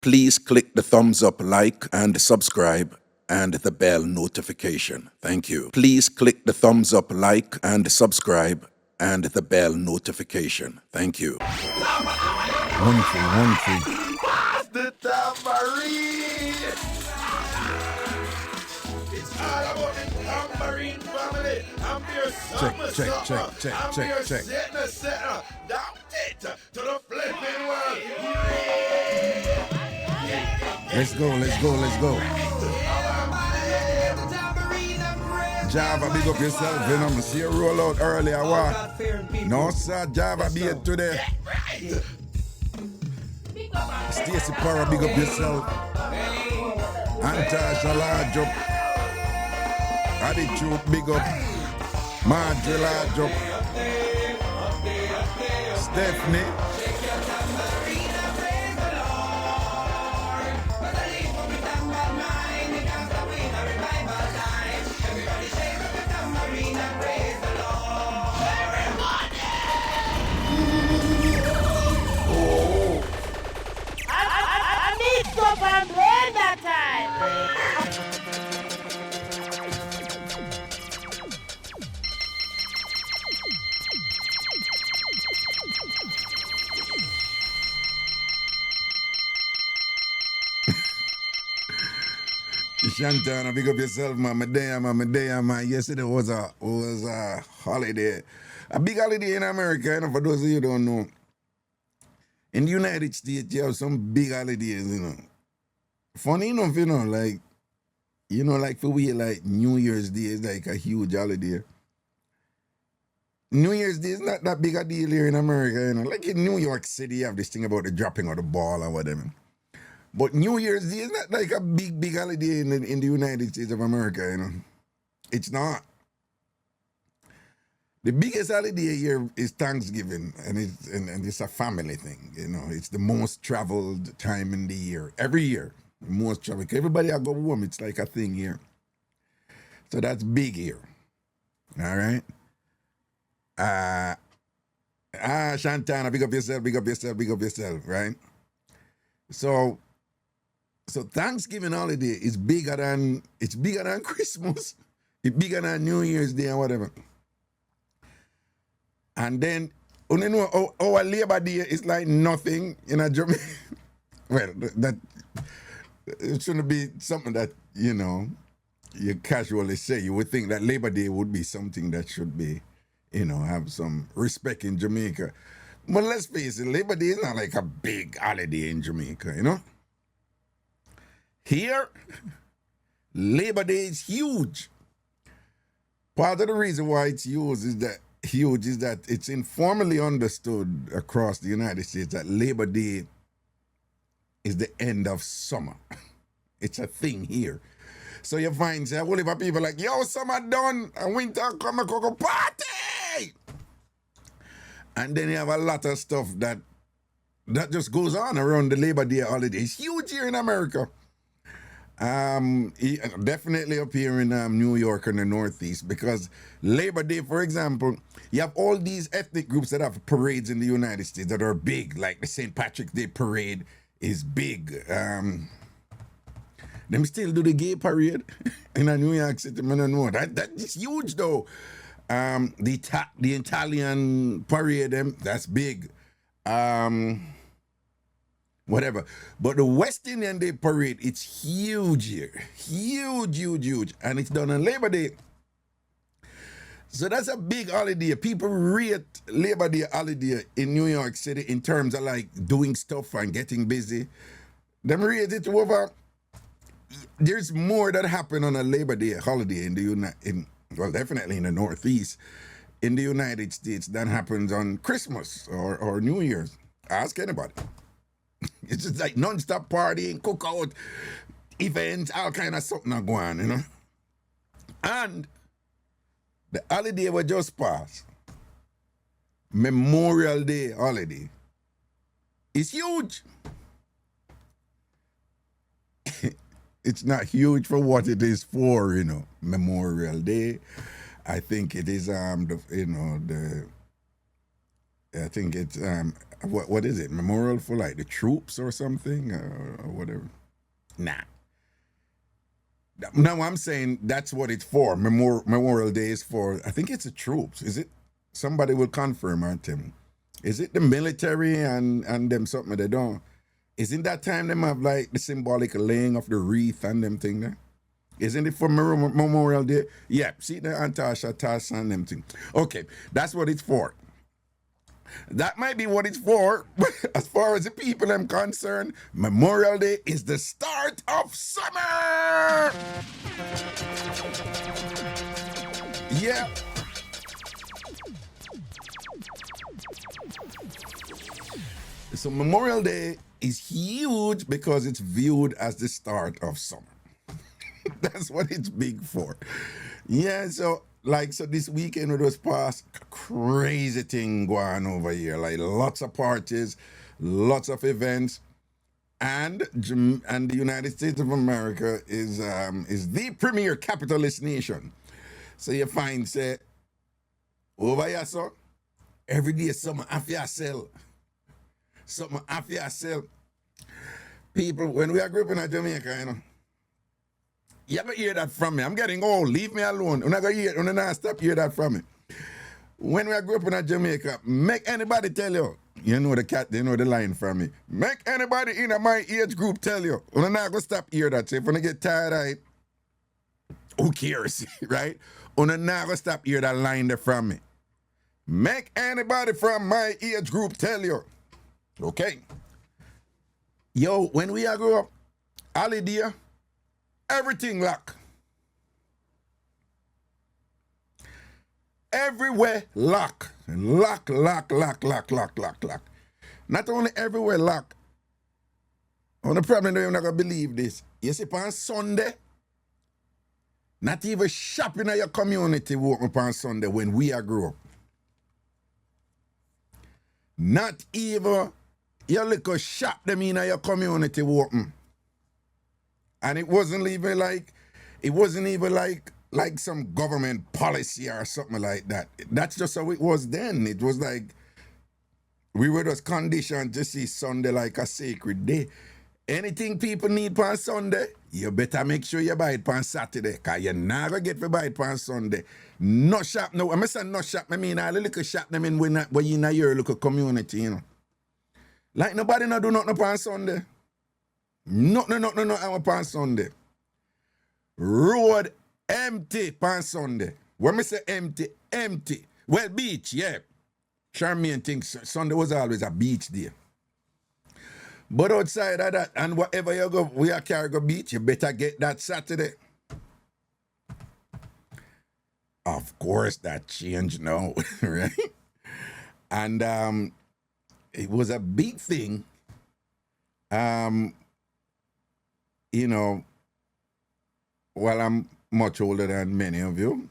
Please click the thumbs up, like, and subscribe, and the bell notification. Thank you. Please click the thumbs up, like, and subscribe, and the bell notification. Thank you. One tree. The Tambourine! It's all about the Tambourine family. I'm your summer Check. I'm your setter. Down it to the flipping world. Let's go. Java, big up yourself, you know. I see you roll out earlier. No, sir, Java, be it today. Stacy Para, big up yourself. Antasha, large up. Attitude, big up. Marjorie, large up. Stephanie. I need some An Blenda time. Shantana, big up yourself, man. Medea, man. Yesterday was a holiday. A big holiday in America, you know, for those of you who don't know. In the United States, you have some big holidays, you know. Funny enough, you know, like for we, like New Year's Day is like a huge holiday. New Year's Day is not that big a deal here in America, you know. Like in New York City, you have this thing about the dropping of the ball or whatever. But New Year's Day is not like a big holiday in the United States of America, you know. It's not. The biggest holiday here is Thanksgiving, and it's a family thing, you know. It's the most traveled time in the year, every year. Most traveled. Everybody I go home, it's like a thing here. So that's big here. All right. Shantana, big up yourself, right? So Thanksgiving holiday is bigger than Christmas. It's bigger than New Year's Day and whatever. And then, you know, our Labor Day is like nothing in a Jamaica. Well, that it shouldn't be something that, you know, you casually say. You would think that Labor Day would be something that should be, you know, have some respect in Jamaica. But let's face it, Labor Day is not like a big holiday in Jamaica, you know? Here, Labor Day is huge. Part of the reason why it's huge is that it's informally understood across the United States that Labor Day is the end of summer. It's a thing here. So you find, say, a whole heap of people like, yo, summer done, and winter come and go party! And then you have a lot of stuff that just goes on around the Labor Day holiday. It's huge here in America. Definitely up here in New York and the Northeast, because Labor Day, for example, you have all these ethnic groups that have parades in the United States that are big, like the St. Patrick's Day parade is big. Them still do the gay parade in New York City. I don't know. That is huge though. The Italian parade, that's big. Whatever. But the West Indian Day parade, it's huge here. Huge. And it's done on Labor Day. So that's a big holiday. People rate Labor Day holiday in New York City in terms of like doing stuff and getting busy. Them rate it over. There's more that happen on a Labor Day holiday well, definitely in the Northeast in the United States than happens on Christmas or New Year's. Ask anybody. It's just like non-stop partying, cookout, events, all kind of something are going on, you know. And the holiday was just passed. Memorial Day holiday. It's huge. It's not huge for what it is for, you know. Memorial Day. I think it is I think it's what is it? Memorial for like the troops or something or whatever. Nah. No, I'm saying that's what it's for. Memorial Day is for. I think it's the troops. Is it? Somebody will confirm, Tim. Is it the military and them something they don't? Isn't that time them have like the symbolic laying of the wreath and them thing there? Isn't it for Memorial Day? Yeah, see the Antasha, Tass and them thing. Okay, that's what it's for. That might be what it's for, but as far as the people I'm concerned, Memorial Day is the start of summer! Yeah. So Memorial Day is huge because it's viewed as the start of summer. That's what it's big for. Yeah, so this weekend it was past, crazy thing going over here. Like lots of parties, lots of events, and the United States of America is the premier capitalist nation. So you find say over here, so every day something after sell. Something after sell. People, when we are growing up in Jamaica, you know. You ever hear that from me? I'm getting old. Leave me alone. You're not going to stop hear that from me. When we grew up in Jamaica, make anybody tell you. You know the line from me. Make anybody in my age group tell you. You're not going to stop hear that. So if you get tired of it, who cares, right? You're not going to stop hear that line there from me. Make anybody from my age group tell you. Okay. Yo, when we grew up, holiday, everything lock. Everywhere lock. Lock. Not only everywhere lock. On the problem, you're not going to believe this. You see, on Sunday, not even shopping in your community open on Sunday when we grew up. Not even your little shop them in your community open. And it wasn't even like some government policy or something like that. That's just how it was then. It was like we were just conditioned to see Sunday like a sacred day. Anything people need on Sunday, you better make sure you buy it on Saturday, because you're not going to get to buy it on Sunday. No shop, no. I'm saying no shop, I mean a little shop them in when you in your local community, you know. Like nobody not do nothing on Sunday. Nothing on Sunday. Road empty on Sunday. When I say empty. Well, beach, yeah. Charmaine thinks Sunday was always a beach day. But outside of that, and whatever you go, we are Cargo Beach, you better get that Saturday. Of course, that changed now, right? And it was a big thing. You know, well, I'm much older than many of you.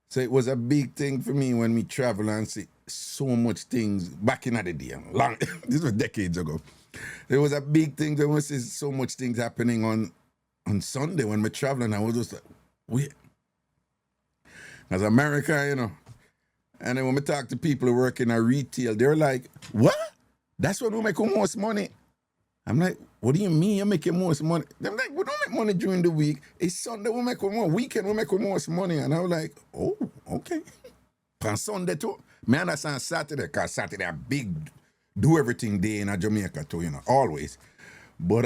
So it was a big thing for me when we travel and see so much things back in the day. Long, this was decades ago. There was a big thing when we see so much things happening on Sunday when we're traveling. I was just like, wait. As America, you know. And then when we talk to people who work in a retail, they're like, what? That's when we make the most money. I'm like, what do you mean you're making most money? They're like, we don't make money during the week. It's Sunday we make more. Weekend we make most money. And I was like, oh, okay. On Sunday too. Me understand Saturday, because Saturday a big do everything day in Jamaica too, you know, always. But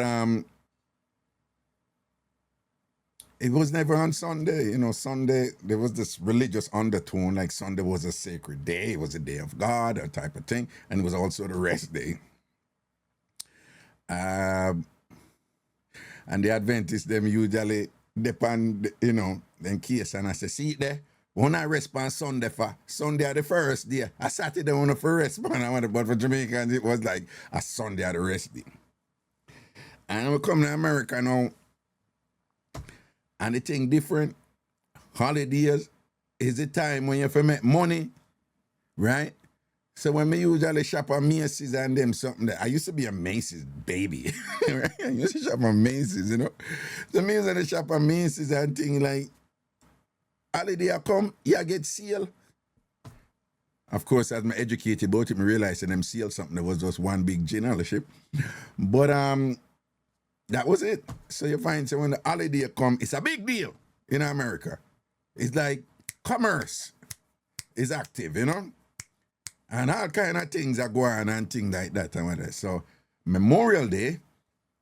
it was never on Sunday. You know, Sunday, there was this religious undertone, like Sunday was a sacred day. It was a day of God, a type of thing. And it was also the rest day. And the Adventists, them usually depend, you know, then case and I say, see it there? When I respond Sunday for Sunday are the first day. A Saturday on the first respond. But for Jamaicans, it was like a Sunday are the rest day. And we come to America now, and the thing different. Holidays is the time when you have to make money, right? So when we usually shop at Macy's and them something that I used to be a Macy's baby. Right? I used to shop at Macy's, you know. So me usually shop at Macy's and things like holiday come, you get sale. Of course, as I educated about it, I realized that them sealed something that was just one big generalship. But that was it. So you find so when the holiday come, it's a big deal in America. It's like commerce is active, you know? And all kind of things are going on and things like that and whatever. So Memorial Day,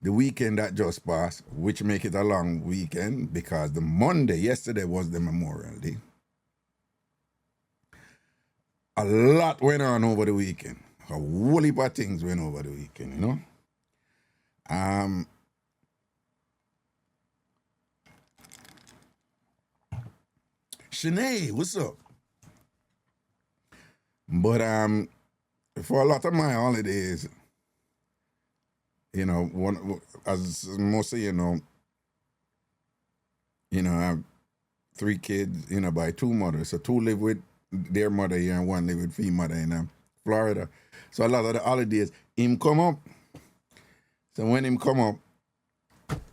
the weekend that just passed, which make it a long weekend because the Monday, yesterday was the Memorial Day. A lot went on over the weekend. A whole heap of things went over the weekend, you know? Shanae, what's up? But for a lot of my holidays, you know, as most of you know, I have 3 kids, you know, by 2 mothers. So 2 live with their mother here and 1 live with female mother in Florida. So a lot of the holidays, him come up. So when him come up,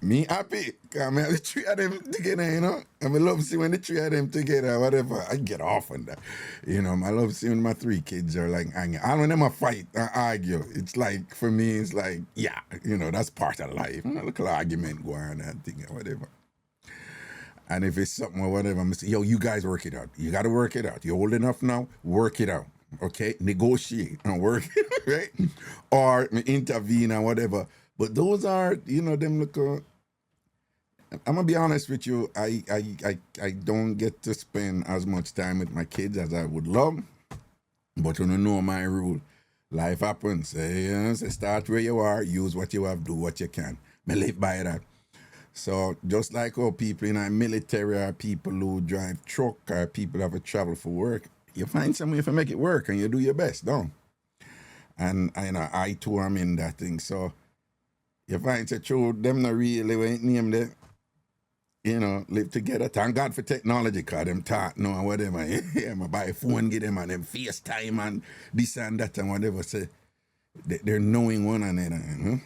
me happy, because I have the 3 of them together, you know. And I love see when the 3 of them together, whatever, I get off on that. You know, I love seeing my 3 kids are like hanging. I don't them a fight and argue. It's like, for me, it's like, yeah, you know, that's part of life. You know, look at the argument going on and thing or whatever. And if it's something or whatever, I'm say, yo, you guys work it out. You got to work it out. You're old enough now, work it out. Okay? Negotiate and work it, right? Or intervene and whatever. But those are, you know, them look. I'm gonna be honest with you. I don't get to spend as much time with my kids as I would love. But you know my rule. Life happens. Say start where you are. Use what you have. Do what you can. I live by that. So just like our people in our military, or people who drive truck, or people who have to travel for work, you find some way to make it work, and you do your best, don't? And you know, I too am in that thing. So. You find the truth, them not really ain't name them, you know, live together. Thank God for technology, because them talk now and whatever. Yeah, I buy a phone, get them and them FaceTime and this and that and whatever. So they're knowing one another, you know?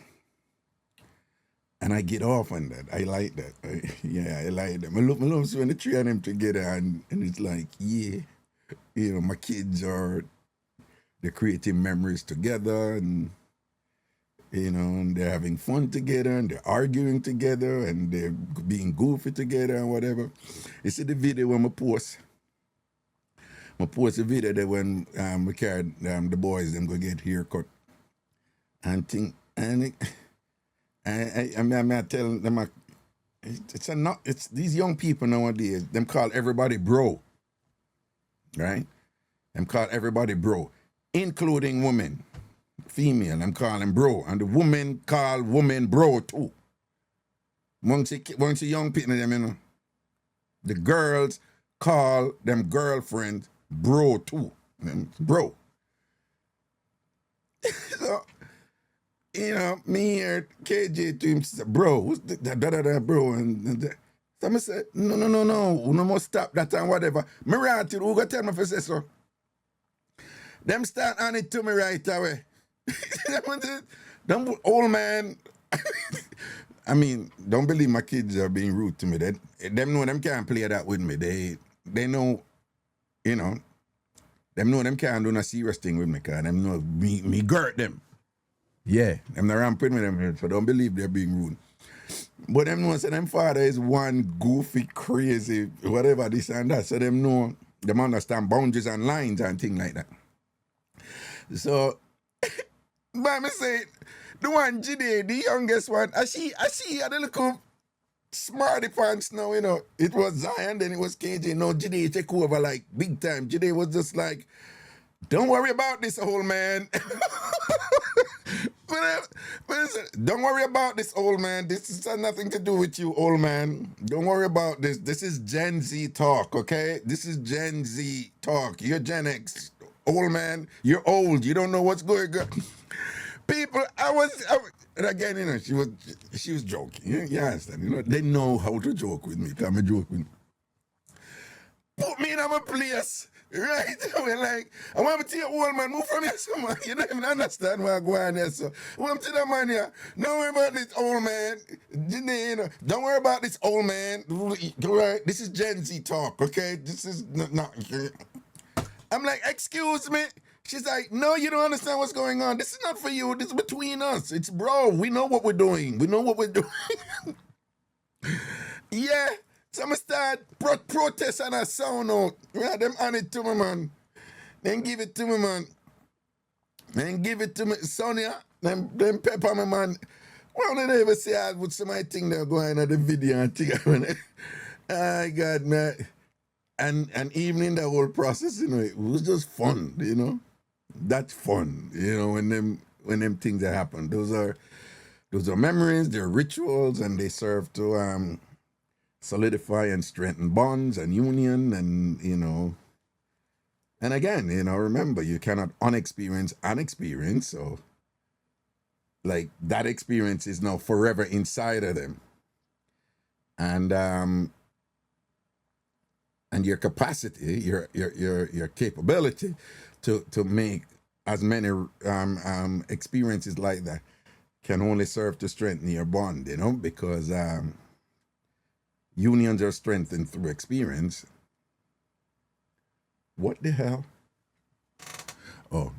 And I get off on that. I like that. Yeah, I like them. I love seeing the 3 of them together and it's like, yeah, you know, my kids they're creating memories together and you know, and they're having fun together, and they're arguing together, and they're being goofy together, and whatever. You see the video when I post a video that when we carried the boys, them go get haircut, and think, and I tell them, it's these young people nowadays, them call everybody bro, right? Them call everybody bro, including women. Female, I'm calling bro, and the women call women bro too. Once the young people, them, you know, the girls call them girlfriend bro too, bro. So, you know, me here, KJ to him, bro, what's the bro, and so I said, no, we must stop that and whatever. Me right to who go tell me for say so. Them start on it to me right away. Them old man. I mean, don't believe my kids are being rude to me. Them know them can't play that with me. They know, you know, them know them can't do no serious thing with me, because them know me girt them. Yeah, them not ramping with them, so don't believe they're being rude. But them know, so them father is one goofy, crazy, whatever, this and that. So them know, them understand boundaries and lines and things like that. So, but me say, the one Jide, the youngest one, I see had a little smarty pants now, you know. It was Zion, then it was KJ. Now Jide take over like big time. Jide was just like, don't worry about this, old man. But don't worry about this, old man. This has nothing to do with you, old man. Don't worry about this. This is Gen Z talk, okay? This is Gen Z talk. You're Gen X. Old man, you're old. You don't know what's going on. People, I was, and again, you know, she was joking. You understand? You know, they know how to joke with me. Come and joke with me. Put me in my place, right? I mean, like, I want to tell you, old man, move from here, someone. You don't even understand where I go on there. So, I want to tell the man here, don't worry about this old man. You know, don't worry about this old man. Right? This is Gen Z talk, okay? This is not. I'm like, excuse me. She's like, no, you don't understand what's going on. This is not for you. This is between us. It's bro. We know what we're doing. We know what we're doing. Yeah. So I'm start protest and a sound out. Yeah, them on it to me, man. Then give it to me, man. Then give it to me. Sonia, them pepper me, man. Why don't they ever say I would some my thing there going on the video and thing? Oh, God, man. And even in the whole process, you know, it was just fun, you know. That's fun, you know, when them things that happen. Those are memories, they're rituals, and they serve to solidify and strengthen bonds and union, and you know. And again, you know, remember, you cannot unexperience an experience, so like that experience is now forever inside of them. And your capacity, your capability to make as many experiences like that can only serve to strengthen your bond, you know, because unions are strengthened through experience. What the hell? Oh.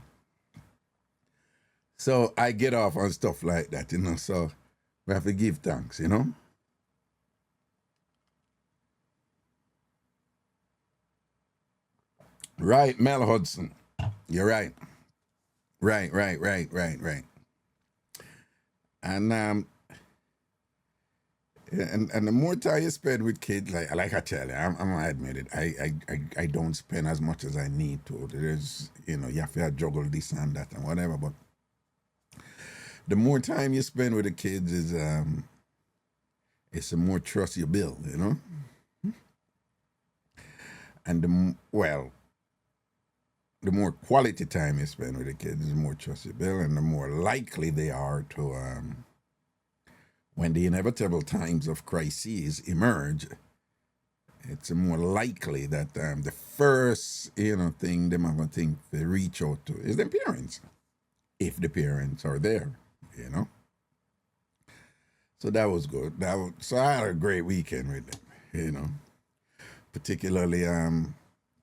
So I get off on stuff like that, you know, so we have to give thanks, you know. Right, Mel Hudson. You're right. Right. And the more time you spend with kids, like I tell you, I'm gonna admit it, I don't spend as much as I need to. There's, you know, you have to juggle this and that and whatever, but the more time you spend with the kids is it's the more trust you build, you know? And the more quality time you spend with the kids, the more trust you build, and the more likely they are to, when the inevitable times of crises emerge, it's more likely that the first, you know, thing them are going to think they reach out to is their parents, if the parents are there, you know. So that was good. So I had a great weekend with them, you know, particularly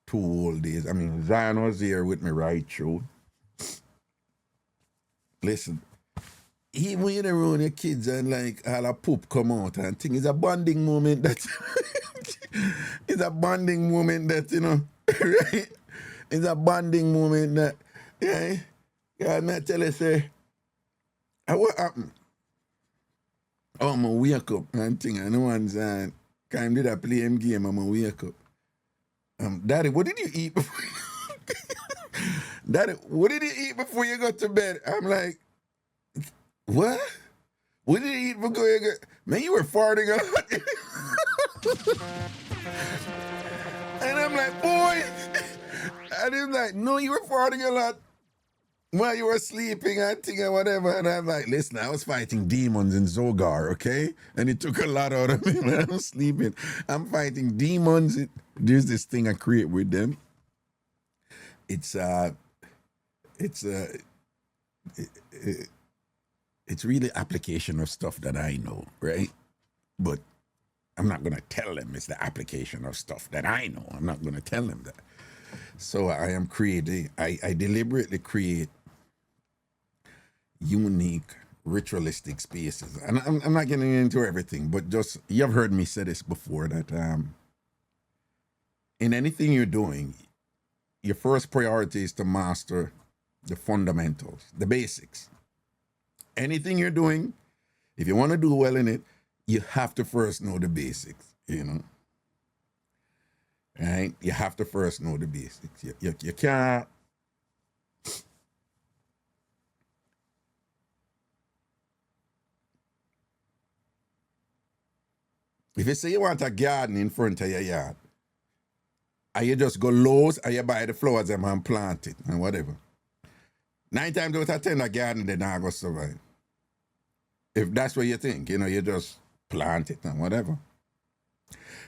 2 whole days. I mean, Zion was here with me right through. Listen, even when you're around your kids and like all the poop come out and thing, it's a bonding moment that it's a bonding moment that, you know, right? It's a bonding moment that, yeah, God, I tell you, say, what happened? Oh, I'm gonna wake up and thing, and no one's kind did I play him game, I'm gonna wake up. Daddy, what did you eat before? Daddy, what did you eat before you got to bed? I'm like, what? What did you eat before you got? Man, you were farting a lot. And I'm like, boy. And he's like, no, you were farting a lot while you were sleeping, I think, or whatever. And I'm like, listen, I was fighting demons in Zogar, okay? And it took a lot out of me when I was sleeping. I'm fighting demons. There's this thing I create with them. It's really application of stuff that I know, right? But I'm not going to tell them it's the application of stuff that I know. I'm not going to tell them that. So I am creating, I deliberately create unique ritualistic spaces. And I'm not getting into everything, but just, you've heard me say this before, that in anything you're doing, your first priority is to master the fundamentals, the basics. Anything you're doing, if you want to do well in it, you have to first know the basics, you know. Right? You have to first know the basics. You can't. If you say you want a garden in front of your yard, and you just go Lowe's and you buy the flowers and plant it and whatever, 9 times out of 10, a garden they're not going to survive. If that's what you think, you know, you just plant it and whatever.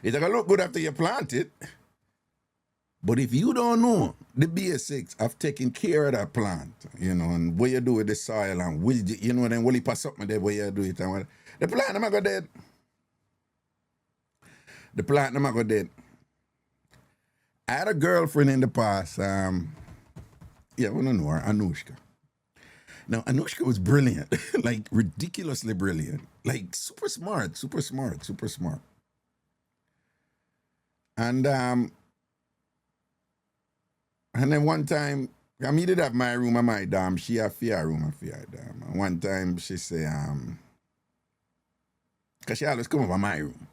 It's going to look good after you plant it. But if you don't know the basics of taking care of that plant, you know, and what you do with the soil and, you know, then will you pass something there where you do it and what, the plant never go dead. The plant never go dead. I had a girlfriend in the past. Yeah, we don't know her, Anushka. Now, Anushka was brilliant, like ridiculously brilliant, like super smart, super smart, super smart. And then one time, I mean, did have my room and my dam. She have fear room and fear dam. And one time she say, cause she always come over my room.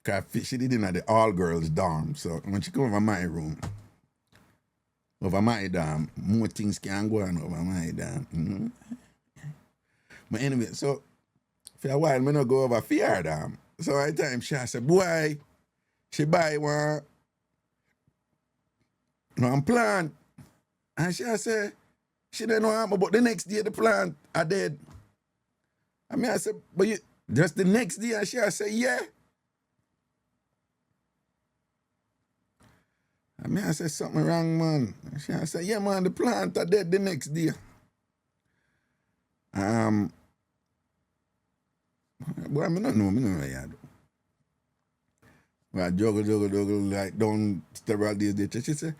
Cause she didn't have the all girls dorm. So when she come over my room, over my dam, more things can go on over my dam. Mm-hmm. But anyway, so for a while, I not go over fear dam. So at time she said, boy, she buy one plant. And she said, she didn't know how, but the next day the plant are dead. I mean, I said, but you, just the next day, and she said, yeah. I mean, I said, something wrong, man. And she said, yeah, man, the plant are dead the next day. But I don't know what I do. Well, juggle, like, down several days later. She said,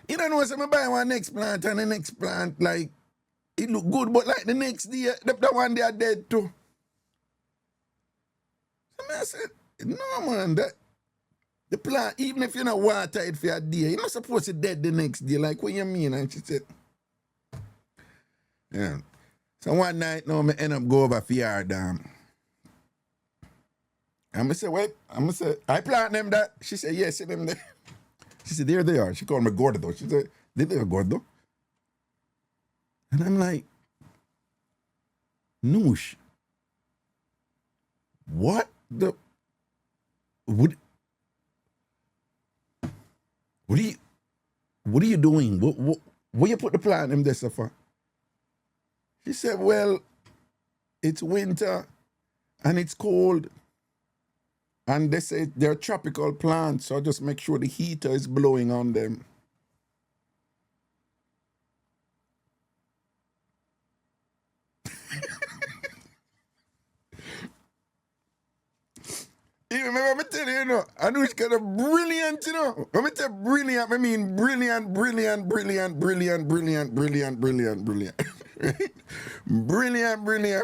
you don't know, so I buy one next plant, and the next plant, like, it look good, but like the next day, the one they are dead too. So I said, no, man, the plant, even if you not water it for a day, you're not supposed to dead the next day. Like, what you mean? And she said, yeah. So one night, now, I end up go over for her dam. I'm going to say, wait, I plant them that. She said, yes, see them there. She said, there they are. She called me gordo. She said, did they are gordo? And I'm like, Noosh, what the, what are you doing? What you put the plant in this for? She said, well, it's winter and it's cold. And they say they're tropical plants, so just make sure the heater is blowing on them. You remember me tell you, I know it's kind of brilliant, When me tell brilliant, I mean brilliant. Brilliant.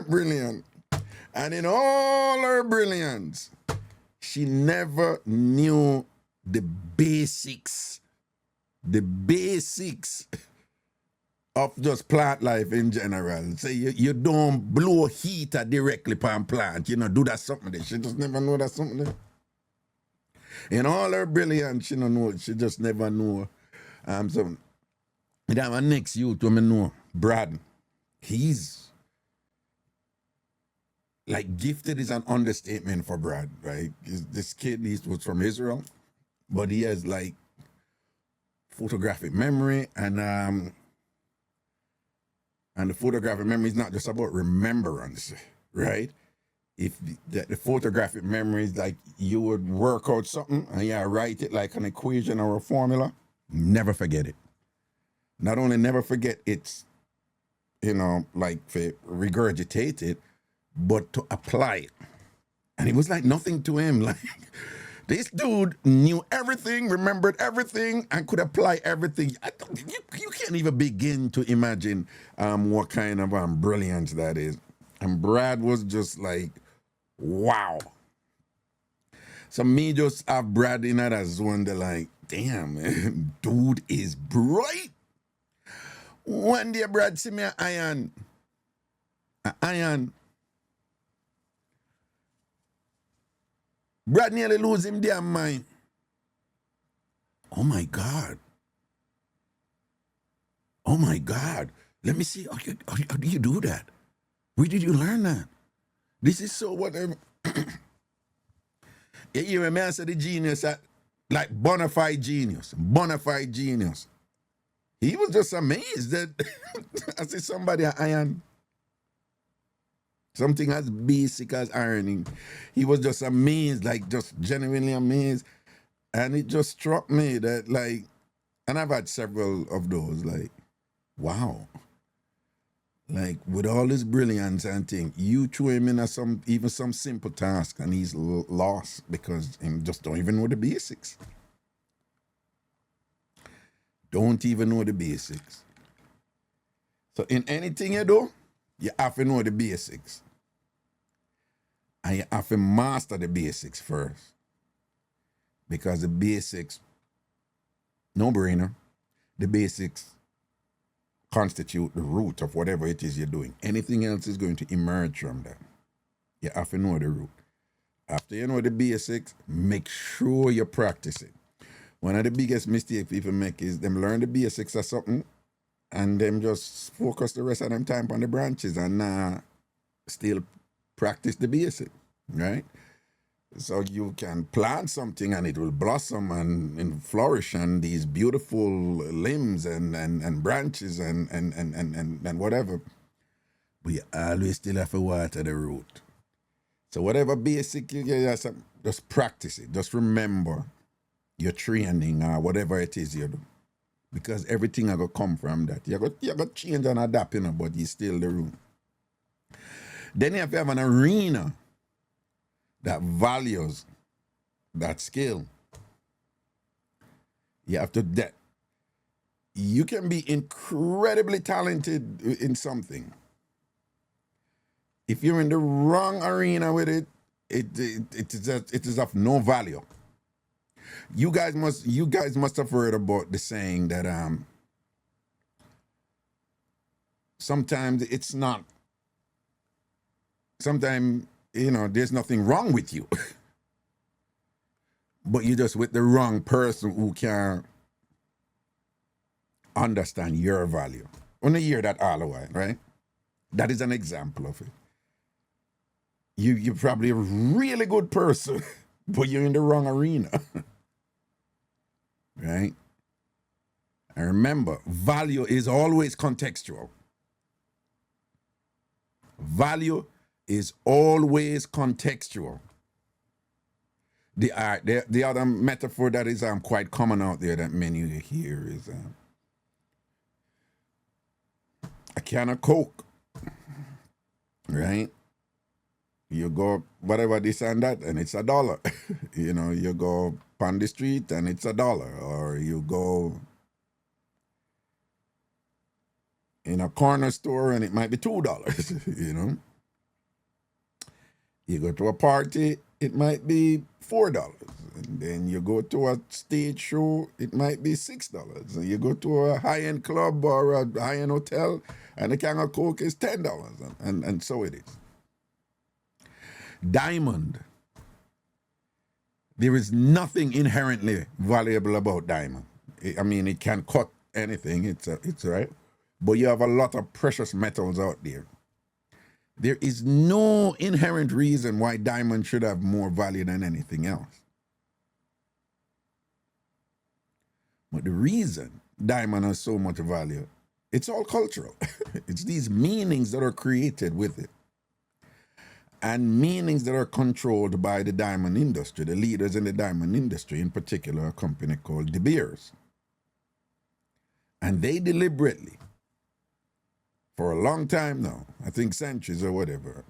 Brilliant. And in all her brilliance, she never knew the basics of just plant life in general. So you don't blow heater directly upon plant. Do that something there. She just never know that something there. In all her brilliance, she just never know. So that my next youth who I know, Brad, he's like gifted is an understatement for Brad, right? This kid, he was from Israel, but he has like photographic memory and the photographic memory is not just about remembrance, right? If the photographic memory is like you would work out something and you write it like an equation or a formula, never forget it. Not only never forget it's, like for regurgitate it, but to apply it. And it was like nothing to him. Like this dude knew everything, remembered everything, and could apply everything. You can't even begin to imagine what kind of brilliance that is. And Brad was just like, wow. So me just have Brad in that as one that like, damn, man, dude is bright. One day Brad see me an iron. Brad nearly lose him damn mind. Oh my God. Let me see. How do you do that? Where did you learn that? This is so whatever. You remember I said the genius, like bona fide genius. He was just amazed that I see somebody iron. Something as basic as ironing. He was just amazed, like just genuinely amazed. And it just struck me that like, and I've had several of those, like, wow. Like with all his brilliance and thing, you threw him in even some simple task and he's lost because he just don't even know the basics. don't even know the basics. So in anything you do, you have to know the basics. And you have to master the basics first. Because the basics, no brainer, the basics constitute the root of whatever it is you're doing. Anything else is going to emerge from that. You have to know the root. After you know the basics, make sure you practice it. One of the biggest mistakes people make is them learn the basics of something and them just focus the rest of them time on the branches and still practice the basic, right? So you can plant something and it will blossom and flourish and these beautiful limbs and branches and whatever. But you always still have to water the root. So whatever basic you get, just practice it. Just remember your training or whatever it is you do. Because everything I go come from that. You got change and adapt, but you still the root. Then you have to have an arena that values that skill. You have to that. You can be incredibly talented in something. If you're in the wrong arena with it, it is of no value. You guys must have heard about the saying that sometimes it's not. Sometimes, there's nothing wrong with you. But you're just with the wrong person who can understand your value. Only hear that all the while, right? That is an example of it. You're probably a really good person, but you're in the wrong arena. Right? And remember, value is always contextual. Value is always contextual. The other metaphor that is quite common out there that many hear is a can of Coke, right? You go whatever this and that, and it's $1. You go on the street and it's $1, or you go in a corner store and it might be $2. You go to a party, it might be $4. And then you go to a stage show, it might be $6. And you go to a high-end club or a high-end hotel, and a can of Coke is $10. And so it is. Diamond. There is nothing inherently valuable about diamond. It can cut anything, it's right. But you have a lot of precious metals out there. There is no inherent reason why diamond should have more value than anything else. But the reason diamond has so much value, it's all cultural. It's these meanings that are created with it. And meanings that are controlled by the diamond industry, the leaders in the diamond industry, in particular a company called De Beers. And they deliberately, for a long time now, I think centuries or whatever,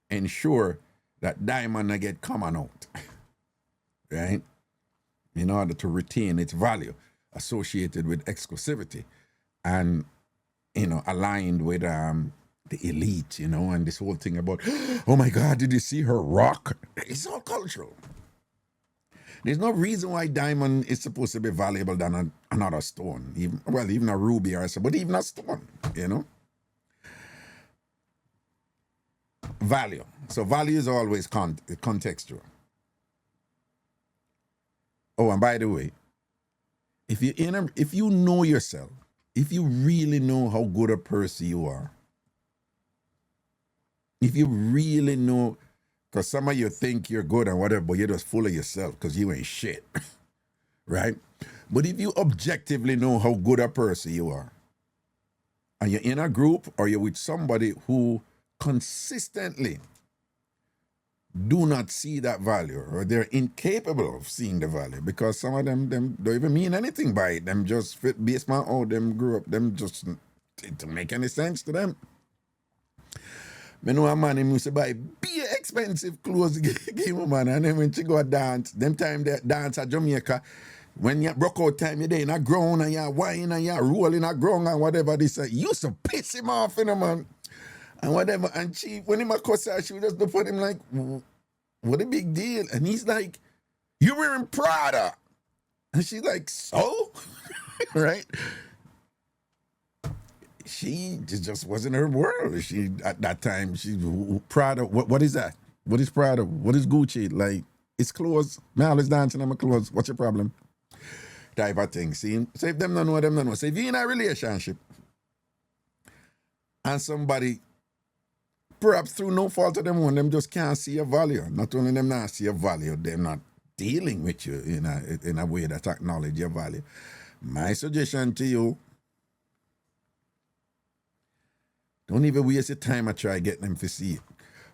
ensure that diamond get common out, right? In order to retain its value associated with exclusivity and, aligned with the elite, and this whole thing about, oh my God, did you see her rock? It's all cultural. There's no reason why diamond is supposed to be valuable than another stone. Even a ruby or so, but even a stone, Value. So value is always contextual. Oh, and by the way, if you know yourself, if you really know how good a person you are, if you really know, because some of you think you're good and whatever, but you're just full of yourself because you ain't shit, right? But if you objectively know how good a person you are, and you're in a group or you're with somebody who consistently do not see that value, or they're incapable of seeing the value, because some of them don't even mean anything by it. Them just fit based on how them grew up. Them just didn't make any sense to them. I know a man who used to buy big expensive clothes, give a man, and then when she go dance, them time they dance at Jamaica, When you broke out time, you're there in a ground and you're whining and you're rolling a ground and whatever this. You used to piss him off, you know, man. And whatever. And she, when him a cuss her, she would just look at him like, what a big deal. And he's like, you're wearing Prada. And she's like, so? Right? She just wasn't her world. She, at that time, she, Prada, what is that? What is Prada? What is Gucci? Like, it's clothes. Me always dancing on my clothes. What's your problem? Type of thing. See? So if them don't know, them don't know. So if you're in a relationship and somebody, perhaps through no fault of them own, them just can't see your value. Not only them not see your value, they're not dealing with you in a way that acknowledge your value. My suggestion to you, don't even waste your time and try getting them to see it.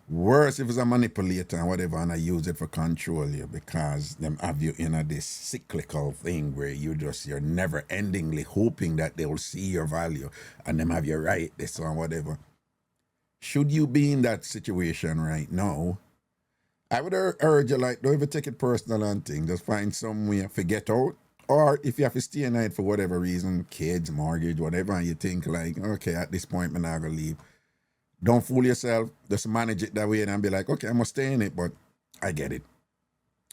Worse if it's a manipulator and whatever, and I use it for control you because them have you in this cyclical thing where you're never endingly hoping that they will see your value and them have you right this or whatever. Should you be in that situation right now, I would urge you, like, don't even take it personal and things. Just find some way to get out. Or if you have to stay a night for whatever reason, kids, mortgage, whatever, and you think like, okay, at this point, I'm not going to leave. Don't fool yourself. Just manage it that way and be like, okay, I'm going to stay in it, but I get it.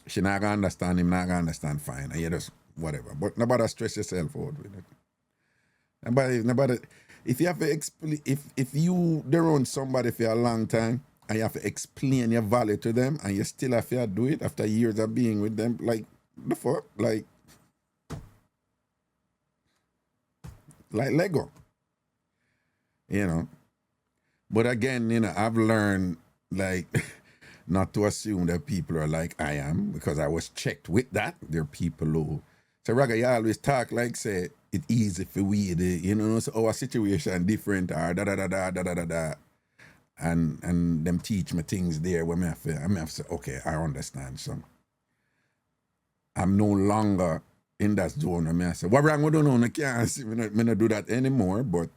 She not going to understand, him not going to understand, fine. And you just, whatever. But nobody stress yourself out with it. Nobody, if you have to explain, if you around somebody for a long time and you have to explain your value to them and you still have to do it after years of being with them, like, the fuck? Like Lego. You know? But again, you know, I've learned, like, not to assume that people are like I am, because I was checked with that. There are people who, so Raga, you always talk like, say, it's easy for we, you know, so our situation different, or da-da-da-da-da-da-da-da. And them teach me things there where I have to say, okay, I understand. So I'm no longer in that zone where I say, what wrong with you know, I can't see, me not do that anymore, but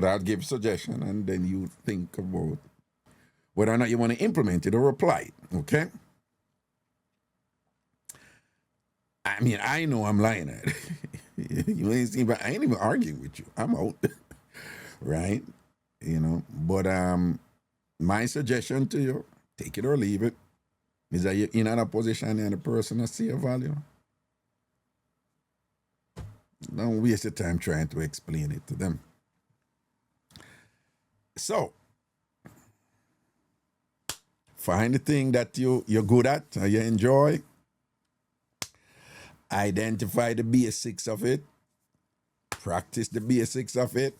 I'll give suggestion and then you think about whether or not you want to implement it or apply it, okay? I mean, I know I'm lying at it. You ain't seen, but I ain't even arguing with you. I'm out, right? You know, but my suggestion to you, take it or leave it, is that you're in a position and the person that see your value. Don't waste your time trying to explain it to them. So, find the thing that you're good at, or you enjoy. Identify the basics of it. Practice the basics of it.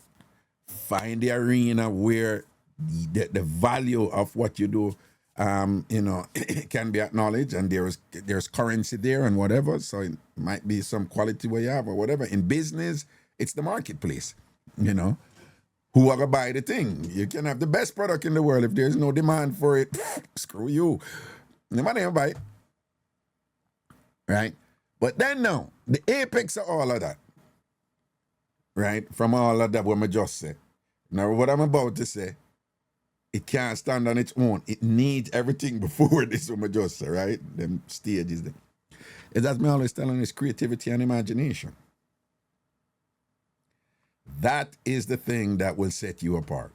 Find the arena where the value of what you do, you know, can be acknowledged, and there's currency there and whatever. So it might be some quality where you have or whatever. In business, it's the marketplace, you know. Who are gonna buy the thing? You can have the best product in the world. If there's no demand for it, screw you. Nobody will buy it. Right? But then now, the apex of all of that, right? From all of that, what I just said. Now, what I'm about to say, it can't stand on its own. It needs everything before this, what I just said, right? Them stages there. It's as me always telling, is creativity and imagination. That is the thing that will set you apart.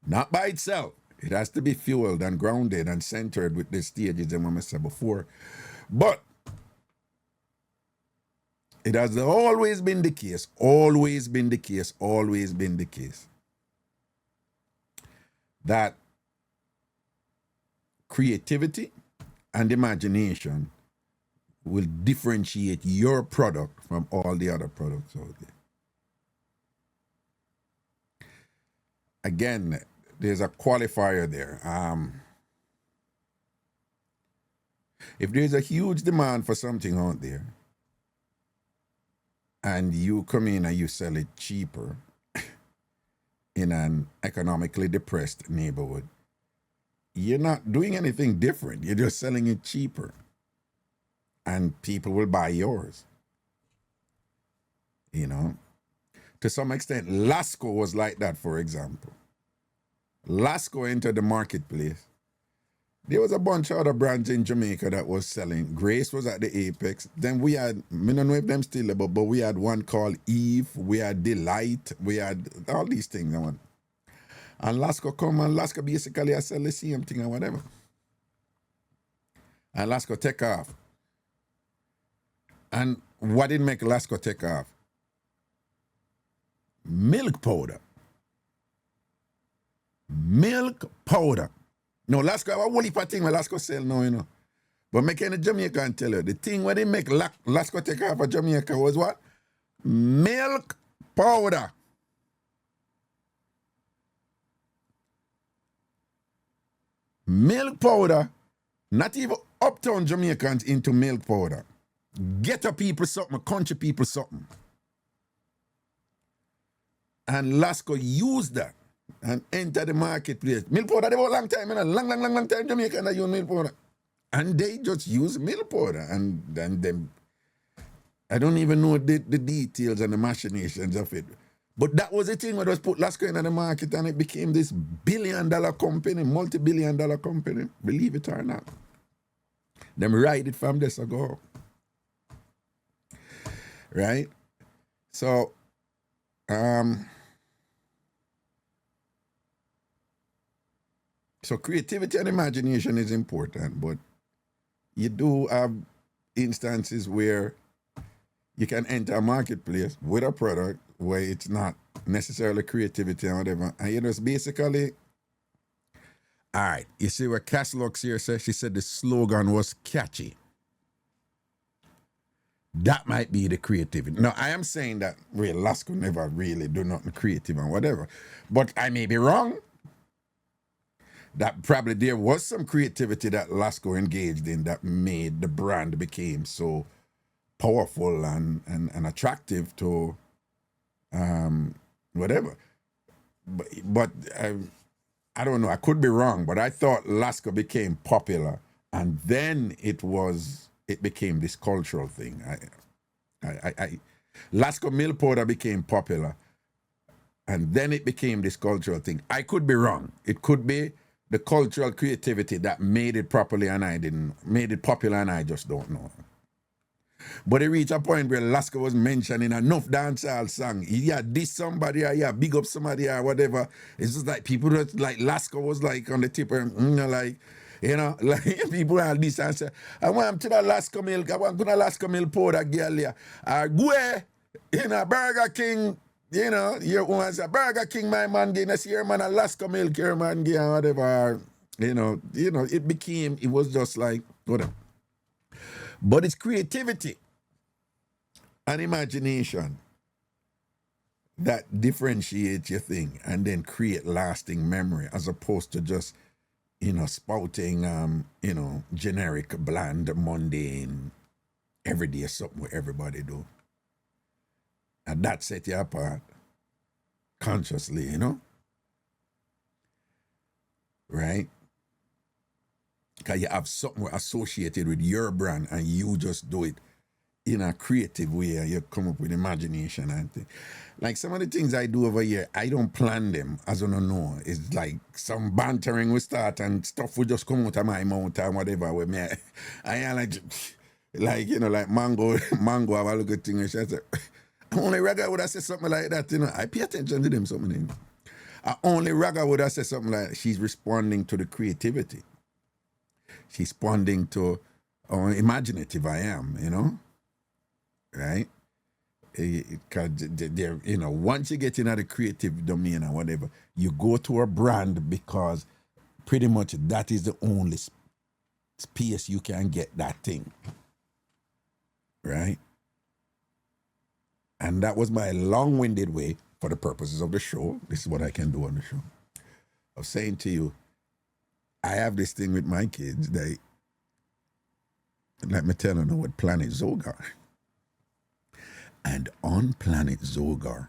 Not by itself. It has to be fueled and grounded and centered with the stages and what I said before. But it has always been the case, that creativity and imagination will differentiate your product from all the other products out there. Again, there's a qualifier there. If there's a huge demand for something out there, and you come in and you sell it cheaper in an economically depressed neighborhood, you're not doing anything different. You're just selling it cheaper. And people will buy yours. You know? To some extent, Lasco was like that, for example. Lasco entered the marketplace There was a bunch of other brands in Jamaica that was selling. Grace was at the apex. Then we had, I don't know if them still there, but we had one called Eve. We had Delight. We had all these things. And Lasco come and Lasco basically I sell the same thing and whatever. And Lasco take off. And what did make Lasco take off? Milk powder. Milk powder. No, Lasco have a whole heap of thing where Lasco sell now, you know. But make any Jamaican tell you, the thing where they make Lasco take off of Jamaica was what? Milk powder. Milk powder. Not even uptown Jamaicans into milk powder. Ghetto people something, country people something. And Lasco used that and enter the marketplace. Milk powder, they were a long time, you know, long time Jamaica and they use milk powder. And they just use milk powder. And then I don't even know the details and the machinations of it. But that was the thing where was put Lasco in the market and it became this billion-dollar company, multi-billion-dollar company, believe it or not. Them ride it from this ago. Right? So, so creativity and imagination is important, but you do have instances where you can enter a marketplace with a product where it's not necessarily creativity or whatever, and you just basically, all right, you see what Cass Lux here says? She said the slogan was catchy. That might be the creativity. Now, I am saying that, well, Lasco never really do nothing creative and whatever, but I may be wrong. That probably there was some creativity that Lasco engaged in that made the brand became so powerful and attractive to whatever. But I don't know. I could be wrong, but I thought Lasco became popular, and then it became this cultural thing. Lasco milk powder became popular, and then it became this cultural thing. I could be wrong. It could be the cultural creativity that made it popular, and I just don't know. But it reached a point where Lasco was mentioning enough dancehall song. Yeah, diss somebody, or yeah, big up somebody, or whatever. It's just like people just like Lasco was like on the tip, like people are this and say, I want to the Lasco milk, I want to the Lasco milk powder, girl, yeah. Go, Burger King, you want to say, Burger King, my man, you see your man, a Lasco milk, your man, or whatever. It was just like, whatever. But it's creativity and imagination that differentiates your thing and then create lasting memory, as opposed to just, spouting, generic, bland, mundane, everyday something what everybody do. And that set you apart consciously, right? Because you have something associated with your brand and you just do it in a creative way and you come up with imagination and things. Like some of the things I do over here, I don't plan them, as you don't know. It's like some bantering will start and stuff will just come out of my mouth and whatever with me. I am like Mango have a look at thing and she said, only Reggae would have said something like that, I pay attention to them something. Only Reggae would have said something like that. She's responding to the creativity. She's responding to how imaginative I am, right? Because once you get into the creative domain or whatever, you go to a brand because pretty much that is the only space you can get that thing, right? And that was my long-winded way, for the purposes of the show, this is what I can do on the show, of saying to you, I have this thing with my kids. Let me tell you what Planet Zogar. And on Planet Zogar,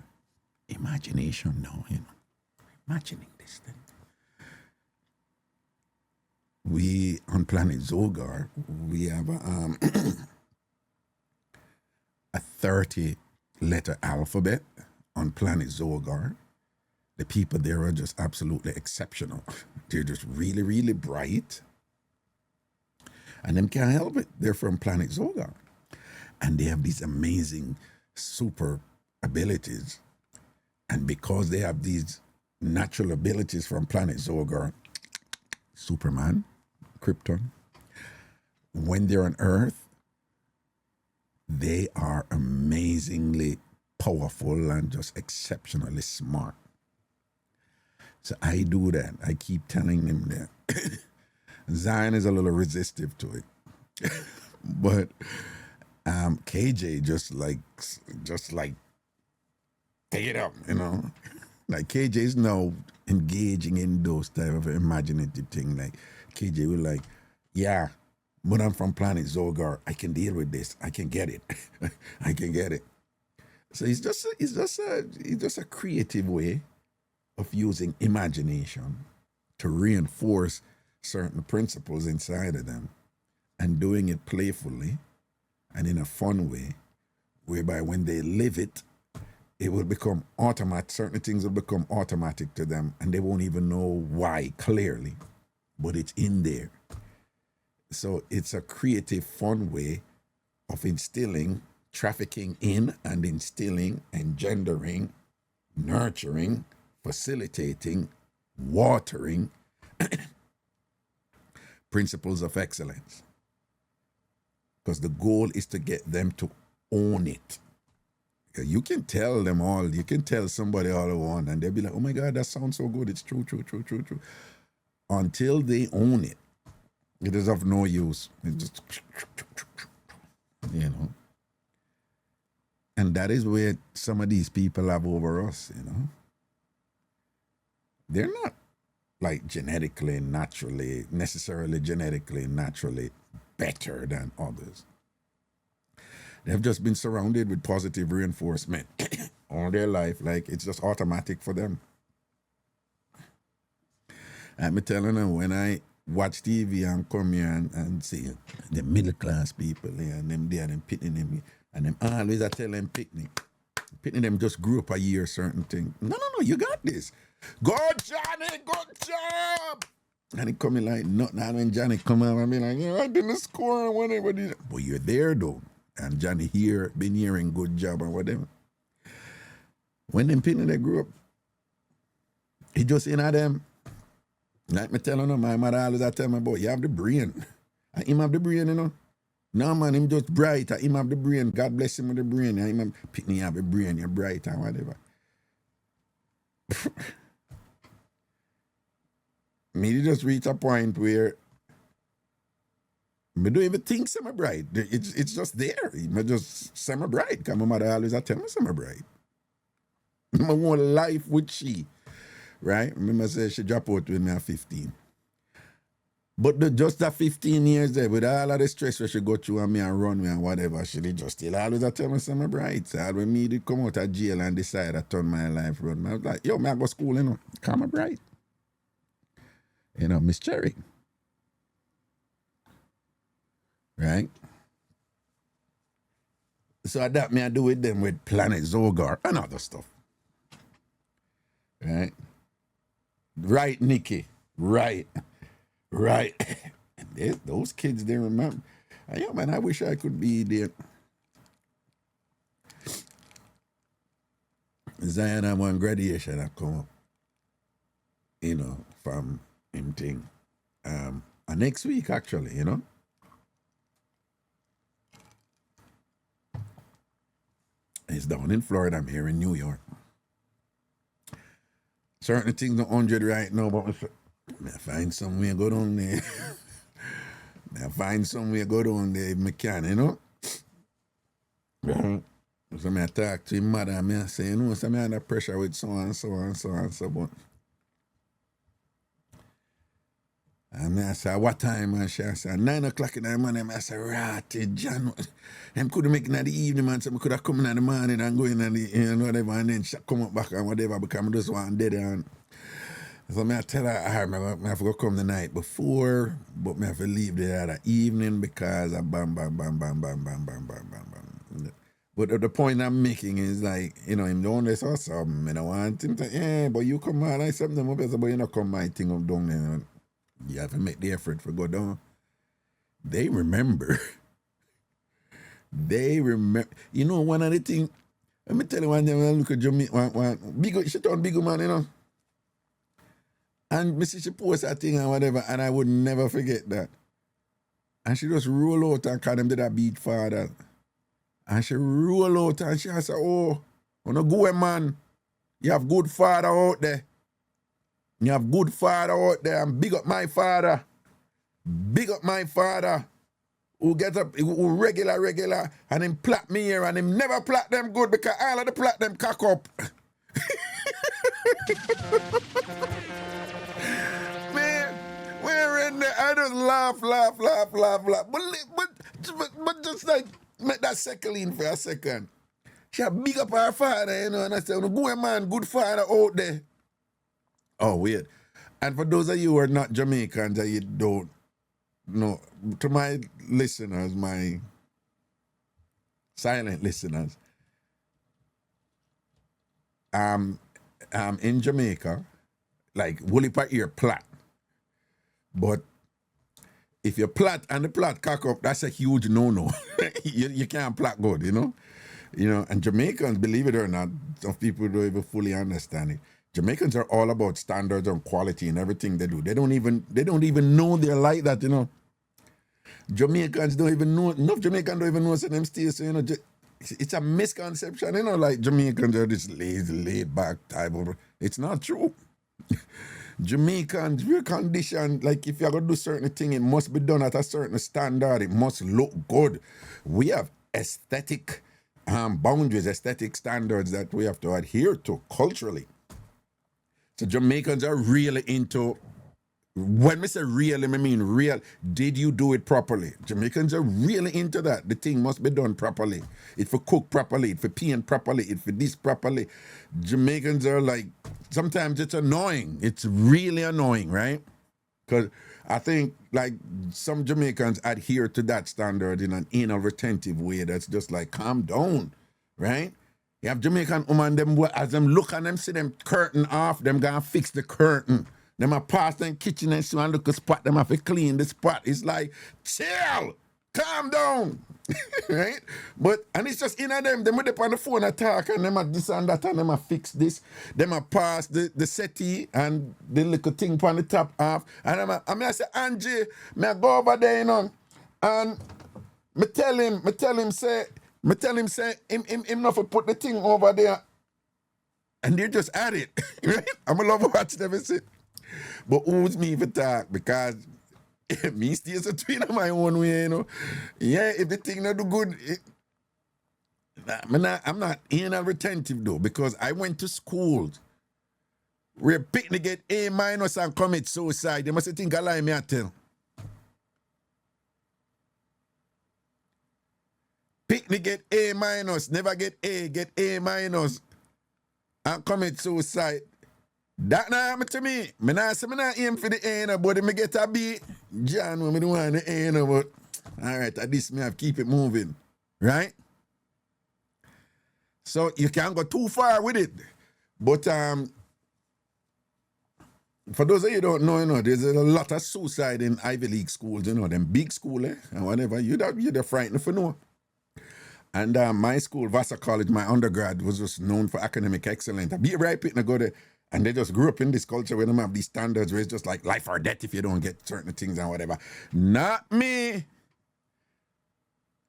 imagination now, imagining this thing. On Planet Zogar, we have a 30-letter alphabet on Planet Zogar. The people there are just absolutely exceptional. They're just really, really bright. And them can't help it. They're from planet Zogar. And they have these amazing super abilities. And because they have these natural abilities from planet Zogar, Superman, Krypton, when they're on Earth, they are amazingly powerful and just exceptionally smart. So I do that. I keep telling them that. Zion is a little resistive to it. But KJ just like take it up, you know. Like KJ is now engaging in those type of imaginative thing. Like KJ will like, yeah, but I'm from planet Zogar. I can deal with this. I can get it. I can get it. So it's just a creative way of using imagination to reinforce certain principles inside of them and doing it playfully and in a fun way, whereby when they live it, it will become automatic. Certain things will become automatic to them and they won't even know why clearly, but it's in there. So it's a creative, fun way of instilling, trafficking in and instilling, engendering, nurturing, facilitating, watering principles of excellence. Because the goal is to get them to own it. You can tell them all, you can tell somebody all they want, and they'll be like, oh my God, that sounds so good. It's true. Until they own it, it is of no use. It's just, you know. And that is where some of these people have over us, you know. They're not like necessarily genetically, naturally better than others. They've just been surrounded with positive reinforcement all their life. Like, it's just automatic for them. I'm telling them, when I watch TV and come here and see the middle class people here and them there, them pitting them, and them always I tell them pitting them just grew up a year certain thing. No, you got this. Go Johnny, good job. And he coming like nothing. And when Johnny come out and be like, yeah, I didn't score or whatever. But you're there though. And Johnny here been hearing good job or whatever. When them pitting they grew up, he just in at them. Like me telling them, my mother always I tell me about, you have the brain. And him have the brain, you know. No man, him just bright. And him have the brain. God bless him with the brain. And him picking have the brain, you're bright and whatever. Me just reach a point where me don't even think semi bright. It's just there. Me just semi bright. Because my mother always tell me semi bright. My whole life with she. Right? Remember say she dropped out with me at 15. But just that 15 years there, with all of the stress where she go through and me and run me and whatever, she did just still always tell me semi bright. So when me did come out of jail and decide to turn my life around, I was like, yo, me I go school, you know, come bright. You know, Miss Cherry. Right? So that me I do with them with Planet Zogar and other stuff. Right? Right, Nikki. Right. And those kids, they remember. Yeah, man, I wish I could be there. Zion had one graduation I come up, you know, from him thing. Next week, actually, you know. It's down in Florida. I'm here in New York. Certain things are 100 right now, but I find somewhere go down there. I find somewhere go down there if I can, you know. So I talk to him mother and I say, you know, so I'm under pressure with so and so, but and I say, what time? And she said, 9 o'clock in the morning. I said, right, John. I couldn't make it in the evening, man. So I could have come in the morning and go in and whatever, and then she come up back and whatever, because I just want dead. And so I tell her, I have to go come the night before, but I have to leave the other evening because I bam. But the point I'm making is like, you know, him down there saw something, and I want him to, yeah, but you come on, I something up, but you not come my thing up down there. You have to make the effort for go down. they remember. They remember. You know, one of the things, let me tell you one day when I look at Jamaica, she turned big man, you know. And me see she post that thing and whatever, and I would never forget that. And she just roll out and call them to that beach father. And she roll out and she say, oh, wanna go man. You have good father out there. You have good father out there, and big up my father. Big up my father. Who get up, who regular, and him plait me here, and him never plait them good because all of the plait them cock up. Man, we're in there. I just laugh. But just like, make that settle in for a second. She a big up her father, you know, and I said, go man, good father out there. Oh, weird. And for those of you who are not Jamaicans and you don't know, to my listeners, my silent listeners, in Jamaica, like woolly part ear plat. But if you plat and the plat cock up, that's a huge no-no. you can't plat good, you know? You know, and Jamaicans, believe it or not, some people don't even fully understand it. Jamaicans are all about standards and quality and everything they do. They don't even know they're like that, you know. Jamaicans don't even know, enough Jamaicans don't even know so them stay, so you know, it's a misconception, you know, like Jamaicans are this laid back type of, it's not true. Jamaicans, we're conditioned, like if you're gonna do certain thing, it must be done at a certain standard, it must look good. We have aesthetic boundaries, aesthetic standards that we have to adhere to culturally. So Jamaicans are really into, when we say really, I mean real, did you do it properly? Jamaicans are really into that. The thing must be done properly. If we cook properly, if we paint properly, if we this properly. Jamaicans are like, sometimes it's annoying. It's really annoying, right? Because I think like some Jamaicans adhere to that standard in an anal retentive way that's just like, calm down, right? You have Jamaican woman, them as them look and them see them curtain off, them gonna fix the curtain. Them a pass them kitchen and see and look a spot, them have to clean the spot. It's like, chill, calm down, right? But, and it's just in them with them on the phone attack and them a this and that and them a fix this. Them a pass the settee and the little thing on the top off. And I say, Angie, me I go over there, you know, and me tell him say, him not for put the thing over there. And they just at it, right? I'm a love watch them and say, but who's me for talk? Because me stays a twin of my own way, you know. Yeah, if the thing not do good, I'm not anal retentive though, because I went to schools where picnic get A- and commit suicide. They must think I lie, me I tell. Picnic get A-, never get A, get A- and commit suicide. That not happen to me. Me not aim for the A, but me get a B. John, when me don't want the A, but all right, at this me have keep it moving, right? So you can't go too far with it. But for those of you who don't know, you know, there's a lot of suicide in Ivy League schools, you know, them big school, and whatever. You're frightened for no. And my school, Vassar College, my undergrad, was just known for academic excellence. I be right pitting to go there. And they just grew up in this culture where they have these standards where it's just like life or death if you don't get certain things and whatever. Not me.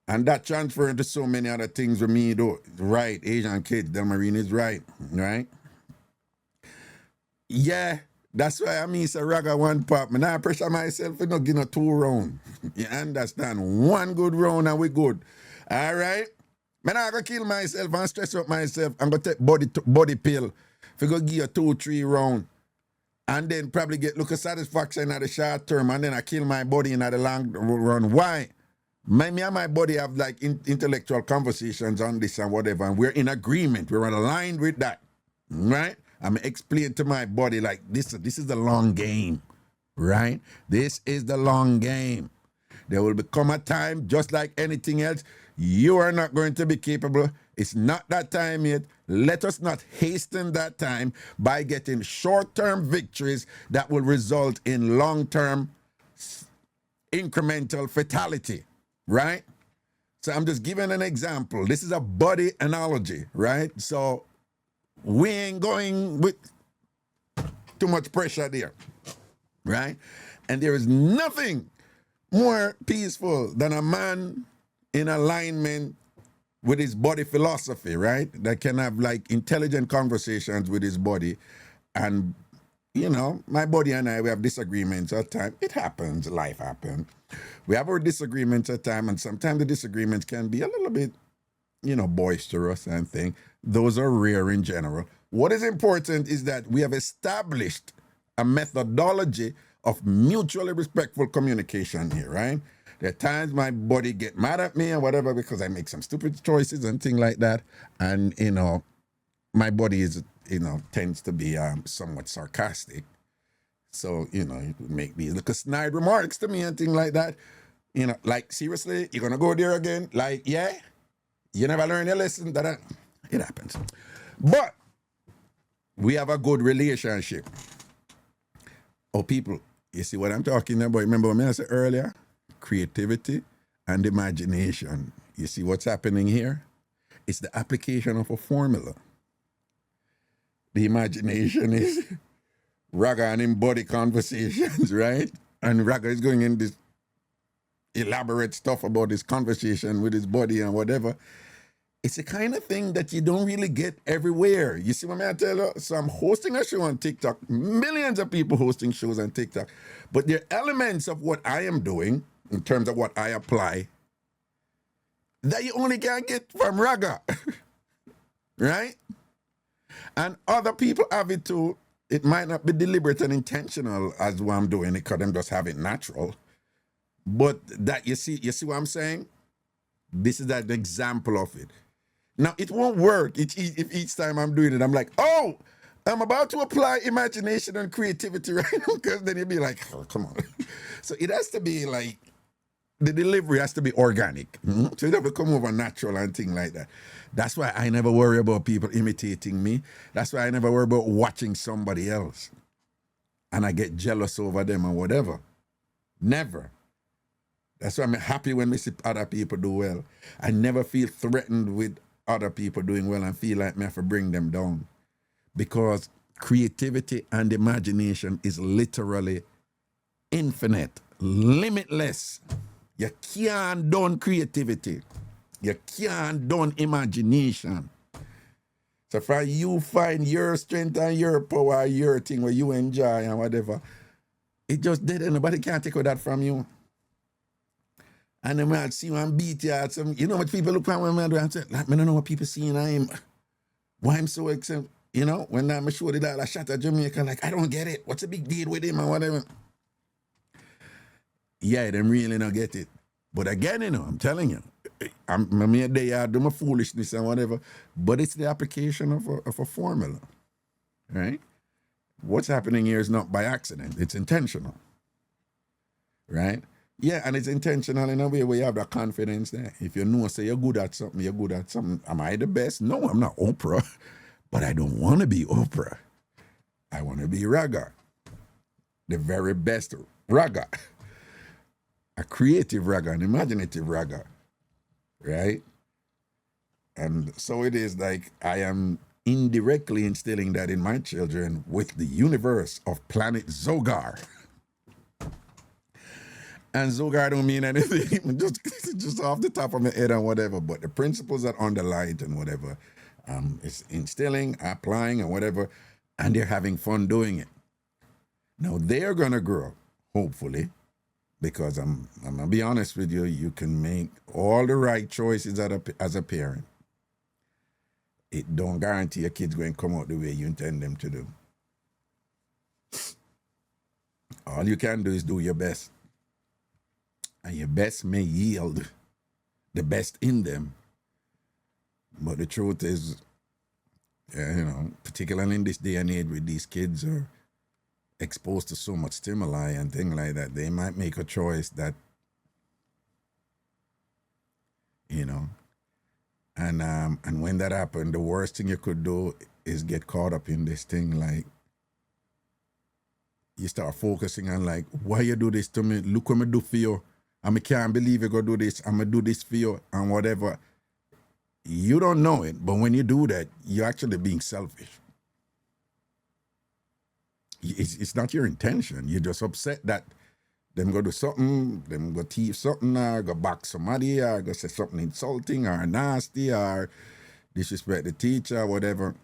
And that transferred into so many other things with me, though. Right, Asian kids, Tambourine is right, right? Yeah, that's why I mean it's a ragga one pop. I now pressure myself for not give no 2 rounds. You understand? 1 good round and we good. All right? I'm not going to kill myself and stress out myself. I'm going to take body pill. If I go give you 2-3 rounds, and then probably look at satisfaction at the short term, and then I kill my body in the long run. Why? Me and my body have like intellectual conversations on this and whatever, and we're in agreement. We're aligned with that, right? I'm explaining to my body like this is the long game, right? This is the long game. There will become a time, just like anything else, you are not going to be capable. It's not that time yet. Let us not hasten that time by getting short-term victories that will result in long-term incremental fatality, right? So I'm just giving an example. This is a body analogy, right? So we ain't going with too much pressure there, right? And there is nothing more peaceful than a man in alignment with his body philosophy, right? That can have like intelligent conversations with his body. And, you know, my body and I, we have disagreements at times. It happens, life happens. We have our disagreements at times, and sometimes the disagreements can be a little bit, you know, boisterous and thing. Those are rare in general. What is important is that we have established a methodology of mutually respectful communication here, right? There are times my body get mad at me or whatever because I make some stupid choices and things like that. And, you know, my body is, you know, tends to be somewhat sarcastic. So, you know, it would make these little snide remarks to me and things like that. You know, like, seriously, you're going to go there again? Like, yeah? You never learn your lesson? It happens. But we have a good relationship. Oh, people, you see what I'm talking about? Remember what I said earlier? Creativity and imagination. You see what's happening here? It's the application of a formula. The imagination is Raga and embody conversations, right? And Raga is going in this elaborate stuff about his conversation with his body and whatever. It's the kind of thing that you don't really get everywhere. You see what I tell you? So I'm hosting a show on TikTok. Millions of people hosting shows on TikTok. But there are elements of what I am doing in terms of what I apply that you only can get from Raga. Right? And other people have it too. It might not be deliberate and intentional as what I'm doing it because them just have it natural. But that you see what I'm saying? This is an example of it. Now, it won't work if each time I'm doing it, I'm like, oh, I'm about to apply imagination and creativity right now, because then you'll be like, oh, come on. So it has to be like, the delivery has to be organic. So it have to come over natural and things like that. That's why I never worry about people imitating me. That's why I never worry about watching somebody else. And I get jealous over them or whatever. Never. That's why I'm happy when we see other people do well. I never feel threatened with other people doing well and feel like I have to bring them down. Because creativity and imagination is literally infinite, limitless. You can't done creativity. You can't done imagination. So for you find your strength and your power, your thing where you enjoy and whatever, it just did. Nobody can take that from you. And then I'll see you and beat you at some, you know what people look at when I do and say, like, I don't know what people see and why I'm so excited. You know, when I'm sure that I shot at Jamaica, like, I don't get it. What's the big deal with him and whatever? Yeah, them really don't get it. But again, you know, I'm telling you, I do my foolishness and whatever, but it's the application of a formula, right? What's happening here is not by accident. It's intentional, right? Yeah, and it's intentional in a way where you have that confidence there. If you know, say you're good at something, you're good at something. Am I the best? No, I'm not Oprah, but I don't want to be Oprah. I want to be Raga, the very best Raga, a creative Raga, an imaginative Raga, right? And so it is like I am indirectly instilling that in my children with the universe of planet Zogar. And Zogar don't mean anything, just off the top of my head and whatever, but the principles that underlie it and whatever, it's instilling, applying and whatever, and they're having fun doing it. Now they're gonna grow, hopefully, because I'm gonna be honest with you, you can make all the right choices as a parent. It don't guarantee your kids going to come out the way you intend them to do. All you can do is do your best. And your best may yield the best in them. But the truth is, you know, particularly in this day and age where these kids are exposed to so much stimuli and things like that, they might make a choice that, you know, and when that happens, the worst thing you could do is get caught up in this thing like, you start focusing on like, why you do this to me? Look what me do for you. And I can't believe you gonna do this. I'm gonna do this for you and whatever. You don't know it, but when you do that, you're actually being selfish. It's not your intention. You're just upset that them go do something, them go thief something, or go back somebody, or go say something insulting or nasty, or disrespect the teacher, or whatever.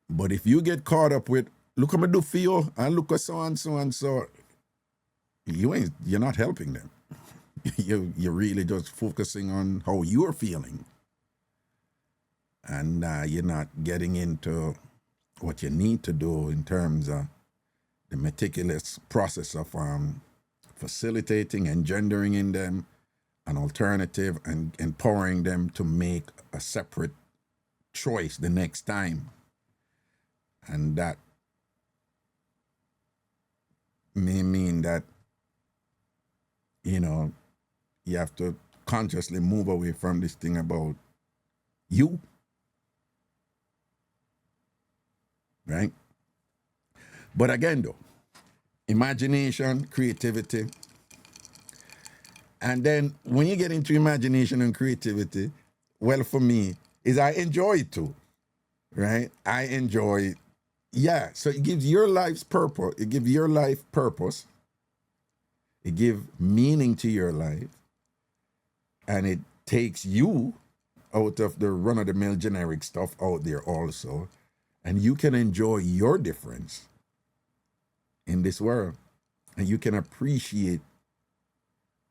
But if you get caught up with, look what I do for you, and look at so and so and so, you're not helping them. You're really just focusing on how you're feeling. And you're not getting into what you need to do in terms of the meticulous process of facilitating, engendering in them an alternative and empowering them to make a separate choice the next time. And that may mean that, you have to consciously move away from this thing about you. Right? But again, though, imagination, creativity. And then when you get into imagination and creativity, well, for me, is I enjoy it too. Right? I enjoy it. Yeah. So it gives your life's purpose. It gives your life purpose. It gives meaning to your life. And it takes you out of the run-of-the-mill generic stuff out there also. And you can enjoy your difference in this world. And you can appreciate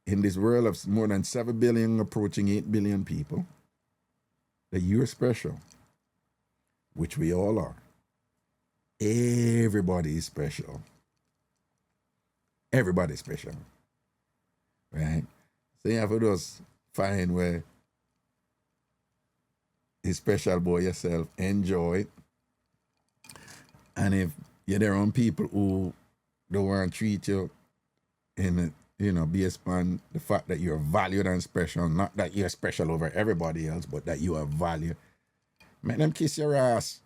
in this world of more than 7 billion, approaching 8 billion people, that you're special, which we all are. Everybody is special. Everybody's special. Right? So you have to just find where is special about yourself, enjoy it. And if you're there on people who don't want to treat you in, based on the fact that you're valued and special, not that you're special over everybody else, but that you are valued, make them kiss your ass,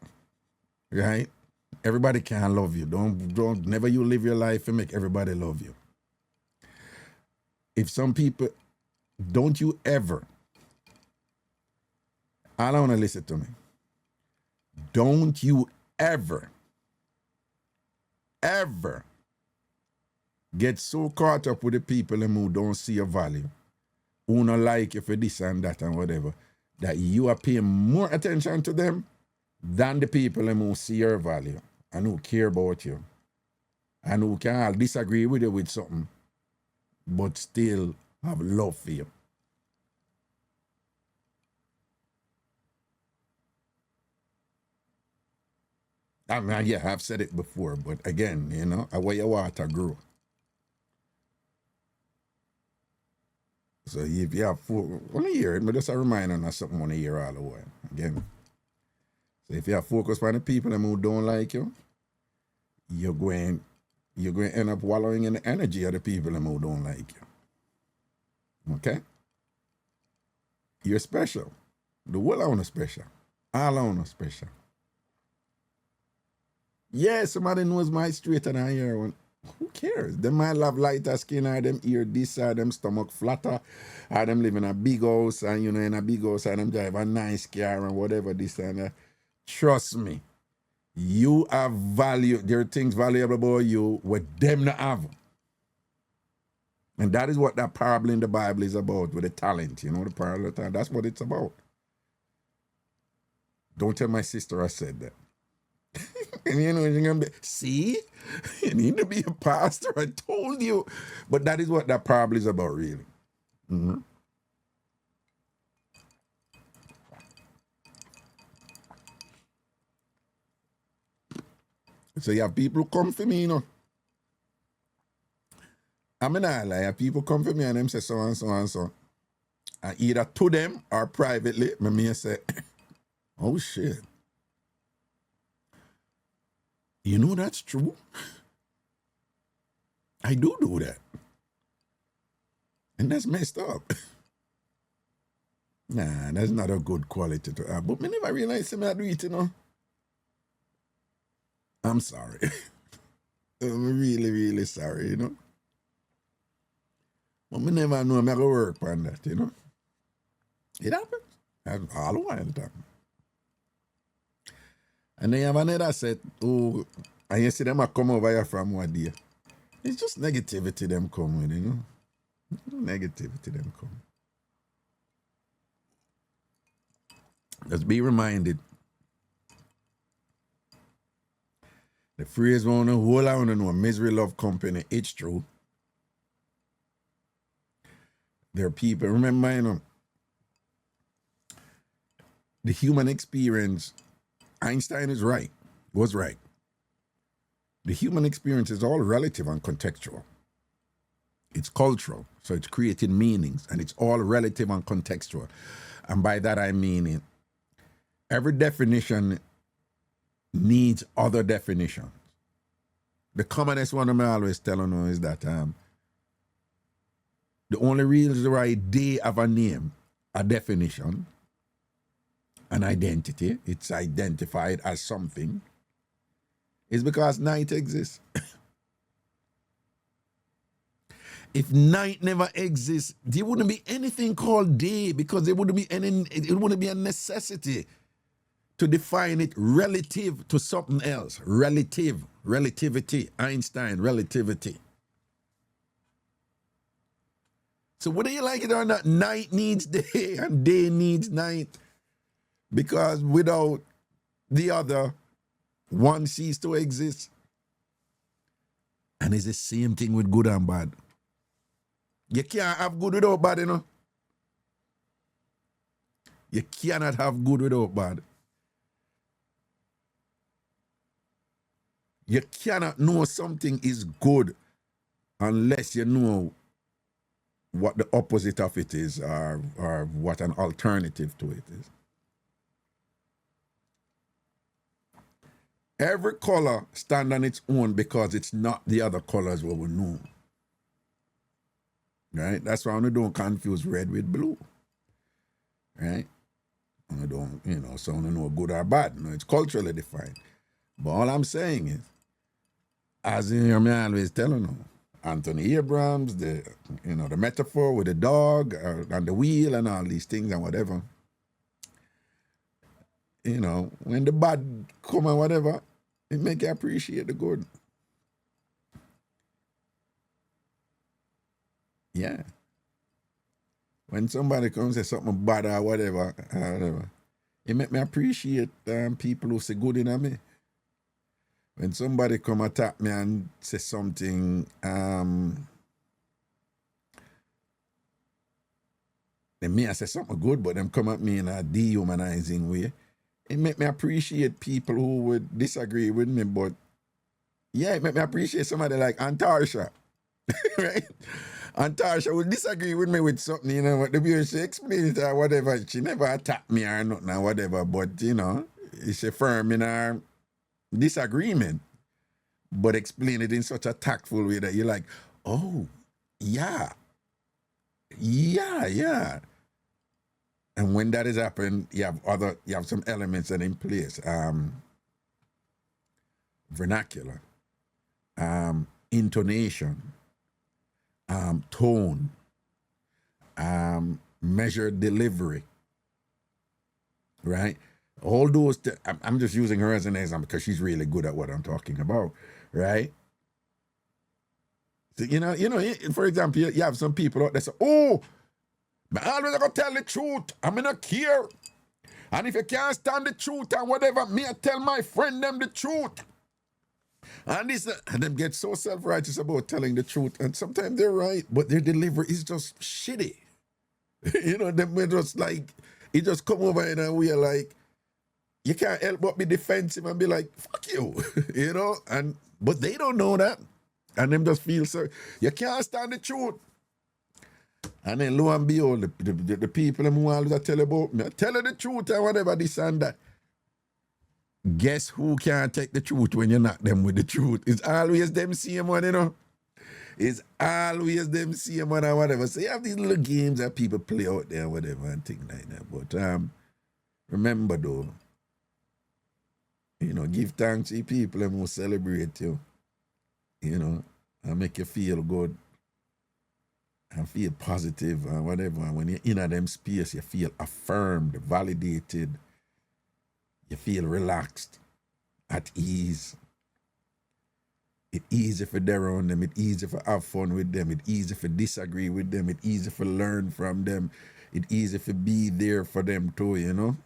right? Everybody can love you. Don't never you live your life and make everybody love you. If some people, don't you ever, all I want to listen to me, don't you ever get so caught up with the people who don't see your value, who don't like you for this and that and whatever, that you are paying more attention to them than the people who see your value and who care about you and who can all disagree with you with something but still have love for you. I mean, yeah, I've said it before, but again, where your water grow. So if you have want to hear it, but just a reminder of something I want to hear all the while. Again. So if you have focus on the people who don't like you, you're going to end up wallowing in the energy of the people who don't like you. Okay? You're special. The world I want special. All I want special. Yeah, somebody knows my straight and I hear one. Who cares? They might have lighter skin, or them ear this, or them stomach flatter, or them live in a big house, and in a big house, and them drive a nice car and whatever this and that. Trust me, you have value. There are things valuable about you what them not have. And that is what that parable in the Bible is about with the talent. The parable of talent. That's what it's about. Don't tell my sister I said that. And you're going to be, see? You need to be a pastor. I told you. But that is what that parable is about, really. Mm-hmm. So you have people who come for me, I mean, I lie. People come for me and them say so and so and so. And either to them or privately, me say, oh shit. You know that's true? I do that. And that's messed up. Nah, that's not a good quality to have. But me never realize I do it, I'm sorry. I'm really, really sorry, you know. But me never know I'm going to work on that, you know. It happens. That's all the while it happens. And then you have another set who, and you see them a come over here from one day. It's just negativity them come with, you know. Negativity them come. Just be reminded. The phrase we want to hold on to know, misery love company, it's true. There are people, remember, you know, the human experience, Einstein is right, was right. The human experience is all relative and contextual. It's cultural, so it's creating meanings, and it's all relative and contextual. And by that I mean it. Every definition needs other definitions. The commonest one I always tell you is that the only reason why they have a name, a definition, an identity, it's identified as something, is because night exists. If night never exists, there wouldn't be anything called day, because there wouldn't be it wouldn't be a necessity to define it relative to something else. Relativity, Einstein, relativity. So whether you like it or not, night needs day and day needs night, because without the other, one ceases to exist. And it's the same thing with good and bad. You can't have good without bad, you know. You cannot have good without bad. You cannot know something is good unless you know what the opposite of it is, or what an alternative to it is. Every color stands on its own because it's not the other colors what we know. Right? That's why we don't confuse red with blue. Right? We don't, you know, so we know good or bad. No, it's culturally defined. But all I'm saying is, as you hear me always telling you, Anthony Abrams, the metaphor with the dog and the wheel and all these things and whatever. You know, when the bad come and whatever, it make you appreciate the good. Yeah. When somebody comes and say something bad or whatever, it make me appreciate people who say good in me. When somebody come attack me and say something, they may say something good, but them come at me in a dehumanizing way. It make me appreciate people who would disagree with me, but yeah, it make me appreciate somebody like Antarsha, right? Antarsha would disagree with me with something, you know, what the way she explained it or whatever. She never attacked me or nothing or whatever, but, you know, she's firm in her disagreement, but explain it in such a tactful way that you're like, oh, yeah. And when that has happened, you have some elements that in place. Vernacular, intonation, tone, measured delivery, right? All those, I'm just using her as an example because she's really good at what I'm talking about, right? So, you know, for example, you have some people out there say, oh, but I always gonna tell the truth. I'm not care. And if you can't stand the truth and whatever, me I tell my friend them the truth. And them get so self-righteous about telling the truth. And sometimes they're right, but their delivery is just shitty. You know, them just like, it just come over in a way like, you can't help but be defensive and be like, fuck you, you know? But they don't know that. And them just feel so, you can't stand the truth. And then lo and behold, the people who always tell about me, tell her the truth and whatever, this and that. Guess who can't take the truth when you knock them with the truth? It's always them same one, you know? It's always them same one or whatever. So you have these little games that people play out there, whatever, and things like that. But remember though, you know, give thanks to people and will celebrate you. you know, and make you feel good and feel positive and whatever. And when you're in a them space, you feel affirmed, validated, you feel relaxed, at ease. It's easy for them around them. It's easy for have fun with them. It's easy for disagree with them. It's easy for learn from them. It's easy for be there for them too, you know.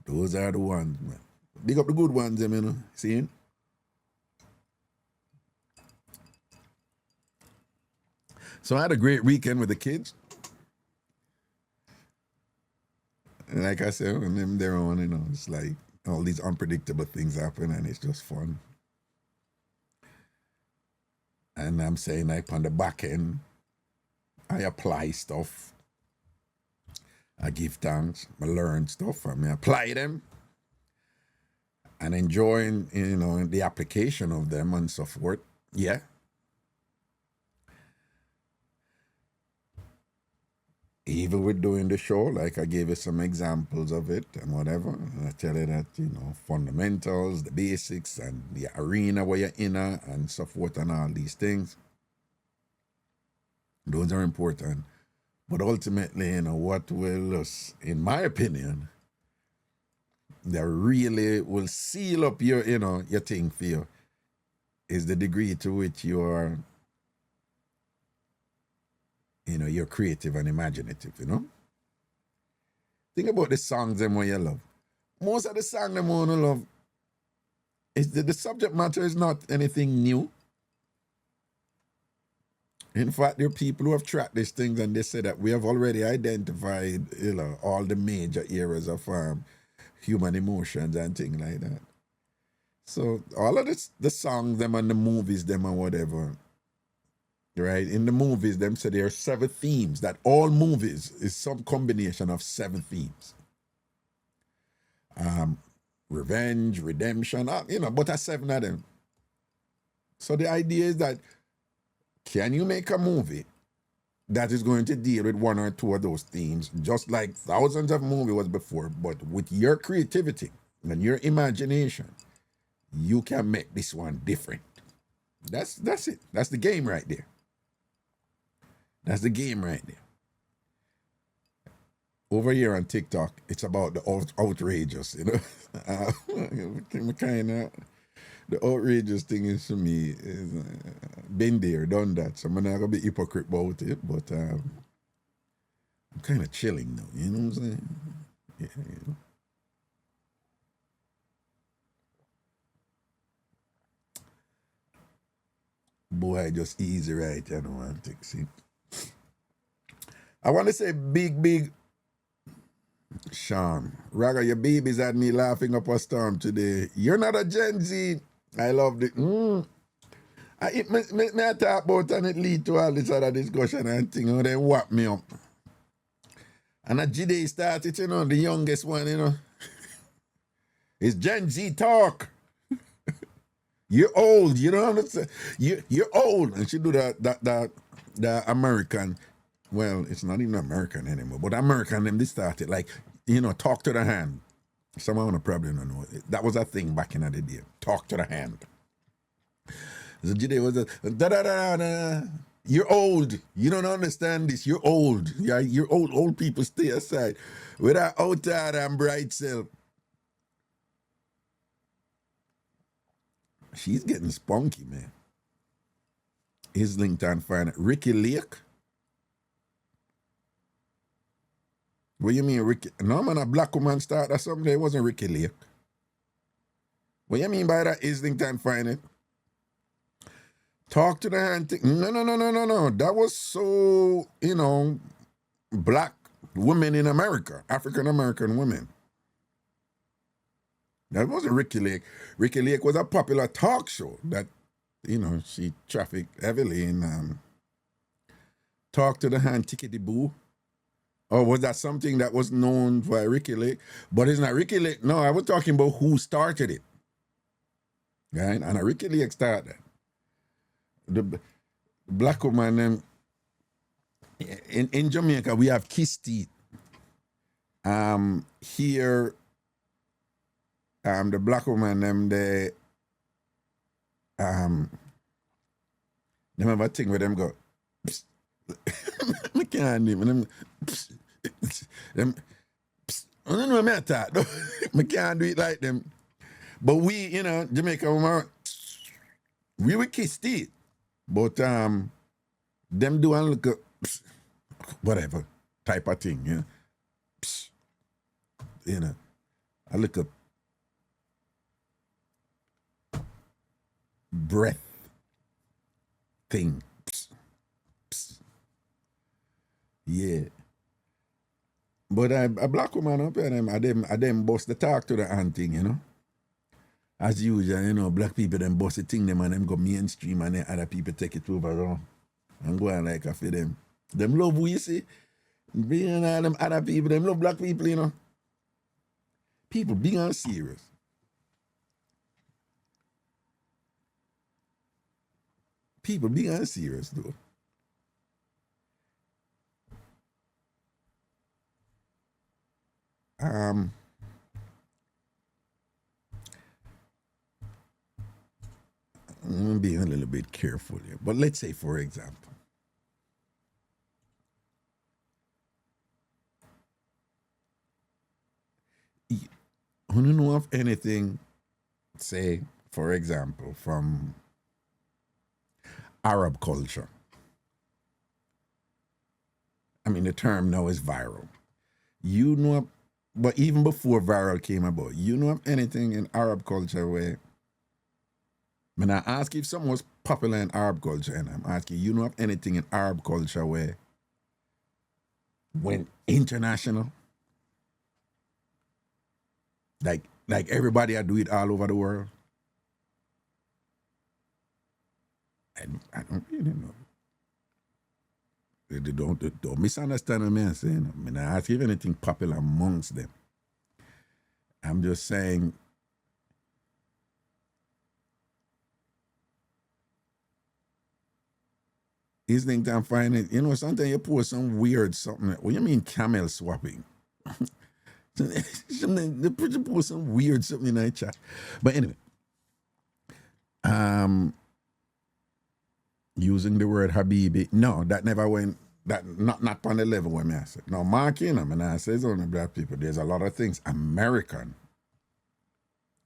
Those are the ones, man. Big up the good ones, you know. See? So I had a great weekend with the kids. And like I said, when them they're on, you know, it's like all these unpredictable things happen and it's just fun. And I'm saying, like, on the back end, I apply stuff. I give thanks. I learn stuff. I apply them. And enjoying, you know, the application of them and so forth. Yeah. Even with doing the show, like I gave you some examples of it and whatever. And I tell you that, you know, fundamentals, the basics, and the arena where you're in and so forth and all these things. Those are important. But ultimately, you know, what will, in my opinion, that really will seal up your, you know, your thing for you is the degree to which you're, you know, you're creative and imaginative, you know? Think about the songs them what you love. Most of the songs them want to love, is the subject matter is not anything new. In fact, there are people who have tracked these things and they say that we have already identified, you know, all the major areas of human emotions and things like that. So all of the songs them and the movies them and whatever, right? In the movies, them say there are 7 themes, that all movies is some combination of 7 themes. Revenge, redemption, you know, but 7 of them. So the idea is that, can you make a movie that is going to deal with 1 or 2 of those themes, just like thousands of movies was before, but with your creativity and your imagination, you can make this one different. That's it. That's the game right there. That's the game right there. Over here on TikTok, it's about the outrageous, you know. Kind of, the outrageous thing is for me is been there, done that. So I'm not gonna be hypocrite about it, but I'm kind of chilling now. You know what I'm saying? Yeah. You know. Boy, just easy right, you know, and things. See. I want to say big Sean. Raga, your babies had me laughing up a storm today. You're not a Gen Z. I loved it. I talk about and it lead to all this other discussion and thing, you know, they whap me up. And a G-Day started, you know, the youngest one, you know. It's Gen Z talk. You're old, you know what I'm saying? You're old. And she do the American, well, it's not even American anymore, but American, them, they started, like, you know, talk to the hand. Someone probably don't know. That was a thing back in the day. Talk to the hand. So G-Day was a da-da-da-da. You're old. You don't understand this. You're old. You're old. Old people stay aside. With our outside and bright self. She's getting spunky, man. Islington Fine. Ricky Lake. What you mean, Ricky? No, man, a black woman start or something. It wasn't Ricky Lake. What you mean by that, Islington Fine? Talk to the hand thing. No. That was so, you know, black women in America, African American women. That wasn't Ricky Lake. Ricky Lake was a popular talk show that, you know, she trafficked heavily in Talk to the Hand, Tickety Boo. Or was that something that was known by Ricky Lake? But it's not Ricky Lake. No, I was talking about who started it. Right? And a Ricky Lake started. The black woman, in Jamaica, we have kiss teeth. Here, the black woman, Them have a thing where them go, psst. I can't even, them, psst, them, psst. I don't know what I thought. I can't do it like them. But we, you know, Jamaica, we will kiss teeth. But them do a little, psst, whatever type of thing, you know. Psst. You know, a little breath thing. Psst. Psst. Yeah. But a black woman up here, I them bust the talk to the aunt thing, you know. As usual, you know, black people them bust the thing them and them go mainstream and then other people take it over around and go on like after them. Them love who you see. Being all them other people, them love black people, you know. People being on serious. People being on serious though. I'm being a little bit careful here. But let's say, for example, you don't know of anything, say, for example, from Arab culture. I mean, the term now is viral. You know, but even before viral came about, you know of anything in Arab culture where, when I ask if someone was popular in Arab culture, and I'm asking, you know of anything in Arab culture where went international? Like everybody I do it all over the world? I don't really know. Don't misunderstand what I'm saying. I mean, I ask if anything popular amongst them. I'm just saying, is thing I'm finding, you know, sometimes you post some weird something. What you mean camel swapping? They post some weird something in that chat. But anyway, using the word Habibi, no, that never went, that not on the level where I said. No, marking them, and I says on the black people, there's a lot of things American,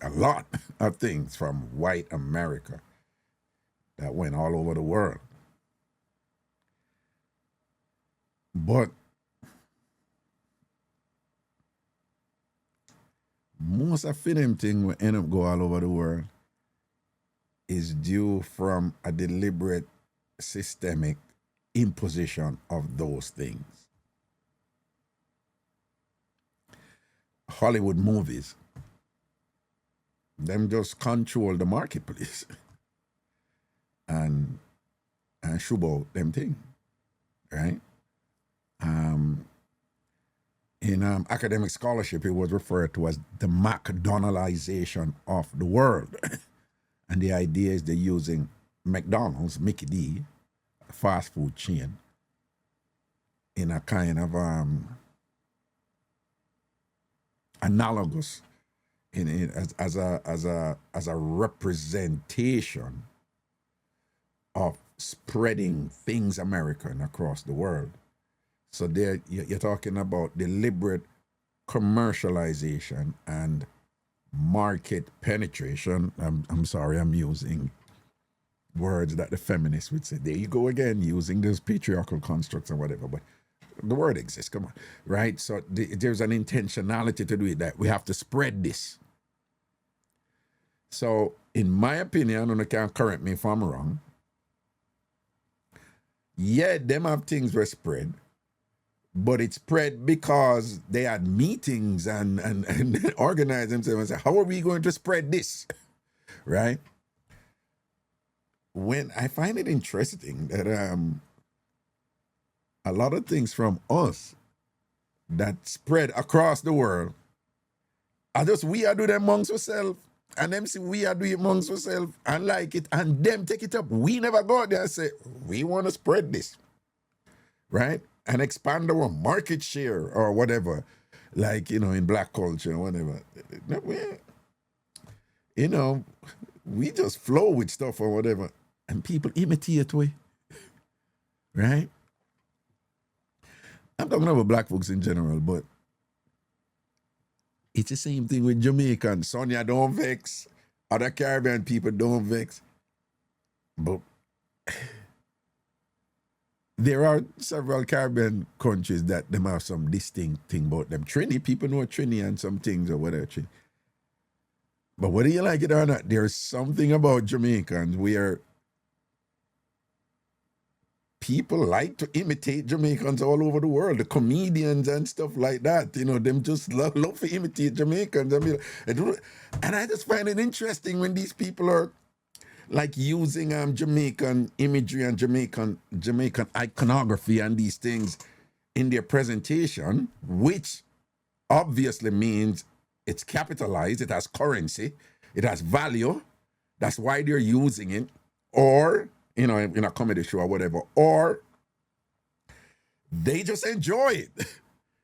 a lot of things from white America that went all over the world. But most of them things will end up go all over the world is due from a deliberate systemic imposition of those things. Hollywood movies, them just control the marketplace and shoot out them things, right? In academic scholarship, it was referred to as the McDonaldization of the world. And the idea is they're using McDonald's, Mickey D, a fast food chain, in a kind of analogous in it as a representation of spreading things American across the world. So there you're talking about deliberate commercialization and market penetration. I'm sorry, I'm using words that the feminists would say. There you go again, using those patriarchal constructs and whatever, but the word exists, come on, right? So there's an intentionality to do it, that we have to spread this. So in my opinion, and you can correct me if I'm wrong, yeah, them have things were spread, but it's spread because they had meetings and organized themselves and said, how are we going to spread this? Right? When I find it interesting that a lot of things from us that spread across the world are just we are do them amongst ourselves, and them see we are do it amongst ourselves and like it, and them take it up. We never go out there and say, we want to spread this, right? And expand our market share or whatever, like, you know, in black culture or whatever. You know, we just flow with stuff or whatever, and people imitate we, right? I'm talking about black folks in general, but it's the same thing with Jamaican. Sonia, don't vex. Other Caribbean people don't vex. But there are several Caribbean countries that them have some distinct thing about them. Trini, people know Trini and some things or whatever. But whether you like it or not, there's something about Jamaicans where people like to imitate Jamaicans all over the world. The comedians and stuff like that, you know, them just love to imitate Jamaicans. I mean, and I just find it interesting when these people are like using Jamaican imagery and Jamaican iconography and these things in their presentation, which obviously means it's capitalized, it has currency, it has value. That's why they're using it. Or, you know, in a comedy show or whatever. Or they just enjoy it.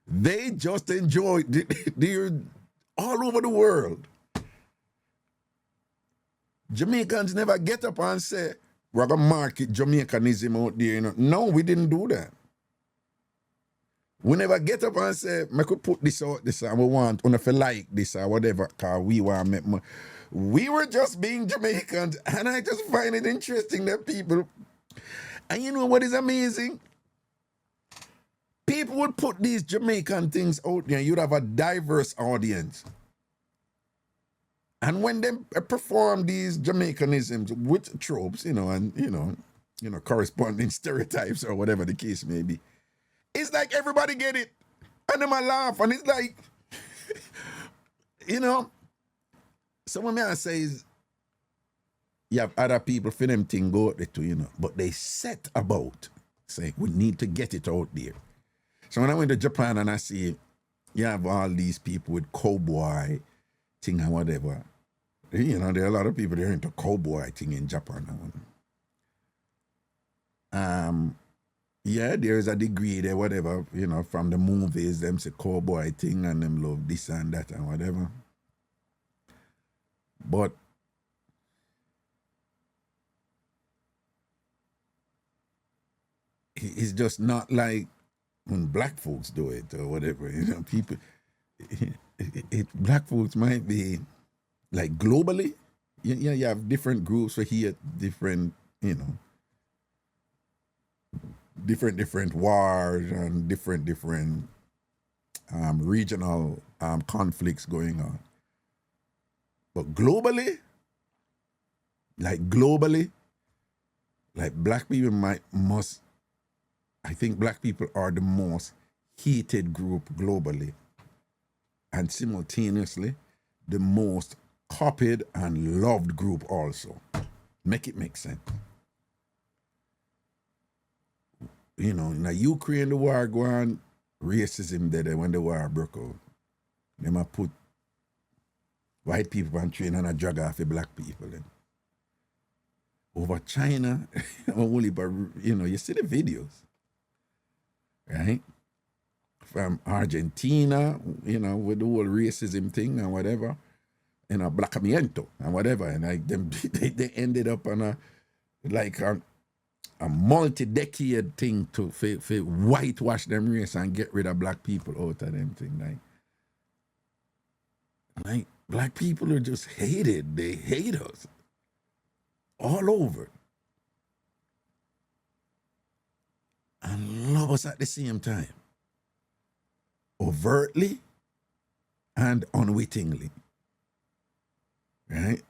They just enjoy it. They're all over the world. Jamaicans never get up and say, we're going to market Jamaicanism out there. You know? No, we didn't do that. We never get up and say, I could put this out, this, and we want, if you like this or whatever, because we want to make money. We were just being Jamaicans, and I just find it interesting that people, and you know what is amazing? People would put these Jamaican things out there, you'd have a diverse audience. And when they perform these Jamaicanisms with tropes, you know, and you know, corresponding stereotypes or whatever the case may be, it's like everybody get it, and then I laugh, and it's like, you know. So what I say is, you have other people for them thing go out there too, you know, but they set about saying we need to get it out there. So when I went to Japan and I see you have all these people with cowboy thing and whatever, you know, there are a lot of people that are into cowboy thing in Japan. Yeah, there's a degree there, whatever, you know, from the movies, them say cowboy thing and them love this and that and whatever. But it's just not like when black folks do it or whatever, you know, people, black folks might be like globally, you have different groups for here, different, you know, different wars and different regional conflicts going on. But globally, like black people I think black people are the most hated group globally, and simultaneously the most copied and loved group also. Make it make sense. You know, in the Ukraine, the war going, racism there when the war broke out. They might put white people on train and a drag off the black people. Then. Over China, only, but you know, you see the videos, right? From Argentina, you know, with the whole racism thing and whatever, you know, blackamiento and whatever, and like them, they ended up on a multi-decade thing to whitewash them race and get rid of black people out of them thing, like black people are just hated. They hate us all over and love us at the same time, overtly and unwittingly, right?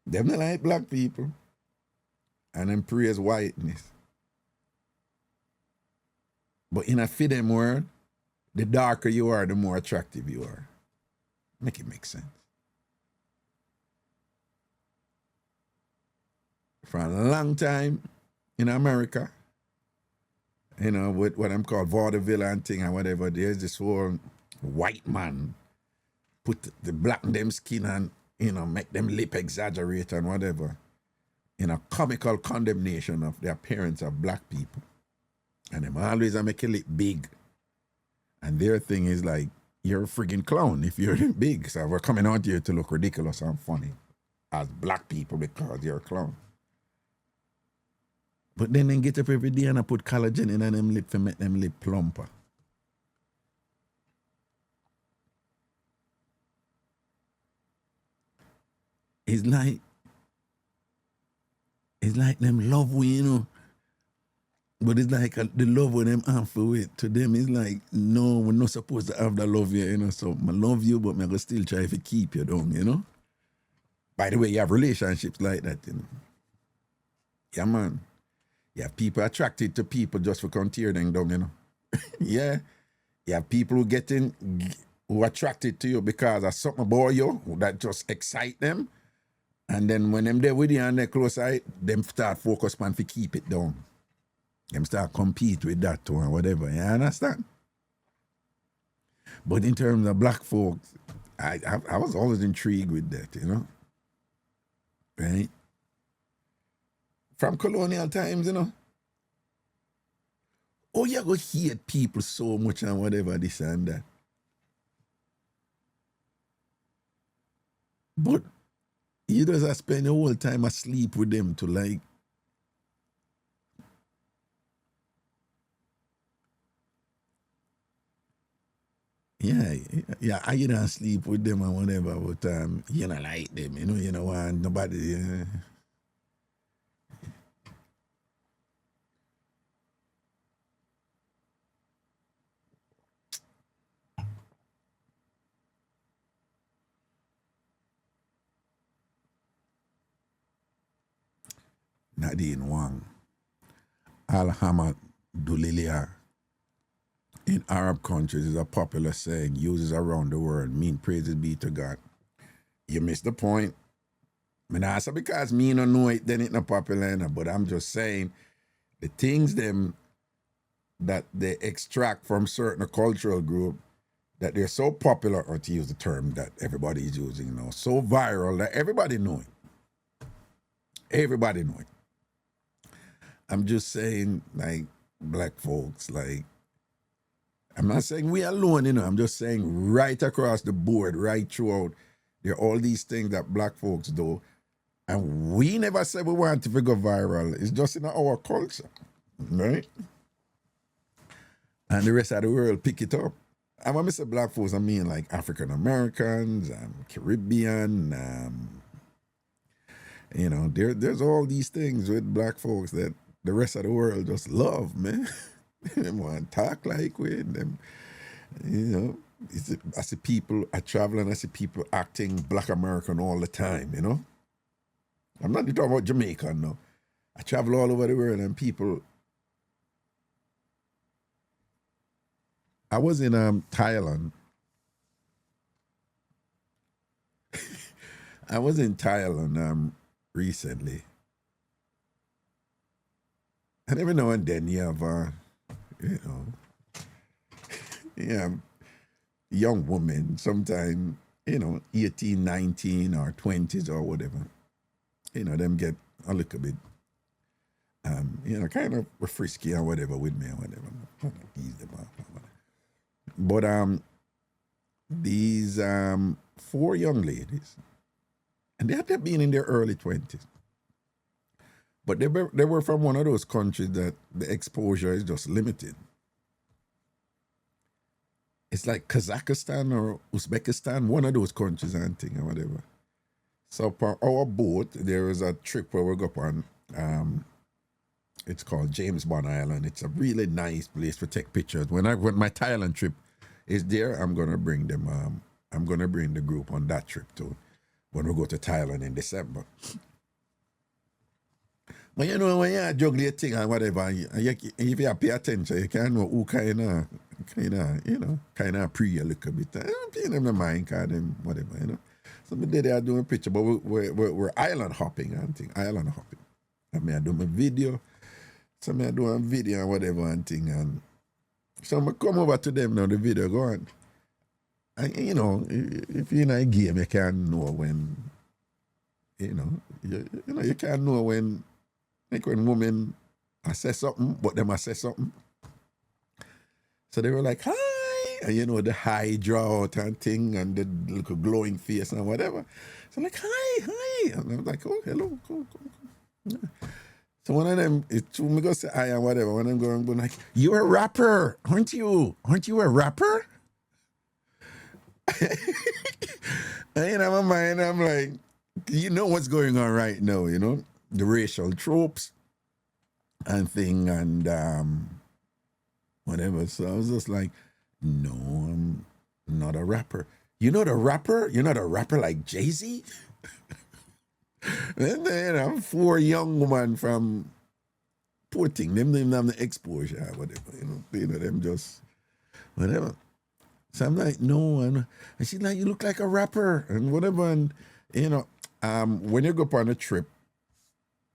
Them not like black people and them praise whiteness. But in a for them world, the darker you are, the more attractive you are. Make it make sense. For a long time in America, you know, with what I'm called vaudeville and thing and whatever, there's this whole white man put the black them skin and, you know, make them lip exaggerate and whatever, in a comical condemnation of the appearance of black people. And them always make it look big. And their thing is like, you're a friggin' clown if you're big. So we're coming out here to look ridiculous and funny as black people because you're a clown. But then they get up every day and I put collagen in them lip to make them lip plumper. It's like them love we, you know. But it's like the love with them offer with. To them, it's like, no, we're not supposed to have that love here, you know. So I love you, but I'm going to still try to keep you down, you know. By the way, you have relationships like that, you know. Yeah, man. You have people attracted to people just for come tear them down, you know. Yeah. You have people who are attracted to you because of something about you that just excite them. And then when them there with you and they're close eye, them start focus on to keep it down. Them start compete with that too and whatever. You understand? But in terms of black folks, I was always intrigued with that, you know. Right? From colonial times, you know. Oh, you go hate people so much and whatever, this and that. But you just spend the whole time asleep with them to like. Yeah, I don't sleep with them and whatever, but you don't like them, you know want nobody. Nadine Wang, Alhamad Dulilia. In Arab countries is a popular saying used around the world, mean praises be to God. You missed the point. I mean, also because me don't know it, then it's not popular enough, but I'm just saying the things them that they extract from certain cultural group that they're so popular, or to use the term that everybody is using now, so viral that everybody know it. Everybody know it. I'm just saying, like, black folks, like, I'm not saying we alone, you know. I'm just saying right across the board, right throughout, there are all these things that black folks do. And we never said we want to go viral. It's just in our culture, right? And the rest of the world pick it up. And when I say black folks, I mean like African Americans, Caribbean, you know, there's all these things with black folks that the rest of the world just love, man. They want to talk like with them, you know. I see people, I travel and I see people acting black American all the time, you know. I'm not talking about Jamaica, no. I travel all over the world and people. I was in Thailand. I was in Thailand recently. And every now and then you have, you know, yeah, young women, sometimes, you know, 18, 19 or 20s or whatever. You know, them get a little bit, you know, kind of frisky or whatever with me or whatever. Ease them off or whatever. But these 4 young ladies, and they had to been in their early 20s. But they were from one of those countries that the exposure is just limited. It's like Kazakhstan or Uzbekistan, one of those countries, I think, or whatever. So for our boat, there was a trip where we go up on, it's called James Bond Island. It's a really nice place to take pictures. When my Thailand trip is there, I'm gonna bring them. I'm gonna bring the group on that trip too, when we go to Thailand in December. But you know, when you juggle your thing and whatever, if you pay attention, you can know who kind of pre a little bit. I'm paying them the mind card and whatever, you know. So they are doing a picture, but we're island hopping and thing, island hopping. I mean, I do my video, so I do a video and whatever and thing, and so I come over to them now, the video go on. And you know, if you're in a game, you can't know when, you know, you can't know when, like when women say something, but them say something. So they were like, hi, And you know, the high draw out and thing and the little glowing face and whatever. So I'm like, hi. And I'm like, oh, hello, cool. Yeah. So one of them, it's me go say hi and whatever. One of them I'm going like, you're a rapper, aren't you? Aren't you a rapper? And in my mind, I'm like, you know what's going on right now, you know? The racial tropes and thing and whatever. So I was just like, no, I'm not a rapper. You're not a rapper? You're not a rapper like Jay-Z? And then I'm 4 young women from poor thing. Them didn't have the exposure, whatever, you know, them just whatever. So I'm like, no, and she's like, you look like a rapper and whatever. And you know, when you go on a trip,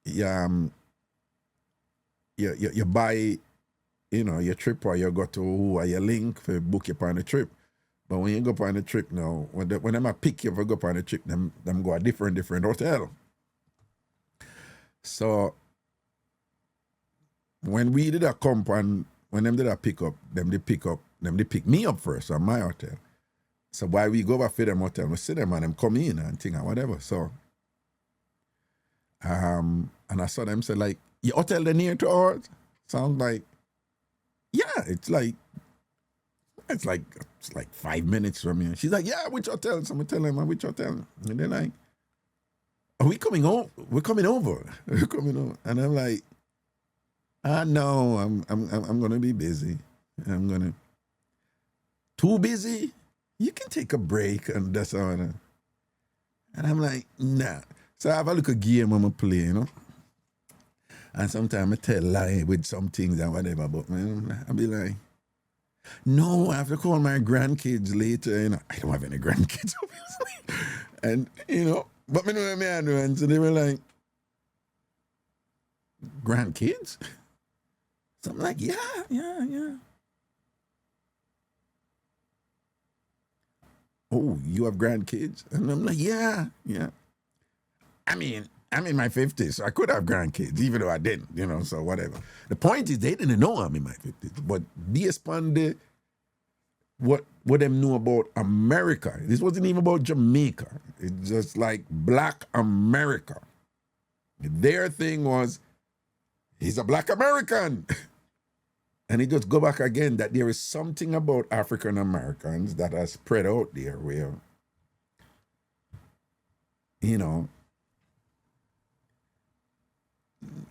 you buy, you know, your trip or you go to your link for book you on a trip. But when you go on a trip now, when them pick you for go on a trip, them go a different hotel. So when we did a comp and when them did a pick up, them they pick me up first on my hotel. So while we go back for them hotel, we see them and them come in and thing and whatever. So and I saw them say like, your hotel the near to ours? Sounds like, yeah, it's like 5 minutes from here. She's like, yeah, which hotel? So I'm telling them, which hotel? And they're like, are we coming home? We're coming over. We're coming over. And I'm like, no, I'm gonna be busy. Too busy? You can take a break and that's all. And I'm like, nah. So I have a little game I'm gonna play, you know. And sometimes I tell lie with some things and whatever, but man, I'll be like, no, I have to call my grandkids later. You know, I don't have any grandkids, obviously. And, you know, but me know what I do. And so they were like, grandkids? So I'm like, yeah. Oh, you have grandkids? And I'm like, yeah. I mean, I'm in my 50s, so I could have grandkids, even though I didn't, you know, so whatever. The point is, they didn't know I'm in my 50s, but based upon what them know about America, this wasn't even about Jamaica. It's just like Black America. Their thing was, he's a Black American. And it just go back again that there is something about African Americans that has spread out there where, you know,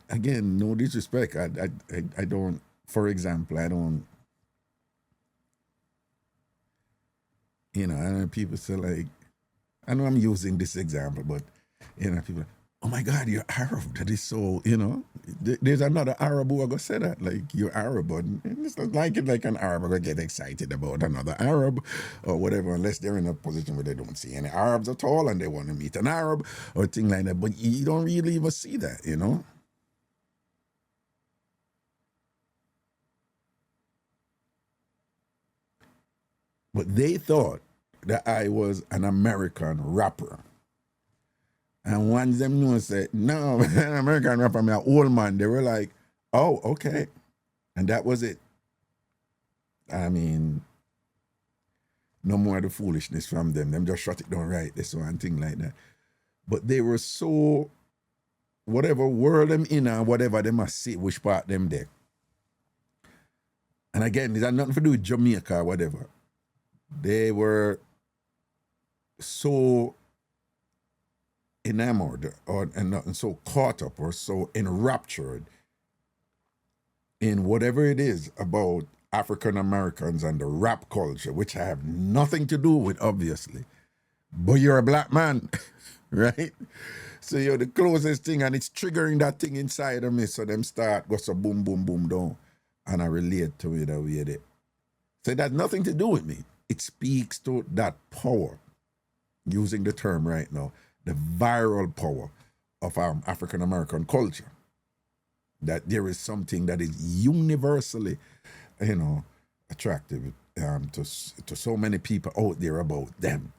again, no disrespect. I don't, for example, I don't, you know, I know people say like, I know I'm using this example, but, you know, people, oh my God, you're Arab. That is so, you know, there's another Arab who are going to say that, like, you're Arab. And it's not like an Arab going to get excited about another Arab or whatever, unless they're in a position where they don't see any Arabs at all and they want to meet an Arab or thing like that. But you don't really even see that, you know. But they thought that I was an American rapper. And once them know said, no, an American rapper, I'm an old man, they were like, oh, okay. And that was it. I mean, no more of the foolishness from them. Them just shut it down right, this one thing like that. But they were so, whatever world them in and whatever they must see, which part them there. And again, it had nothing to do with Jamaica or whatever. They were so enamored and so caught up or so enraptured in whatever it is about African Americans and the rap culture, which I have nothing to do with, obviously. But you're a Black man, right? So you're the closest thing, and it's triggering that thing inside of me. So them start go so boom, boom, boom down, and I relate to it. So it has nothing to do with me. It speaks to that power, using the term right now, the viral power of our African American culture. That there is something that is universally, you know, attractive to so many people out there about them.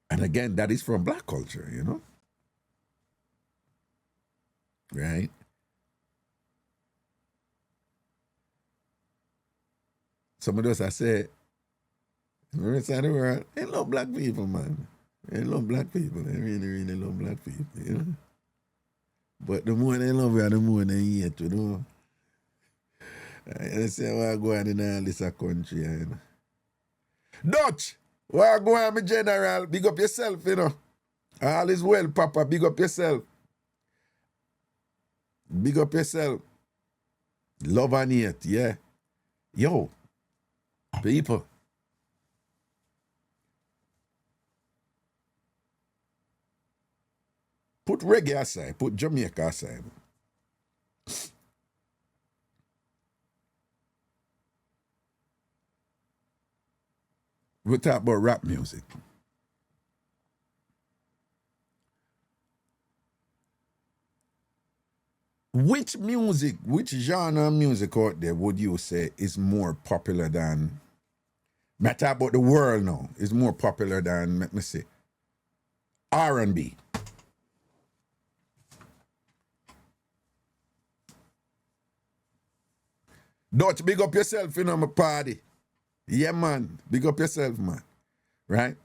And again, that is from Black culture, you know? Right? Some of those I say, The rest of the world, they love black people, man. They love black people. They really, really love black people, you know? But the more they love you, the more they hate you, know? I say, why go on in all this country, you know? Dutch, why go on, my general? Big up yourself, you know? All is well, Papa. Big up yourself. Big up yourself. Love and hate, yeah. Yo, people. Put reggae aside. Put Jamaica aside. We talk about rap music. Which music, which genre of music out there would you say is more popular than, I talk about the world now, is more popular than, let me see, R&B? Dutch, big up yourself, you know, my party. Yeah, man, big up yourself, man, right?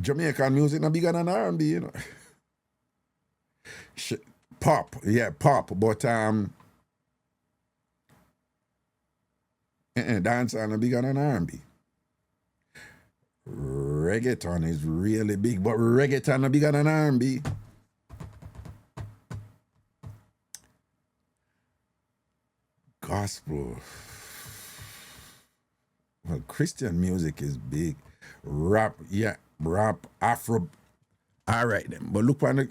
Jamaican music not bigger than R&B, you know. Pop, yeah, pop, but dancehall not bigger than R&B. Reggaeton is really big, but reggaeton not bigger than R&B. Gospel. Well, Christian music is big. Rap, yeah, rap, Afro. All right then, but look on the.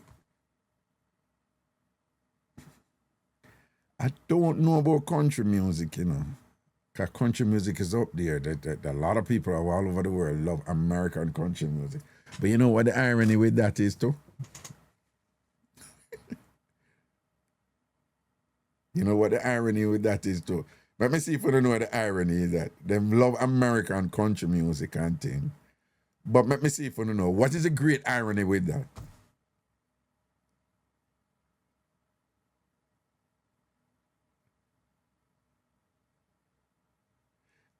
I don't know about country music, you know. Because country music is up there. That a lot of people all over the world love American country music. But you know what the irony with that is too? You know what the irony with that is too? Let me see if you don't know what the irony is that. Them love American country music and thing. But let me see if you don't know. What is the great irony with that?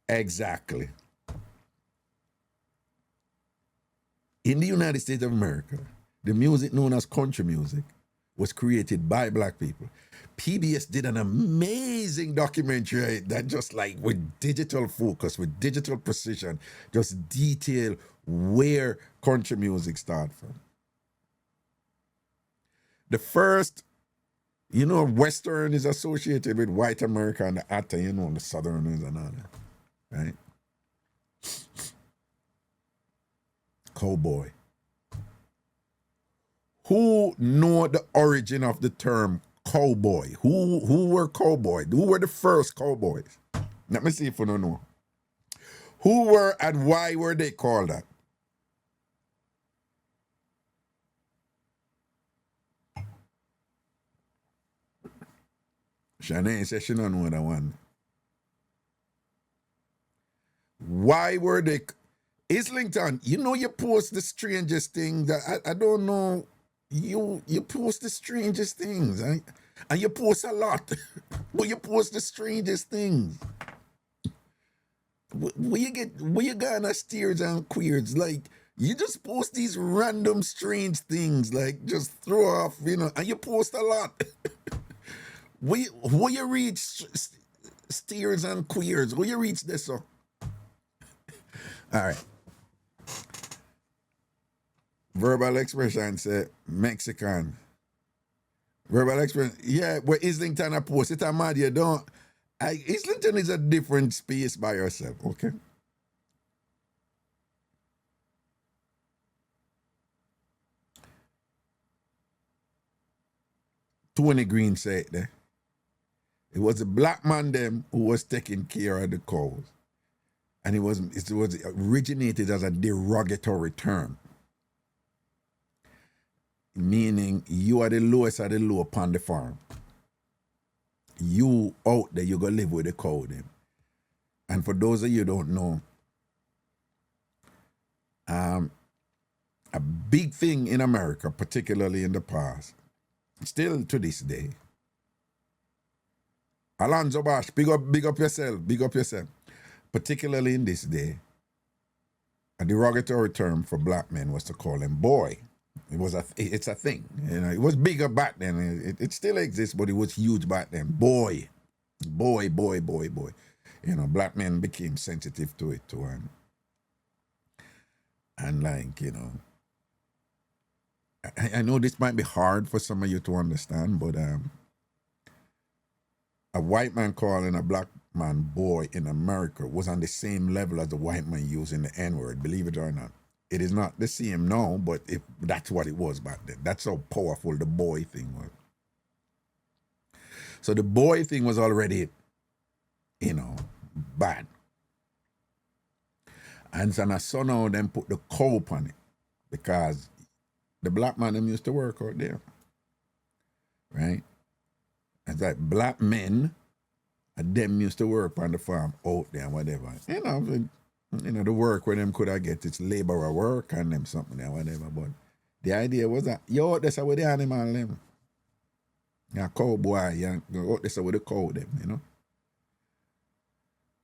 Exactly. In the United States of America, the music known as country music was created by black people. PBS did an amazing documentary that just like with digital focus, with digital precision, just detail where country music started from. The first, you know, Western is associated with white America and the Atta, you know, the Southerners and all that, right? Cowboy. Who know the origin of the term cowboy? Who were cowboys? Who were the first cowboys? Let me see if you don't know. Who were and why were they called that? Shanae says she don't know that one. Why were they? Islington, you know you post the strangest things. I don't know. You post the strangest things, right? And you post a lot, but you post the strangest things. Where you gonna steers and queers? Like you just post these random strange things, like just throw off, you know, and you post a lot. Where you reach steers and queers? Where you reach this? So, all right. Verbal expression say Mexican. Verbal expression, yeah, where Islington a post it, I'm mad you don't. Islington is a different space by yourself, okay? Tony Green said there. It was a black man them who was taking care of the cows. And it was originated as a derogatory term. Meaning you are the lowest of the low upon the farm. You out there, you go live with the cow them. And for those of you who don't know, a big thing in America, particularly in the past, still to this day, Alonzo Bosch, big up yourself, big up yourself. Particularly in this day, a derogatory term for black men was to call them boy. It's a thing. You know, it was bigger back then. It still exists, but it was huge back then. Boy. You know, black men became sensitive to it too. And like, you know, I know this might be hard for some of you to understand, but a white man calling a black man boy in America was on the same level as the white man using the N-word, believe it or not. It is not the same now, but that's what it was back then. That's how powerful the boy thing was. So the boy thing was already, you know, bad. And so now them put the cope on it because the black man them used to work out there, right? It's like black men, and them used to work on the farm out there and whatever. You know, the work where them could have get it's laborer work and them something and whatever. But the idea was that yo, that's how the animal them. Yeah, cowboy, yeah, that's how the cow them, you know.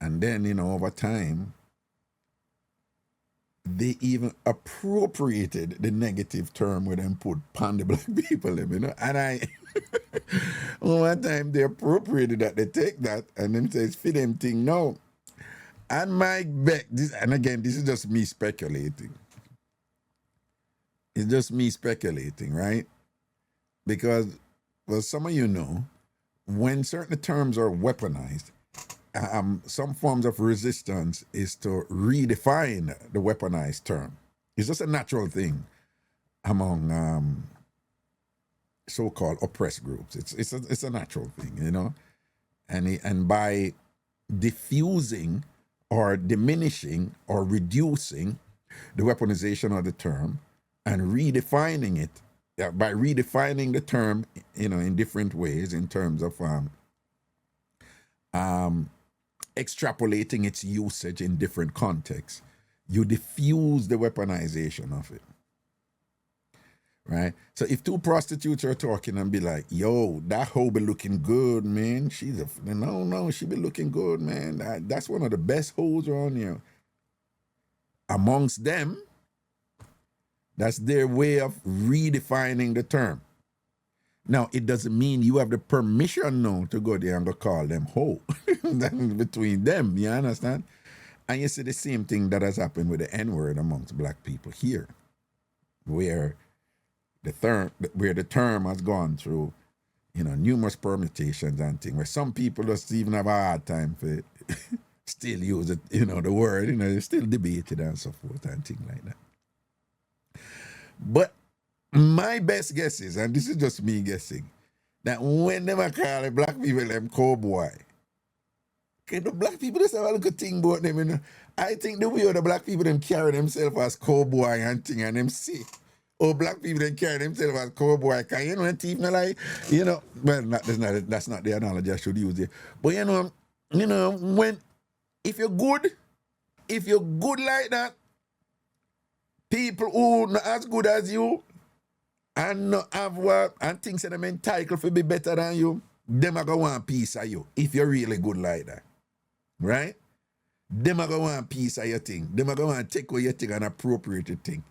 And then, you know, over time, they even appropriated the negative term where them put upon the black people, you know. And one time they appropriated that, they take that and them says, fit them thing now. And my bet, and again, this is just me speculating. It's just me speculating, right? Because, well, some of you know, when certain terms are weaponized, some forms of resistance is to redefine the weaponized term. It's just a natural thing among so-called oppressed groups. It's a natural thing, you know, and by diffusing or diminishing or reducing the weaponization of the term and redefining it by redefining the term, you know, in different ways in terms of extrapolating its usage in different contexts, you diffuse the weaponization of it, right? So if two prostitutes are talking and be like, yo, that hoe be looking good, man. She be looking good, man. That's one of the best hoes around here. Amongst them, that's their way of redefining the term. Now, it doesn't mean you have the permission now to go there and go call them hoe. That's between them, you understand? And you see the same thing that has happened with the N-word amongst black people here, where the term has gone through, you know, numerous permutations and things, where some people just even have a hard time for still use it, you know, the word, you know, they still debate it and so forth and things like that. But my best guess is, and this is just me guessing, that when they call the black people them cowboy, okay, the black people just have a good thing about them, you know. I think the way the black people them carry themselves as cowboy and thing and them see, oh, black people them carry themselves as cowboy, cause you know, and Tief not like, you know, well, that's not the analogy I should use here. But you know, when if you're good like that, people who not as good as you and not have what and things that them entitled to be better than you, them are gonna want a piece of you if you're really good like that. Right? Them are gonna want a piece of your thing. Them are gonna want to take away your thing and appropriate your thing.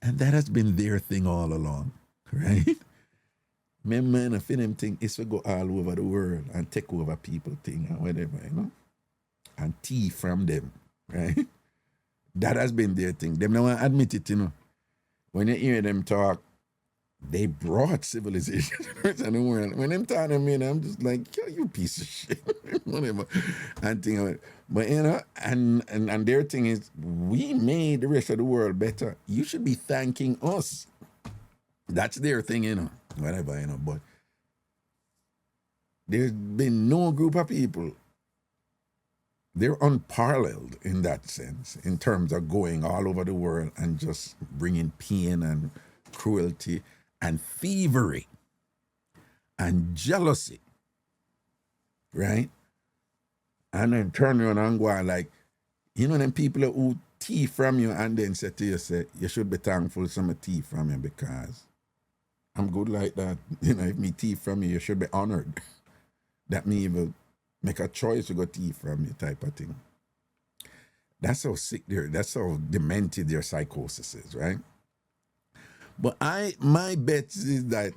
And that has been their thing all along. Right? Men and them thing is to go all over the world and take over people thing and whatever, you know? And Tief from them. Right? That has been their thing. Them don't want to admit it, you know. When you hear them talk, they brought civilization in the world. When them talk to me, I'm just like, yo, you piece of shit. Whatever. And thing of it. But you know, and their thing is, we made the rest of the world better. You should be thanking us. That's their thing, you know. Whatever, you know. But there's been no group of people. They're unparalleled in that sense, in terms of going all over the world and just bringing pain and cruelty and thievery and jealousy, right? And then turn around and go on like, you know, them people who thief from you and then say to you, say, you should be thankful some thief from you because I'm good like that. You know, if me thief from you, you should be honored. That me even make a choice to go thief from you type of thing. That's how sick that's how demented their psychosis is, right? But my bet is that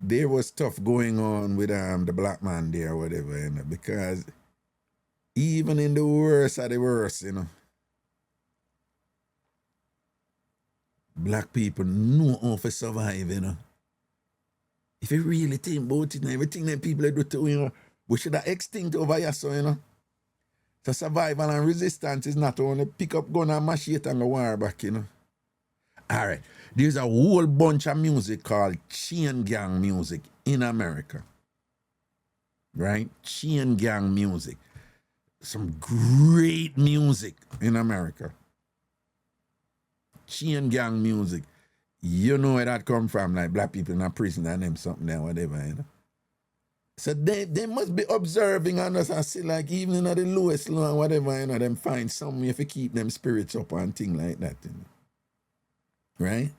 there was stuff going on with the black man there or whatever, you know, because even in the worst of the worst, you know, black people know how to survive, you know. If you really think about it, everything that people do to, you know, we should have extinct over here, so, you know. So survival and resistance is not only pick up gun and machete and go war back, you know. All right. There's a whole bunch of music called chain gang music in America. Right? Chain gang music. Some great music in America. Chain gang music. You know where that come from, like black people in a prison and them something there, whatever, you know. So they must be observing on us and see, like, even at the lowest low and whatever, you know, them find some way to keep them spirits up and things like that, you know. Right?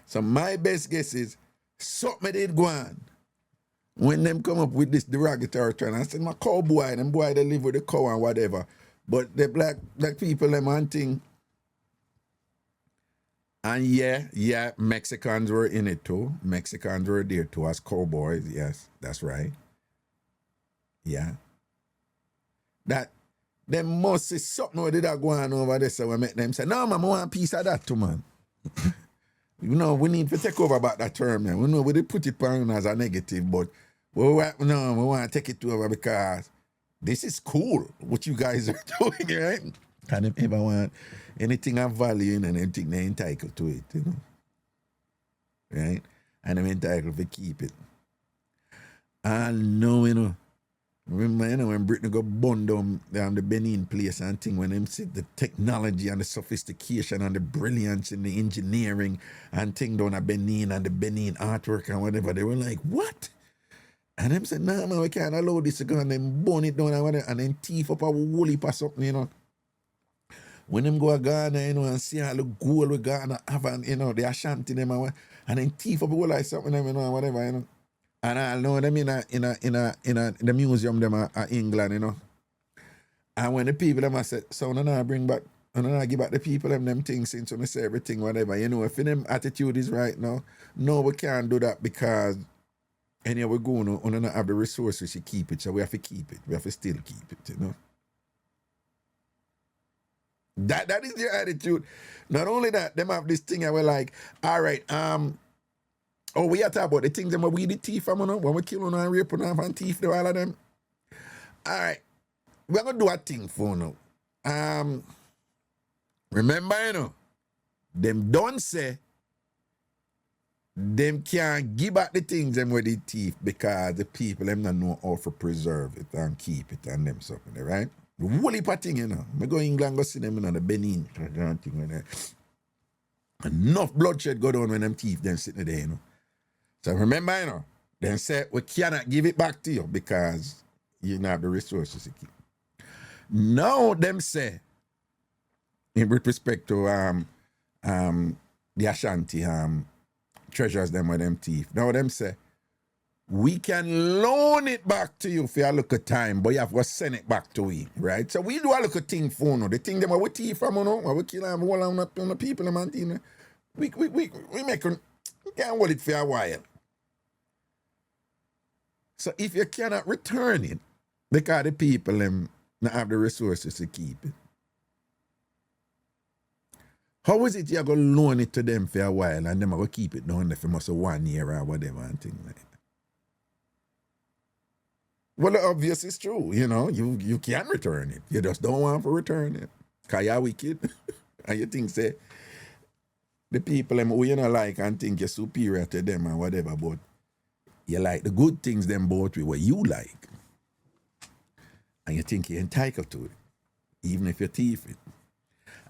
So my best guess is something did go on when them come up with this derogatory term. I said, my cowboy, them boy they live with the cow and whatever. But the black people, them and thing. And yeah, Mexicans were in it too. Mexicans were there too as cowboys. Yes, that's right. Yeah. That them must see something where did that go on over there. So we make them say, no, man, I want a piece of that too, man. You know, we need to take over about that term. Man. We know we did put it on as a negative, but we want to take it over because this is cool, what you guys are doing, right? And if ever want anything of value and anything they're entitled to it, you know. Right? And I'm entitled to keep it. I know, you know. Remember, you know, when Britain got burned down the Benin place and thing, when them see the technology and the sophistication and the brilliance in the engineering and thing down at Benin and the Benin artwork and whatever, they were like, what? And them said, nah, man, we can't allow this to go, and then burn it down and whatever, and then thief up a whole heap or something, you know. When them go to Ghana, you know, and see all the gold we Ghana have, and, you know, the Ashanti them, and then thief up a whole like something, you know, and whatever, you know. And I know them in the museum them at England, you know. And when the people them I said, so I bring back, I give back the people them things since when they say everything, whatever. You know, if them attitude is right now, no, we can't do that because anyway we're going on not have the resources to keep it, so we have to keep it. We have to still keep it, you know. That is their attitude. Not only that, them have this thing I we're like, all right, oh, we are talking about the things that we did thief from, you know, when we kill and rape and thief all of them. All right, we're going to do a thing for now. Remember, you know, them don't say them can't give back the things them where they thief because the people them not know how to preserve it and keep it and them something, right? The whole heap of thing, you know. I go to England, go see them in the Benin thing like that. Enough bloodshed go down when them thief them sitting there, you know. So remember, you know, then say we cannot give it back to you because you don't have the resources to keep. Now them say, with respect to the Ashanti treasures them with them thief. Now them say, we can loan it back to you for a little time, but you have to send it back to we, right? So we do a little thing for you. The thing them we thief from, you know, we kill them all on the people, them and thing. We make them, we can't hold it for a while. So if you cannot return it, because the people them not have the resources to keep it, how is it you're going to loan it to them for a while and them are going to keep it down there for almost 1 year or whatever and things like that? Well, the obvious is true, you know, you can return it. You just don't want to return it. Because you're wicked. And you think, say, the people them who you know like and think you're superior to them and whatever, but you like the good things them both with what you like. And you think you're entitled to it, even if you thief it.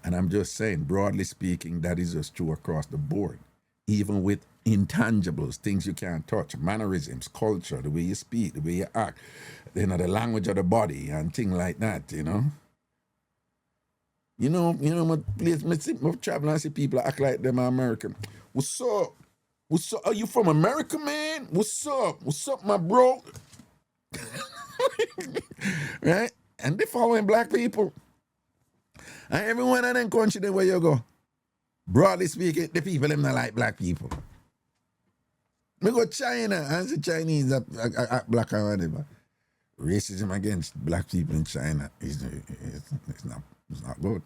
And I'm just saying, broadly speaking, that is just true across the board. Even with intangibles, things you can't touch, mannerisms, culture, the way you speak, the way you act, you know, the language of the body and things like that, you know. my place, my travel and see people act like them are American. What's up? What's up? Are you from America, man? What's up? What's up, my bro? Right? And they following black people. And every one of them country where you go, broadly speaking, the people them not like black people. Me go China and see Chinese act black and whatever. Racism against black people in China is not good.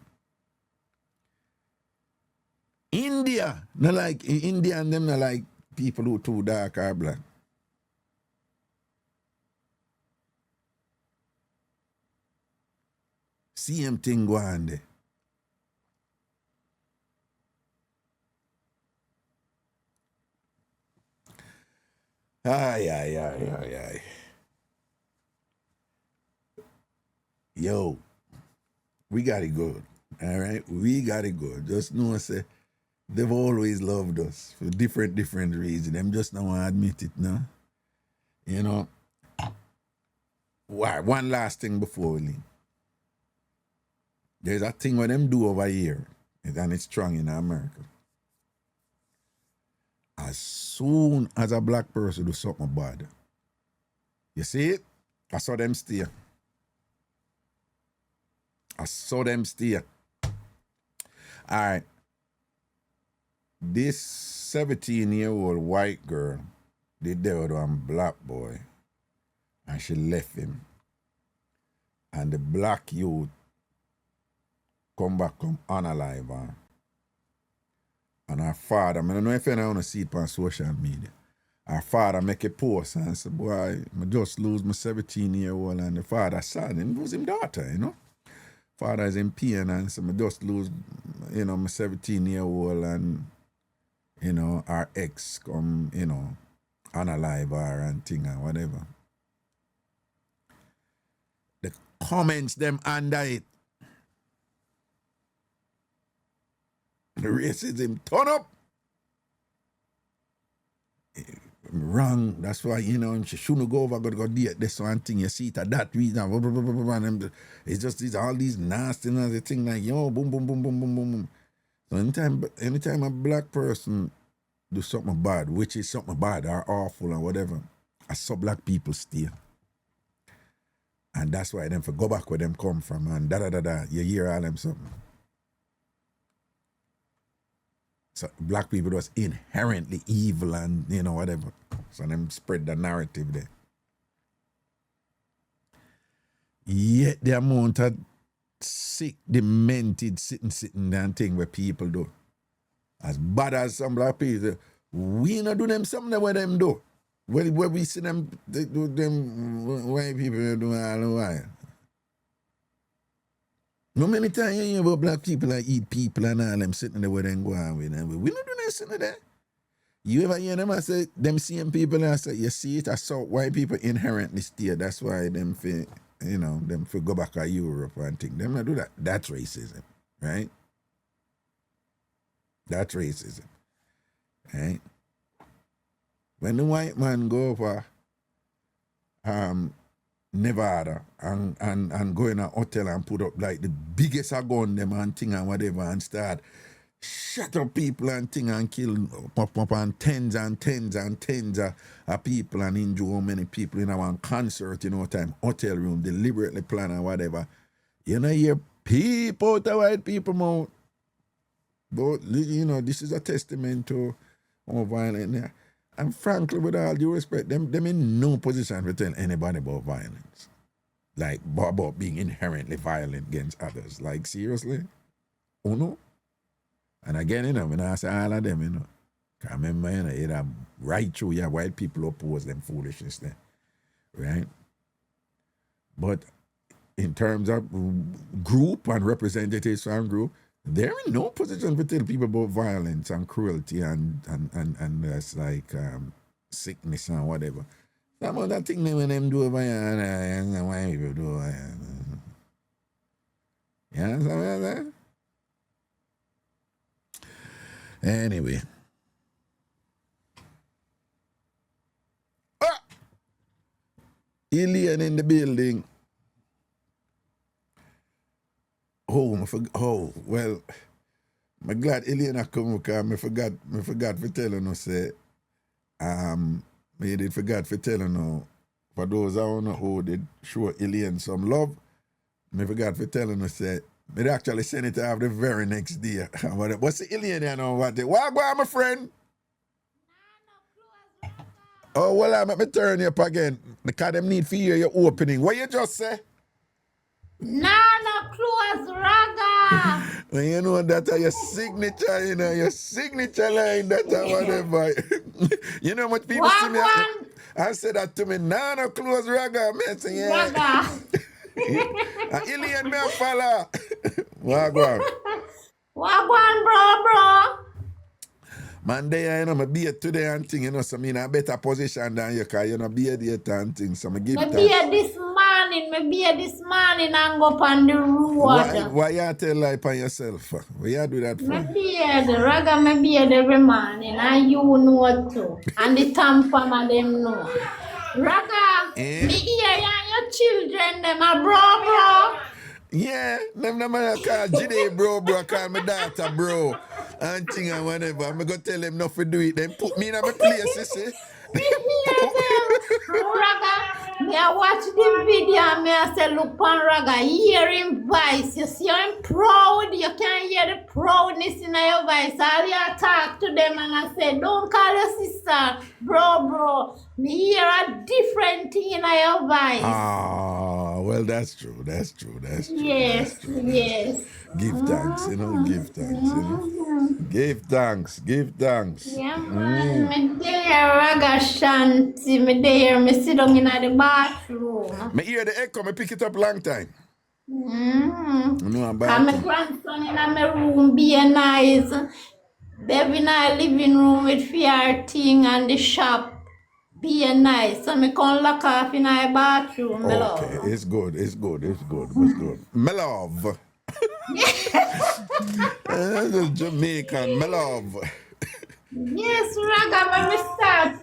India and them not like people who too dark or black. Same thing go on there. Ay. Yo, we got it good. All right? We got it good. Just know, say, they've always loved us for different reasons. Them just don't want to admit it, no? You know? Why? One last thing before we leave. There's a thing what them do over here, and it's strong in America. As soon as a black person do something bad, you see it? I saw them steer. All right. This 17-year-old white girl did that with one black boy, and she left him. And the black youth come unalive her. And her father, I don't know if anyone see it on social media. Her father make a post and say, boy, I just lose my 17-year-old, and the father sad, and it was his daughter, you know. Father is in pain and so I just lose, my 17-year-old and, our ex come, unalive her and thing and whatever. The comments them under it. The racism turn up. Wrong. That's why, she shouldn't go over, go date this one thing. You see it at that reason. It's just all these nastiness, thing like, boom, boom, boom, boom, boom, boom. So anytime a black person do something bad, which is something bad or awful or whatever, I saw black people steal. And that's why them for go back where them come from and you hear all them something. So black people was inherently evil and, whatever. So them spread the narrative there. Yet the amount of sick, demented sitting and thing where people do. As bad as some black people, we not do them something where them do. Where we see them, they do them white people do all the while. No many times you hear about black people that eat people and all them sitting there where them go on with them. We don't do that sitting there. You ever hear them say, them same people and say, you see it, I saw white people inherently steer. That's why them feel, them feel go back to Europe and think. Them not do that. That's racism, right? That's racism, right? When the white man go over Nevada and go in a hotel and put up like the biggest gun them and thing and whatever and start shut up people and thing and kill up and tens of people and injure how many people in one concert, time hotel room, deliberately plan and whatever. You hear people out of white people mouth. But this is a testament to how violent they are. And frankly, with all due respect, them in no position to tell anybody about violence. Like, about being inherently violent against others. Like, seriously? Oh, no? And again, when I say all of them, I remember, it right through, white people oppose them foolishness there. Right? But in terms of group and representatives from group, they're in no position to tell people about violence and cruelty and that's like sickness and whatever. Some of that thing when them do over here, and why people do over here. You understand what I'm saying? Anyway. Alien in the building. well, I'm glad Elena come because I forgot to tell you, say, me did forgot to tell you, for those I don't know who did show Elena some love, me forgot to tell you, say, me actually sent it to have the very next day. What's the Elena now? What go on, my friend? Oh, well, I'm going to turn you up again because them need to hear your opening. What you just say? Nana close Raga. Well, you know that your signature, your signature line, that whatever. You know what people see me? I say that to me, Nana close Raga. I say, yeah. Raga. Alien me fella. Wagwan. Wagwan, bro. Man, there, my beard today and thing, so I'm in a better position than you, because you know, beard there and thing, so I give thanks. My beard this morning and go up on the road. Why you tell lie on yourself? Why you do that for? My beard every morning, and you know too. And the TamFam them know. Raga, me hear you and your children, them a bro. Yeah, them call Jide bro, call my daughter bro. And thing and whatever. I'm going to tell them not to do it. Then put me in my place, you see. Raga, me I watch the video and me I say, look on Raga, hear him voice. You see I'm proud. You can hear the proudness in your voice. All you talk to them and I say, don't call your sister bro. Me hear a different thing in your voice. Ah, well, that's true. Yes. Give thanks, give thanks, Give thanks. Yeah, man. Me there, Ragashanti. Me there, me sit down in the bathroom. Me hear the echo, me pick it up long time. And No, my grandson in my room being nice. Baby in our living room with Ph.D and the shop being nice. So me come lock off in our bathroom, my love. Okay, it's good. My love. That's Jamaican, my love. Yes, Raga, when we start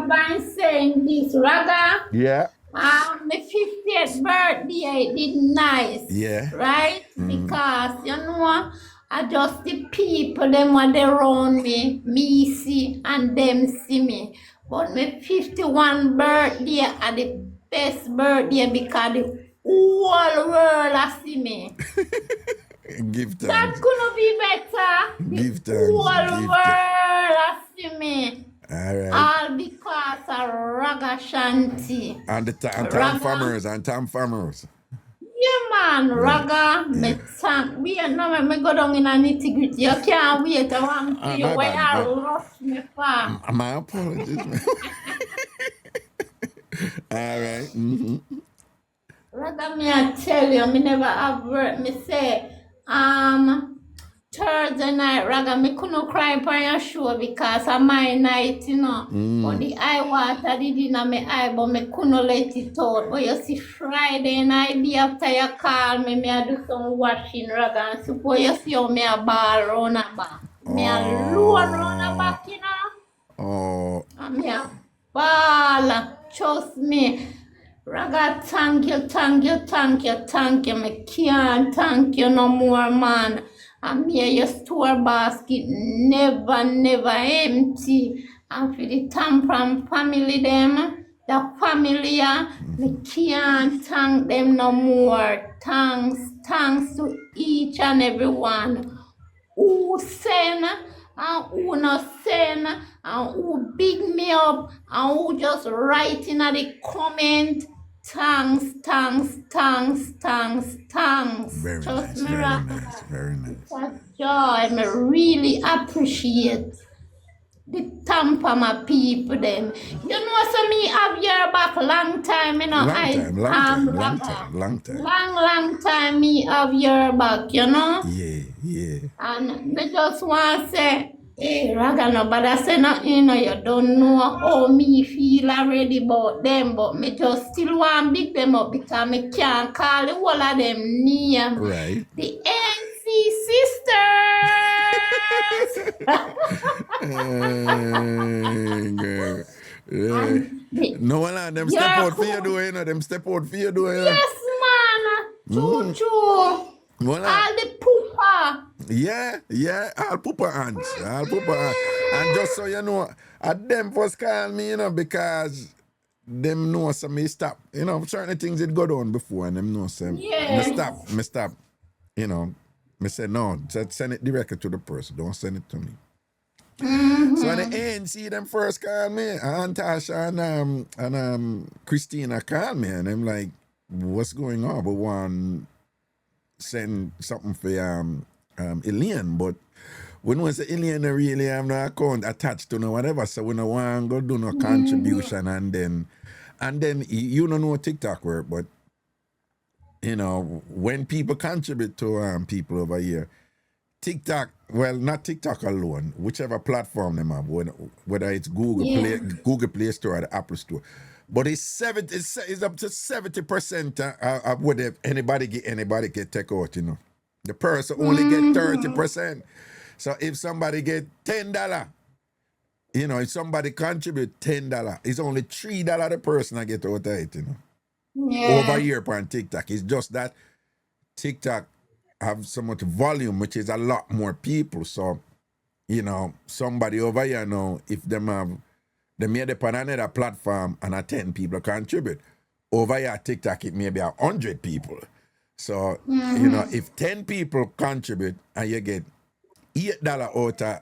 by saying this, Raga. Yeah. My 50th birthday did nice. Yeah. Right? Because, you know, I just the people, them what they around me see, and them see me. But my 51 birthday are the best birthday because the whole world has see me. Give thanks. That couldn't be better. Give thanks. The whole world has see me. All right. All because of Ragashanti. And the TamFamers. Yeah, man, Raga, me thank. Me go down in a nitty-gritty. You can't wait. I want to see where I rush me for. My apologies, man. All right. Raga, me I tell you, me never have work. Me say, Thursday night, Raga, me couldn't cry on your show because of my night, you know. But the eye water did in my eye, but me couldn't let it out. But you see, Friday night, the after you call me I do some washing, Raga. And suppose you see how me a ball round the back. Me a load round the back, you know. Oh. And me a ball. Trust me. Raga, thank you. Me can't thank you no more, man. And me your store basket never empty. And for the TamFam family them, the family, me can't thank them no more. Thanks to each and every one who send and who not send and who big me up and who just write in the comment. Thanks. Very Trust nice, me, very nice. That's joy. I really appreciate the TamFam people them. You know, so me have your back long time, you know. Long time me have your back, you know. Yeah. And me just want to say, hey, Raga, no, but I say nothing, you know, you don't know how me feel already about them, but me just still want to big them up because me can't call the whole of them name. Right. The NC sisters. No one of them step out for you, do you know? Them step out for you, do you know? Yes, man. True. Well, All the pooper. yeah, all pooper ants. All pooper ants. And just so you know, them first call me, because them know some me stop. Certain things did go down before and them know some Yes. me stop. Me say no, send it directly to the person. Don't send it to me. So when the ANC them first called me, Aunt Tasha and Christina called me and I'm like, what's going on? We want send something for Elaine, but we know say Elaine really have no account attached to no whatever, so we no want go do no contribution and then you don't know TikTok work, but when people contribute to people over here, TikTok, well, not TikTok alone, whichever platform they have, whether it's Google Play Store or the Apple Store, but it's up to 70% of what anybody get take out. The person only get 30%. So if somebody get $10, if somebody contribute $10, it's only $3 the person I get out of it. Over here on TikTok, it's just that TikTok have so much volume, which is a lot more people. So, somebody over here now, if they made it on another platform and 10 people contribute, over here TikTok it may be 100 people. So, if 10 people contribute and you get $8 out of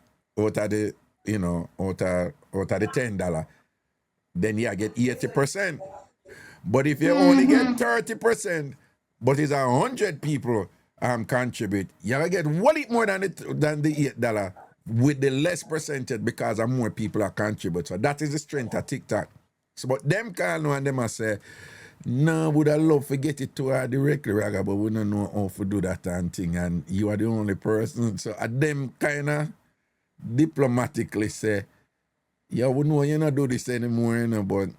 the $10, then you get 80%. But if you only get 30%, but it's 100 people contribute, you get way more than the $8 with the less percentage because more people are contribute. So that is the strength of TikTok. So but them call now and them say, no, would I love to get it to her directly, Raga, but we don't know how to do that and thing, and you are the only person. So them kind of diplomatically say, yeah, we know you not do this anymore, but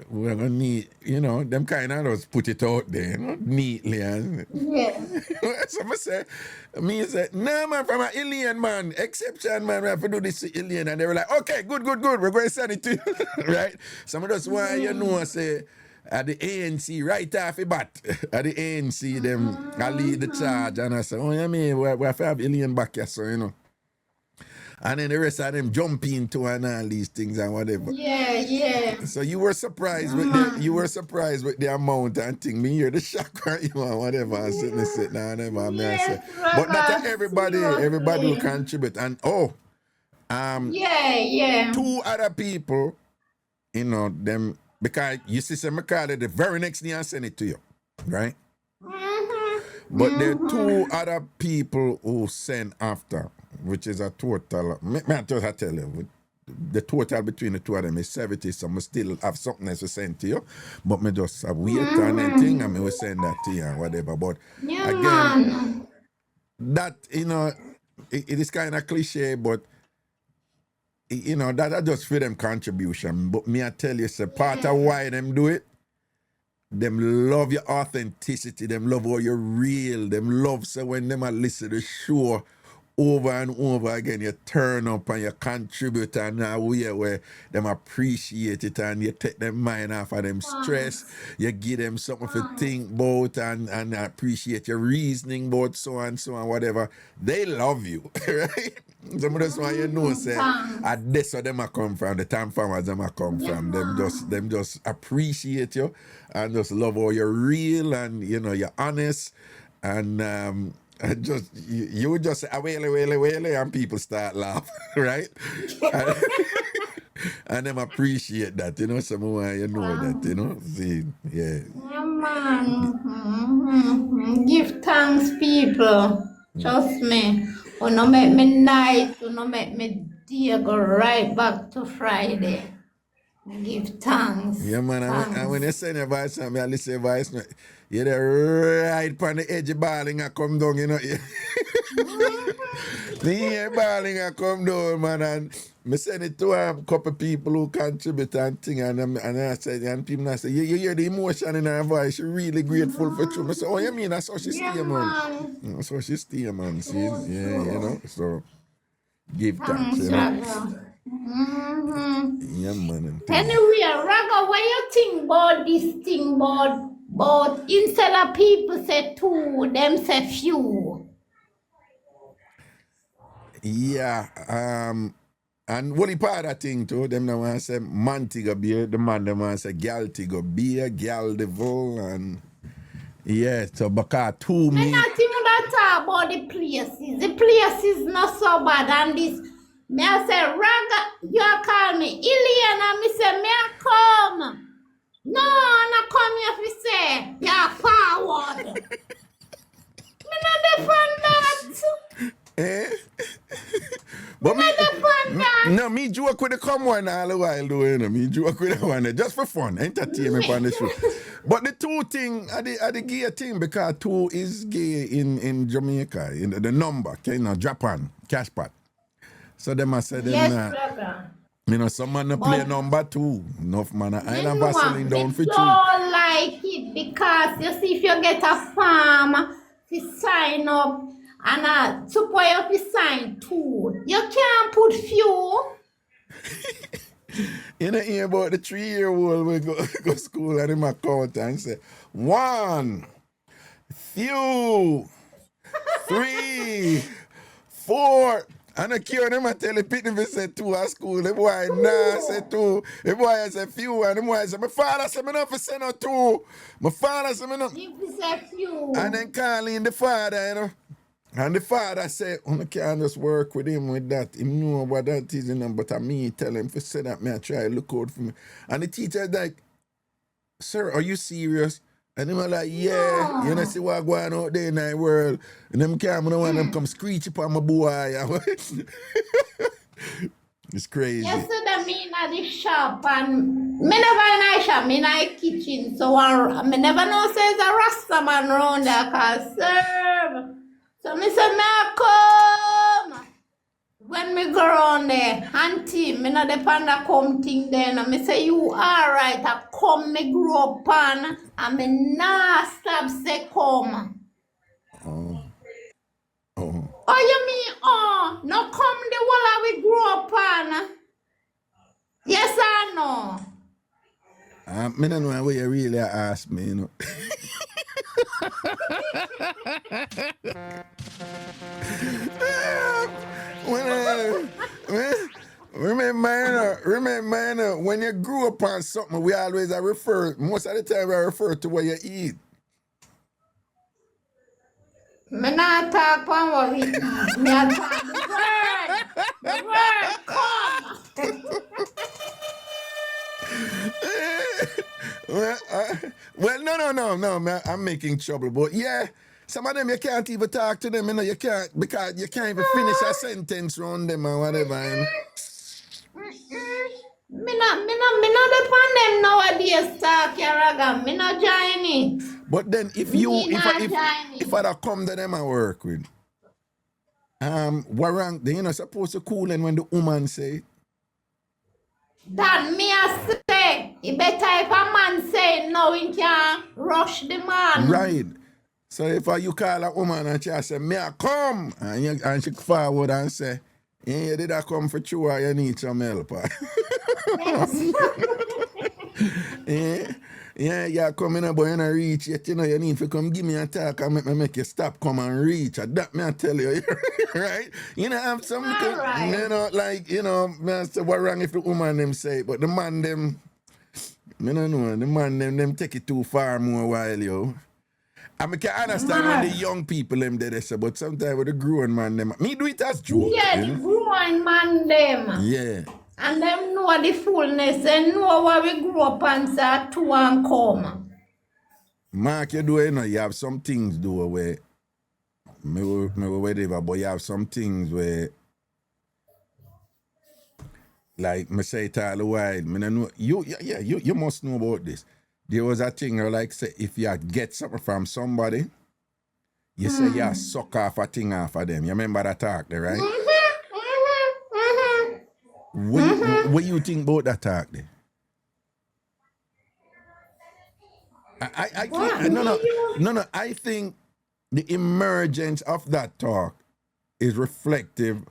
we're gonna need, them kind of just put it out there, neatly. And so I say, no man, from an alien man, exception man, we have to do this to alien, and they were like, okay, good, we're going to send it to you, right? Some of us why say at the ANC right off the bat, at the ANC them I lead the charge, and I say, oh yeah, we have to have alien back here, so and then the rest of them jump into and all these things and whatever. Yeah. So you were surprised with the amount and thing. Me hear the shock right you and whatever and sitting down and whatever. Yes, But not everybody will contribute. And two other people, them, because you see some call it the very next day and send it to you. Right? But there are two other people who send after, which is a total, I tell you, the total between the two of them is 70, so I still have something else to send to you, but me just wait on anything and I will send that to you and whatever. But again, that, it is kind of cliche, but that just for them contribution. But me, I tell you, it's a part of why them do it. Them love your authenticity. Them love how you're real. Them love so when them a listen to the show over and over again, you turn up and you contribute and a way where them appreciate it and you take them mind off of them stress. You give them something to think about and appreciate your reasoning about so and whatever. They love you, right? Some of that's why say that's where them a come from. The TamFamers them a come from. Them just appreciate you and just love how you're real and you're honest and and just you would just say wele and people start laughing, right? and them appreciate that, someone that, see, yeah. Yeah, man. Give thanks, people. Trust me. Will not make me night. Will not make me day go right back to Friday. Give thanks. Yeah, man. And when you send your voice, I listen your voice. You're there right on the edge of balling and come down, The balling and come down, man. And I send it to a couple people who contribute and thing. And I said, and people say, you hear the emotion in her voice. She's really grateful for you. I said, oh, you mean that's how she stay, man? That's how she stay, man. See? Yeah, So give thanks, Yeah, man. Anyway, Raga, what you think about this thing about But instead of people say two, them say few. Yeah, and what part of that thing too, them now want to say man go be the man them want to say gal go be a gal devil and yeah, so because two Me me not even that talk about the places. The places not so bad and this. Me I say, Raga, you call me Iliana, me say, me I come. No, not come here if say, you're forward. Me not defend that. eh? But me, no, me joke with the come one all the while though, you know. Me joke with the one just for fun, entertainment on the show. But the two thing are the gay thing because two is gay in Jamaica, in the number, okay, you know, Japan, cash pot. So them I say them Yes, Raga. you know, some man play number two. Enough man I Me and Vaseline down for two. don't like it because you see if you get a farm to sign up and a support you to sign two, you can't put few. You know hear about the 3-year-old we go school and him account and say 1, few, 3, 4. And I care them and tell the people if say 2 at school. The boy nah say 2. The boy say few and the boy say my father say me not for say no 2. My father say me not. If you say few. And then calling the father, you know. And the father said, I can't just work with him with that. He know what that is, you know, but I me tell him to say that, me I try look out for me. And the teacher like, sir, are you serious? And him like, yeah, you know, see what going out there in the world. And them can't want them come screech upon my boy. It's crazy. Yesterday me in the shop and me never in the shop, me in the kitchen. So me never know say there's a Rasta man around there cause serve. So me say, me I come. When me go around there, auntie, me not depend on come thing then. And me say, you alright, I come, me grow up on, and me nah stop say come. Oh. Oh, you mean, oh, no come the wall we grow up on? Yes or no? Me don't know what you really ask me, you know. Remember, when you grew up on something, we always most of the time I refer to what you eat. Me not talk on what we eat. Me a talk the word come. No, man, I'm making trouble. But yeah, some of them you can't even talk to them, you know, you can't because you can't even finish a sentence around them or whatever. You know? Me not depend them nowadays talk, Raga. Me not join it. But then if I come to them and work with, what rank they you know supposed to cool and when the woman say it? That me a say, it better if a man say no, he can rush the man. Right. So if you call a woman and she say, me I come, and she forward and say, yeah, did I come for you or you need some help? Yeah, come in but you don't reach yet, you know, you need to come give me a talk and make you stop, come and reach. And that me I tell you, right? You know, have some, right. you know, like, you know, I say, what wrong if the woman them say it, but the man them, I don't know, the man them take it too far more while, yo. I mean, can understand when the young people them did this, but sometimes with the grown man them, me do it as joke. Yeah, the grown man them. Yeah. And them know the fullness and know what we grew up and say to and come. Mark, you do, you know, you have some things do where, whatever, but you have some things where, like, me say it all the while, me know, you must know about this. There was a thing where, like, say, if you get something from somebody, you say you suck off a thing off of them. You remember that talk there, right? What you think about that talk there? I think, I think the emergence of that talk is reflective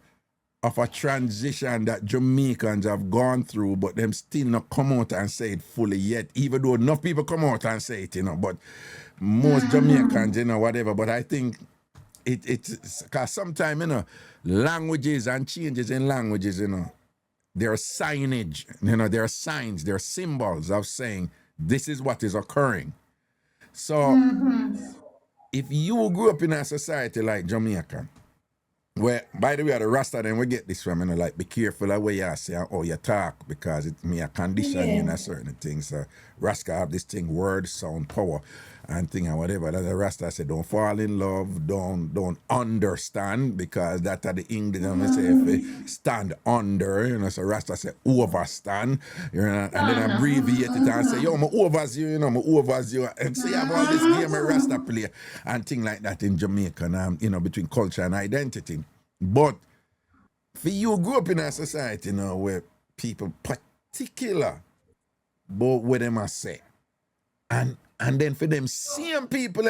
of a transition that Jamaicans have gone through, but them still not come out and say it fully yet, even though enough people come out and say it, but most Jamaicans, whatever. But I think it's because sometimes, languages and changes in languages, there are signage, there are signs, there are symbols of saying this is what is occurring. So if you grew up in a society like Jamaica, where, by the way, the Rasta, then we get this from, like, be careful of what you say and how you talk, because it may condition you in a certain thing. So Rasta have this thing, word, sound, power, and thing and whatever. That the Rasta say, don't fall in love, don't understand, because that are the English, say, if you stand under, so Rasta say, overstand, and then abbreviate it and say, yo, I'm overs you, I'm overs you, and see about this game of Rasta play, and thing like that in Jamaica, between culture and identity. But for you grew up in a society where people particular about what them must say. And then for them same people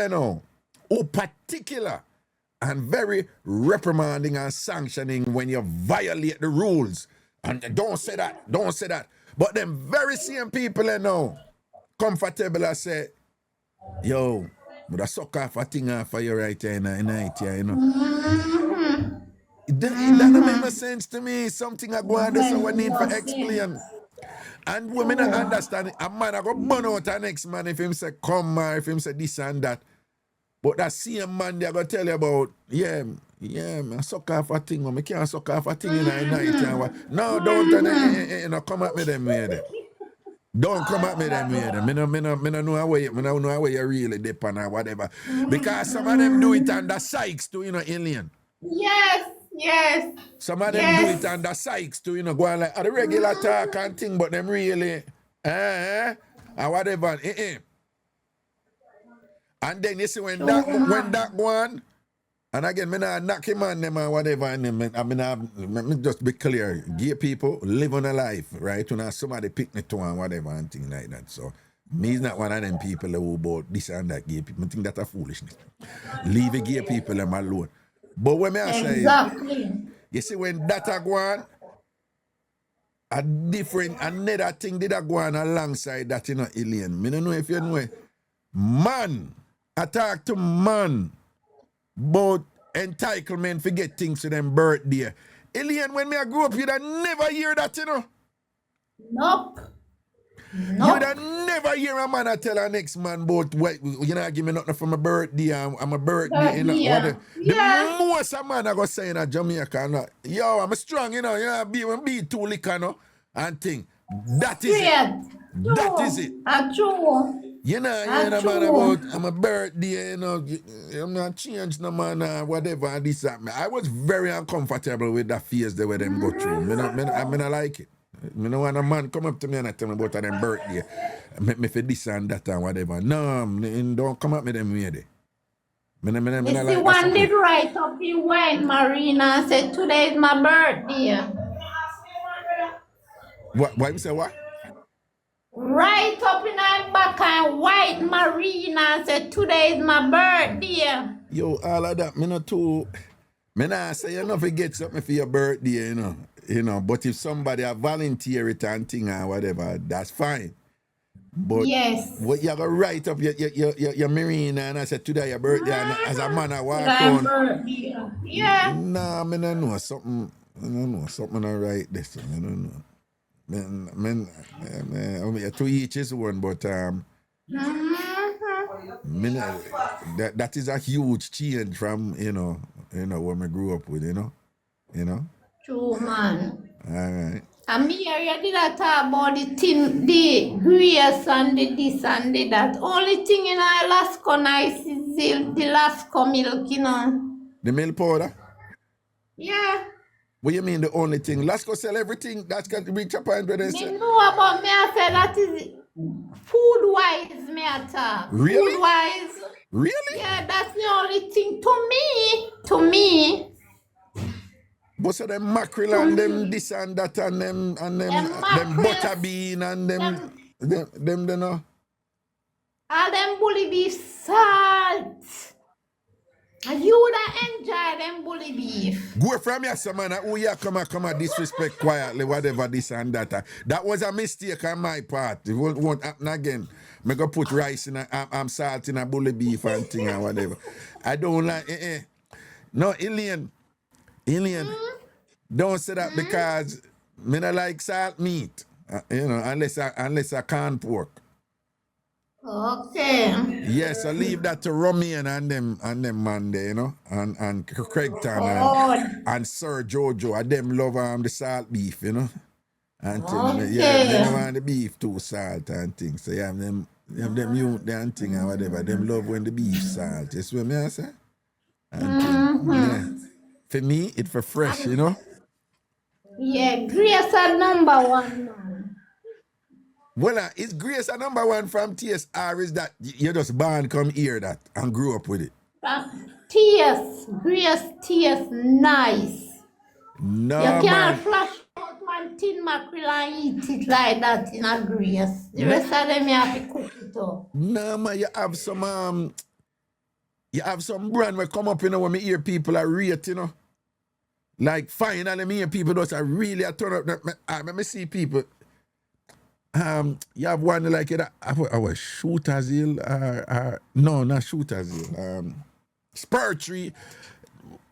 who particular and very reprimanding and sanctioning when you violate the rules. And don't say that. But them very same people comfortable and say, yo, but I suck off a thing off of you right here in night here, That don't make no sense to me. Something I go on this, so we need to explain. And women don't understand it. A man I go burn out the next man if him say come, or if him say this and that. But that same man they go tell you about, I suck off a thing, I can't suck off a thing in the night. No, don't come at me them way. Don't come at me them way. I don't know how you really depend or whatever. Because some of them do it under Sykes too, alien. Yes. Some of them do it under Sykes too, go on like the regular talk and thing, but them really, or whatever. And then you see when that go on, and again, me not knock him on them or whatever, and me just be clear. Gay people live on a life, right? When somebody pick me to and whatever and thing like that. So me is not one of them people who about this and that gay people. I think that's a foolishness. Leave the gay people them alone. But when I say, you see when that go on, another thing did go on alongside that, alien. I don't know if you know it. Man, attack to man, but entitlement forget things to them birthday. Alien, when I grew up, you'd never hear that, Nope. You'd never hear a man tell a next man about, give me nothing for my birthday, I'm a birthday, The most a man I go say in a Jamaica, yo, I'm strong, be too liquor, and thing. That is it. That is it. True. Man about I'm a birthday, I'm not changed no man, whatever, this, that. I was very uncomfortable with that phase the way them go through. I like it. I don't want a man come up to me and tell me about them birthday. Make me for this and that and whatever. No, don't come at me them way there. You see, one did right up the white marina and said, today is my birthday. Why you say what? Right up in our back and white marina and said, today is my birthday. Yo, all of that, me not say you not forget something for your birthday, but if somebody volunteer it and thing or whatever, that's fine. But what you gotta write up your marina and I said today your birthday and as a man I walk on. Yeah. Nah, I don't know something. I don't know something I write this. I don't know. Man, to each his one, but that is a huge change from when we grew up with, True, man. All right. And me here did I talk about the grace and the this and the that. Only thing in Alaska nice is the Alaska milk, The milk powder? Yeah. What you mean the only thing? Lasco sell everything. That's got to reach a point where they say. Me know about me, I say that is food-wise, me I talk. Really? Food-wise. Really? Yeah, that's the only thing to me. But so them mackerel and them this and that and them butter bean and them they know. All them bully beef salt. And you would have enjoyed them bully beef. Go from here, some man. Who you come and disrespect quietly, whatever this and that. That was a mistake on my part. It won't happen again. Me go put rice in I'm salt in a bully beef and thing and whatever. I don't like No, Ilian, don't say that because me not like salt meat. Unless I can't pork. Okay. Yes, I leave that to Romian and them man there, and Craigton and Sir Jojo. And them love the salt beef, And they don't want the beef too salt and things. So you have them youth and thing and whatever. Them love when the beef salt. You see what I say? And for me, it's for fresh, Yeah, Grace are number one, man. Well, is Grace a number one from TS, or is that you just born come hear that and grew up with it? Grace, nice. No, You can't man. flash out one tin mackerel and eat it like that in a Grace. The rest of them you have to cook it up. No, man, you have some brand where come up, when me hear people are rate, Like finally me hear people that are really a turn up. Let me see people. You have one like it. Our Shooter's Hill, no, not Shooter's Hill. Spurtree.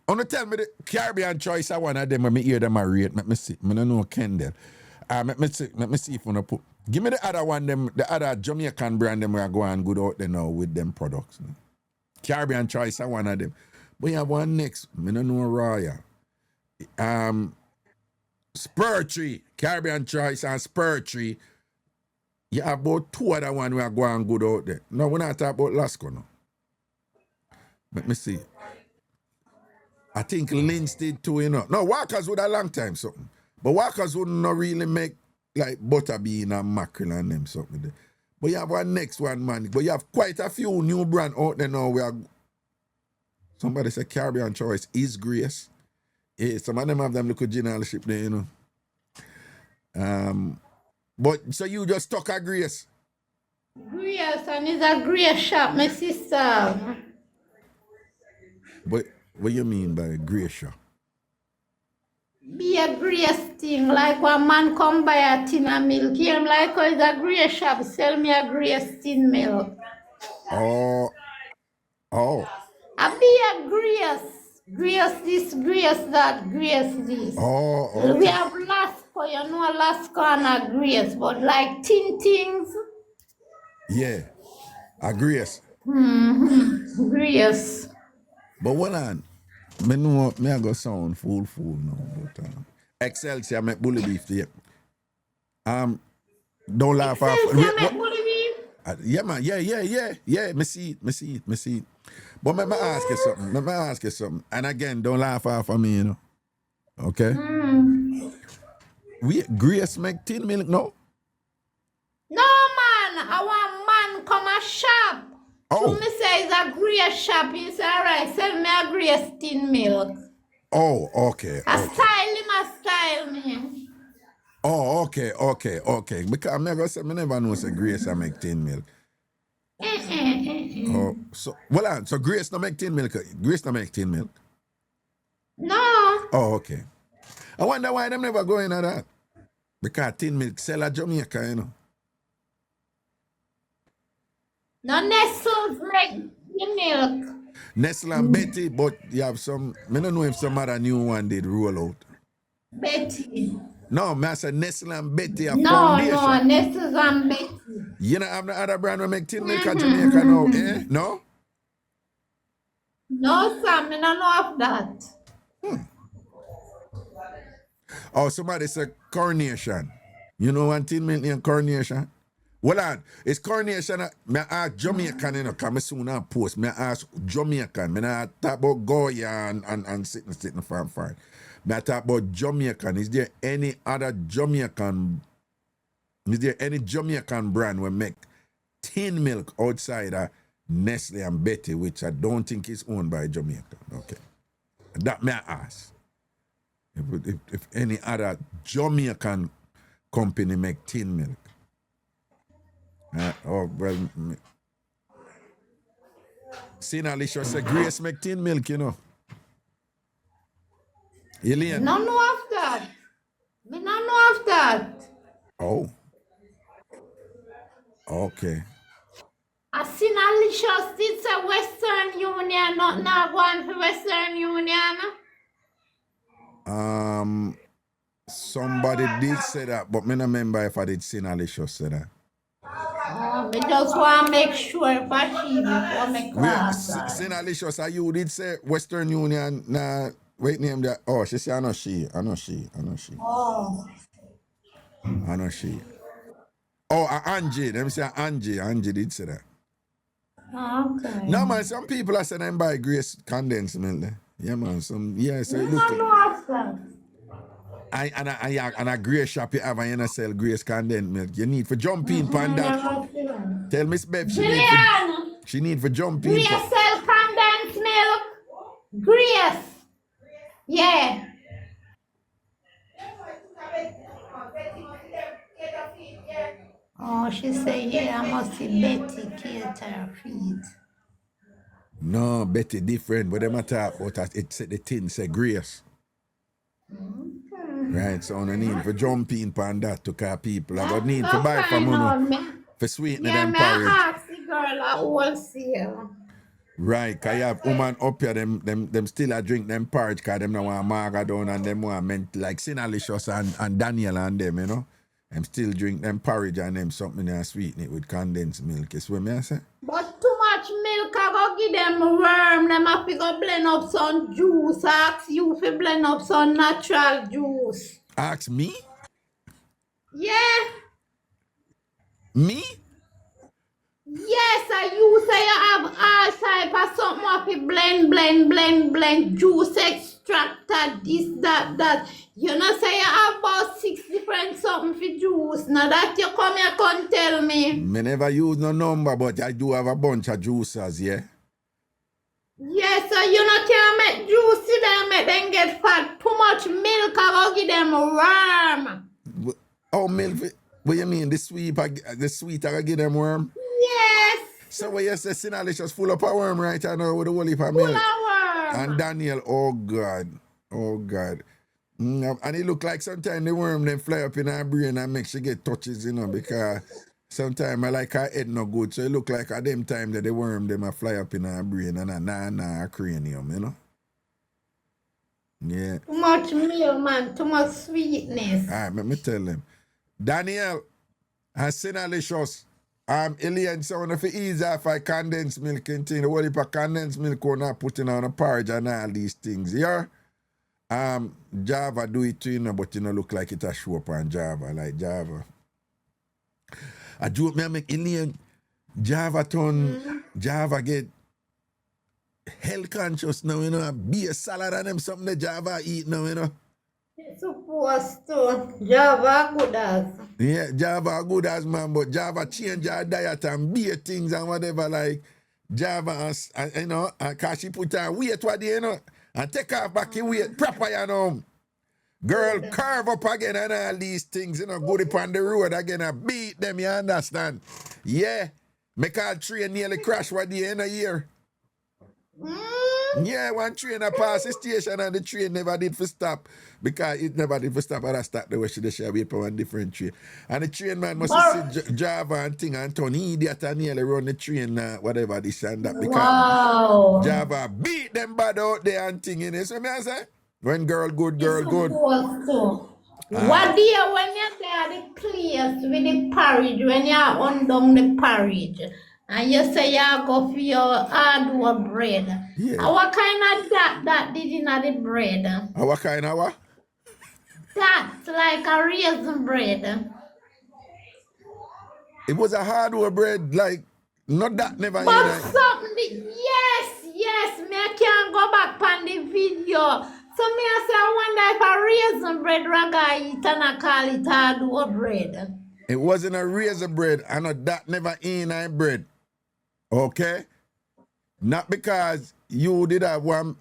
Wanna tell me the Caribbean choice? I one of them when me hear them a rate. Let me see. I don't know Kendall. Let me see if I put. Give me the other one. The other Jamaican brand them where go on good out there now with them products. Caribbean choice. I one of them. But you have one next. I don't know Royal. Spurtree, Caribbean choice and Spurtree. You have about two other one where go on good out there. No, we're not talking about Lasco now. Let me see. I think Lynch did too, No, Walkers would a long time something. But Walkers wouldn't not really make like butterbean and mackerel and them something there. But you have one next one, man. But you have quite a few new brand out there now where somebody said Caribbean choice is Grace. Yeah, some of them have them little generalship there, But so you just stuck at Grace? Grace, and it's a Grace shop, my sister. But what you mean by Grace shop? Be a Grace thing, like when man come buy a tin of milk, him like, oh, it's a Grace shop, sell me a Grace tin milk. Oh. I be a Grace. Grace this, Grace that, Grace this. Oh, okay. We have Lasco, Lasco and a Grace, but like tin things. Yeah, a Grace. Grace. But hold on. Me I go sound full now. But Excelsior make bully beef there. Don't laugh off. Excelsior make bully beef? Yeah, man. Yeah. Me see it. But let me ask you something. And again, don't laugh off of me, Okay? Grace make tin milk, no? No, man. I want man come a shop. Oh. So me say it's a Grace shop. He say, all right, sell me a Grace tin milk. Oh, okay. Style me. Oh, okay. Because I'm never say, me never know say Grace I make tin milk. Oh, so Grace no make tin milk. Grace no make tin milk. No. Oh, okay. I wonder why them never go into that. Because tin milk sell at Jamaica, No Nestle's make tin milk. Nestle and Betty, but you have some. I don't know if some other new one did roll out. Betty. No, I said Nestle and Betty are No, foundation. Nestle's and Betty. You don't have no other brand that make tin milk at Jamaica now, eh? No? No, Sam, I don't know of that. Oh, somebody said Coronation. You know one tin milk named Coronation? Well, on, it's Coronation. I ask Jamaican, because I soon have post. I ask Jamaican. I talk about Goya and sitting farm. I talk about Jamaican. Is there any other Jamaican? Is there any Jamaican brand will make tin milk outside of Nestle and Betty, which I don't think is owned by Jamaica? Okay. That may I ask. If any other Jamaican company make tin milk. Alicia say Grace make tin milk, you know. Elaine. No know of that. Me no know of that. Oh. Okay. I seen Alicia it's a Western Union, not going for Western Union. Somebody did say that, but me not remember if I did see Alicia say that. Me just want to make sure if I see before me class. Sin Alicia, so you did say Western Union, nah, wait name that. Oh, she say I know she. Oh. I know she. Oh, Angie. Let me say Angie. Angie did say that. Okay. No, man, some people are saying them buy Grace condensed milk. Yeah, man. So it look. And a Grace shop you have and you sell Grace condensed milk. You need for jump in, Panda. Tell Miss Bev she need for jump in. Grace sell condensed milk. Grace. Yeah. Oh, she said, yeah, I must see Betty cater feed. No, Betty different. But them a talk about it said the tin say Grace. Right, so I need for jump in on that to call people. I got need to buy from you for sweetening them porridge. Ask the girl at wholesale. Right, cause you have woman up here, them still a drink them porridge cause them no want marga down and them want meant like Sinalicious and Daniel and them, you know. Them still drink them porridge and them something and sweeten it with condensed milk. Is what me I say? But too much milk I go give them worm. Them have to go blend up some juice. Ask you to blend up some natural juice. Ask me? Yeah. Me? Yes, you say you have all type of something up blend, juice extractor, this, that. You know say you have about 6 different something for juice. Now that you come here can tell me. Me never use no number, but I do have a bunch of juicers, yeah? Yes, so you know can't make juice today, make them get fat. Too much milk, I go give them worm. Oh, milk? What you mean? The sweet I go give them worm? Yes. So what you say, Sinalicious full up a worm right now with the whole heap of milk? Full of worm. And Daniel, oh God. And it look like sometimes the worm then fly up in her brain and make she get touches, you know, because sometimes I like her head no good. So it look like at them time that the worm them a fly up in her brain and a cranium, you know. Yeah. Too much milk, man. Too much sweetness. All right, let me tell them. Daniel and Sinalicious. Alien sound if it easy if I condensed milk and thing. The whole heap of condensed milk or not putting on a porridge and all these things. Yeah? Java do it too, you know, but you know look like it a show up on Java, like Java. I do me make Alien Java Java get health conscious now, you know, be a salad and them something that Java eat now, you know. Supposed to. Java good as. Yeah, Java good as man, but Java change her diet and beer things and whatever like Java and you know, and cause she put on weight what day, you know, and take off back your weight proper, you know. Girl curve up again and all these things, you know, go upon the road again and beat them, you understand? Yeah. Make her train nearly crash what day in a year. Yeah, one train a pass the station and the train never did for stop because it never did for stop and I start the way she wait for one different train. And the train man must see Java and thing and turn idiot and nearly run the train whatever this and that because Java beat them bad out there and thing in it. So me I say, when girl good. What do you when you're there the place with the porridge, when you're undone the porridge? And you say you go for your hardwood bread. Yeah. And what kind of that did in the bread? What kind of what? That's like a raisin bread. It was a hardware bread, like, not that never. But something, yes, me I can't go back on the video. So me I say, I wonder if a raisin bread Raga eat and I call it hardwood bread. It wasn't a raisin bread, and that never in a bread. Okay? Not because you did have one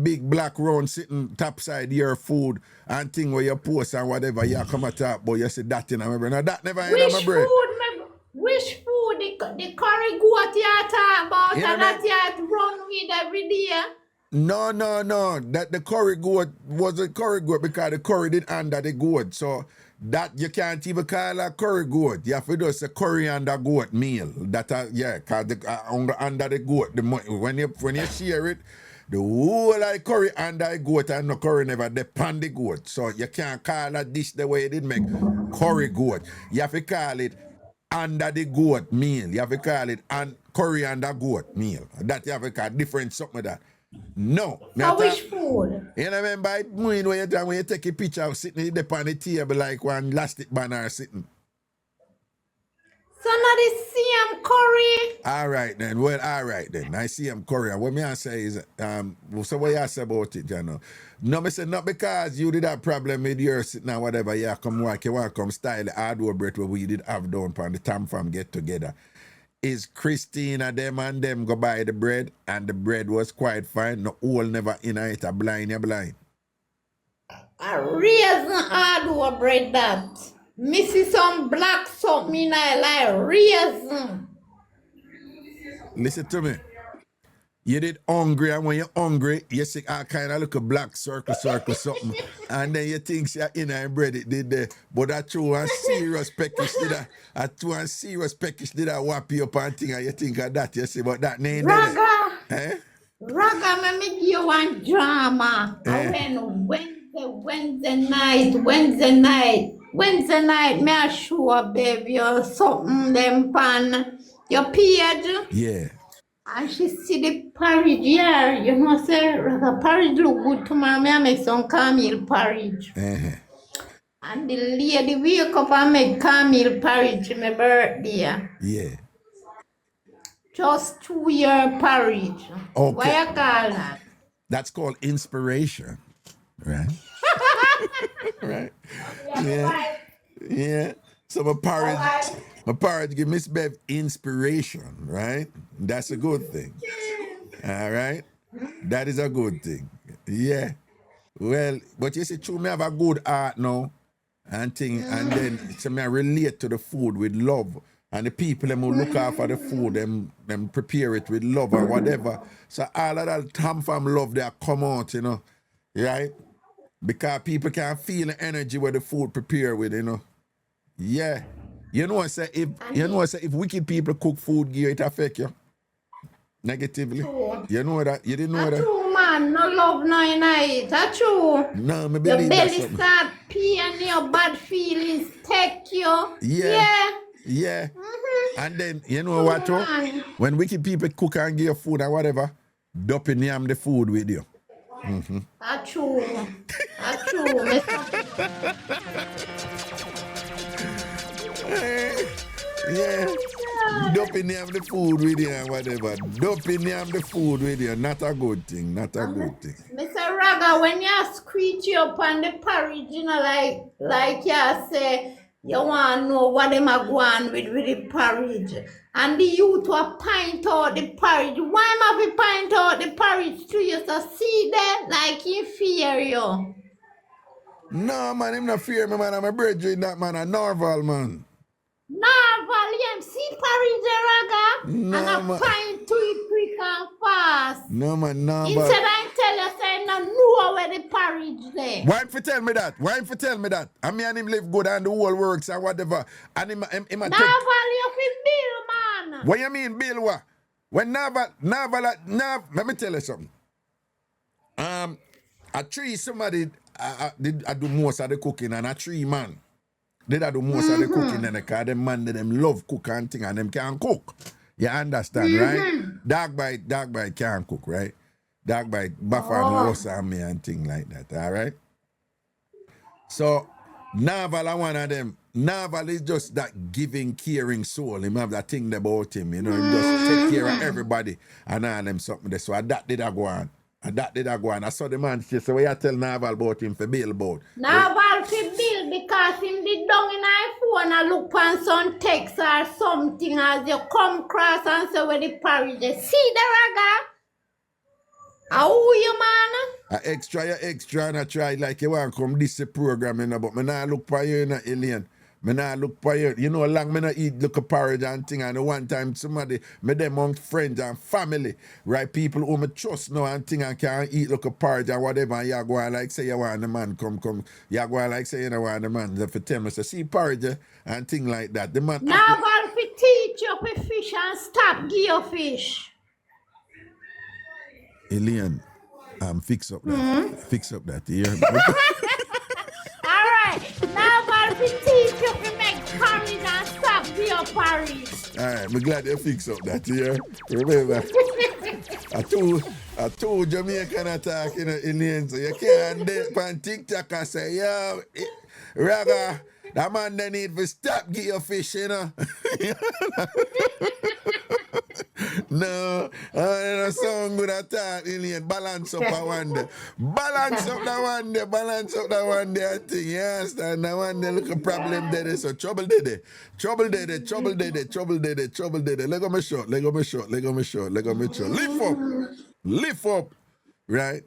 big black round sitting topside your food and thing where you post and whatever you come at top, but you say that in my bread. Now that never in my bread. Which food the the curry goat you talk about You know and that what you run with every day. No. That the curry goat was a curry goat because the curry did under the goat. So that you can't even call a curry goat. You have to do a curry under goat meal. That cause under the goat. When you share it, the whole of the curry under the goat and no curry never depend the goat. So you can't call a dish the way it did make curry goat. You have to call it under the goat meal. You have to call it curry under goat meal. That you have to call different something like that. No. So which food? You know remember when you take a picture of sitting there on the table like one elastic banner sitting. So not the same curry. All right then. I see him curry. And what me I say is, so what you say about it, you know? No, me say not because you did have problem with your sitting or whatever, you come work, you want to come style the hardware bread where we did have done on the TamFam get together. Is Christina them and them go buy the bread and the bread was quite fine. No hole never in it, a blind, you blind. A raisin hardware bread that. Me see some black something in I like raisin. Listen to me. You did hungry, and when you're hungry, you see all kind of look a black circle, something. And then you think you're in and bread it did there. But that true and serious peckish did that whap you up and thing, and you think of that, you see, but that name Raga. Eh? Raga, me make you one drama. When Wednesday night, me a show baby or something them pan your page. Yeah. And she see the porridge here. You know, say Raga porridge look good tomorrow. Me I make some camel porridge. And the lady wake up and make camel porridge my birthday. Yeah. Just 2 year porridge. Okay. What you call that? That's called inspiration. Right? Right? Yeah. So my porridge give Miss Bev inspiration, right? That's a good thing. All right? That is a good thing. Yeah. Well, but you see, true, me have a good heart now and thing, and then so me I relate to the food with love. And the people them who look after the food, them prepare it with love or whatever. So all of that TamFam love they come out, you know. Right? Because people can feel the energy where the food prepare with, you know. Yeah. You know what I say if wicked people cook food gear, it affect you negatively. True. You know that? You didn't know that? True, man. No love, no in it. That's true. No, me Your believe belly that. start peeing, your bad feelings take you. Yeah. And then, you know what, too? When wicked people cook and give you food or whatever, doping yam the food with you. That's true. That's true. Yeah. Doping yam the food with you and whatever. Doping yam the food with you. Not a good thing. Mr. Raga, when you screech you up on the porridge, you know, like you say, you want to know what them are going with the porridge. And the youth will pint out the porridge. Why am I pint out the porridge to you? So see that like he fear you. No, man, him not fear me, man. I'm a brethren, that man, a Norval, man. Norval, you see porridge, Raga? No, and a man. pint to it quick and fast. No, man, Norval. Instead I tell you, say, no know where the porridge there. Why for tell me that? I mean, and him live good and the whole works and whatever. And him take... Norval, you fi bill, man. What you mean, Bill, what? When Norval, let me tell you something. A tree, somebody did do most of the cooking, and a tree man did do most of the cooking, and because them man, them love cook and thing, and them can cook. You understand, right? Dog bite can't cook, right? Dog bite, buffer and horse and me and thing like that, all right? So, Naval are one of them. Naval is just that giving, caring soul. Him have that thing about him, you know, he just take care of everybody and all them something there. So that did I go on. I saw the man say, so what you tell Naval about him for bill about? Naval fi bill because him did down in iPhone and look on some text or something as you come across and say where the porridge is. See the Raga? How you man? You extra and I try like you want to come this program, you know, but me not look for you in a alien. Me nah look for you. You know, long me not eat look a porridge and thing. And the one time somebody, me them among friends and family, right? People who me trust now and thing and can eat look a porridge and whatever. And you go and like say you want the man come. You go and like say you don't want the man. If you tell me, say, see porridge and thing like that. The man. Now I'm going to teach you to fish and stop give you fish. Alien, fix up that. Fix up that. You hear me? All right. Now I'm going to teach you to make porridge and stop give you porridge. All right, I'm glad you fix up that. You remember? I told Jamaican attack in Alien, so you can't dip on TikTok and say, yo, Raga, that man they need to stop give you fish, you know. No, I sound good at that, Alien. Balance up that one day. Balance up that one day, I think. You understand? That one day, look a problem there. So trouble there. Let go me short. Lift up. Right?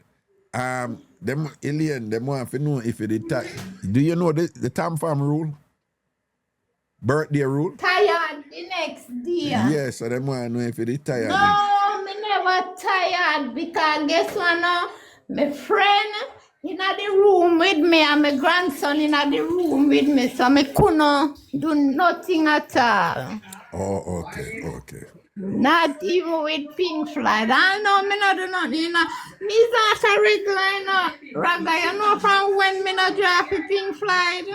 Them Alien, them want to know if it attack. Do you know the TamFam rule? Birthday rule? Tired the next day. Yes, so them want to know if it is tired. No, me never tired because guess what now? My friend in the room with me and my grandson in the room with me, so me couldn't do nothing at all. Oh, okay. Not even with pink flight. I know me not do nothing, you know. Me not a regular, you know. Raga, you know from when me not drive a pink flight?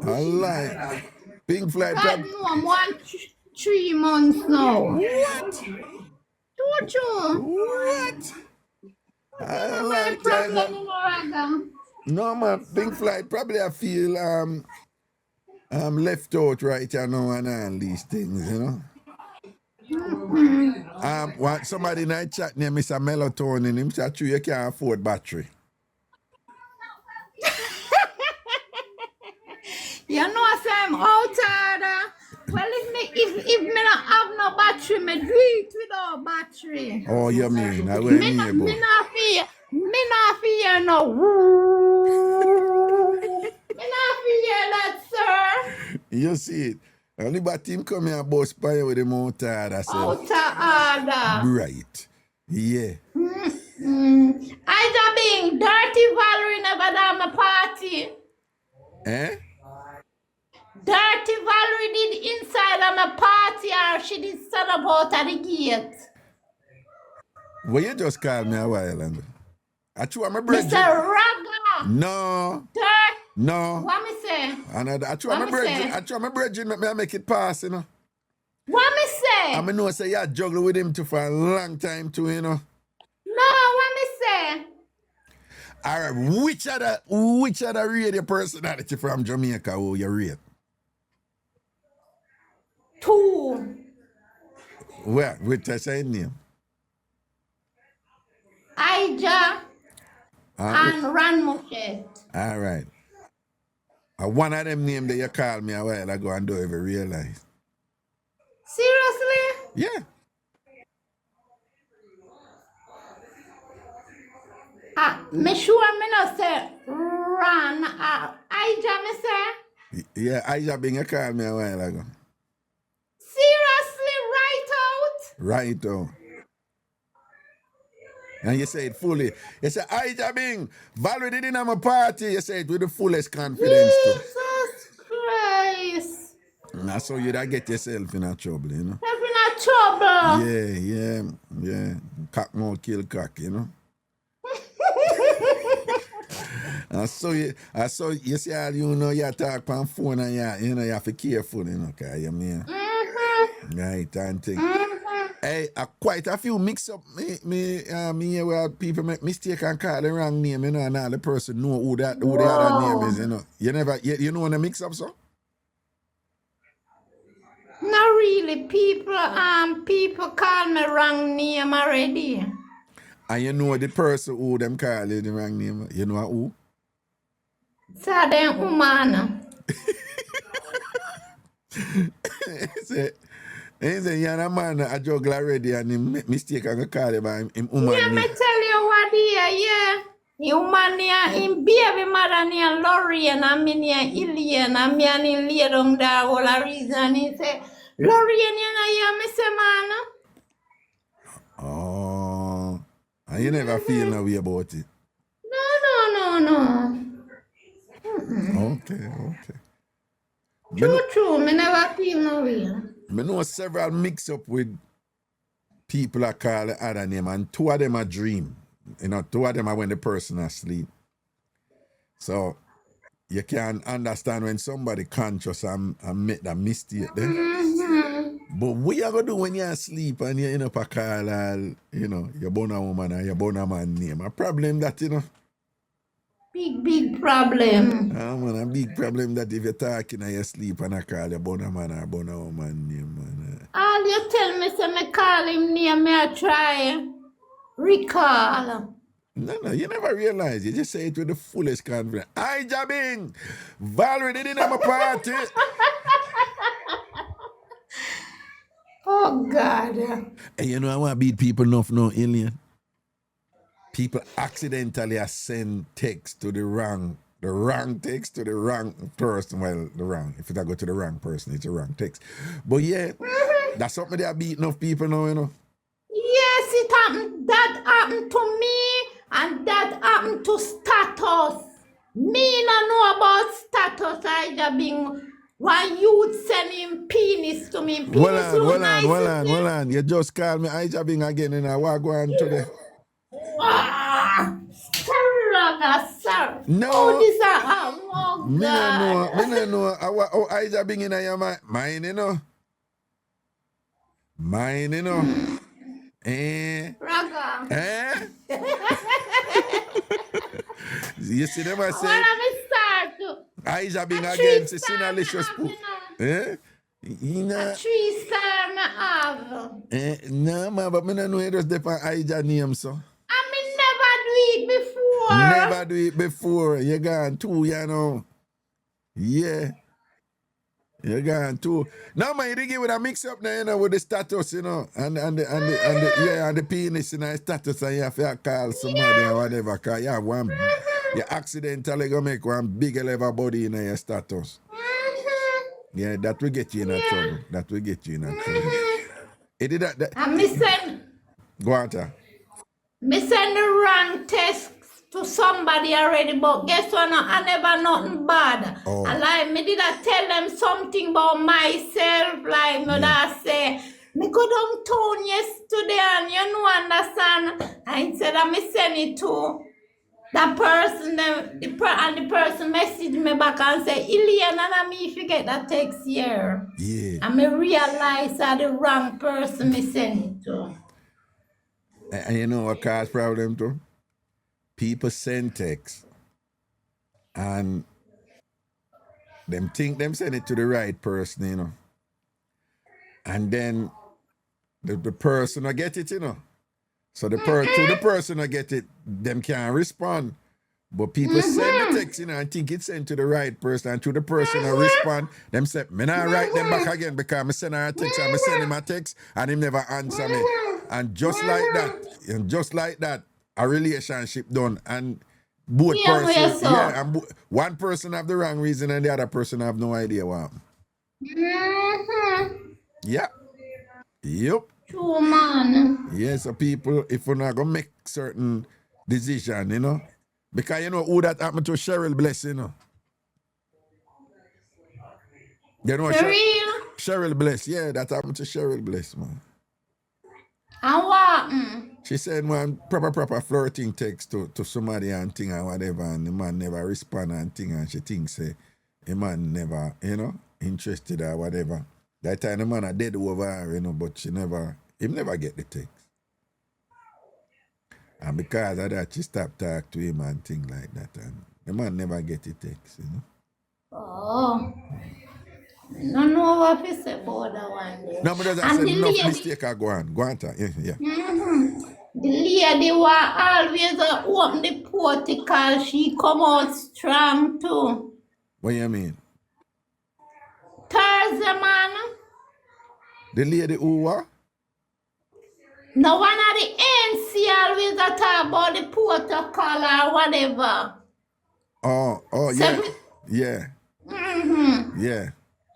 I like pink flight. God, no, I'm 3 months now. What? Don't you? What? I like Problem, that. you know, Raga. No, man, pink flight probably I feel left out right now and all these things, you know. Want somebody in the chat named Mr. Melatonin, him say true you can't afford battery. You know I say I'm out order. Well, if me not have no battery, me do it without battery. Oh, you mean? I will Me not fear no. Me not fear that, sir. You see it. Only but him come here and bust fire with him out order. Out order. Right. Yeah. I just being dirty Valerie never done my party. Eh? Dirty Valerie did inside of my party or she did stand up out at the gate. Well, you just called me a while ago. I chew my bread. Mr. Raga. No. No. What me say? And I chew my bread. I make it pass, you know. What me say? I know say you juggle with him too for a long time too, you know. No, what me say? All right, which other radio personality from Jamaica who you rate? 2. What? Which I say name? Ija and Ran Moshet. All right. One of them names that you called me a while ago and don't even realize. Seriously? Yeah. Me sure me not say Ran. Ija me say. Yeah, Ija being you called me a while ago. Seriously, Right out. And you say it fully. You say, Ija Bing, Valerie didn't have a party. You say it with the fullest confidence. Jesus Christ. That's how you get yourself in a trouble, you know. I've been in trouble. Yeah. Cock more kill cock, you know. I saw you see how you know you talk on phone and you know you have to be careful, you know, okay, you mean. Right, and thing. Hey, quite a few mix up me where people make mistake and call the wrong name, you know, and all the person know who the other name is, you know. You know when they mix up so? Not really. People call me wrong name already. And you know the person who them call you the wrong name, you know who? So them woman. He say, you're a man a juggle already and him make mistake and call him by him woman Yeah, name. me tell you what here, yeah. You man near in baby mother near Lorraine and me near Ilian and me and him lay down there all a reason. He say, Lorraine, you know, hear me say, man. Oh, and you never feel no way about it. No. Okay. Me know, True, me never feel no way. me know several mix up with people that call the other name, and two of them are dream. You know, two of them are when the person asleep. So you can understand when somebody conscious and make that mistake there. But what you gonna do when you're asleep and you're in up a call, you know, you're born a woman and you're born a man name? A problem that, you know. Big problem. Man, a big problem that if you're talking and you sleep and I call you born a man or born a woman name, man. All you tell me, say me call him name, me I try recall. No, you never realize. You just say it with the fullest confidence. Hi, Jabbing! Valerie didn't have a party. Oh, God. And you know, I want to beat people enough now, alien. People accidentally send text to the wrong text to the wrong person. Well, the wrong. If it go to the wrong person, it's a wrong text. But yeah, that's something they are beating off people now, you know. Yes, it happened. That happened to me, and that happened to status. Me no know about status. I just been one youth sending penis to me. Penis Hold on. You just called me I Jabbing again and I walk on today. Sir. No. Oh, this is oh, Me God. no know. Oh, I Jabbing in your mind, you know. Mine, you know. Raga. You see them I say, When I start to I Jabbing a again, tree it's star a me sinalicious have, spook. you know. You know. A 3-star me have. No, man, but me no know it was the Ija name, so. I mean, never do it before. Never do it before. You gone too, you know. Yeah. You gone too. Now, man, you give it a mix up now, you know, with the status, you know, and the penis in the status, and you have to call somebody or whatever, because you have one, you accidentally gonna make one bigger level body in your status. Yeah, that will get you in a trouble. That will get you in a trouble. It did that. And me send Go on, sir. the wrong text to somebody already, but guess what? I never nothing bad. Oh. And like me did I tell them something about myself, like me that say, me go downtown yesterday and you know understand. I instead of me send it to that person, and the person messaged me back and say, Ilian and me forget that text here. Yeah. And me realize that the wrong person me send it to. And you know what cause problem too? People send text and them think them send it to the right person, you know. And then the person will get it, you know. So the person will get it, them can't respond. But people send the text, you know, and think it's sent to the right person, and to the person will respond. Them say, me not write them back again because I send her a text and I send him a text and him never answer me. And just like that, a relationship done. And both persons, and one person have the wrong reason and the other person have no idea what. Yeah. Yep. True, man. Yeah, so people, if we're not gonna make certain decision, you know, because you know who that happened to Cheryl Bless, you know. You know Cheryl Bless, yeah, that happened to Cheryl Bless, man. And what? She sent one proper flirting text to somebody and thing and whatever, and the man never respond and thing, and she thinks the man never, you know, interested or whatever. That time the man are dead over her, you know, but him never get the text. And because of that, she stopped talking to him and things like that, and the man never get the text, you know. Oh. No know what to say about that one there. No, but that's enough mistake I go on. Go on, yeah. The lady was always open the portico. She come out strong too. What you mean? Thursday, man. The lady who what? No one of the ANC always a talk about the protocol or whatever. Oh, yeah. Seven. Yeah. Yeah.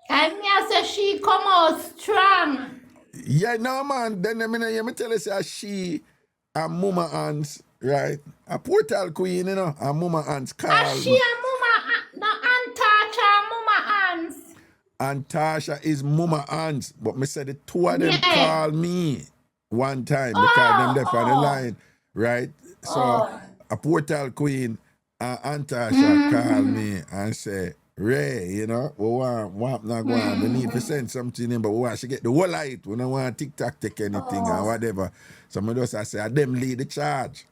And me I say she come out strong. Yeah, no man. Then me tell you say she and Mama Hans, right? A portal queen, you know, and Mama Hans And call she me. and Mama, no Antasha and Mama Hans. And Tasha is Mama Hans. But me said the two of them Yeah. call me one time because them there on the line, right? So a portal queen and Tasha call me and say, Ray, you know, we want not go on. We need to send something in, but we want to get the whole light. We don't want TikTok take anything or whatever. So me just I say, them lead the charge.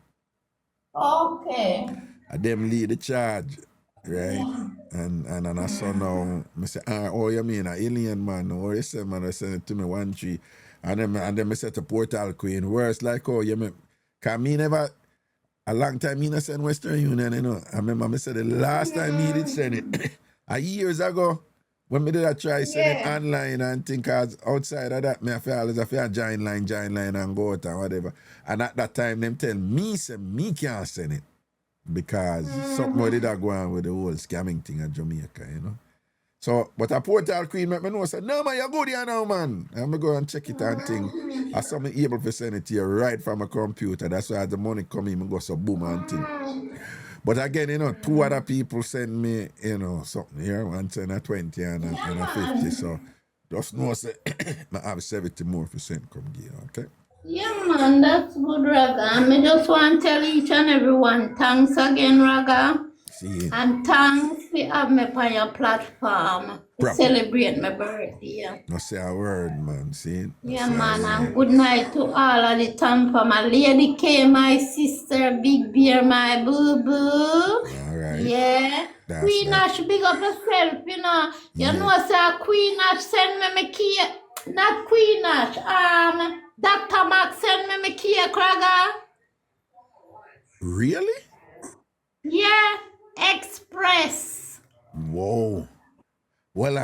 Okay. Them lead the charge, right? And I saw now, I say, oh, you mean an alien man? Or you say, man, I send it to me 1-3. And then I said to Portal Queen, worse like, oh, you mean, because me never, a long time me not send Western Union, you know. I remember I said the last time me did send it, years ago, when me did I try send it online and think cause outside of that, me I feel always I feel join line and go out and whatever. And at that time, them tell me, say, me can't send it. Because something more did go on with the whole scamming thing at Jamaica, you know. So, but a portal queen make me know, say, no man, you're good here now, man. I'm going to go and check it and thing. I saw me able to send it to you right from a computer. That's why the money come in, I go so boom and thing. But again, you know, 2 other people send me, you know, something here. One send a 20 and a 50. So, just know, say, I have 70 more % come give, okay? Yeah, man, that's good, Raga. And I just want to tell each and everyone, thanks again, Raga. See, And thanks for having me on your platform to Proper. celebrate my birthday. no say a word, man. See? No Yeah, say a man, word. and good night to all of the TamFam. My Lady K, my sister, Big Bear, my boo-boo. All right. Yeah. That's Queen right. Ash, big up yourself, you know. You Yeah. know, say Queen Ash send me my key. Not Queen Ash. Dr. Max send me my key, Kraga. Really? Yeah. Express. Whoa. Well,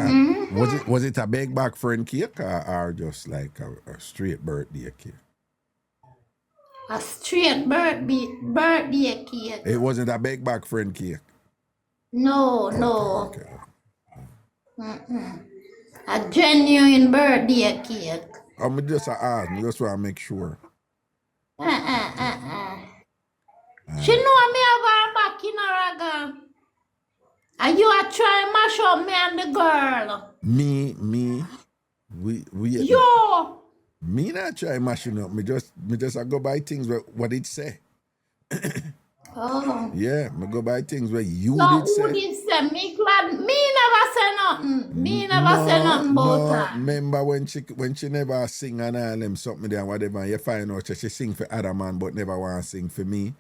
was it a big back friend cake or just like a straight birthday cake? A straight birthday cake. It wasn't a big back friend cake. No, no. Okay. A genuine birthday cake. I'm just ask. I just want to make sure. She know me have her back in a Raga. And you are trying to mash up me and the girl. Me, we Yo! me not try mashing up. Me just I go by things what it say. Oh. Yeah, me go by things where you No, did who say. did say? Me glad. Me never say nothing. Me never say nothing about her. Remember when she never sing and all them something there and whatever, and you find out she sing for other man but never want to sing for me,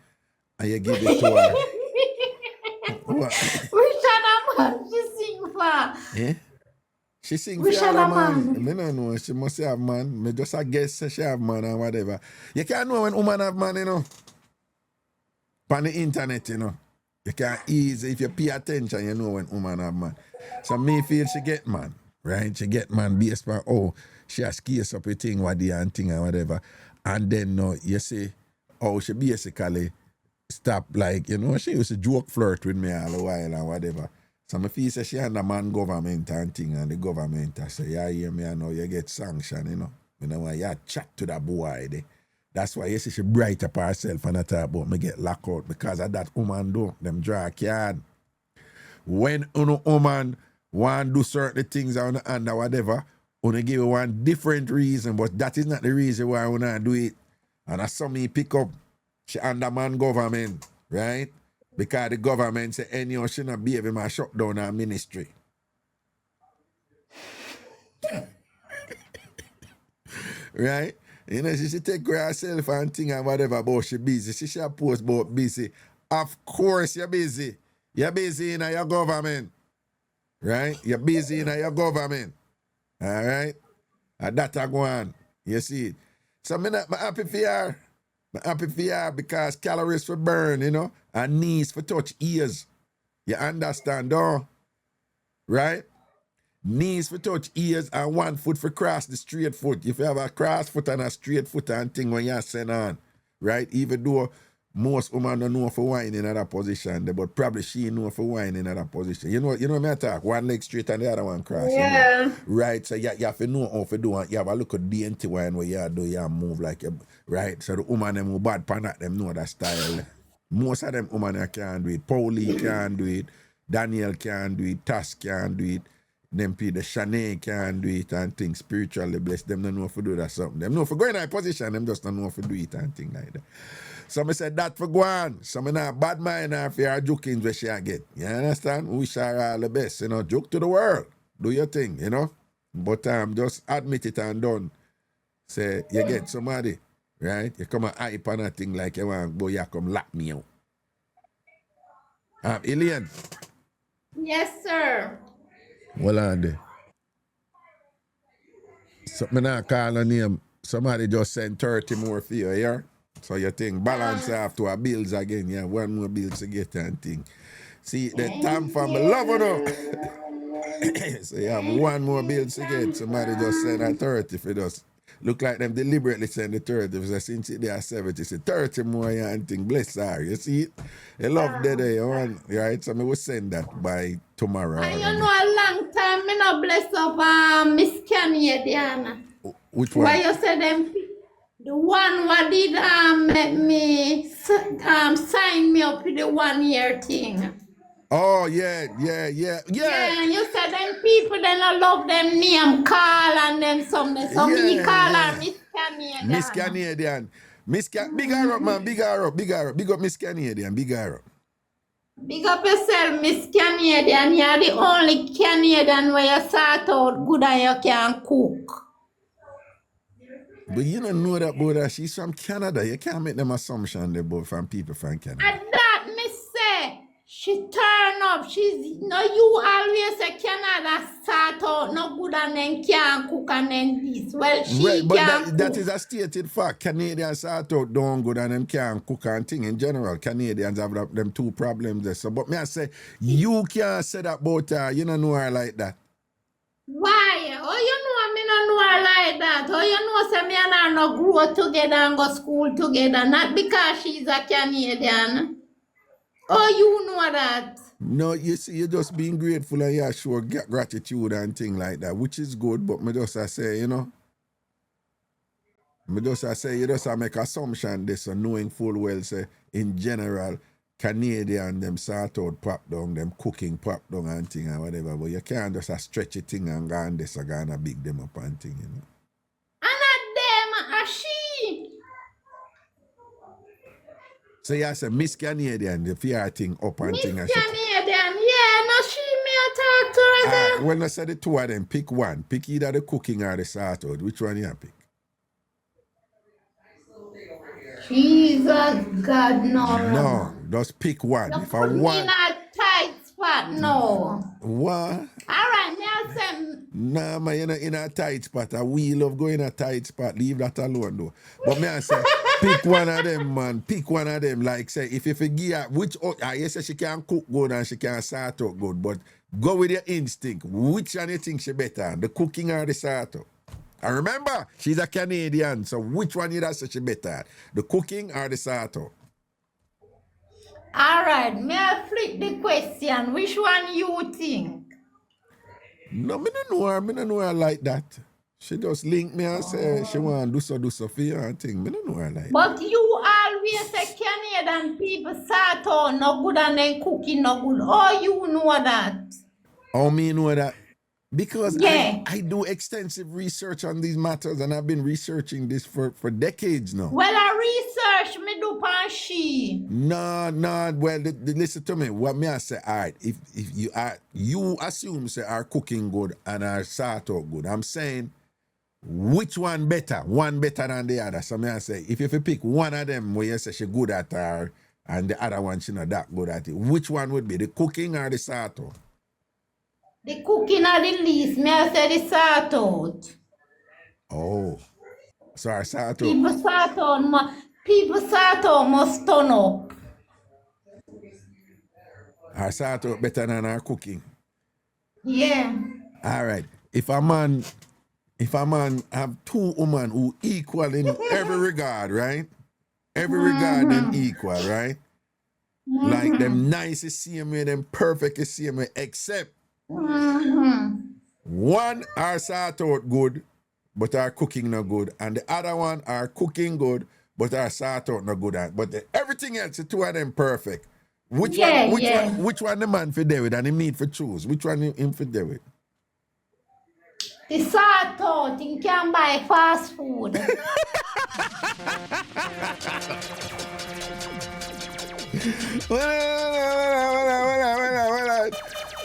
and you give it to her. What? Which other man she sing for? Eh? She sing Which for other other man. man? Me no know. She must have man. Me just a guess say she have man and whatever. You can't know when woman have man, you know. On the internet, you know. You can easy, if you pay attention, you know when woman have man. So me feel she get man, right? She get man based on, oh, she has case up a thing, what the and thing and whatever. And then no, you see, oh, she basically stop like, you know, she used to joke flirt with me all the while and whatever. So me feel say she and the man government and thing, and the government I say, yeah, hear me, I know you get sanction, you know. You know, you chat to that boy there. That's why you see she bright up herself and I talk about me get locked out because of that woman do. Them draw a card. When a woman want to do certain things on the hand or whatever, you give one different reason, but that is not the reason why you want to do it. And that's something me pick up. She underman government, right? Because the government say anyhow she not be able to shut down her ministry. Right? You know, she take care of herself and thing and whatever, but she busy. She should post about busy. Of course you're busy. You're busy in your government. Right? You're busy in your government. All right? And that I go on. You see it. So I'm happy for her. I'm happy for her because calories for burn, you know, and knees for touch ears. You understand, though? Right? Knees for touch ears and 1 foot for cross the straight foot. If you have a cross foot and a straight foot and thing when you send on, right? Even though most women don't know for wine in that position, but probably she know for wine in that position. You know me I talk, one leg straight and the other one cross. Yeah. You know? Right, so you have to know how to do it. You have a look at dainty wine where you do, you move like, right? So the woman them who bad pan at them know that style. Most of them women can't do it. Paulie can't do it. Daniel can't do it. Tas can't do it. Them people, Shanae can't do it and things spiritually blessed. Them don't know if to do that something. Them know if to go in that position, them just don't know if to do it and things like that. Some said that for Waan. Some not bad mind or fear jokings where she get. You understand? We wish her all the best. You know, joke to the world. Do your thing, you know. But just admit it and done. Say you get somebody, right? You come and hype on a thing like you want, boy, you come lock me out. Ilian. Yes, sir. Well on there. So me not call a name. Somebody just send 30 more for you, yeah? So you think balance off to our bills again, yeah? 1 more bill to get and thing. See, the TamFam love it. So you have 1 more bill to get. Somebody just send a 30 for us. Look like them deliberately send the 30. So since they are 70, say 30 more yeah, and thing. Bless her. You see it? They love that day, right? So I will send that by tomorrow. And you know a long time, me no bless up Miss Canadian. Which one? Why you say them? The one what did make me sign me up for the 1 year thing. Oh, yeah. Yeah, you said them people then I love them name call and them something. So me call her Miss Canadian. Miss Canadian. Big her up, man. Big her up. Big up Miss Canadian. Big her up. Big up yourself, Miss Canadian. You're the only Canadian where you sort out good and you can cook. But you don't know that, brother. She's from Canada. You can't make them assumption there, but from people from Canada. And that, me say, she turn up. She's, no, you always say Canada start out no good and then can't cook and then this. Well, she right, but can that is a stated fact. Canadians start out don't good and them can't cook and thing. In general, Canadians have them 2 problems there. So, but me I say, you can't say that about her. You don't know her like that. Why? Oh, you know me no know her like that. Oh, you know say me and her no grow together and go school together. Not because she's a Canadian. Oh, you know that. No, you see, you're just being grateful and you show gratitude and thing like that, which is good, but me just I say, you know, me just I say, you just I make assumption this, so knowing full well, say, in general, Canadian, them sort out pop down, them cooking pop down and thing and whatever, but you can't just a stretch a thing and go and this or gonna big them up and thing, you know. And at them, a she. So you say Miss Canadian, the fear thing up and Miss thing. And Canadian, yeah, no, she me a talk to her. when I say the 2 of them, pick one. Pick either the cooking or the sort out. Which one you pick? Jesus God, no. No, just pick one. You If I put me want in a tight spot, no. what? All right, now say, Nah, man, you're not in a tight spot. We love going in a tight spot. Leave that alone, though. But me I say, pick one of them, man. Pick one of them. Like, say, if you forget her, which, I say she can cook good and she can sort out good, but go with your instinct. Which one you think she better, the cooking or the sort out? And remember, she's a Canadian, so which one you say she better, the cooking or the sort out? all right, may I flip the question? Which one you think? No, me don't know her like that. She just link me and say she want to do so for you and thing. Me don't know her like that. But you always say Canadian people sort out no good and then cooking no good. Oh, you know that. How me know that? Because Yeah. I do extensive research on these matters and I've been researching this for decades now. Well, I research me do pan she. No, well, listen to me. What me I say, all right, if you assume say our cooking good and our sort out good, I'm saying which one better? One better than the other. So me I say, if you pick one of them where you say she good at her and the other one she not that good at it, which one would be, the cooking or the sort out? The cooking are the least. Me I say the sort out. Oh, so our sort out. People sort out must turn up. Our sort out better than our cooking. Yeah. All right. If a man have two women who equal in every regard, right? Every regard them equal, right? Like them nice is same way, them perfect is same way, except one are sort out good, but are cooking not good, and the other one are cooking good, but are sort out not good. But everything else, the two of them perfect. Which one the man for there with, and him need for choose? Which one him for there with? The sort out, you can buy fast food.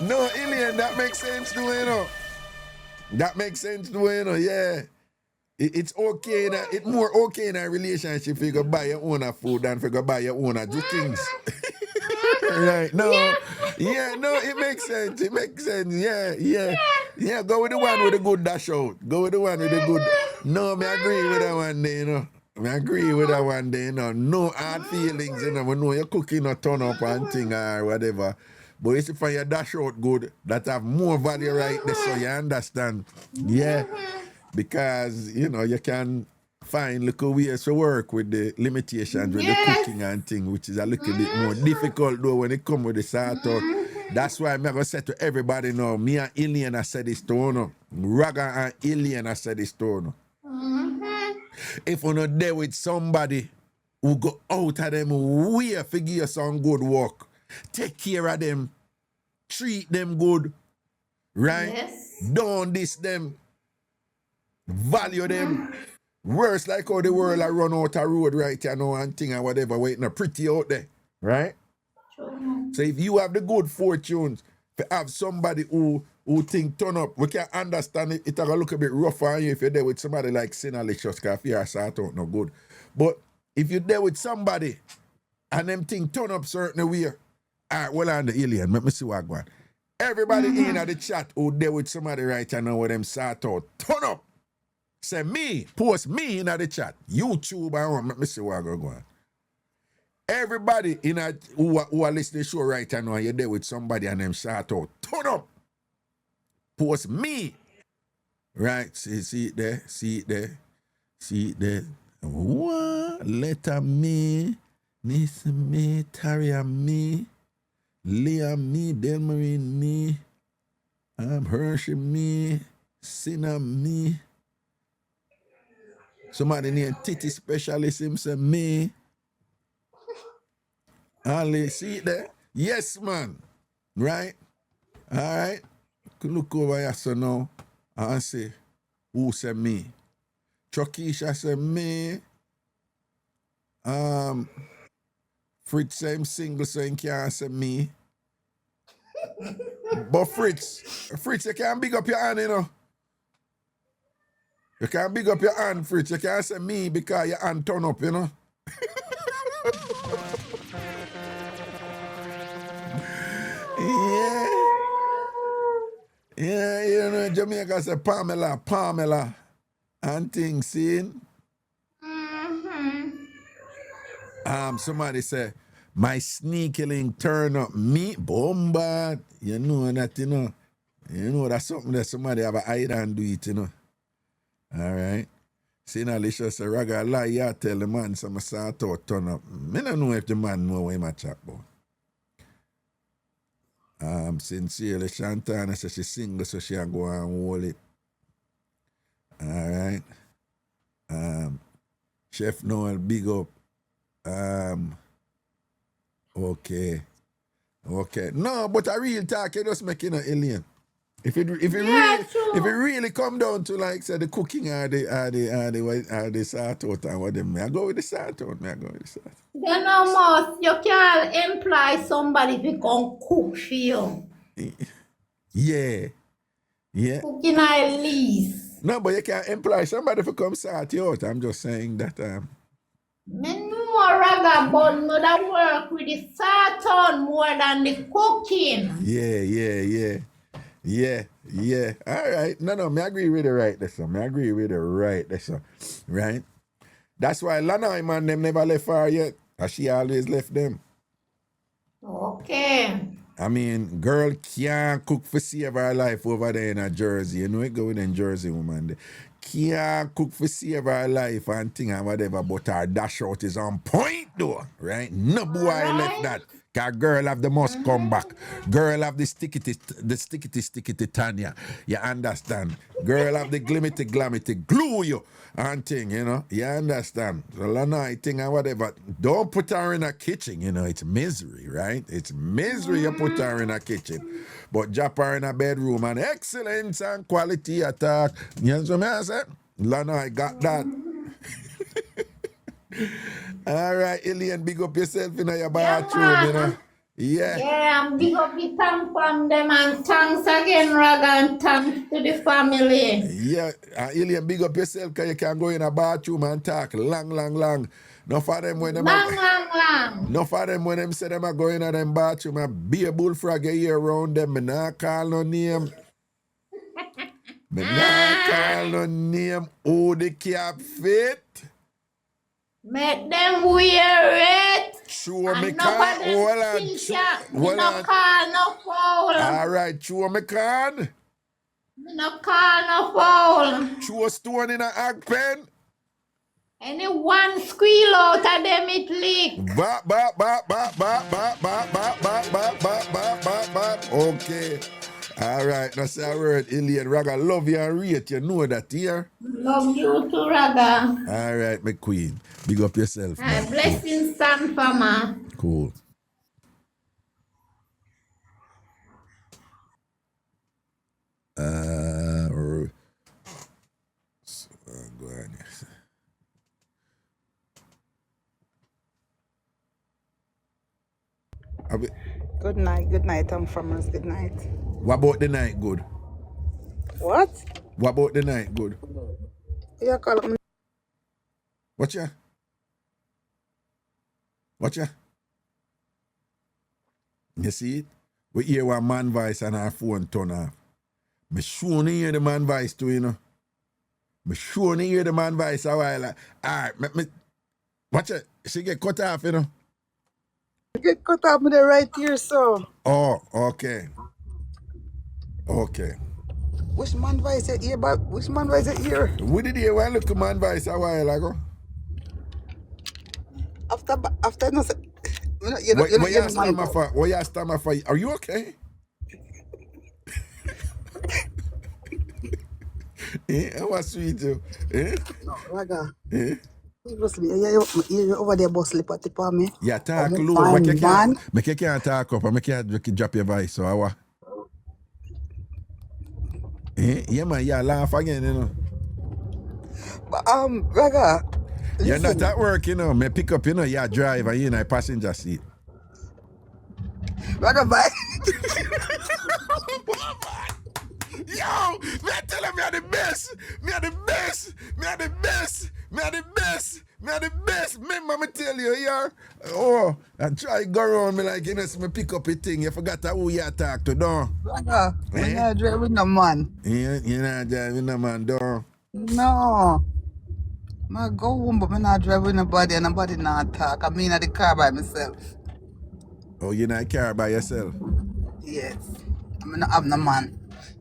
No, Alien, that makes sense to you know. That makes sense to you know, yeah. It's okay, it's more okay in a relationship if you go buy your own food than if you go buy your own do things. Right, no. Yeah, no, it makes sense. It makes sense. Yeah, go with the one with the good dash out. Go with the one with the good. No, I agree with that one day, you know. I agree with that one day, you know. No hard feelings, you know. We know you're cooking or turn up and thing or whatever. But it's if you dash out good, that have more value right there, so you understand. Yeah. Because, you know, you can find little ways to work with the limitations with the cooking and thing, which is a little bit more difficult though when it comes with the sort out. That's why I'm going to say to everybody now, me and Alien I said this to you. Raga and Alien I said this to you. If you're not there with somebody who go out of them way to give you some good work, take care of them, treat them good, right? Yes. Don't diss them, value them. Worse like how the world I run out a road right you know and thing and whatever waiting pretty out there, right? True. So if you have the good fortunes to have somebody who think turn up, we can understand it. It'll look a bit rough on you if you're there with somebody like Sinalicious, because if you're sort out no good. But if you're there with somebody and them thing turn up certain way, all right, well on the Alien, let me see what I want. Everybody in at the chat who there with somebody right now with them sort out, turn up. Say me, post me in the chat. YouTube, I want, let me see what I go on. Everybody in a, who are listening to the show right now, you're there with somebody and them shout out, turn up. Post me. Right, see it there, see it there, see it there. What? Letter me, Miss me, Taria me, Leah me, Delmarine me, Hershey me, Sinner me. Somebody named Titty Specialist him say me. Ali, see it there? Yes, man. Right? All right. Could look over here so now and say, who say me? Chokisha say me. Fritz say him single so he can't say me. But Fritz, you can't big up your hand, you know. You can't big up your hand, Fritz. You can't say me because your hand turn up, you know. Yeah, you know, Jamaica say Pamela, and things, seen. Somebody say, my sneaking turn up me, bombard. You know that, you know. You know that's something that somebody have a hide and do it, you know. All right. See now, Licious say, Raga lie, you tell the man some sort out turn up. I don't know if the man know what him chat about. Sincerely, Shantana says she's single, so she'll go and hold it. All right. Chef Noel, big up. Okay. No, but a real talk, you just making an alien. If it really come down to like say the cooking or the sort out and what them, I go with the sort out. You know, most you can't employ somebody to come cook for you. Yeah. Cooking at least. No, but you can't employ somebody to come sort you out. I'm just saying that. Me know Raga, but no that work with the sort out more than the cooking. Yeah. All right. No, me agree with the right there, so. Right? That's why Lana man them never left her yet. And she always left them. Okay. I mean, girl can't cook for save her life over there in a Jersey. You know it going in Jersey, woman. There. Can't cook for save her life and thing and whatever, but her dash out is on point though, right? No boy left Alright. that. Cause girl have the must come back. Girl have the stickity Tanya. You understand? Girl have the glamity glue you and thing, you know. You understand? So Lana thing and whatever. Don't put her in a kitchen, you know. It's misery, right? It's misery you put her in a kitchen. But drop her in a bedroom and excellence and quality attack. You know what I said? Lana, I got that. All right, Ilian, big up yourself in your bathroom, you know. Yeah. Yeah, and big up the TamFam them and thanks again, Raga, and thanks to the family. Yeah, Ilian, big up yourself because you can go in a bathroom and talk long. No for them when them Long. no for them when them say them are going in them bathroom and be a bullfrog a year around them. Me not call no name. Me not call no name. Who the cap fit? Make them wear it. Sure, me And can. nobody Hold on. me no call no foul. All right, sure, me can. Me no call no foul. Sure, stone in a hag pen. Any one squeal out of them it leak. Bop. Okay. All right, that's a word, Ilian Raga. Love you and rate. You know that here. Love you too, Raga. All right, my queen. Big up yourself. Man. Blessings, Sanfama. Cool. Go on. Good night, I'm farmers. Good night. What about the night good? What? What about the night good? You call me? Watch ya? You see it? We hear one man voice and our phone turn off. Me sure hear the man voice too, you know. Me sure hear the man voice a while. Alright, watch it. She get cut off, you know. You get cut off with the right ear, so. Oh, okay. Which man voice you hear? But which man voice you hear? We did hear one little man voice a while ago. After no say. What you stammer for? Are you okay? How was sweet you? No, Raga. Eh? You over there, boss, lip at me. Yeah, talk Oh, low. fine, Make you can't talk up and make you drop your voice. So how? Yeah, man, yeah, laugh again, you know. But Raga. You're Listen. not at work, you know. Me pick up, you know, you drive and you're in a passenger seat. Raga, bye. Yo, me I tell him me are the best. Remember me tell you, yeah. Oh, I try go around me like, you know, so me pick up a thing. You forgot who you talk to, don't? Raga, I'm not driving no man. Yeah, you're not driving no man, don't? No. I go home, but I'm not driving nobody and nobody not talk. I mean, at the car by myself. Oh, you're not car by yourself? Yes. I'm not have no man.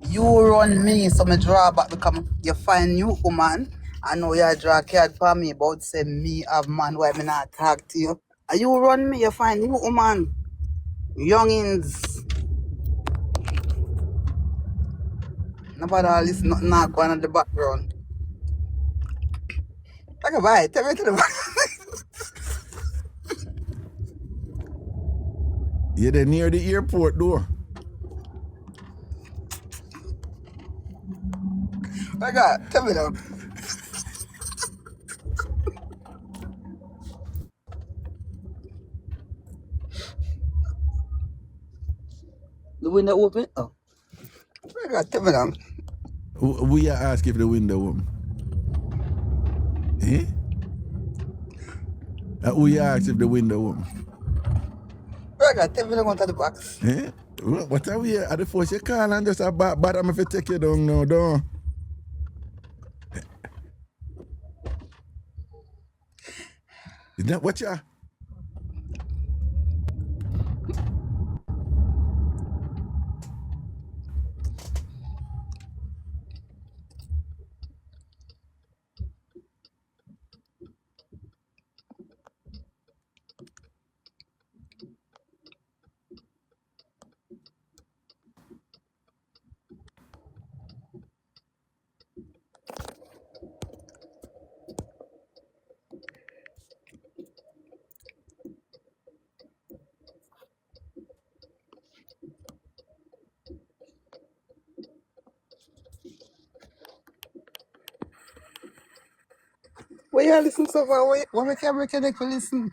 You run me, so me draw back because you find new woman. I know you draw card for me about say me have man why me not talk to you. And you run me, you find new woman. Youngins. Nobody all listen nothing not going on the background. Okay, bye. Tell me to the back. You're there near the airport door. Okay, tell me now. The window open? Oh. Okay, tell me now. We ask if the window open. Eh? Who you ask if the window open? Okay, tell me now go to the box. Eh? What are we at the force? You call and just a bad I'm if you take you down now, don't. Is that what you? Where you listen so far? What make you break your neck for listen?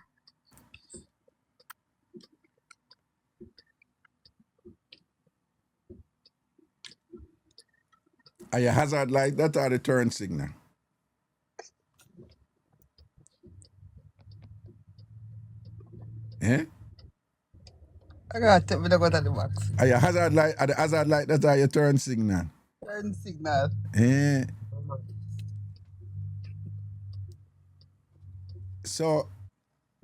Are your hazard light that or the turn signal? Eh? I gotta take me to go to the box. Are the hazard light that are your turn signal? Turn signal. Eh? So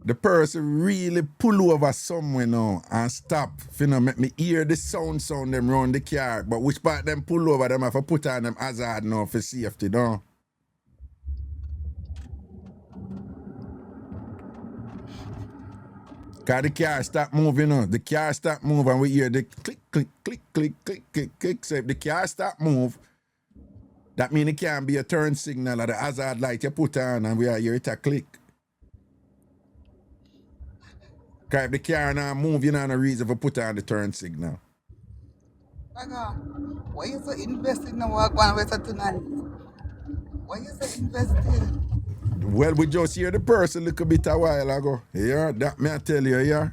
the person really pull over somewhere now and stop. You know, make me hear the sound them round the car. But which part them pull over, them have to put on them hazard now for safety, don't? Cause the car stop moving on. The car stop move and we hear the click, click, click, click, click, click, click. So if the car stop move, that means it can't be a turn signal or the hazard light you put on and we hear it a click. Cause if the car now move, you know no reason for put on the turn signal. Why you so invested in the work one way tonight? Why you so invested? Well, we just hear the person a little bit a while ago. Yeah, that me I tell you, yeah.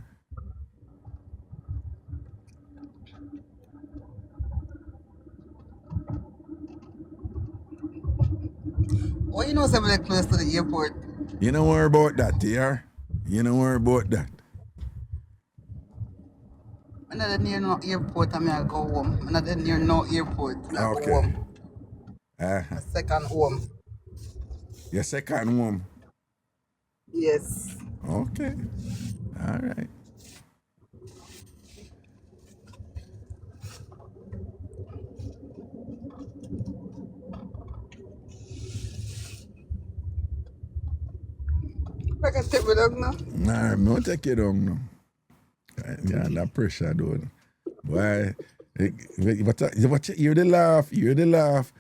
Why you know somebody close to the airport? You don't worry about that, yeah. You don't worry about that. I'm not near no airport, I go home. I'm not near no airport, I go home. Second home. Your second home? Yes. Okay. All right. I can take me down now. Nah, no take it down now. Yeah, that pressure though. Why? But you hear the laugh.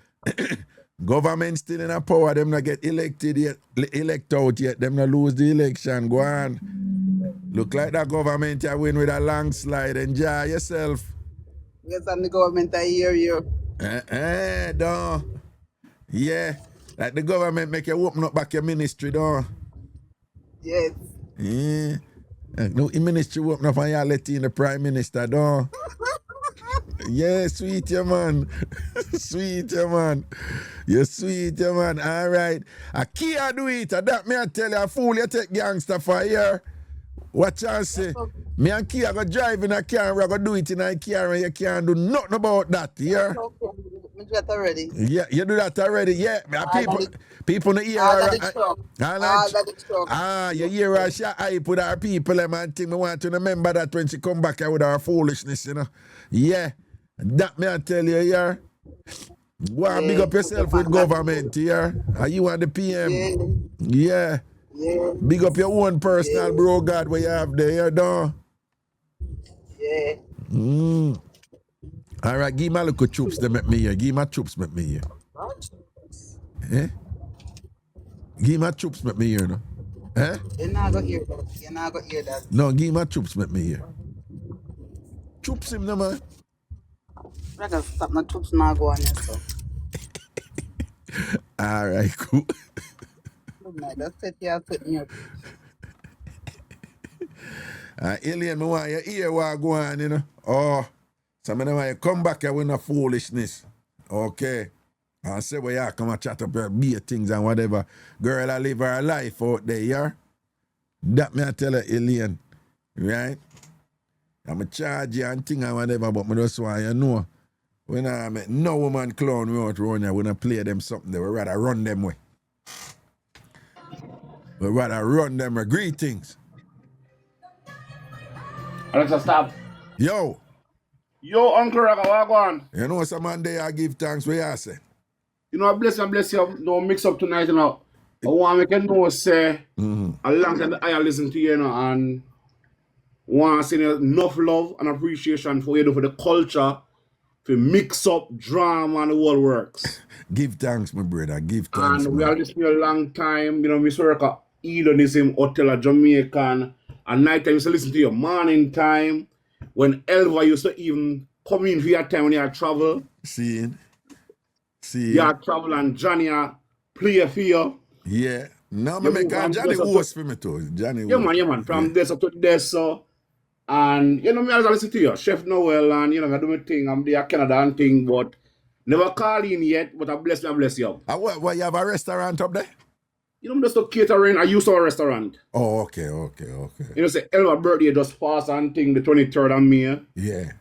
Government still in a power, them not get elected yet, elect out yet, them not lose the election. Go on. Look like that government you win with a landslide. Enjoy yourself. Yes, and the government, I hear you. Don't. Yeah. Like the government make you open up back your ministry, don't. Yes. Yeah. No, the ministry open up and you let in the prime minister, don't. Yeah, sweet, yeah, man. Sweet, yeah, man. You're sweet, yeah, man. All right. I can't do it. That me I tell you, a fool you take gangster for here. What chance say? Me and Kia go drive in a car and I go do it in a car and you can't do nothing about that, yeah? I do that already. Yeah, you do that already, yeah. People in the ear. All the truck. You hear her shot hype with our people, and think me want to remember that when she come back here with our foolishness, you know. Yeah. That me I tell you, yeah. Go and big up yourself with government, yeah. Are you and the PM? Yeah. Yeah. Big up your own personal bro God where you have there, don't? Yeah. All right, give my little troops them at me here. Give my troops at me here. Eh? Give my troops at me here, no? Eh? You're not gonna hear that. You're not gonna hear that. No, give my troops at me here. Troops him, no, man. I can stop my troops now go on here, so. All right, cool. That's it, yeah, put me up. Alien, me want you hear what go on, you know? Oh, so me want you come back here with no foolishness. Okay? And say where you come and chat up your beer things and whatever. Girl, I live her life out there, yeah? That me I tell her, Alien. Right? I'm a charge you and thing and whatever, but me just want you know. When I make no woman clown me out around here, we don't play them something, they would rather run them way. We rather run them with greetings. Alexa, stop. Yo, Uncle Raga, what go on? you know some man there I give thanks for you say. You know, bless you. No mix up tonight, you know. I want to make you know, say, a long time I listen to you, you know, and want to send you enough love and appreciation for you, for the culture, for mix up, drama, and the whole works. Give thanks, my brother. Give thanks. And we have this for a long time, you know, we work at Hedonism Hotel at Jamaican. At night time, you used to listen to your morning time. When Elva used to even come in for your time when you had travel. See. You had travel and Johnny play for you. Yeah. No, You me move call from Johnny this up to, host for me too. Johnny yeah, host. man, from this up to this, so. And, you know, me always listen to you, Chef Noel, and, you know, I do my thing, I'm there, Canada and thing, but never call in yet, but I bless you. What, you have a restaurant up there? You know, I'm just a catering, I used to a restaurant. Oh, okay. You know, say, Elva birthday just passed and thing, the 23rd of May. Yeah.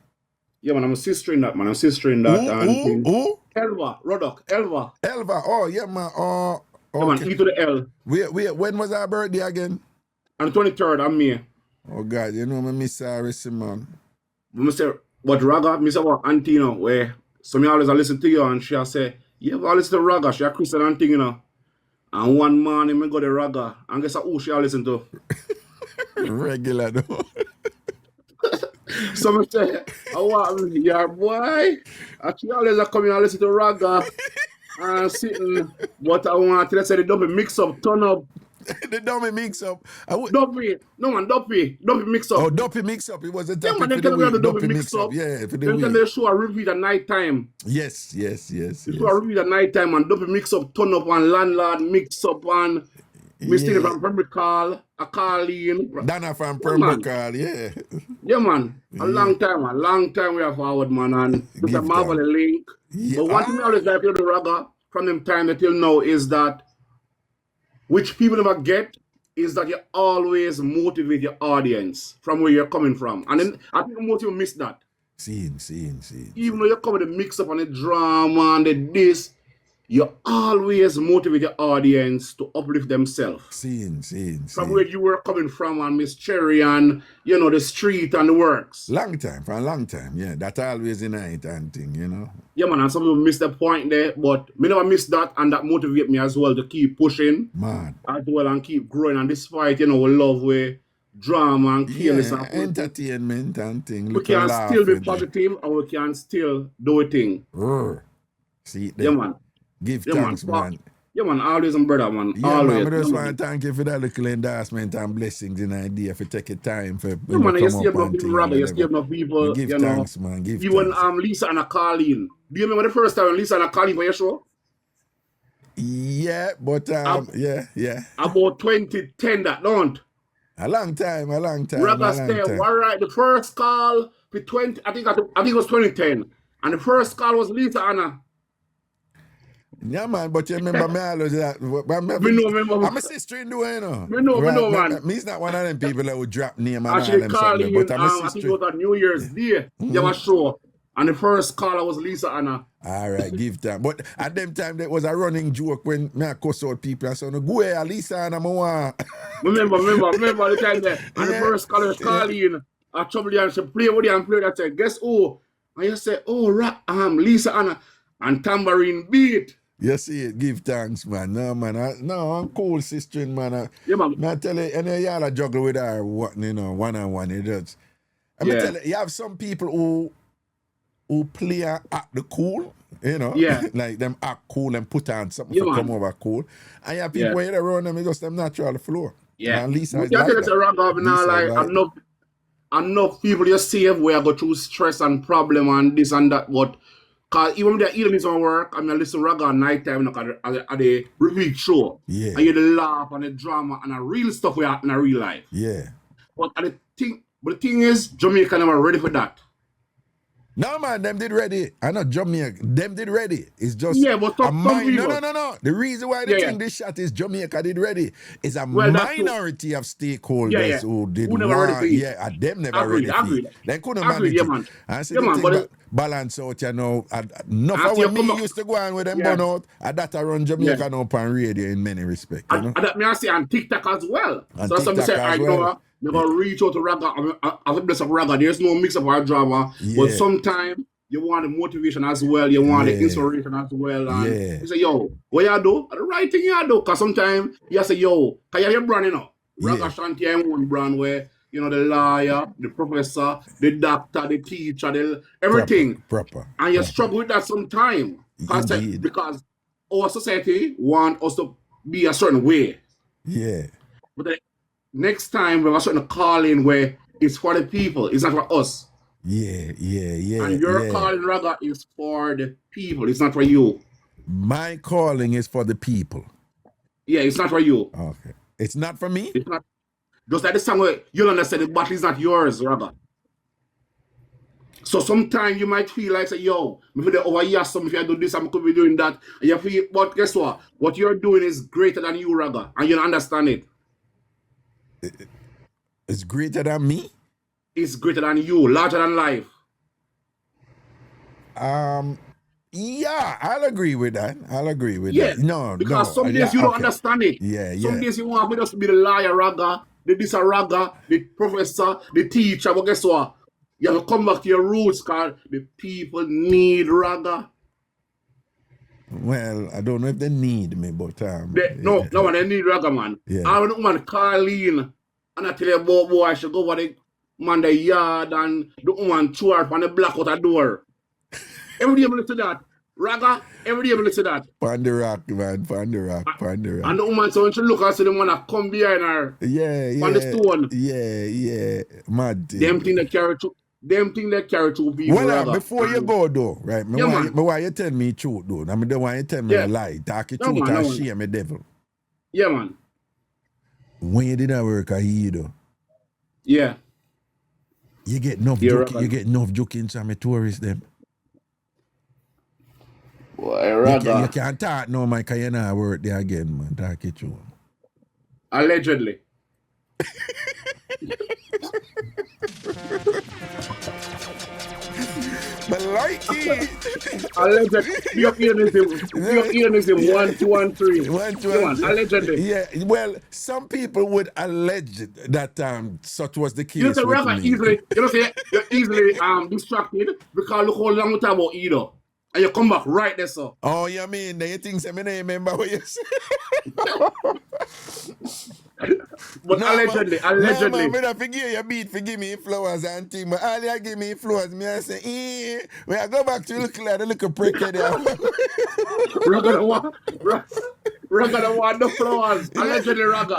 Yeah, man, I'm a sister in that, man, I'm sister in that, and thing. Who? Elva, Roddock, Elva. Elva. Oh, yeah, man. Oh, Yeah, man, okay. E to the L. Wait, when was our birthday again? And the 23rd of May. Oh, God, you know me miss Sarah, man. I say, but Raga, I say, what, auntie, you know, where some always listen to you, and she say, yeah, but I listen to Raga, she a Christian and thing, you know. And one morning, I go to Raga, and guess who she listen to? Regular, though. So I say, oh, what, yeah, boy. And she always come in and listen to Raga, and sitting, but I want to say the double mix up, turn up. The dummy mix up. Duppy, no man, Duppy mix up. Oh, Duppy mix up. It was a Yeah, topic man, for they the tell me week. the Duppy Duppy mix mix up. up. Yeah, for the Then tell week. the show a repeat at night time. Yes. The show a repeat at night time and Duppy mix up, turn up and landlord mix up and Mr. from Pembroke call, a call in. Dana from Pembroke call, yeah. Yeah, man. A long time we are forward, man. And it's a marvelous link. Yeah. But one thing I always like to the Raga from them time until now is that which people never get is that you always motivate your audience from where you're coming from. And then I think most people miss that. Seeing. Even though you're coming to mix up on the drama and the this, you always motivate your audience to uplift themselves. Seeing. From where you were coming from and Miss Cherry and, you know, the street and the works. For a long time, yeah. That's always in it and thing, you know. Yeah, man, and some people miss the point there, but me never miss that, and that motivate me as well to keep pushing. Man. As well and keep growing. And despite, you know, we love with drama and chaos and entertainment and thing. we can still be positive and we can still do a thing. See it Yeah, there. man. Give thanks, man. Yeah, man, always and brother, man. Yeah, always. man, I just want to thank you for that little endorsement and blessings and idea for taking time for yeah, man, you see enough people, Raga, you see enough people, give you thanks, know. man. Give Even thanks. Lisa and a Carlene. Do you remember the first time Lisa and a Carlene for your show? Yeah, but yeah. About 2010 that, don't? A long time. Raga stay, all right, the first call for 20, I think it was 2010. And the first call was Lisa Anna. Yeah, man, but you remember me always that. remember. I'm a sister in the way, you know. Me know, man. Me's not one of them people that would drop name and Actually, all them something, Carlene, but I'm a I think sister. it was on New Year's Day. You was show. And the first caller was Lisa Anna. All right, give time. But at them time, there was a running joke when me cuss out people and say, no, go here, Lisa Anna, I want. Remember the time there. And the first caller was Carlene. I trouble you and she play with you and play that. Say, guess who? And you say, oh, Lisa Anna. And Tambourine beat. You see it, give thanks, man. No, man. I'm cool, sister, man. Yeah, man. I tell you, and y'all juggle with her, you know, one-on-one. It does. I mean, tell you have some people who play and act the cool, you know. Yeah. Like them act cool and put on something to come over cool. And you have people where you around them, it's just them natural flow. Yeah. And Lisa is like like that. Enough people you save where I go through stress and problem and this and that, but because even when they're eating this on work, I listen to Raga at night time at the repeat show. Yeah. And you the laugh and the drama and the real stuff we have in a real life. Yeah. But the thing is, Jamaica never ready for that. No, man, them did ready. I know Jamaica, them did ready. It's just but some people. No. The reason why they think this shot is Jamaica did ready is a minority of stakeholders who never ready for it. Yeah, them never ready for it. They couldn't manage it. Man. And see the thing balance out, you know. Enough of when me used to go on with them burn out, and that around Jamaica now on radio in many respects. You know? And that may I say on TikTok as well. And so somebody say, I know. They're going to reach out to Raga. I think there's a Raga. There's no mix-up or drama. Yeah. But sometimes you want the motivation as well. You want the inspiration as well. And you say, yo, what you do? The right thing you do. Because sometimes you say, yo, can you have your brand, you know? Ragashanti and one brand where, you know, the lawyer, the professor, the doctor, the teacher, everything. Proper. And you struggle with that sometimes. Because our society wants us to be a certain way. Yeah. But next time we have a certain calling where it's for the people, it's not for us. Yeah. And your calling, Raga, is for the people, it's not for you. My calling is for the people. Yeah, it's not for you. Okay. It's not for me? It's not. Just like the song where you'll understand the battle is not yours, rather. So sometimes you might feel like, say, yo, maybe over here, some if I do this, I could be doing that. And you feel, but guess what? What you're doing is greater than you, Raga, and you don't understand it. It's greater than me? It's greater than you, larger than life. Yeah, I'll agree with that. Yeah, No, because no. some days you don't understand it. Yeah, Some yeah. days you want me just to be the liar, Raga, the this Raga, the professor, the teacher, but guess what? You have to come back to your roots, because the people need Raga. Well, I don't know if they need me, but No, they need Raga, man. Yeah. I don't want Carleen, and I tell you about boy, I should go over the man the yard and the woman throw her on the block out the door. Every day I listen to that. Raga, every day I listen to that. Pon the rock, man. Pon the rock. And the woman, so when she look and see the man that come behind her. Yeah. On the stone. Yeah. Mad thing. Them thing they carry to people. Well, Raga. before you go though, right? Why you tell me truth though? I mean, the one you tell me a lie. Talk the truth and shame me devil. Yeah, man. When you didn't work at here though. Yeah. You get enough joking to me tourists them. Boy, Raga. You can't talk no man, because you're not work there again, man. Talk it true. Allegedly. But like it. Allegedly. Your earnings 1, 2, and 3. 1, 2, and 3. Allegedly. Yeah, well, some people would allege that such was the case. You know, Raga you're easily distracted because look how long we talk about either. And you come back right there, sir. Oh, you mean you think I remember what you said? But no, allegedly. No, man, forgive me flowers and things, but all you give me flowers, me I say, when I go back to look like the little prick there. Raga don't want the flowers. Allegedly, Raga.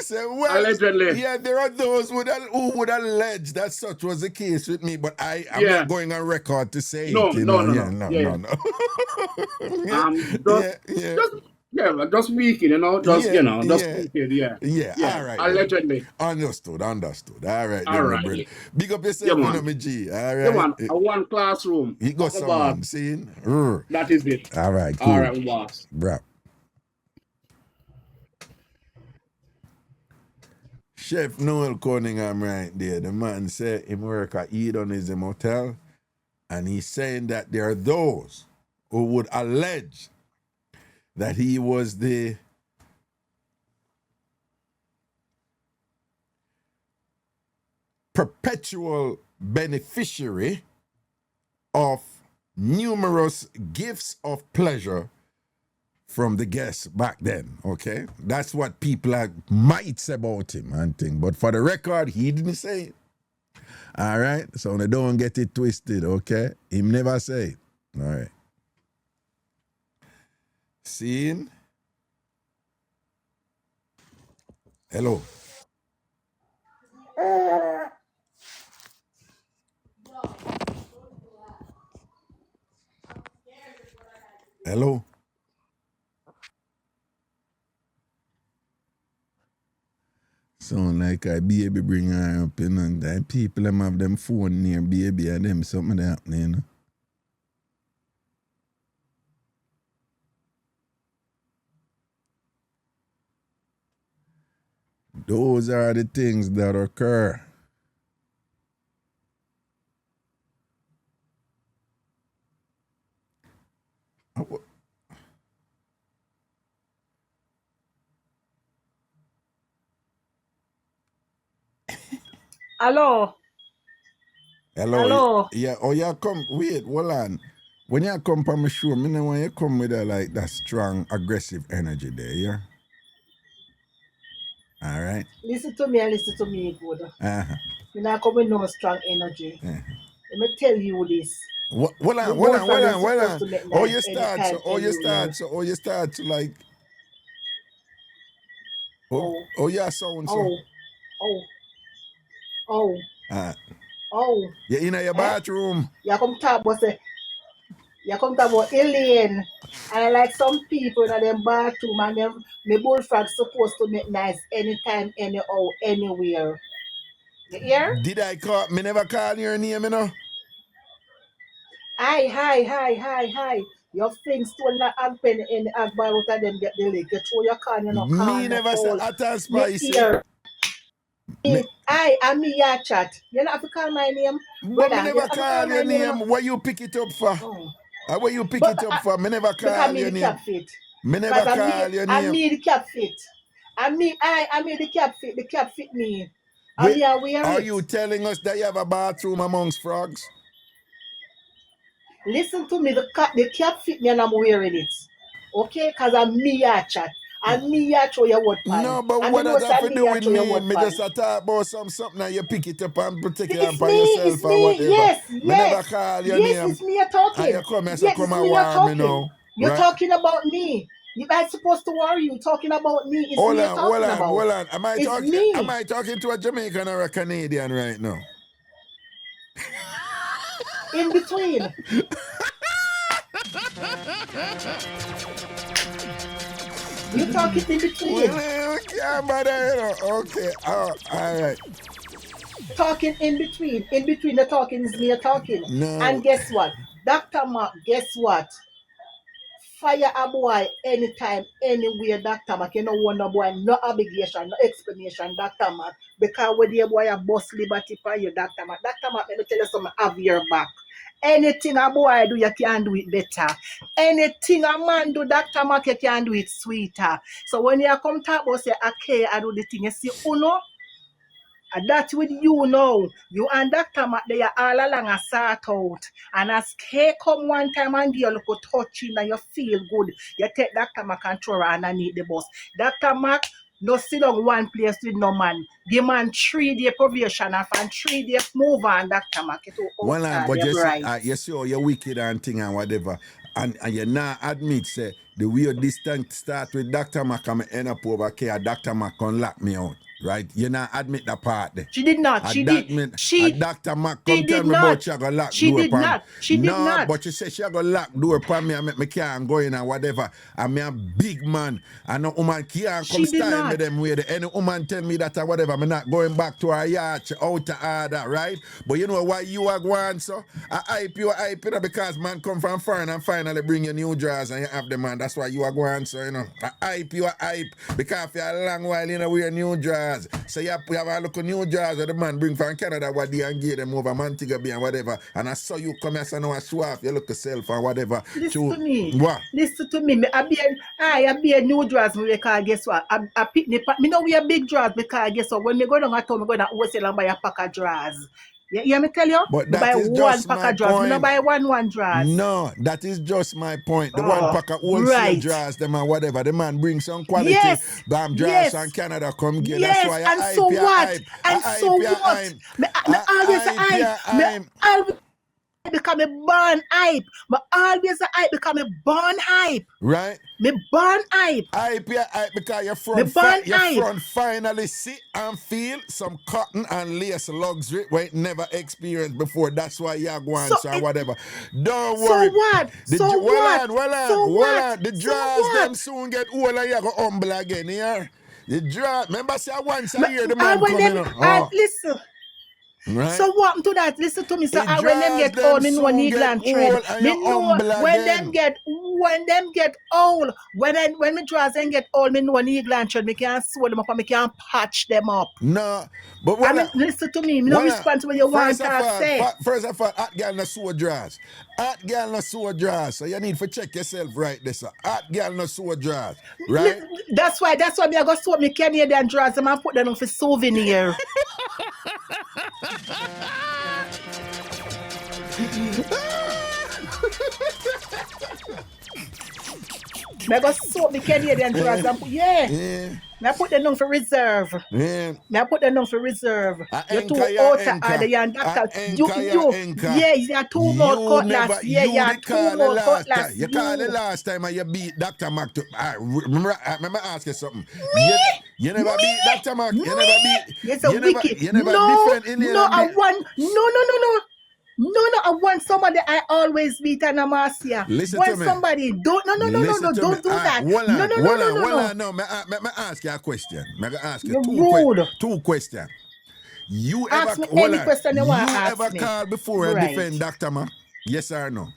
No. Well, allegedly. Yeah, there are those who would allege that such was the case with me, but I'm not going on record to say no. it. No. Just speaking, you know, speaking, yeah. All right. Allegedly. Understood. All right. All right. Big up yourself, my G. All right. Yeah, man. One classroom. You got someone, see? That is it. All right, cool. All right, boss. Bro. Chef Noel Cunningham right there. The man said him work at Eden is a motel, and he's saying that there are those who would allege that he was the perpetual beneficiary of numerous gifts of pleasure from the guests back then, okay? That's what people might say about him and thing. But for the record, he didn't say it. All right? So they don't get it twisted, okay? He never say it. All right. Seeing? Hello. Hello. Sound like a baby bring her up, you know, and people them have them phone near baby and them something happening, you know. Those are the things that occur. Hello. Yeah, come, wait, hold on. When you come from my show, I know when you come with that strong, aggressive energy there, yeah? All right. Listen to me, good. You not come with no strong energy. Let me tell you this. Hold on. Oh, you start to like. Yeah, sound so. Oh. You're in your bathroom. You come talk, but say. You come talk about Elaine. And like some people in them bathroom and them the bullfrog supposed to make nice anytime, anyhow, anywhere. You hear? Did I call? Me never call your name, you know. Hi. Your things still not happen in the Akbar out of them get the leg. You throw your can, you no call, Me no never say call. hot and Me spicy. hear. Me, And me ya chat. You not have to call my name, but me brother. You never not have to call call my your name. name. Where you pick it up for? Oh. Where you pick But it up for? Me never because call me your the name. cap fit. Me never Because call your I name. me the cap fit. I me the cap fit. The cap fit me. And Wait, me I wear are it. you telling us that you have a bathroom amongst frogs? Listen to me, the cap fit me and I'm wearing it. Okay? Because I'm me ya chat. And me ya throw your word pan. No, but And what me know does that have say to me do ya with throw your me? word Me pan. just a talk about something and you pick it up and protect it It's for me, yourself it's or me. whatever. Yes. Me never call your Yes, name. it's me you're And talking. you come here, so Yes, come it's and me you're warm me talking. now. You're Right? talking about me. You guys supposed to worry you talking about me. It's me you're talking about. Am It's me. I talking to a Jamaican or a Canadian right now? In between. You talking in between. Well, yeah, brother, you know. Okay. Oh, all right. Talking in between. In between the talking is me talking. No. And guess what? Dr. Mark, guess what? Fire a boy anytime, anywhere, Dr. Mark. You know, one boy, no obligation, no explanation, Dr. Mark. Because when the boy a bust liberty for you, Dr. Mark. Dr. Mark, let me tell you something, have your back. Anything a boy do, you can do it better. Anything a man do, Dr. Mark, you can do it sweeter. So when you come talk about say, okay, I do the thing, you see, uno, and that's with you now. You and Dr. Matt, they are all along a sort out. And as K come one time and give you a little touching and you feel good, you take Dr. Mac and throw her underneath the bus. Dr. Mac, no sit down one place with no man. The man 3 day probation and 3 day move on, Dr. Mac. It will outside But your bright. you see how you're wicked and thing and whatever. And you now admit, say, the way this thing start with Dr. Mac and end up over here, Dr. Mac can lock me out. Right? You now admit that part there. She did not. She did. Dr. Mac She come tell did me not. about she go lock She door did pan. not. She did No, not. but she said she go lock door pan me and make me can't go in and whatever. And me a big man. And no woman can't She come did style not. me them way. Any woman tell me that or whatever, I'm not going back to her yard, she out of order, right? But you know why you are going so? I hype you know, because man come from foreign and finally bring you new drawers and you have them man. That's why you are going so, you know. I hype because for a long while you know wear new drawers. So you have a look at new drawers that the man bring from Canada what they and give them over Montego Bay and whatever. And I saw you come here so now I show off, you look yourself and whatever. Listen to me. What? Listen to me. I be a new drawers because guess what? I pick the me know we are big drawers because guess what? When me go down at home, me go down wholesale and buy a pack of drawers. You hear me tell you? But Me that buy is one just pack my of drawers. Me point. not buy one drawers. No, that is just my point. The one pack of wholesale right. drawers, them and whatever. The man bring some quality Yes. drawers Yes. from Canada come get. Yes. That's why And I so hype what? hype. And so what? Me always hype. Me always become a born hype. Me always a hype become a born hype. Right? Me born hype. Hype because your front finally see and feel some cotton and lace luxury where it never experienced before. That's why you're going so whatever. Don't worry. So what? Well on. The drawers them soon get old and you go humble again here. The draw. Remember say once a year the man coming up. Listen. Right. So what happened to that? Listen to me. So when them get old, me know England trend. Me know when them get old. When me draws them get old, me know England trend. Me can sew them up and me can patch them up. No, but what? Listen to me. Me no response when you want to say. First of all, hot girl no sew drawers. Hot girl no sew drawers. So you need to check yourself right there. So hot girl no sew drawers. Right. That's why me I go sew me Canadian drawers. Them and put them on for souvenir. I go soak the Canadian drawers and put, I put them down for reserve. I put them down for reserve. You're too out of order, you doctor. You're too more cutlass. You're too more cutlass. You call the last time and you beat Dr. Mac to remember ask you something. You never beat Dr. Mac. You never beat. Yes, a wicked. No, I want somebody I always beat and Amasia. Listen When to me. somebody don't Listen to don't me. do that. Hold No, on, no, no, hold no, on, no, hold no. on. No, me ask you a question. Me gonna ask you You're rude. two questions. You ever Ask me hold any on? question you want to You ask ever me. call before and Right. defend Dr. Mac? Yes or no?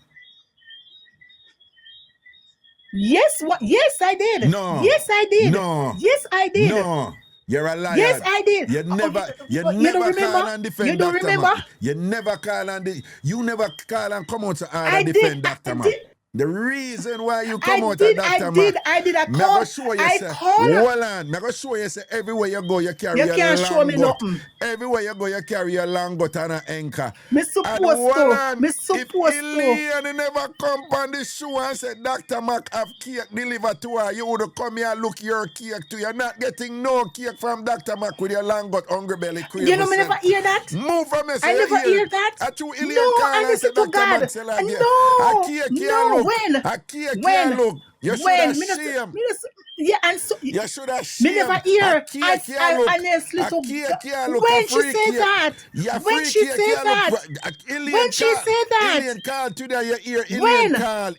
Yes, what? Yes, I did. No. Yes, I did. No. Yes, I did. No. You're a liar. Yes, I did. You Oh, never you don't call remember? and You defend don't Dr. remember? Mac. You never call and you never call and come out to I and did. defend I Dr. Mac. did. The reason why you come I out did. at I Dr. did. Mac, I did. I me go call. show you I say, call. hold on, me go show you say everywhere you go you carry You a can't show me langot. nothing. Everywhere you go you carry a langot and an anchor. Me And supposed hold to. on, Me if supposed to. Ilian never come on the show and say Dr. Mac have cake delivered to her, you would come here and look your cake too. You're not getting no cake from Dr. Mac with your langot, hungry belly, crazy You know me never self. hear that. Move from me, so I you never hear it. that. I threw Ilian No, call I and say listen to Dr. Mac God. say like a No, cake can't no. look. When? A cake When? can't look. You should When? have Me just, shame. me just, yeah, and so You should have me shame. never A hear. cake I can't look. honestly A to cake God. can't look. When A she free say cake. that. Yeah, When free she cake say can't that. look. When she say that. Alien call today. You hear When?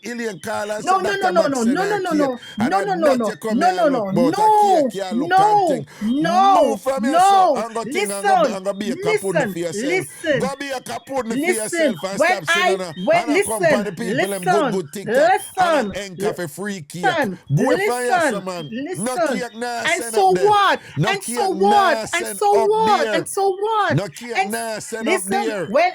Alien call and No, say no, Dr. no, no, Mac no, send no, no, her no, cake. no, And no, no, no, that no, you come no, here no, and no, look, but a cake can't look and thing. no, Move from yourself. no. I'm going Listen, to be a kaput for yourself. Go be a kaput for listen. yourself and When stop sitting on a company people them good TikTok and an anchor for free cake. Go for yourself, man. No cake nah And send so up there. what? No And cake so nah what? And send so up what? there. And so what? No cake And nah send up listen, there. when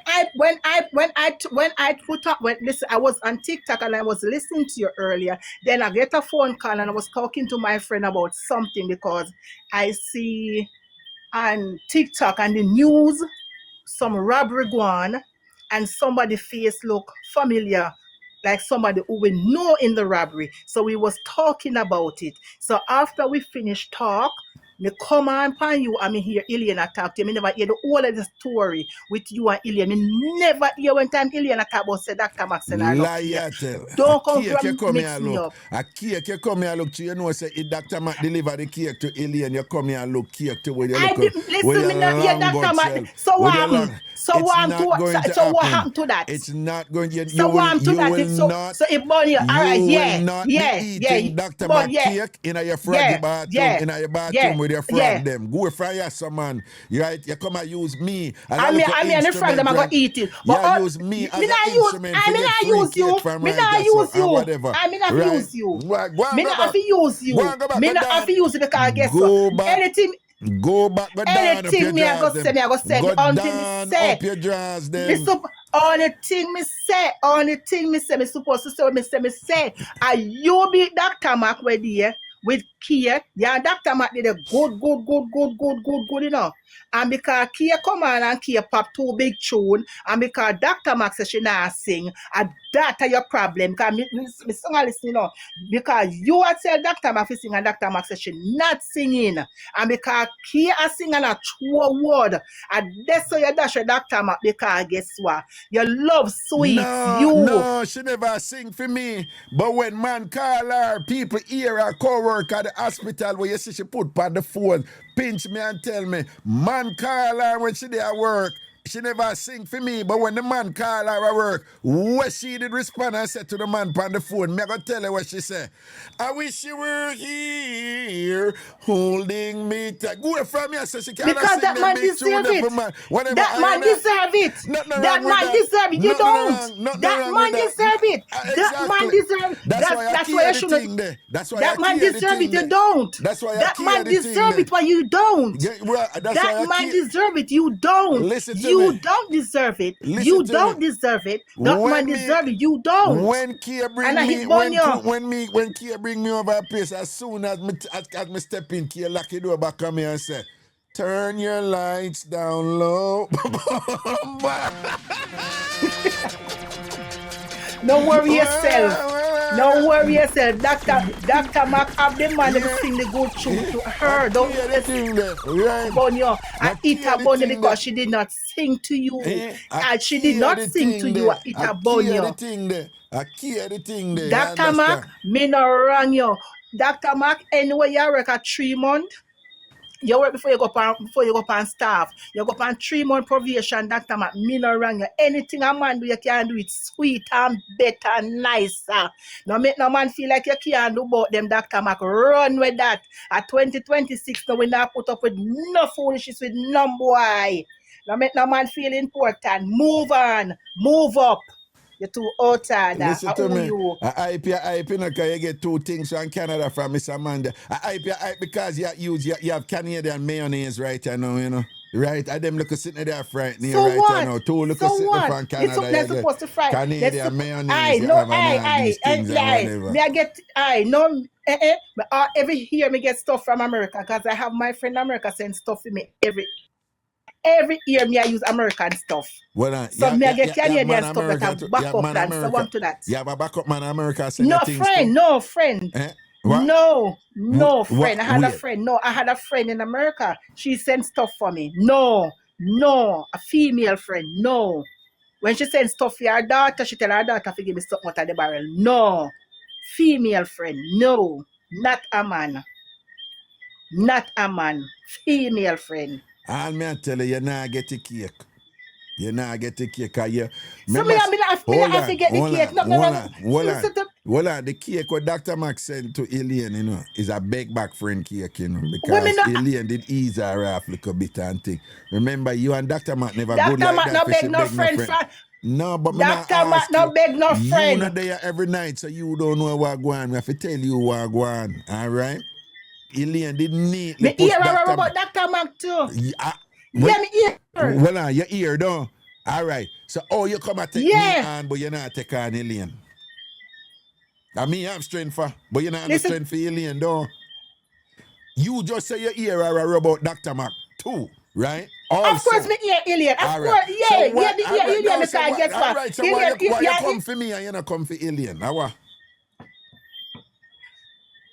I put up listen, I was on TikTok and I was listening to you earlier. Then I get a phone call and I was talking to my friend about something because I see on TikTok and the news some robbery go on and somebody face look familiar, like somebody who we know in the robbery. So we was talking about it. So after we finished talk, me come on upon you and me hear Iliana talk to you. Me never hear the whole of the story with you and Iliana. Me never hear when time Iliana talk about say Dr. Max and I no cake. Liar tell. Don't A come cake you from come here mix and me look. up. A cake you come here and look to you know say if Dr. Mac deliver the cake to Alien, you come here and look cake to where you I look did with listen, your me not hear long Dr. gut Max. self. So what With your happened? long. So It's what not happened to going to so what happen. happened to that? It's not going to So what happened to you that? will So not it burn you. All right, you yeah, will not yeah, be yeah. eating Dr. But Mac yeah, cake in your froggy yeah, bathroom, yeah, in your bathroom yeah, with your frog yeah. them. Go for yes, man. Right? You come and use me as a I little mean, the frog them instrument, I go right? eat it. But You use me as me an not use. instrument I to mean, get I free use cake you. from Me not Reggae use or you. whatever. I mean, I Right? use you. Go on, Me go not have back. to use you. Go on, go back. Me Go not have down. to use it because guess Go what? back. Go back, go down up your Anything me I go drawers say, them. me I go say Go until me down say. up your drawers Me them. only thing me say, me supposed to say what me say. Are you be Dr. Mac with here with Kia? Yeah, Dr. Mac did a good, you know. And because Kia come on and Kia pop two big tune, and because Dr. Mac says she not sing, and that are your problem. Because me sing and listen, you know. Because you are tell Dr. Mac to sing and Dr. Mac says she not singing. And because Kia are singing a true word, and that's why you dash your Dr. Mac because guess what? Your love sweets you. No, she never sing for me. But when man call her, people hear her co-worker at the hospital where you see she put on the phone, pinch me and tell me, man call her when she there at work. She never sing for me, but when the man call her at work, what she did respond and said to the man on the phone, me I go tell her what she said. I wish you were here, holding me tight. Go from here so she can't Because sing that them man big tune deserve for it. man. Whatever That man deserve it. Nothing That wrong with man that. deserve it. You Nothing don't. wrong. Nothing That wrong man with that. deserve it. That man Exactly. deserve it. That's why I That's keep why you the shouldn't. thing there. That's why That I man keep the deserve thing it. You there. don't. That's why I That keep man the thing deserve there. it, but you don't. Yeah, well, that's why That I man keep. deserve it. You don't. Listen to You me. don't deserve it. Listen You to don't me. deserve it. That man When me, deserve it. You don't. when Kia bring And I me, hit on you. when Kia bring me over a place, as soon as me step in, Kia lock the door back on me and say, turn your lights down low. No worry yourself. No worry yourself. Dr. Mac have the man to sing the good tune to her. Don't hear the thing there, right? Bonyo. And eat hear a the bonyo thing there. because she did not sing to you. I And she did hear not the sing to thing you. there. Eat I a hear the bonyo. thing there. I hear the thing there. You Dr. Mac, understand? me no wrong you. Dr. Mac, anyway, you work at 3 months. You work before you go up on staff. You go up on 3 month probation, Dr. Mac. Me no wrong you. Anything a man do, you can do it sweet and better and nicer. No make no man feel like you can't do about them, Dr. Mac. Run with that. At 2026, no we not put up with no foolishness with no boy. No make no man feel important. Move on. Move up. You're too outside. Listen to me. You. I hype, you know, because you get 2 things from Canada from Miss Amanda. I hype because you have Canadian mayonnaise right now, you know. Right? And them look sitting there frightened So right what? now. 2 look So sitting what? from Canada. They're supposed to fry. Canadian mayonnaise. I get every year me get stuff from America because I have my friend in America send stuff to me every year me I use American stuff. Well, so me I get Canadian stuff that I back up that. So want to that. You have a backup man in America. No friend. What? No friend. I had a friend. No, I had a friend in America. She sent stuff for me. No, a female friend. No. When she sends stuff for her daughter, she tell her daughter to give me stuff out of the barrel. No. Female friend. No. Not a man. Female friend. And me I tell you not get the cake. You not get the cake. So me have to get the cake. Hold on. The cake what Dr. Max sent to Elaine, you know, is a big back friend cake, you know, because Elaine did ease her off a little bit and thing. Remember, you and Dr. Max never good like that. Dr. Max no beg no friend. No, but Dr. Max no beg no friend. You not there every night, so you don't know what go on. We have to tell you what go on, all right? Elaine didn't need me hear about Dr. Max too. Yeah, me hear. Well, you hear though. All right. So, you come and take me on, but you not take on Elaine. I mean, you have strength for, but you not have strength for Elaine, though. You just say you hear about Dr. Mac too, right? Also, of course, me hear Elaine. Of course, yeah. Me hear Elaine because guess what? All right, so why you come for me and you not come for Elaine? How?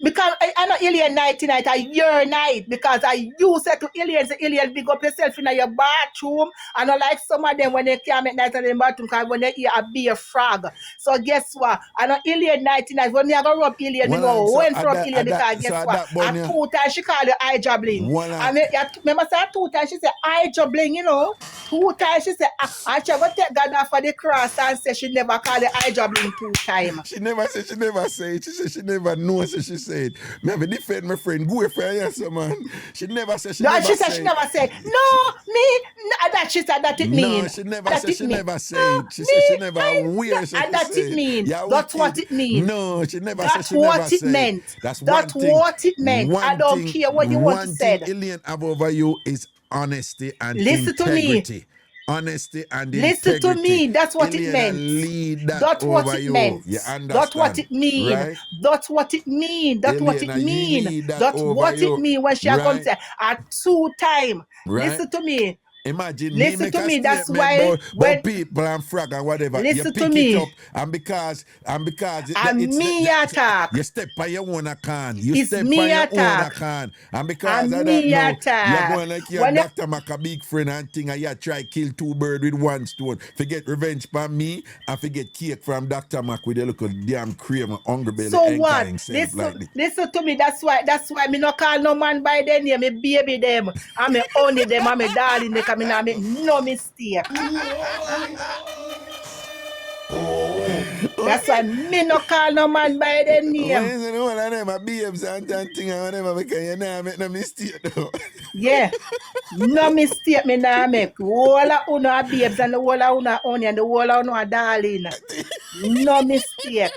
Because I know Alien night tonight, a your night. Because you said to Alien, say Alien, big up yourself in your bathroom. And I like some of them when they come at night in the bathroom, because when they hear a beer frog. So guess what? I know Alien night tonight, when me I go rub Alien, we go went from Alien because guess what? At 2 times she called you eye jobbling. I mean, remember say 2 times she said eye jobbling, you know. 2 times she said, and she go take God off for the cross and say she never called the eye jobbling 2 times. She never said it. She said she never knows, so she said. Me have to defend my friend. Go for you, man. She never said. She never said. No, me. That she said that it mean. No, she never said. She never said. She said she never wear. And that it mean. That's what it mean. No, she never said. That's what it meant. That's what it meant. I don't care what you want to say. One thing Elaine have over you is honesty and integrity. Listen to me. Honesty and listen integrity. To me. That's what it meant. That's what it meant. You understand? That's what it mean. Right? That's what it mean. That's what it mean. That's what it mean when she come say at 2 times. Right? Listen to me. Imagine listen to me. That's why when people and frag and whatever. Listen you pick to me. It up and because me attack. You step by your own account. You it's step me by your attack. own account. And because and of me that attack. You're going like your Dr. Mac a big friend and thing and you try kill 2 birds with 1 stone. Forget revenge from me and forget cake from Dr. Mac with a little damn cream hungry belly. So what? Listen to me. That's why me no call no man by their name. Me baby them. I'm me only them. I'm me darling them. I mean, I make no mistake. That's why me no call no man by their name. One of them are babes and thing and whatever because you never make no mistake though. Yeah. No mistake me nah make. All of uno are babes and the whole of uno are honey and the whole of uno are darling. No mistake.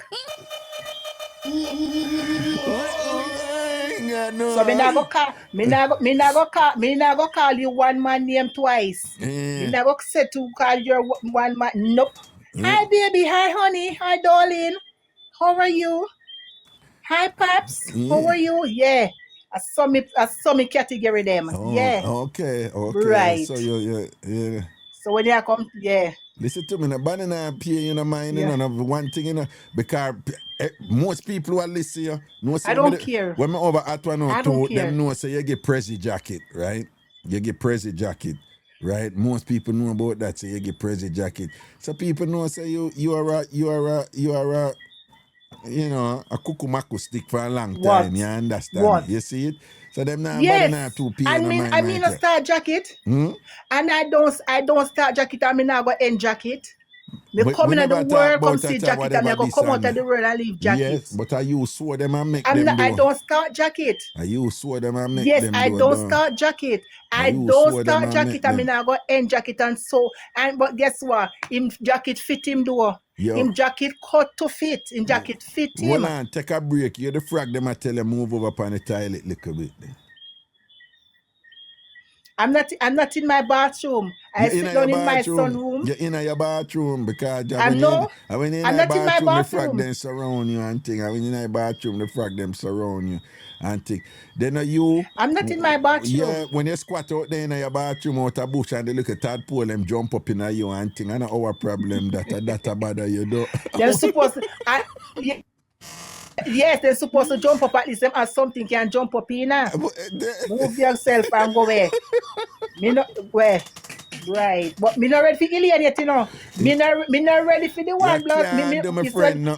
So me nah go call you one man name twice. Me nah go say to call your one man. Nope. Hi baby, hi honey, hi darling. How are you? Hi paps, how are you? Yeah. I saw me category them. Yeah. Okay. Right. So yeah. So when you come, yeah. Listen to me, the banana pay in mind, you know, one thing, you know, because most people who are listening, I don't care. When I'm over at one or two, them know, say you get Prezi jacket, right? You get Prezi jacket, right? Most people know about that, say you get Prezi jacket. So people know, say you are a you know, a kukumaku stick for a long time, you understand? What? You see it? So them now Yes. now 2 p.m. I mean a start jacket. And I don't start jacket and me now go end jacket. Me come in the world, come see jacket and I go come out of the world and leave jacket. Yes, but I use sword them and make them I don't start jacket. I use sword them and make Yes, them I don't start jacket. I don't start jacket and me now go end jacket and so but guess what? Him jacket fit him do. Him jacket cut to fit. Him jacket fit him. Hold on, take a break. You're the frog them I tell you move over upon the toilet a little bit. I'm not in my bathroom. I sit down in my sunroom. You're in your bathroom because I'm not in my bathroom. The frog them surround you and thing. When in your bathroom, the frog them surround you and thing. Then I'm not in my bathroom. Yeah, when you squat out there in your bathroom out of bush and they look at tadpole them jump up in you and thing. I know our problem that bother you though. They're supposed to yes, they're supposed to jump up at least as something can jump up in. Move yourself and go away. Me not where. Right. But me not ready for alien yet, you know. Me not ready for the one blood.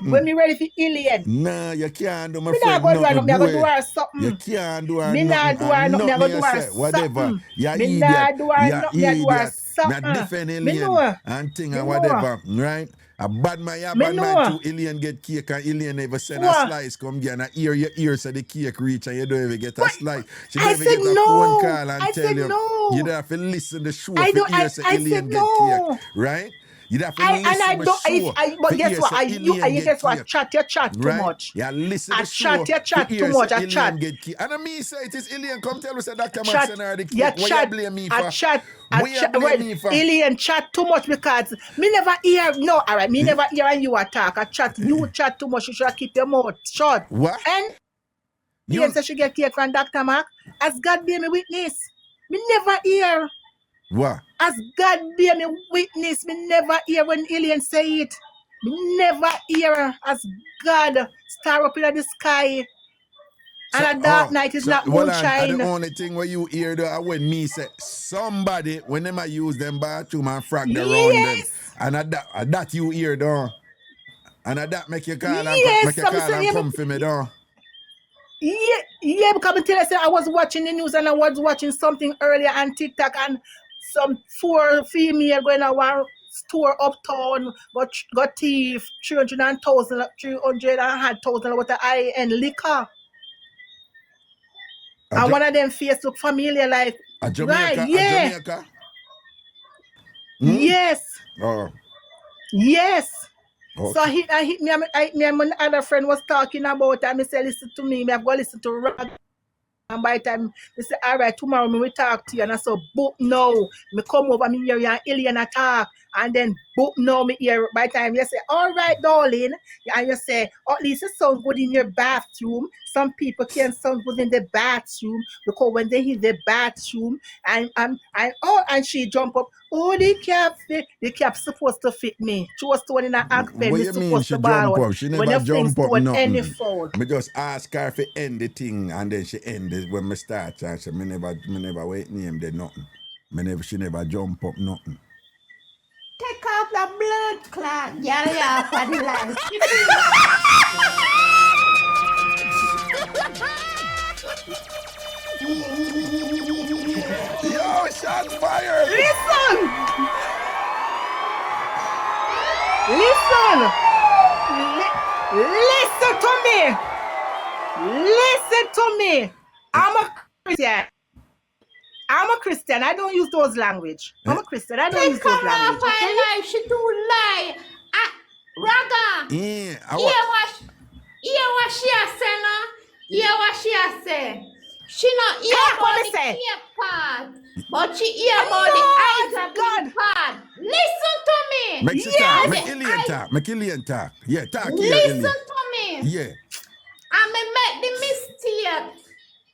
When me ready for alien. Nah, you can't do my friend. Me not go do her something. You can't do her me not do her nothing. Me go do her whatever. You me not do her nothing. Me do her something. Me defend alien and thing and whatever. Right? A bad man too, alien get cake and alien never send a slice come here and hear your ears so the cake reach and you don't even get a slice. She never get a phone call and tell you. You don't have to listen to the show for hear so alien get cake. Right? You have to listen to the show. But guess what? You guess what? You chat too much. Yeah, listen to the show. You chat too much. I chat. And I mean say it is alien. Come tell us that Dr. Max and her the cake. What you blame me for? Alien chat too much because me never hear. No, all right. Me never hear and you attack. I chat. You chat too much. You should keep your mouth shut. What? And you say she get cake from Dr. Mark. As God be me witness. Me never hear. What? As God be me witness, me never hear when alien say it. Me never hear as God star up in the sky. So, and a dark night is not moonshine. The only thing where you hear though when me say somebody when them I use them bathroom and frag around them. And that you hear though. And that make you call and come for me though. Yeah, because I was watching the news and I was watching something earlier on TikTok and some 4 female going to one store uptown got Tief 300,000 with the high-end liquor. And one of them face look familiar like a Jamaica, right, yeah. A Jamaica? Yes. Oh. Yes. Okay. So me and my other friend was talking about it and I said, listen to me, I've got to listen to Reggae. And by the time they say, all right, tomorrow we will talk to you. And I said, book now. Me come over, me hear you an alien attack. And then book now, me hear by the time you say, all right, darling. And you say, oh, at least it sounds good in your bathroom. Some people can sound good in the bathroom because when they hit the bathroom and she jump up, oh, the cap's supposed to fit me. She was the in an accent. What you mean she jump up? She never jump up nothing. Me just ask her to end the thing and then she end it when me start and she me never wait name there nothing. She never jump up nothing. Take off the blood clot. Yeah, for the life. Yo, shot fired! Listen to me. Listen to me. I'm a Christian. I don't use those language. I'm a Christian. I don't use those language. Okay? Life, she do lie. Raga. Yeah. Hear what she a say now. Hear what she a say. She not hear about the cake part, but she hear about the eyes of the part. Listen to me. Make Ilian talk. Yeah, talk here. Listen to me. Yeah. I make the mistake.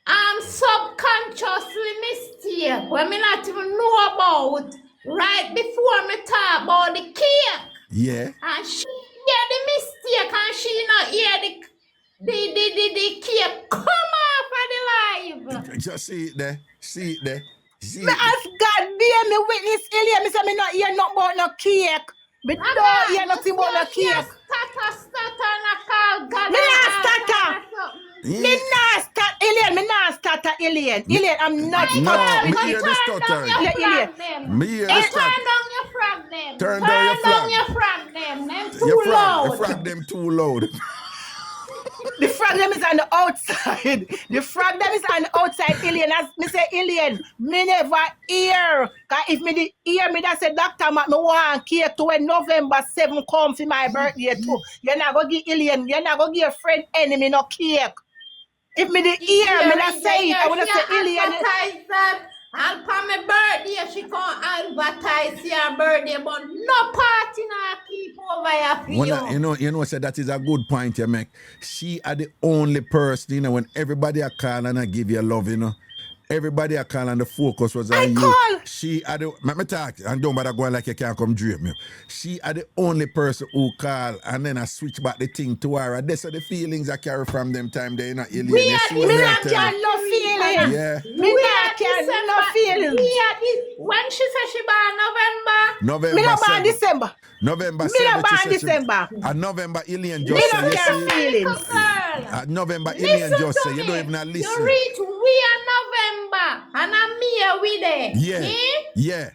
I'm subconsciously mistake when me not even know about right before me talk about the cake. Yeah. And she hear the mistake and she not hear the cake come off of the live. Just see it there. Me ask God be me witness alien. Me say me not hear nothing about no cake. Me don't hear nothing about no cake. Stutter and I call God. Me not stutter. Yeah. Me not stutter, alien. Me not stutter, alien. Alien, I'm not No, touching me with hear it. the Turn down stutter. your Alien. frog them. Me hear the Hey, stutter. turn down your frog them. Turn down your flag. your frog them. Them too Your loud. frog them too loud. The frog them is on the outside. The frog them is on the outside, alien. As me say, alien, me never hear. Cause if me the hear me that say, Dr. Mac, me want cake to when November 7 come for my birthday too. You're not going to give alien, you're not going to give a friend enemy no cake. If me the hear me that say it, I want to say alien. Advertise that. I'll for my birthday, she can't advertise your birthday, but no party now keep over here for Well, you know, say that is a good point you make. She are the only person, you know, when everybody are call and I give you love, you know. Everybody are call and the focus was on you. call. She are the me talk and don't bother going like you can't come dream me. She are the only person who call and then I switch back the thing to her. That's the feelings I carry from them time they not alien. We They are show the me Me I not tell can you. no feeling. Yeah. Me not can no feeling. When she said she born November, November Me not born 7. December. November Me 7. not she born said she- December. And November alien Me just not say you care see. feelings. girl. November alien Listen just to say you me. don't even listen. You reach we are November and I'm here with it. Yeah. Eh? Yeah.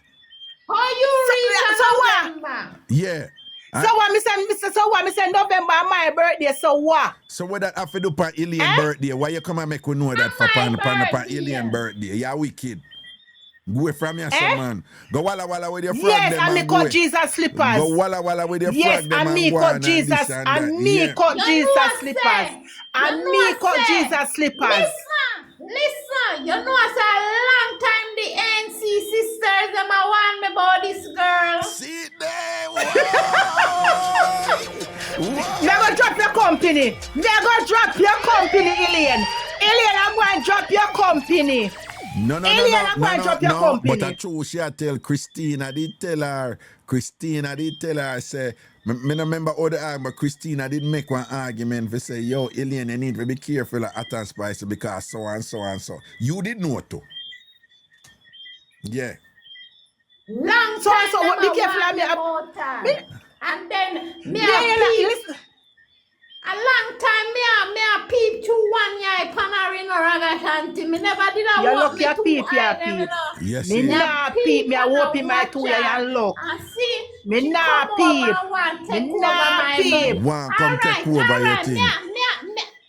How you reach so what? November? Yeah. So what me say November my birthday, so what? So what that have to do for alien birthday? Why you come and make we know that for my pan birthday. alien birthday? You wicked. Go from your son, man. Go walla walla with your frog Yes, them and me and cut go. Jesus slippers. Go walla walla with your Yes, frog them and me go cut on Jesus, this and that. and me Yeah. cut You know Jesus what slippers. say? And You know me what cut say? Jesus slippers. Listen. You know it's a long time the NC sisters them a want me about this girl. See there. Whoa. Me go drop your company. Me go drop your company, Alien. Alien, I'm going to drop your company. No, Alien, I'm going to drop your company. But I true she a tell Christina did tell her, say, me no remember all the argument, but Christina did make one argument for say, yo, alien, you need to be careful of hot and spicy because so and so and so. You did know too. Yeah. Long So- time so what them be a careful want of me, about her. And then me Yeah, a yeah, peep. listen. A long time me a peep to 1 year panner in Ragashanti. Me never did a You walk look me your two peep, your eye them, peep. Yes, Me yeah. nah peep, me a and whoop in my watch 2 her. eye and look. And see, Me she nah come peep. over and want take Me over nah my peep. bird. One come take over your Alright, thing. me,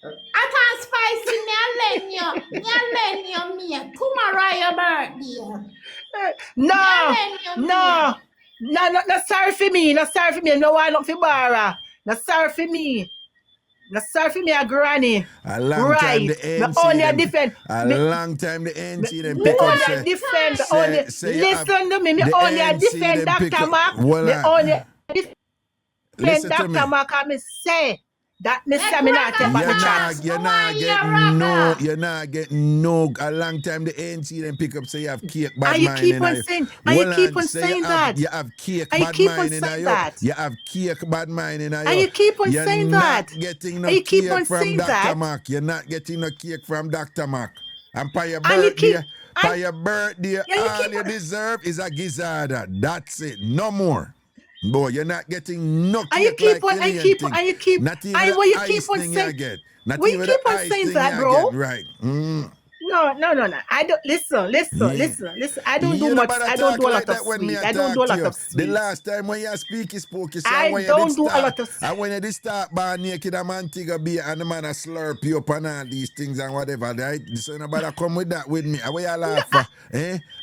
I can't spicy me a lend you, me. Tomorrow your birthday. No, sorry for me. No sorry for me. No one up for Bara. No sorry for me. No sorry for me, a granny. A long Right. time the Me NC only a them, defend. a Me- long time the NC them Me pick up only a say, defend. say- Only say you have- listen to me. Me the only a NC defend them pick Dr. up- Mark. Me Voila. only defend Listen to me. Dr. Mark. And me say that me say me not take back the chat. You're not getting no. A long time the ANC then pick up say you have cake bad And you mind keep in on you. saying- and you Well, keep on say saying that. You have cake And you bad keep on mind in saying you. that. You have cake bad mind in you. And you keep on You're saying not that. getting no And you keep cake on from saying Dr. that. Mark. You're not getting no cake from Dr. Mark. And for your And you keep- birthday, for your birthday, Yeah, you all keep you on- deserve is a gizzard. That's it. No more. Boy, you're not getting no cake And you keep like on- and you alien keep- thing. and you keep- Not even and the what you ice keep on thing saying- you get. Not what you even keep the on ice saying thing that, you bro? get. Right. No. I don't listen. Yeah. I don't do You much. better I don't talk do a like lot of that when me sweet. a I don't talk do a to lot you. of The sweet. last time when you speak, spooky, I when you don't did do a start, lot of- and when you did start bar naked a man take a beer and the man a slurp you up and all these things and whatever, right? So nobody come with that with me. How you laugh for?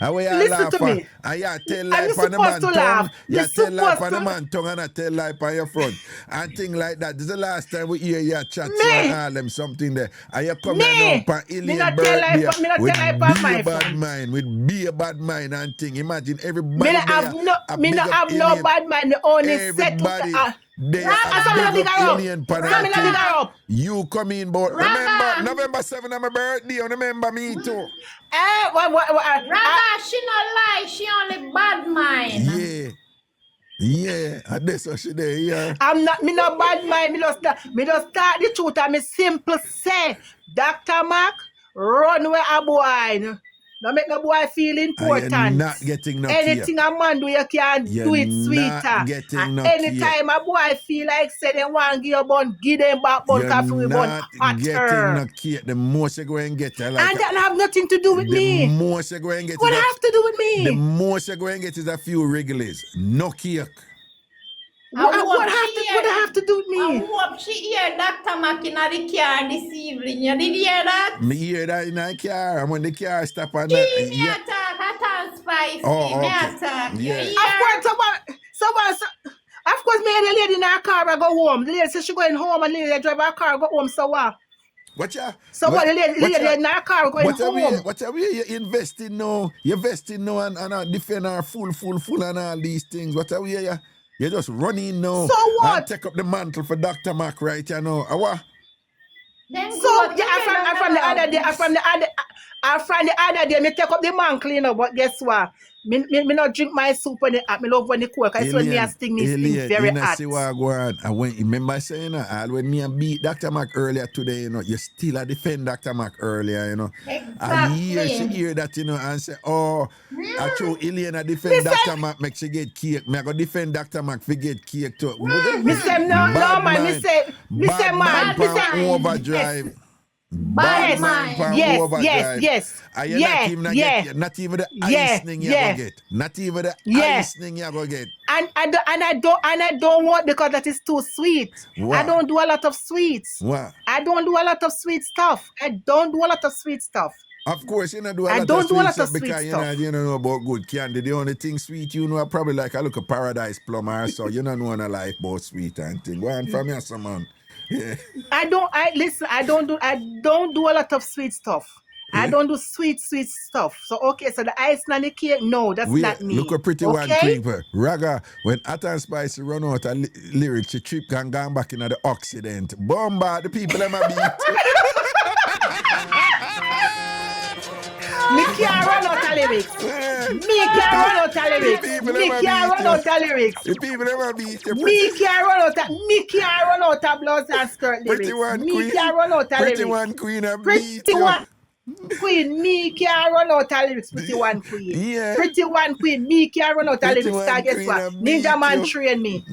How you Listen laugh to for? me. And you tell I'm life on the man supposed to tongue. laugh. You You're tell life supposed on the to- man tongue and I tell life on your front. And things like that. This is the last time we hear you chat Me. so and all them something there. And you come Me. here now for Me alien not tell life- birthday me not with tell life on be my a bad front. mind, with be a bad mind and thing. Imagine everybody Me not there, have no. a Me big not up have no alien. bad mind. Me only set Everybody to. there, Raga, so me not a big big up her up. alien So me not big her up. You come in, but Raga. remember November 7th is my birthday. Remember me too. Raga, she no lie, she only bad mind. Yeah, and that's what she there. Yeah. I'm not. Me no bad mind. Me just start the truth and me simple say, Dr. Mark, run where a boy. Don't make no boy feel You're important. not getting no Anything a man do, you can You're do it not sweeter. getting And no anytime a boy feel like say they want to give a bun, give them back bun, You're coffee with bun not getting hotter. no cake. The most you're going to get, like And that have nothing to do with the me. most you're going to get What is have to do with the me? most you're going to get is a few regulars. No cake. What have to do with I me? hope she hear Dr. Mack in the car this evening. You did hear that? Me hear that in a car, and when the car stop and Me attack, hot and spicy. Oh, Me okay. attack. You Yeah. hear? Of course, of course, me and the lady in her car, I go home. The lady says she going home and the lady drive her car, go home, so what? What ya? So what, the lady in her car going home. What are we investing now? You're investing now and defend our full and all these things. What are we? You're just running now. So what? And take up the mantle for Dr. Mac right you know. What? Then So go, yeah, I from the other day, me take up the mantle, you know, but guess what? Me not drink my soup when it hot. Me love when it cook. I when me a sting very you know, hot. see what I go on. And when remember saying when me and beat Dr. Mac earlier today, you know, you still a defend Dr. Mac earlier, you know. Exactly. She hear that, you know, and say, oh, I show Elena defend Dr. Mac, make she get cake. Me I go defend Dr. Mac for get cake too. Me say no man. Me say man. Overdrive. Bad man. Yes. And you're not even get not even the icing you go get. Not even the icing you go get. And I don't want because that is too sweet. What? I don't do a lot of sweets. What? I don't do a lot of sweet stuff. Of course, you know do a I lot don't of do a sweet lot stuff of sweet because stuff. you don't know about good candy. The only thing sweet you know probably like a look of paradise plum or so. You don't know a life about sweet and thing. Go on from here, some man. Yeah. I don't do a lot of sweet stuff. I don't do sweet stuff. So okay, so the ice and the cake, no, that's not me. Look a pretty okay? one creeper. Raga, when Hot and Spicy run out of lyrics, she trip can go back into the Occident. Bomba, the people them a beat. Me can't run out of lyrics. Me can't run out of lyrics. The people never beat you. Me can't run out of blouse and skirt lyrics. Pretty one Me queen. can't run out of lyrics. Pretty one queen a beat Pretty you. one queen, me can't run out of lyrics. Pretty one queen. Yeah. Pretty one queen, me can't run out of Pretty lyrics. one Cause guess queen what? a beat Ninja man you. train me.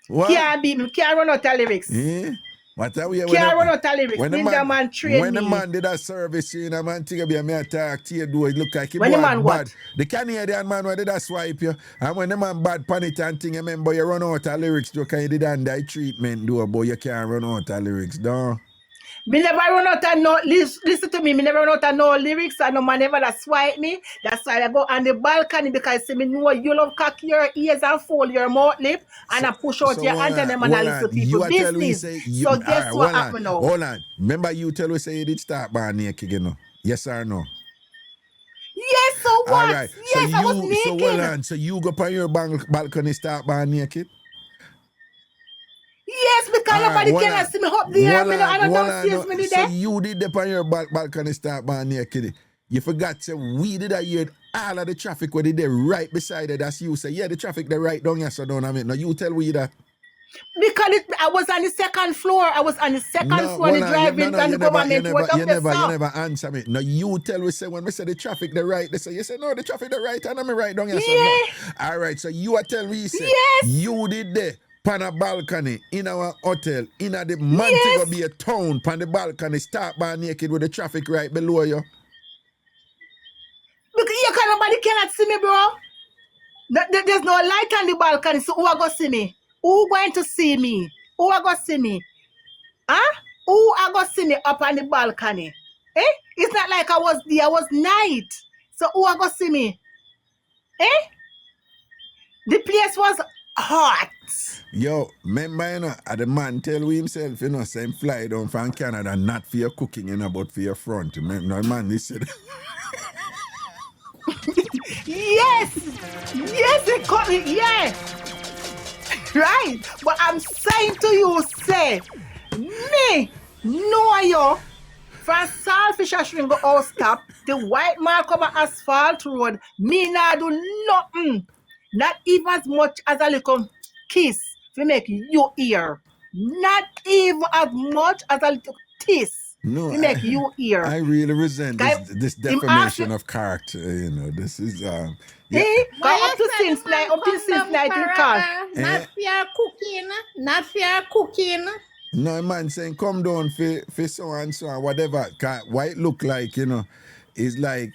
What? Can't beat me. Can't run out of lyrics. Yeah. What are we? Can't run out of lyrics. Ninja man train me. When the man did that service, you know, man, think about me attack to you, do it look like he When the boy man bad. what? The Canadian man when did that swipe you, and when the man bad pan it and thing, remember you run out of lyrics, you can you did and die treatment do, but you can't run out of lyrics, no. Me never run out of no, listen to me never run out of no lyrics and no man never that swipe me. That's why I go on the balcony because see me know you love cock your ears and fold your mouth lip and I push out your antenna and I listen to people business. So guess what happened now? Hold on. Remember you tell us say you did start bar naked, you know? Yes or no? Yes, so what? All right. Yes, I was naked. So hold on. So you go up on your balcony start bar naked? Yes, because nobody cannot see me up there. I don't see me So there. you did up on your balcony start bar naked. You forgot say we did that hear all of the traffic where they there right beside it. That's you say, yeah, the traffic they right down here, so don't have it. Now you tell we that. Because I was on the second floor. I was on the second floor. The driving and the government was up you there. never answer me. Now you tell we say when we say the traffic the right, they say you say no, the traffic the right, and I'm right down here. So no. All right, so you are tell we say you did there. Pan a balcony in our hotel, in a the Montego Bay town, pan the balcony, start bar naked with the traffic right below you. Because nobody cannot see me, bro. There's no light on the balcony, so who are going to see me? Who going to see me? Who are going to see me? Huh? Who are going to see me up on the balcony? Eh? It's not like I was there, I was night. So who are going to see me? Eh? The place was hot. Yo, remember, you know, the man tell himself, you know, say him fly down from Canada, not for your cooking, you know, but for your front. No, man, he said. Yes, it caught me, yeah. Right, but I'm saying to you, say, me, know you, from Saltfish and String go out stop, the white man come on asphalt road, me not do nothing, not even as much as a little kiss to make you hear, not even as much as a little kiss No, He make you hear. I really resent Guy, this him defamation ask- of character. You know, this is yeah. Hey, Why up to you say since the man night, up to come since down night for him call. Raga? Not for your cooking. Not for your cooking. No man saying come down for so and so and whatever. Why it look like, you know, it's like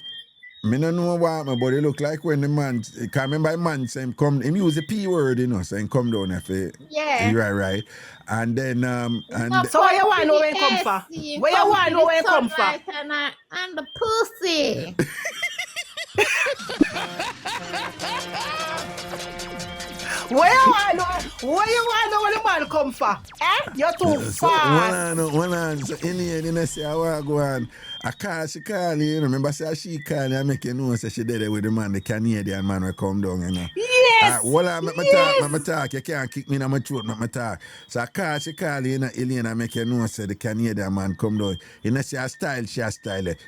me no know what me, but it look like when the man, can remember the man saying come, him use the P word, you know, saying come down if it, Yeah. right. And then and So where you want to know where he come from? Where you want to know where he come from? And the pussy. Where you want to know where the man come from? Eh? You're too so fast. one on, so in here, you know, say I want to go on. She call you, know, remember say she call you, I make you know, say she did it with the man, the Canadian man will come down, you know. Yes. Well, I make my talk, you can't kick me in my throat, make my talk. So she call you, you know, Elaine, I make you know, say the Canadian man come down. You know, she a style.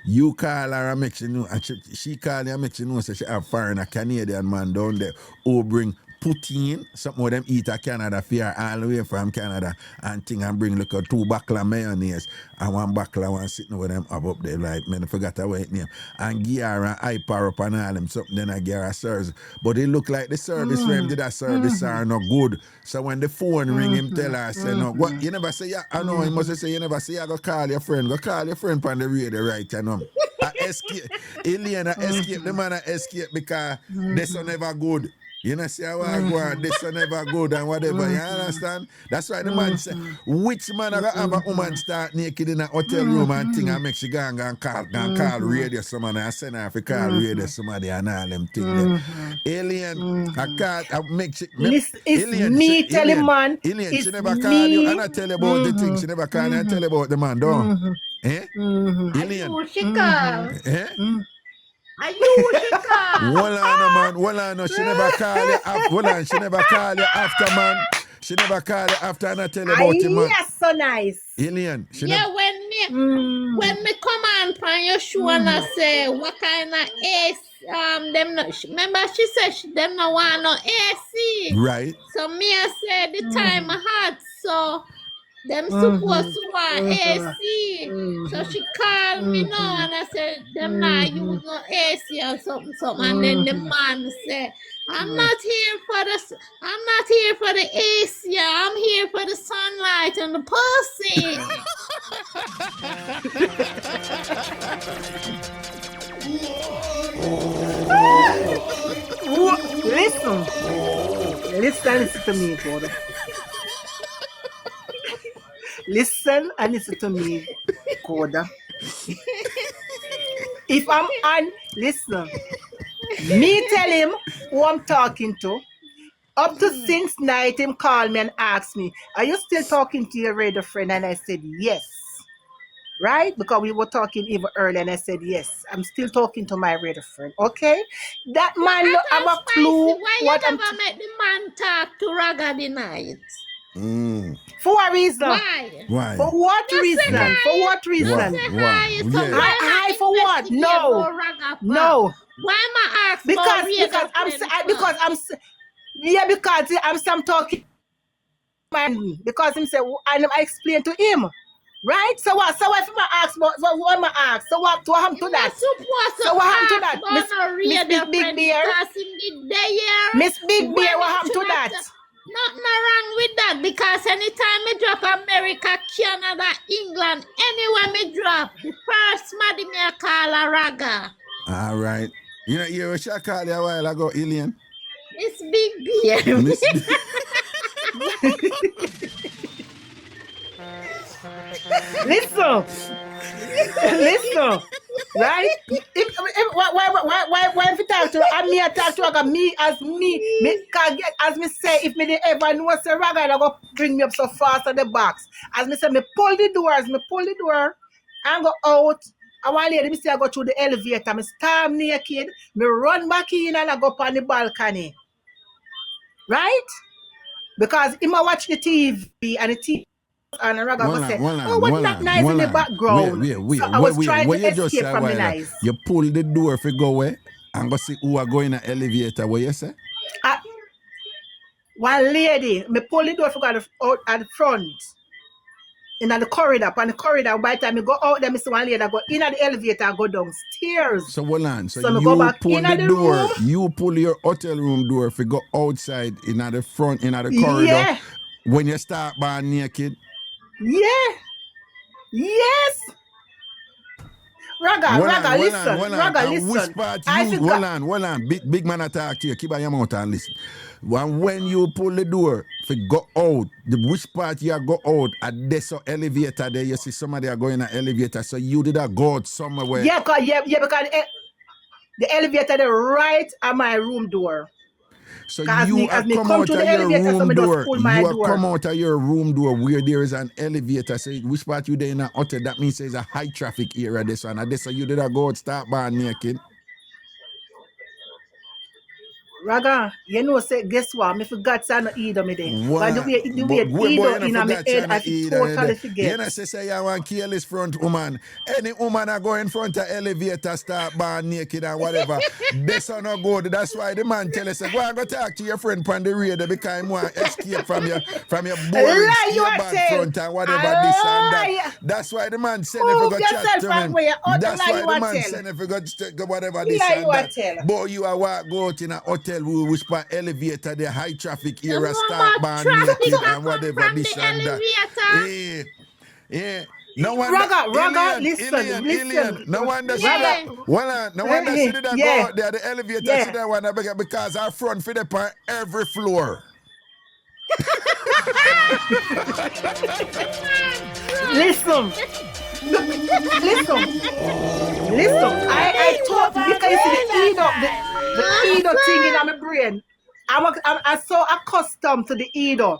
You call her, I make you know, and she call you, I make you know, say she have foreign, a Canadian man down there who bring poutine, something of them eat a Canada fear all the way from Canada and thing and bring like a 2 buckle of mayonnaise and 1 buckle of one sitting with them up there like me I forgot what it name and give her an hyper up and all them something then I give her a service. But it look like the service when did a service are not good. So when the phone ring him tell her say no what you never say yeah I know he must say you never say yeah go call your friend on the radio right you know. Escape Elena escape the man escape because this one never good. You know, see how I go on, this one never good and whatever, you understand? That's why the man say, which man I have a woman start naked in a hotel room and thing and make she go and call radio somebody and send her to call radio somebody and all them things. Alien, I make she... It's me telling man. Alien, It's she never me. call you and I tell you about the thing. She never call you and tell you about the man, don't eh? Alien. You she call. Eh? Are you she call? Hold on, she never call you after, she never call you after, man. She never call you after and I tell you about him, man. Yes, so nice. Alien. When me come on from your show and I say what kind of AC them no, remember she said them no want no AC. Right. So me I said the time hot so them supposed to want AC. So she called me now and I said them not use no AC or something. And then the man said, I'm not here for the AC, I'm here for the sunlight and the pussy. Listen to me, brother. Listen and listen to me, Koda. If I'm on, listen. Me tell him who I'm talking to. Up to since night, him call me and ask me, are you still talking to your radio friend? And I said, yes. Right? Because we were talking even earlier and I said, yes, I'm still talking to my radio friend. Okay? That man don't have a clue why what you I'm... never met the man talk to Raga the night? For a reason. Why? For what reason? For what reason? Why? For what? No. Why am I asking? Because I'm talking man. Because him say and I explain to him. Right? So what? So if I ask what am I ask? So what happened to that? So what happened to that? Miss Big Bear? Miss Big Bear, what happened to that? Nothing wrong with that because anytime me drop America, Canada, England, anywhere me drop, the first man me a call a Raga. All right. You know, you wish I called you a while ago, Alien. It's Big Bear. Listen, right? Why if you talk to her, me I talk to her, me can get as me say if me dey ever know say Raga I go bring me up so fast at the box. As me say me pull the door and go out. I want lady me say I go through the elevator, me storm naked, me run back in and I go up on the balcony. Right? Because him a watch the TV and the TV and Raga go say, what's that noise in the background? So I was trying to escape from the noise. You pull the door if you go away and go see who are going in the elevator. What you say? One lady, me pull the door if you go out at the front. in the corridor. On the corridor, by the time I go out there, I see one lady go in the elevator, I go downstairs. So hold on. So So me you go back pull in the the door. room. You pull your hotel room door if you go outside in the front, in the corridor. Yeah. When you start by naked. Yeah. Yes. Raga, listen. Raga, And which listen. part I you, forgot. hold on. Big man attack to you. Keep your mouth and listen. When you pull the door, if you go out, which part you go out, at this elevator there, you see somebody are going in an elevator, so you did a go out somewhere. Yeah, because the elevator is right at my room door. So As you me are come come out to of the your elevator, room somebody door. just pull my You are door. come out of your room door where there is an elevator. So which part you there in a hotel? That means there's a high traffic area. This one. And this so you did a go out start by naked. Raga, you know, say, guess what? I forgot to not eat me there. But the way boy, in my head, I totally forget. You know, say you want careless front woman. Any woman are go in front of elevator, start bar naked and whatever. This are not good. That's why the man tell us, go and go talk to your friend on the radio because he want escape from your boring Lie you bad tell. front and whatever this and that. That's why the man said if you go chat to him. That's why the man said if you go whatever this Lie and you that. tell. Boy, you are go out in a hotel which part elevator, the high traffic area, No start more bar traffic naked that and whatever come this from and the that. Yeah. No wonder. Raga, listen. No wonder. Yeah. No wonder she did Yeah. go out there. The elevator, Yeah. she did one because our front for the on every floor. Listen. I thought because you see the Edo thing in my brain. I'm so accustomed to the Edo.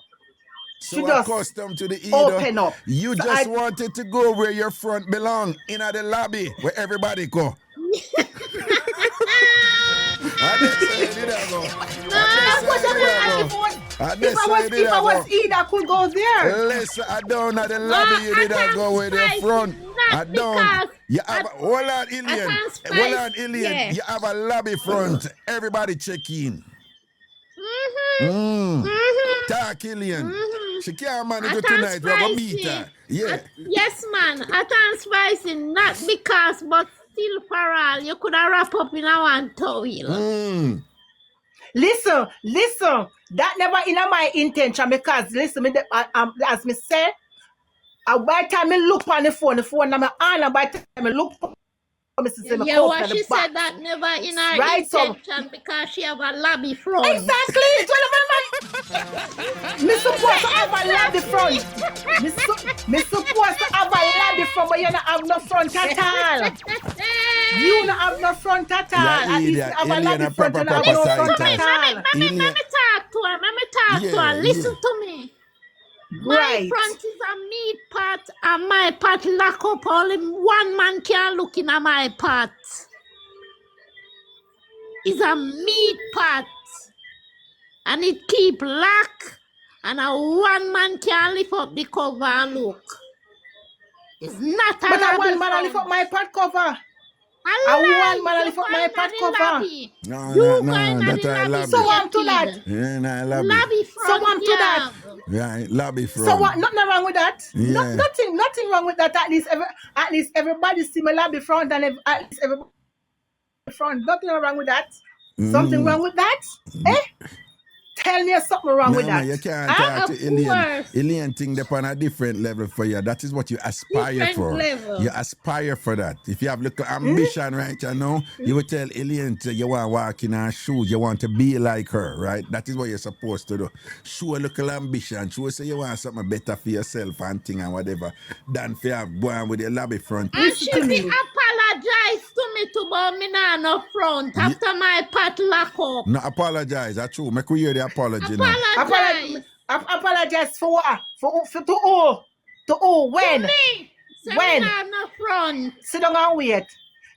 So just accustomed to the Edo. open up. You So just wanted to go where your front belong, in the lobby where everybody go. If I was Edo, I could go there. Listen, I don't know the lobby you didn't go with the front. I don't. You have hold on, Ilian. Yeah. You have a lobby front. Everybody check in. Talk, Ilian. She can't manage it tonight. We're going to beat her. Yeah. Yes, man. At and spicy, not because, but still for all. You could have wrap up in a one towel. Listen. That never in my intention because listen, as me say, by the time I look on the phone I'm on, and by the time I look on Yeah, what she said that never in her Right, intention because she have a lobby front. Exactly. It's all about me supposed to have a lobby front. Me supposed to have a lobby front, but you don't have no front at all. You don't have no front at all. Yeah, At least you have a lobby front and have no front at all. Let me talk to her. Listen to me. My Right. front is a meat pot and my pot lock up. Only one man can look in at my pot. It's a meat pot. And it keep lock. And a one man can lift up the cover and look. It's not a But I lobby want man to lift up my pot cover. I want man to lift up my pot cover. No, that's a lobby. So I'm to that. Yeah, no, lobby. Lobby front. So I'm to that. Yeah, lobby front. So what? Nothing wrong with that. Yeah. Nothing wrong with that. At least everybody see my lobby front and at least everybody front. Nothing wrong with that. Something wrong with that? Tell me something wrong with that. Man, you can't talk to Of Ilian. course. Ilian think upon a different level for you. That is what you aspire Different for. level. You aspire for that. If you have little ambition, right, you know, you will tell Ilian you want to walk in her shoes. You want to be like her, right? That is what you're supposed to do. Show a little ambition. Show say you want something better for yourself and thing and whatever than for you going with your lobby front. And she be apologize to me to about me now no front after my pot lock up. No, apologize. That's true. Make we hear the apology now. Apologize. Apologize for what? For to who? To who? When? Me. Say When? me now no front. Sit down and wait.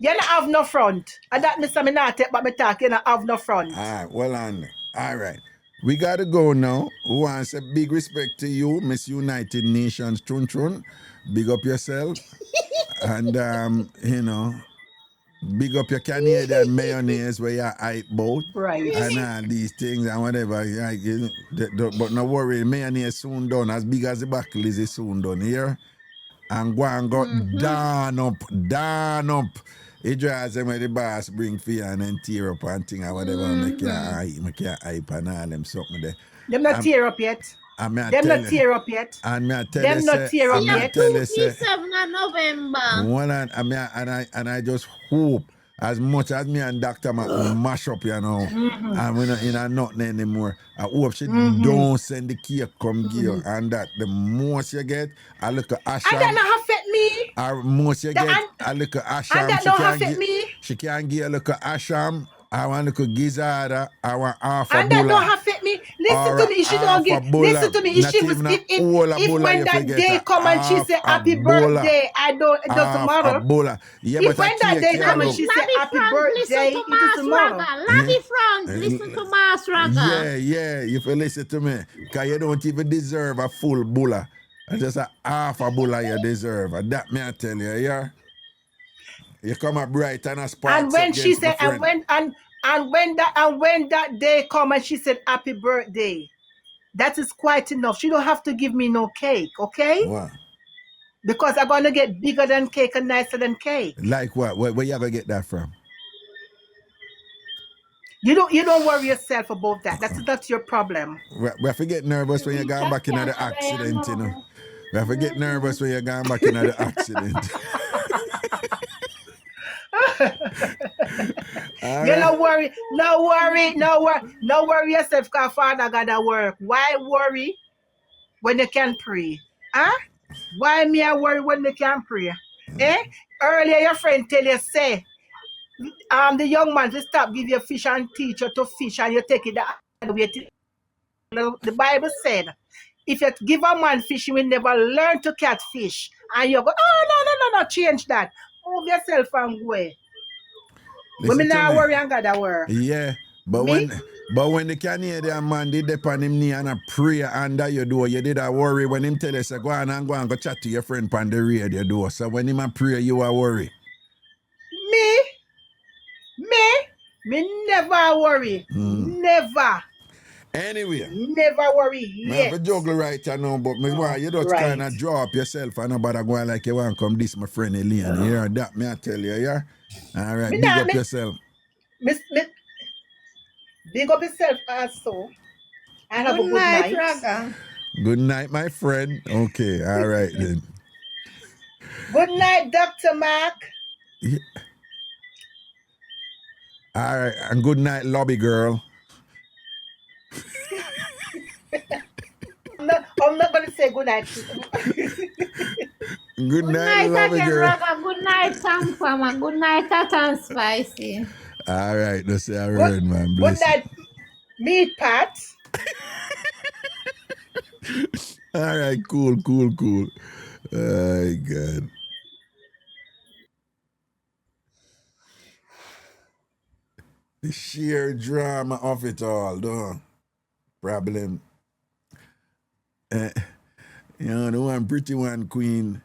You don't have no front. And that means me not take but me talk. You don't have no front. All right, well on. All right. We got to go now. We want to say big respect to you, Miss United Nations Chun Chun. Big up yourself. And, you know, Big up your Canadian mayonnaise where you hype boat Right. and all these things and whatever. But no worry, mayonnaise soon done. As big as the buckle is, it soon done here. And go and go down up. It drives them where the boss bring for you and then tear up and thing or whatever. Make you hype and all them something there. Them not tear up yet. And me I Them tell not you- tear up yet. And me I tell Them you, not say- tear up and me I yet. tell you, say, 7 of November. one and I just hope as much as me and Dr. Mac mash up, you know, and we're not in a nothing anymore. I hope she don't send the cake come give you, and that the most you get, I look at And that Asham. not affect me. Or most you The get, and- I look at Asham. And that She don't can't affect give- me. She can't give a look at Asham. I want look at Gizada. I want half a And that bulla. don't affect me. Listen Or to me. If she half don't a get, bulla. listen to me. If Not she was, even a if whole a if bulla when you that forget day a come and she half say a happy bulla. birthday, I don't. It doesn't Half matter. a bulla. Yeah, If but when a that cake day you come and look. she say Labby happy Frank, birthday, listen to it Mass doesn't matter. Raga. Labby Frank, listen to Mass Raga. Yeah, if you listen to me, because you don't even deserve a full bulla. And just a half a bulla you deserve. And that me I tell you, yeah? You come up bright and a spark. And when she said, and when that day come and she said happy birthday, that is quite enough. She don't have to give me no cake, okay? What? Because I'm gonna get bigger than cake and nicer than cake. Like what? Where you gonna get that from? You don't worry yourself about that. That's not your problem. We have to get nervous when you're going back into the accident, you know. We have to get nervous when you're going back into the accident. All You right. no worry yourself, because Father gotta work. Why worry when you can pray? Huh? Why me I worry when you can pray? Eh? Earlier your friend tell you say, the young man to stop give you fish and teach you to fish and you take it the other way. The Bible said, if you give a man fish, he will never learn to catch fish. And you go, oh no, change that. Move yourself and go away. Listen Women to now me. worry and gotta work. Yeah, but Me? when the Canadian man did dip on him knee and a prayer under your door, you did a worry when him tell you, say, go and go chat to your friend on the radio door. So when him a pray, you a worry. Me never worry. Never Anyway, worry I have yet. a juggle right now, but me why you just Right. kind of draw up yourself and nobody going like you want to come this my friend Elaine. You hear that? Me I tell you, yeah? All right, Me big nah, up me- yourself. Big up yourself also. And have a Good good night, night. Raga. Good night, my friend. Okay, all right then. Good night, Dr. Mark. Yeah. All right, and good night, lobby girl. I'm not gonna say good night. Good Good night, night lobby again, girl. Raga. Good night, TamFam. And good night, Hot and Spicy. All right, that's a word, man. Good Bless you. night, meat pat. All right, cool. Oh, God. The sheer drama of it all, though. Problem. You know, the one pretty one queen.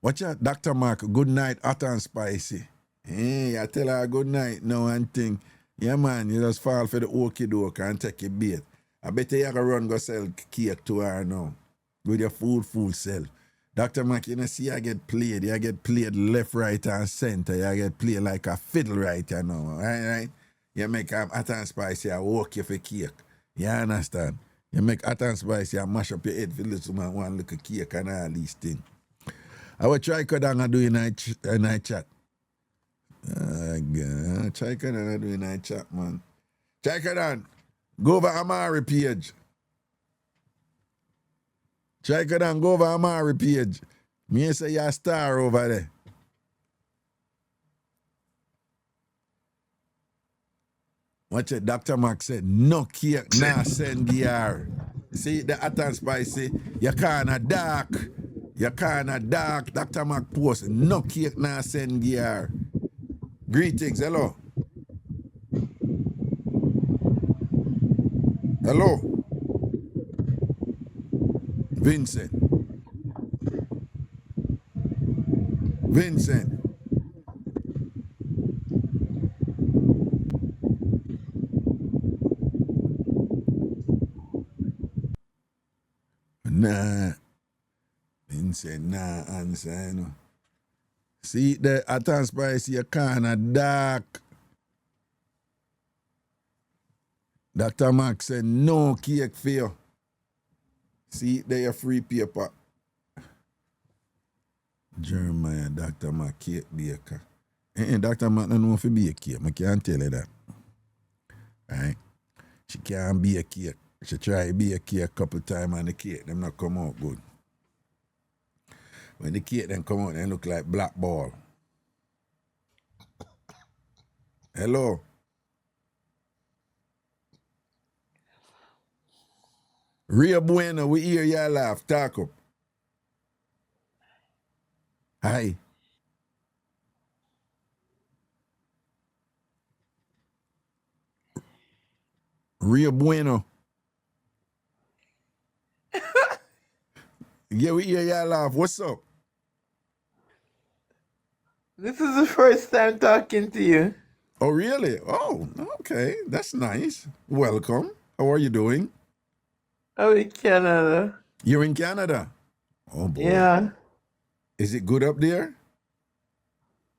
Watch out, Dr. Mark. Good night, hot and spicy. Hey, I tell her good night now and thing. Yeah, man, you just fall for the okey doke and take your bait. I bet you gonna run go sell cake to her now. With your full self. Dr. Mark, you know, see, I get played. You get played left, right, and center. You get played like a fiddle right you know. Right? You make hot and spicy, I walk you for cake. You understand? You make hot and spicy, I mash up your head for little man one look a cake and all these things. I will try to do a night chat. God. Try to do a night chat, man. Try to go over Amari page. Try to go over Amari page. Me say you're a star over there. Watch it, Dr. Mark said, no cake, nah send gear. See the hot and spicy, you kinda dark. Dr. Mark post, no cake, nah send gear. Greetings, hello. Hello. Vincent. Nah. Didn't say nah answer, you know. See, the Atan Spice, you kind of dark. Dr. Max said no cake for you. See, there your free paper. Jeremiah, Dr. Mac, cake baker. Dr. Mac don't know if he be a cake. I can't tell you that. Right? She can't be a cake. She try to be a cake a couple times and the cake them not come out good. When the cake then come out, they look like black ball. Hello? Ria Bueno, we hear y'all laugh. Talk up. Hi. Ria Bueno. Yeah, we hear y'all laugh. What's up? This is the first time talking to you. Oh, really? Oh, okay. That's nice. Welcome. How are you doing? I'm in Canada. You're in Canada? Oh, boy. Yeah. Is it good up there?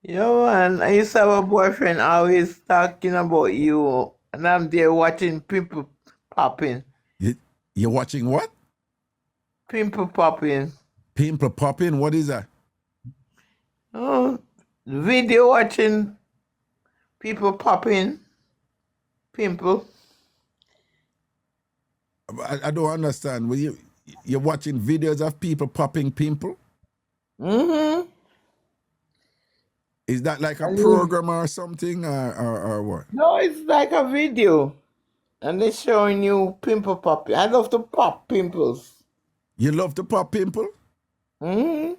Yo, man, I used to have a boyfriend always talking about you, and I'm there watching pimple popping. You're watching what? Pimple popping. Pimple popping? What is that? Oh, video watching people popping pimple. I don't understand. You're watching videos of people popping pimple? Mm-hmm. Is that like a program or something or what? No, it's like a video. And they're showing you pimple popping. I love to pop pimples. You love to pop pimple? Mm-hmm.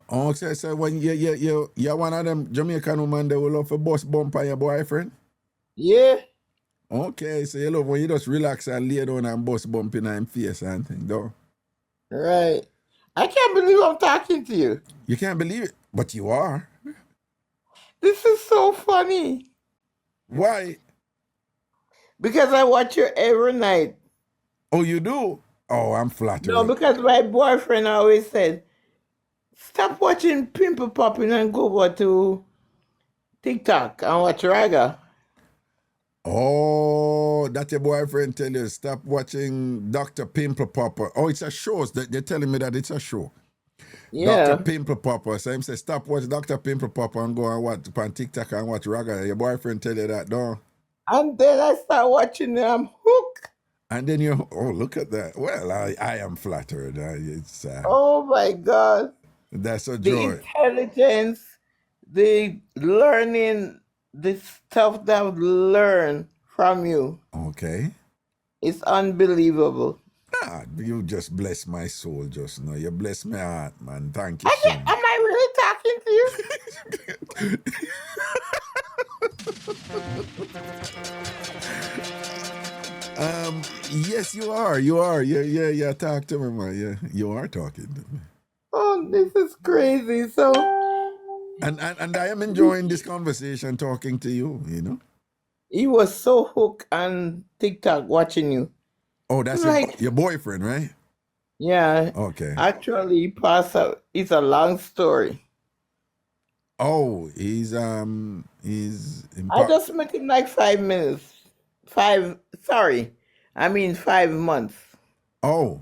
Oh, so when you're one of them Jamaican women that will love to bust bump on your boyfriend? Yeah. Okay, so you love when you just relax and lay down and bust bump in him face and thing, though. Right. I can't believe I'm talking to you. You can't believe it, but you are. This is so funny. Why? Because I watch you every night. Oh, you do? Oh, I'm flattered. No, because my boyfriend always said, stop watching pimple popping and go over to TikTok and watch Raga. Oh, that your boyfriend tell you, stop watching Dr. Pimple Popper. Oh, it's a show. They're telling me that it's a show. Yeah. Dr. Pimple Popper. So him say, stop watch Dr. Pimple Popper and go and watch on TikTok and watch Raga. Your boyfriend tell you that, no? And then I start watching it, I'm hooked. And then you, oh, look at that. Well, I am flattered. It's Oh my God. That's a The joy. intelligence, the learning, the stuff that I've learned from you Okay. is unbelievable. Ah, you just bless my soul just now. You bless my heart, man. Thank you so Am much. I really talking to you? Yes, you are. You are. Yeah. Talk to me, man. Yeah, you are talking to me. Oh, this is crazy. So, And I am enjoying this conversation talking to you, you know. he was so hooked on TikTok watching you. Oh, that's Like- your boyfriend, right? Yeah. Okay. Actually, he passed out. It's a long story. Oh, he's in I just met him like 5 minutes. 5 months. Oh.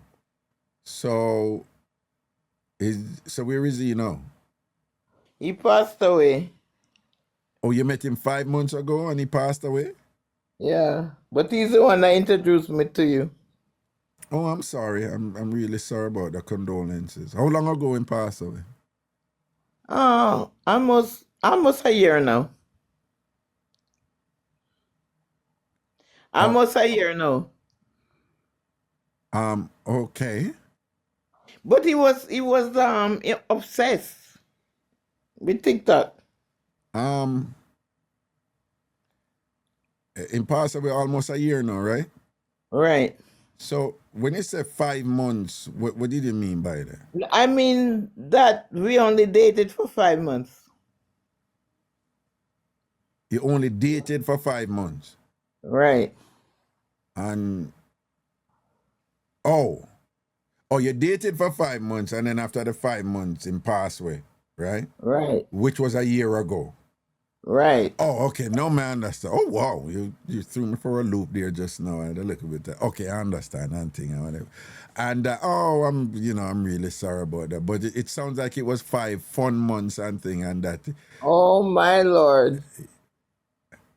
So where is he now? He passed away. Oh, you met him 5 months ago and he passed away? Yeah. But he's the one that introduced me to you. Oh, I'm sorry. I'm really sorry about the condolences. How long ago he passed away? Oh, almost a year now. Almost a year now. Okay. But he was obsessed with TikTok. He passed away almost a year now, right? Right. So when you say 5 months, what did you mean by that? I mean that we only dated for 5 months. You only dated for 5 months. Right. And oh, Oh, you dated for 5 months, and then after the 5 months, him passed away, right? Right. Which was a year ago. Right. Oh, okay. No, man, understand. Oh, wow. You threw me for a loop there just now. I had a little bit. Okay, I understand. And thing and whatever. And I'm really sorry about that. But it sounds like it was 5 fun months and thing and that. Oh my Lord.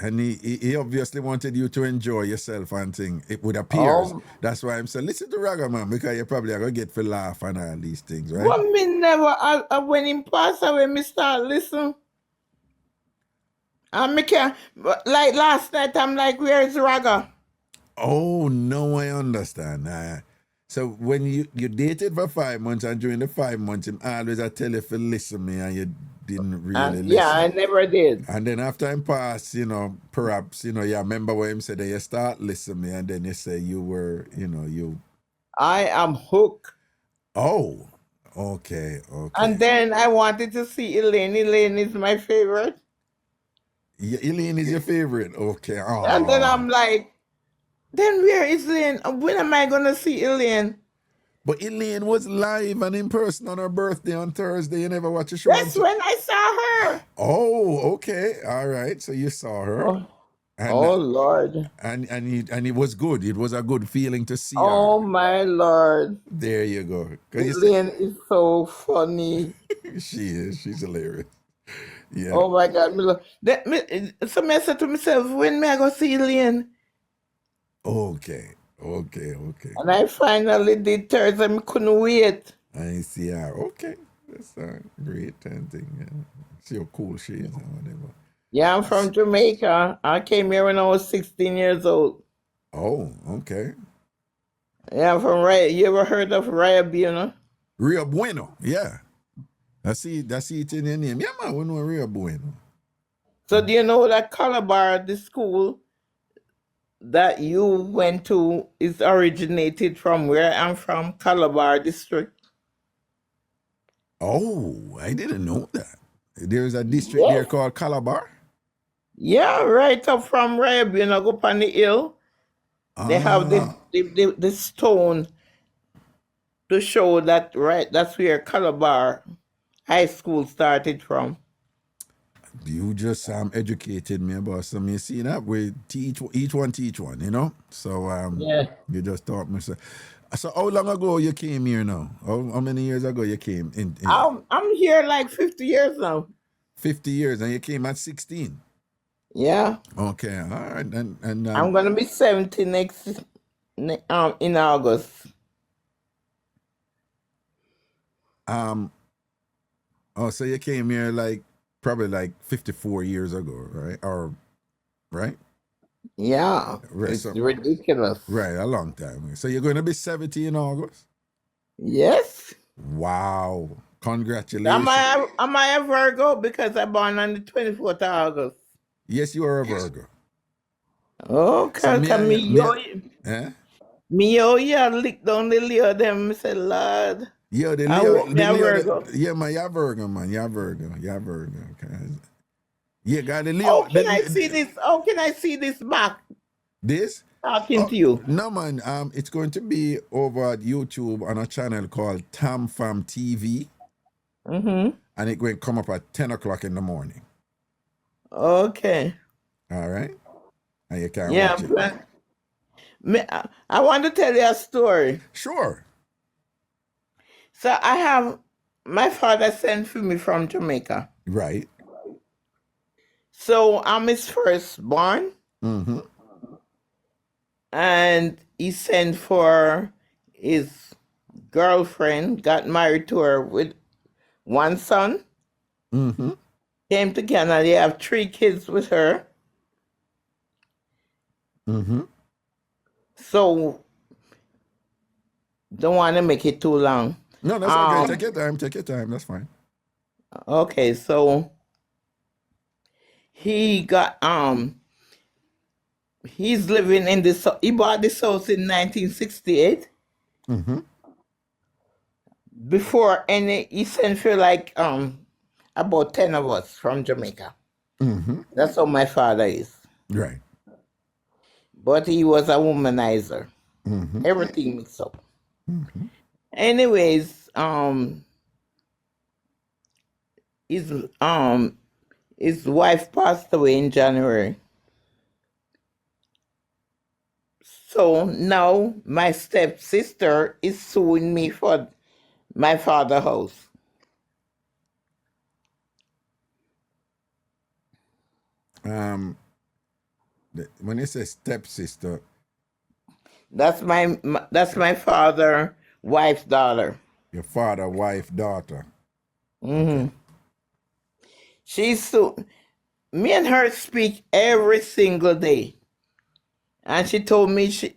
And he obviously wanted you to enjoy yourself and thing. It would appear. Oh, That's why I'm saying, listen to Raga, man, because you probably are going to get for laugh and all these things, right? but me never, when him pass away, me start listen. And me can, like last night, I'm like, where's Raga? Oh, no, I understand. So when you dated for 5 months and during the 5 months, him always I tell you to listen me and you didn't really listen. Yeah, I never did. And then after him pass, perhaps, you remember what him said that you start listening me and then you say you were, you. I am hooked. Oh, okay. And then I wanted to see Elaine. Elaine is my favorite. Yeah, Elaine is your favorite. Okay. Oh. And then I'm like, then where is Elaine? When am I going to see Elaine? But Elaine was live and in person on her birthday on Thursday. You never watched a show? That's when I saw her. Oh, okay. All right. So you saw her. Oh Lord. And it was good. It was a good feeling to see Oh her. my Lord. There you go. Elaine is so funny. She is. She's hilarious. Yeah. Oh my God. So I said to myself, when may I go see Elaine? Okay. And I finally did Thursday. I couldn't wait. I see her. Okay. That's great and thing. Yeah. See how cool she is and whatever. Yeah, I'm from Jamaica. I came here when I was 16 years old. Oh, okay. Yeah, I'm from Raya. You ever heard of Raya Buena? Rio Bueno. Yeah. I see it in your name. Yeah, man, we know Rio Bueno. So do you know that Calabar, the school that you went to, is originated from where I'm from, Calabar district? Oh, I didn't know that. There's a district there called Calabar? Yeah, right up from Raya Buena, go up on the hill. They have the stone to show that, right, that's where Calabar High School started from. You just educated me about some. You see that? We teach each one, So you just taught me. So how long ago you came here now? How many years ago you came in? I'm here like 50 years now. 50 years, and you came at 16. Yeah. Okay, all right. And I'm gonna be 70 in August. So you came here probably 54 years ago, right? Or right? Yeah. Right, It's ridiculous. Right, a long time. So you're going to be 70 in August? Yes. Wow. Congratulations. Am I a Virgo? Because I born on the 24th of August. Yes, you are a Virgo. Okay, So me lick down the Leo them, say, Lord. Yeah, the Leo, yeah, man, you're Virgo, man. You're Virgo. Okay. Yeah, got the Leo. How can I see this? How can I see this back? This? Talking to you. No, man. It's going to be over at YouTube on a channel called TamFam TV. Mm-hmm. And it's going to come up at 10 o'clock in the morning. Okay. All right. And you can watch it. I want to tell you a story. Sure. So my father sent for me from Jamaica. Right. So I'm his firstborn. Mm-hmm. And he sent for his girlfriend, got married to her with one son. Mm-hmm. Came to Canada. They have 3 kids with her. Mm-hmm. So don't want to make it too long. No, that's okay. Take your time. That's fine. Okay, so he got he's living in this. He bought this house in 1968. Mm-hmm. Before he sent for about 10 of us from Jamaica. Mm-hmm. That's how my father is. Right. But he was a womanizer. Mm-hmm. Everything mixed up. Mm-hmm. Anyways, his wife passed away in January. So now my stepsister is suing me for my father's house. When you say stepsister, That's my father, wife's daughter. your father, wife, daughter. Me and her speak every single day. And she told me she's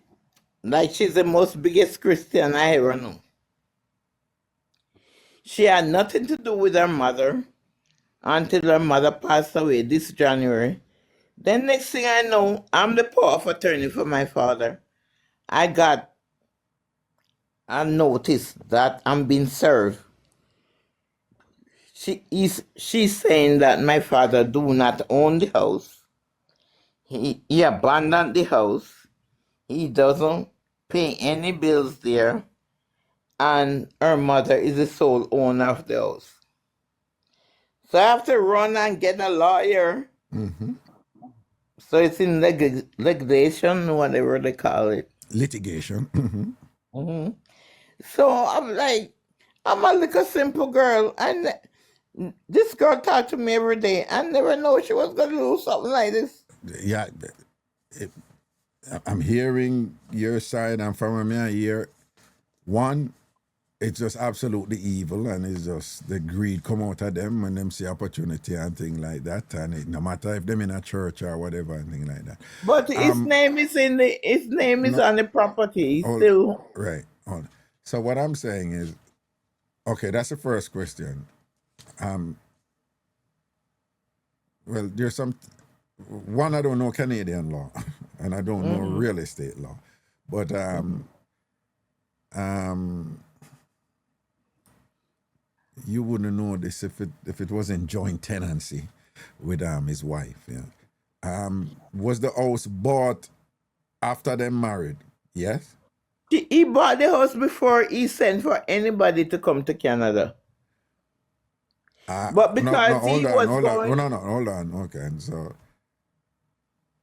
the most biggest Christian I ever know. She had nothing to do with her mother until her mother passed away this January. Then next thing I know, I'm the power of attorney for my father. I got a notice that I'm being served. She's saying that my father do not own the house. He abandoned the house. He doesn't pay any bills there. And her mother is the sole owner of the house. So I have to run and get a lawyer. So it's in litigation, whatever they call it. Litigation. So I'm like, I'm a little simple girl. And this girl talked to me every day. I never know she was going to do something like this. Yeah, I'm hearing your side, and from me, I hear one, it's just absolutely evil, and it's just the greed come out of them when them see opportunity and things like that, and it, no matter if them in a church or whatever and things like that. But his name is on the property. Still right. So what I'm saying is, okay, that's the first question. Well, there's one, I don't know Canadian law, and I don't know real estate law, but you wouldn't know this if it wasn't joint tenancy with his wife. Yeah. Was the house bought after them married? Yes. he bought the house before he sent for anybody to come to Canada. But because hold going... on. Okay, so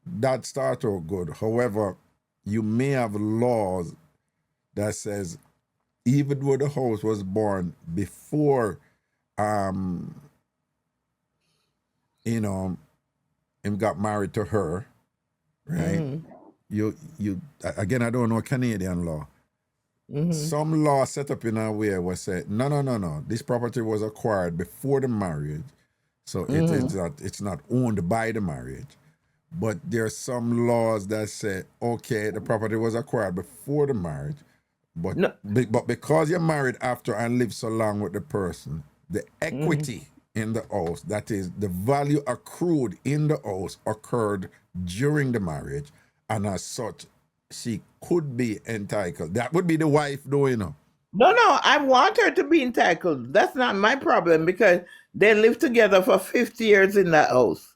that starts out good. However, you may have laws that says even though the house was born before, him got married to her, right? You again, I don't know Canadian law. Some law set up in a way was said, no. This property was acquired before the marriage, so it's not owned by the marriage. But there are some laws that say, okay, the property was acquired before the marriage, but because you're married after and live so long with the person, the equity in the house, that is, the value accrued in the house, occurred during the marriage, and as such, she could be entitled. That would be the wife, though, No, I want her to be entitled. That's not my problem because they lived together for 50 years in that house.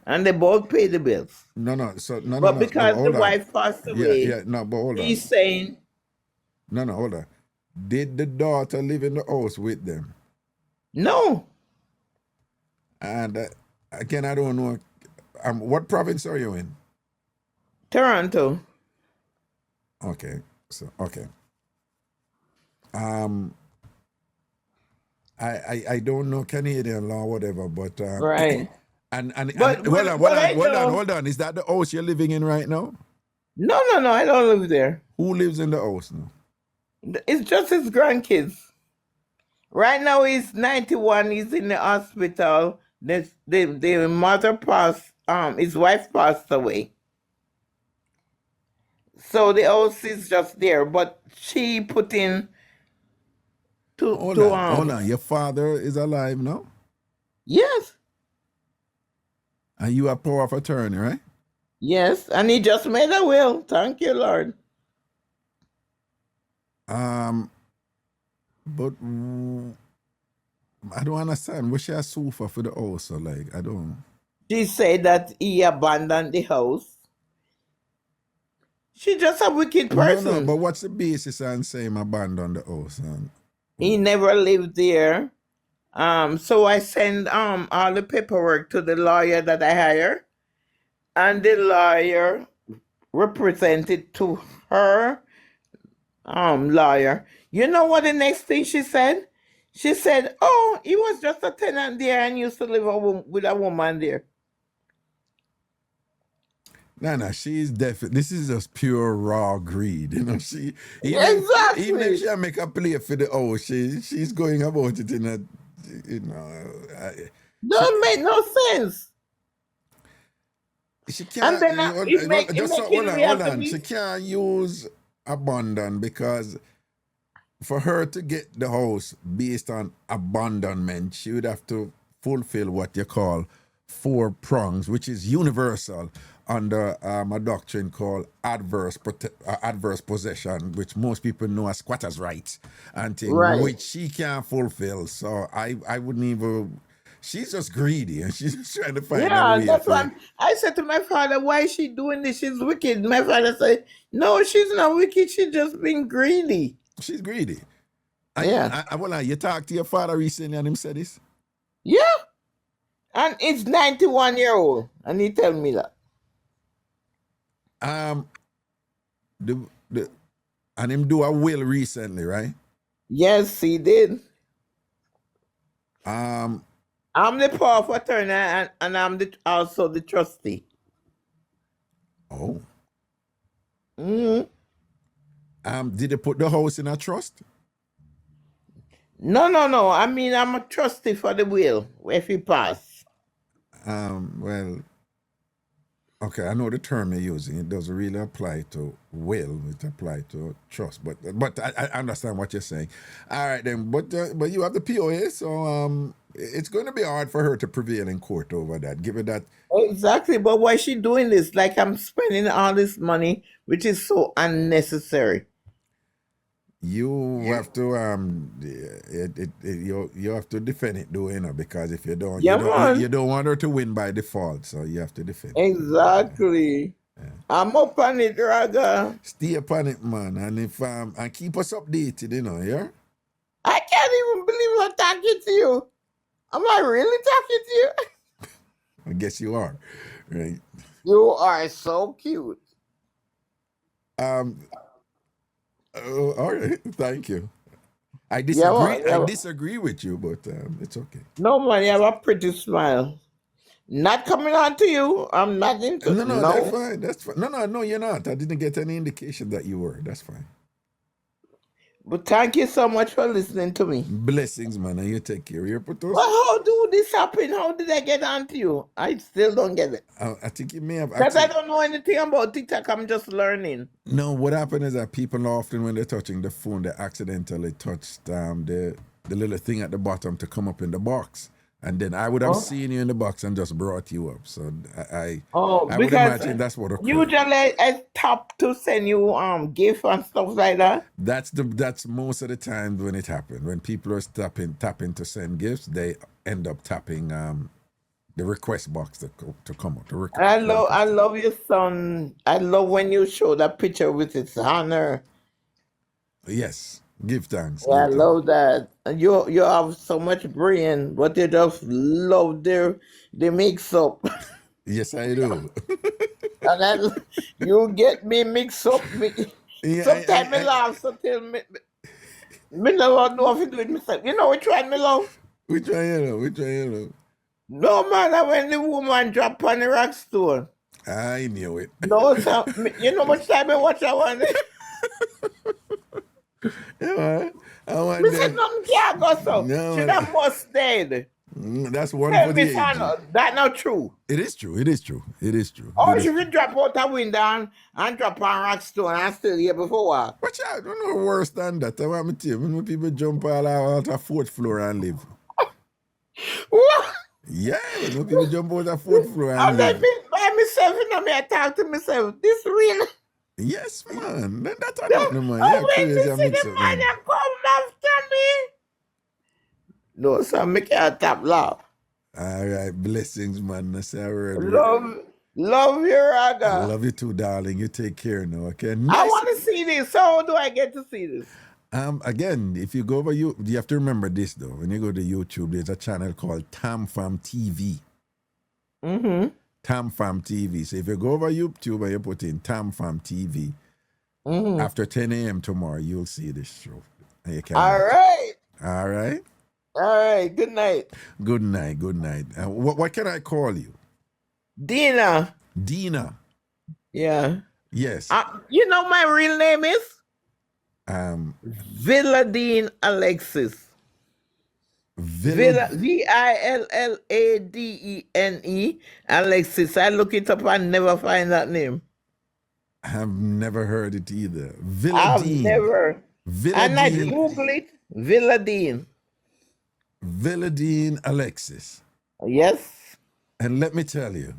And they both pay the bills. But because the wife passed away, but hold on. he's saying... hold on. Did the daughter live in the house with them? No. And again, I don't know. What province are you in? Toronto. Okay. So, okay. I don't know Canadian law, whatever, but... right. Hold on. Is that the house you're living in right now? No, I don't live there. Who lives in the house now? It's just his grandkids. Right now he's 91. He's in the hospital. The mother passed. His wife passed away. So the house is just there, but she put in Hold on. Your father is alive now? Yes. And you are power of attorney, right? Yes, and he just made a will. Thank you, Lord. But I don't understand. What she a sue for the house? So I don't. She said that he abandoned the house. She just a wicked person. No, but what's the basis on saying abandon the house? He never lived there. So I send all the paperwork to the lawyer that I hire, and the lawyer represented to her lawyer. You know what the next thing she said? She said, "Oh, he was just a tenant there and used to live with a woman there." No, she's definitely. This is just pure raw greed, you know. She Exactly. even if she make a play for the house, she's going about it in a, you know. Don't make no sense. She can't. And then Hold on. She can't use abandon because for her to get the house based on abandonment, she would have to fulfill what you call 4 prongs, which is universal under a doctrine called adverse possession, which most people know as squatters' rights, and thing, Right. which she can't fulfill. So I wouldn't even. She's just greedy, and she's just trying to find a Yeah, way. that's why I said to my father, "Why is she doing this? She's wicked." My father said, "No, she's not wicked. She's just being greedy." She's greedy. Yeah. You talked to your father recently, and him said this. Yeah. And it's 91-year-old, and he tell me that. And him do a will recently, right? Yes, he did. Um, I'm the power of attorney, and I'm also the trustee. oh. Hmm. Did they put the house in a trust? No. I mean, I'm a trustee for the will if he pass. Well, okay, I know the term you're using. It doesn't really apply to will; it applies to trust. But I understand what you're saying. All right, then. But you have the POA, so it's going to be hard for her to prevail in court over that. Given that, Exactly, but why is she doing this? Like, I'm spending all this money, which is so unnecessary. you have to you have to defend it, though, you know, because if you don't, Yeah, man. you don't want her to win by default, so you have to defend it. Exactly. I'm up on it, Raga. Stay upon it, man, and if and keep us updated, you know, yeah. I can't even believe I'm talking to you. Am I really talking to you? I guess you are, right? You are so cute. All right, thank you. I disagree. Yeah. I disagree with you, but it's okay. No, man, you have a pretty smile. Not coming on to you. I'm not into No, that's fine. That's fine. No, you're not. I didn't get any indication that you were. That's fine. But thank you so much for listening to me. Blessings, man, and you take care of your potos. Well, how do this happen? How did I get on to you? I still don't get it. I think you may have. Because I don't know anything about TikTok. I'm just learning. No, what happened is that people often, when they're touching the phone, they accidentally touched the little thing at the bottom to come up in the box. And then I would have seen you in the box and just brought you up. So I would imagine that's what occurred. Usually I tap to send you gift and stuff like that. That's most of the time when it happened. When people are tapping to send gifts, they end up tapping the request box to come up. I love your son. I love when you show that picture with its honor. Yes. Give thanks. Yeah, I love that. And you have so much brain, but you just love the mix up. Yes, I do. And then you get me mixed up. Sometimes I laugh, sometimes me never know if you do it myself. You know which one me love? Which one you know? No, man, when the woman drop on the rock stone. I knew it. No, so, you know much time I watch that one? Yeah, I want Me said nothing can't go so. No, She done must dead. that's one Tell for me, the son, age. that not true. It is true. Or she will drop out a window and drop on rock stone and still here before. But I don't know worse than that. I want me to tell you, when people jump all out a 4th floor and live. What? Yeah, when people jump out a 4th floor I'm and like live. me by myself and I talk to myself. This real. Yes, man. That's what man. I You're wait crazy to and see mix the up, man man. that come after me. No, so I can't tap laugh. All right, blessings, man. That's our word. Love you, I Raga. love you too, darling. You take care now, okay? I Nice. want to see this. So how do I get to see this? Again, if you go over you have to remember this though. When you go to YouTube, there's a channel called TamFam TV. Mm-hmm. TamFam TV. So if you go over YouTube and you put in TamFam TV, after 10 a.m. tomorrow, you'll see this show. And you can All watch it. right. All right. All right. Good night. Good night. Good night. What can I call you? Dina. Dina. Yeah. Yes. You know my real name is? Villadine Alexis. Villadene Alexis. I look it up and never find that name. I've never heard it either. Villadine. I've never. And I Google it. Villadine. Villadine Alexis. Yes. And let me tell you,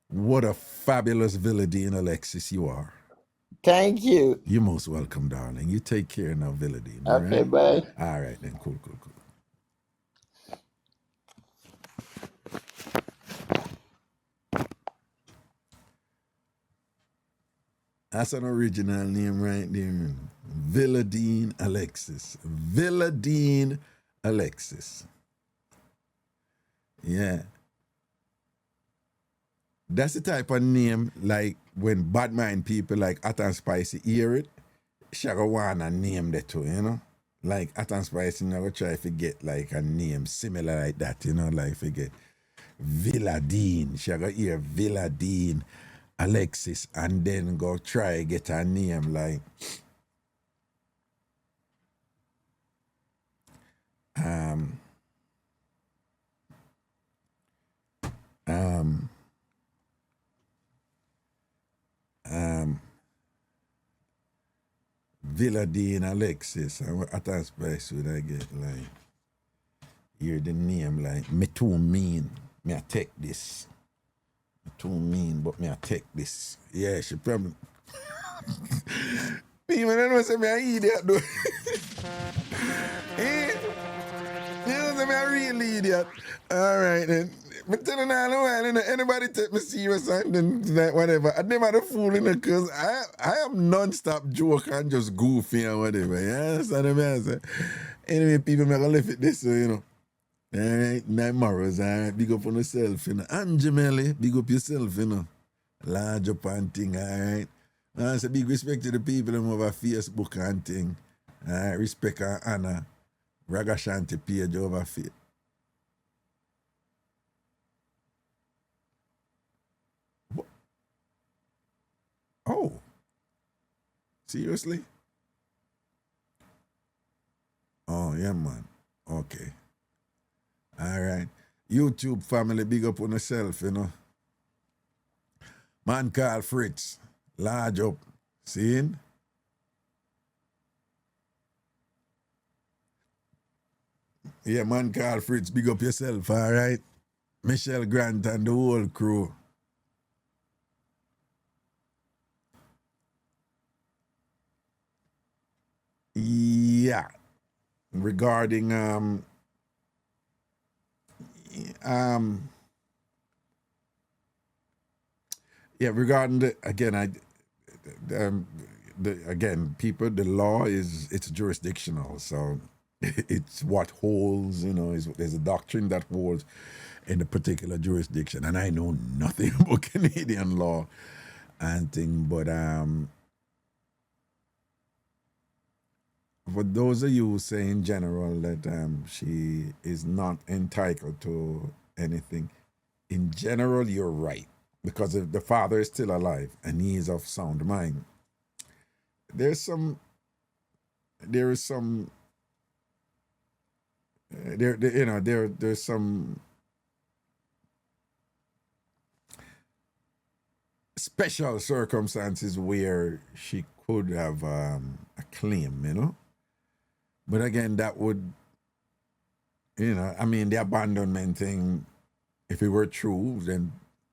what a fabulous Villadine Alexis you are. Thank you. You're most welcome, darling. You take care now, Villadine. Okay, right? bye. All right, then. Cool. That's an original name right there. Villadine Alexis. Villadine Alexis. Yeah. That's the type of name, like, when bad mind people like Hot and Spicy hear it, Shagga want a name that too, you know? Like, Hot and Spicy, you know, try to get, like, a name similar like that, you know, like, forget Villadine. Shagga hear Villadine Alexis, and then go try get a name like Villadine Alexis. At a space would I get like hear the name like me too mean. Me I take this. Me too mean, but me I take this. Yeah, she probably me when I know say me an idiot though. Eh? You know say me a real idiot. All right then. Me telling all the while, you know, anybody take me serious and then like whatever. I never the fool, you know, because I am non-stop joke and just goofy and whatever. You understand what I say? Anyway, people make a live it this way, you know. All right, night morrows, all right, big up on yourself, you know. And Jameli, big up yourself, you know. Large up and thing, all right. And so big respect to the people who over Facebook and thing. All right, respect and honor. Ragashanti page over Facebook. Oh, seriously? Oh, yeah, man. Okay. All right. YouTube family, big up on yourself, you know. Man called Fritz, large up. Seeing? Yeah, man called Fritz, big up yourself, all right? Michelle Grant and the whole crew. Yeah. Regarding regarding the people, the law it's jurisdictional, so it's what holds, you know, there's a doctrine that holds in a particular jurisdiction, and I know nothing about Canadian law and thing, but for those of you who say in general that she is not entitled to anything, in general, you're right. Because if the father is still alive and he is of sound mind, there's some special circumstances where she could have a claim, you know. But again, that would, you know, I mean, the abandonment thing, if it were true, then,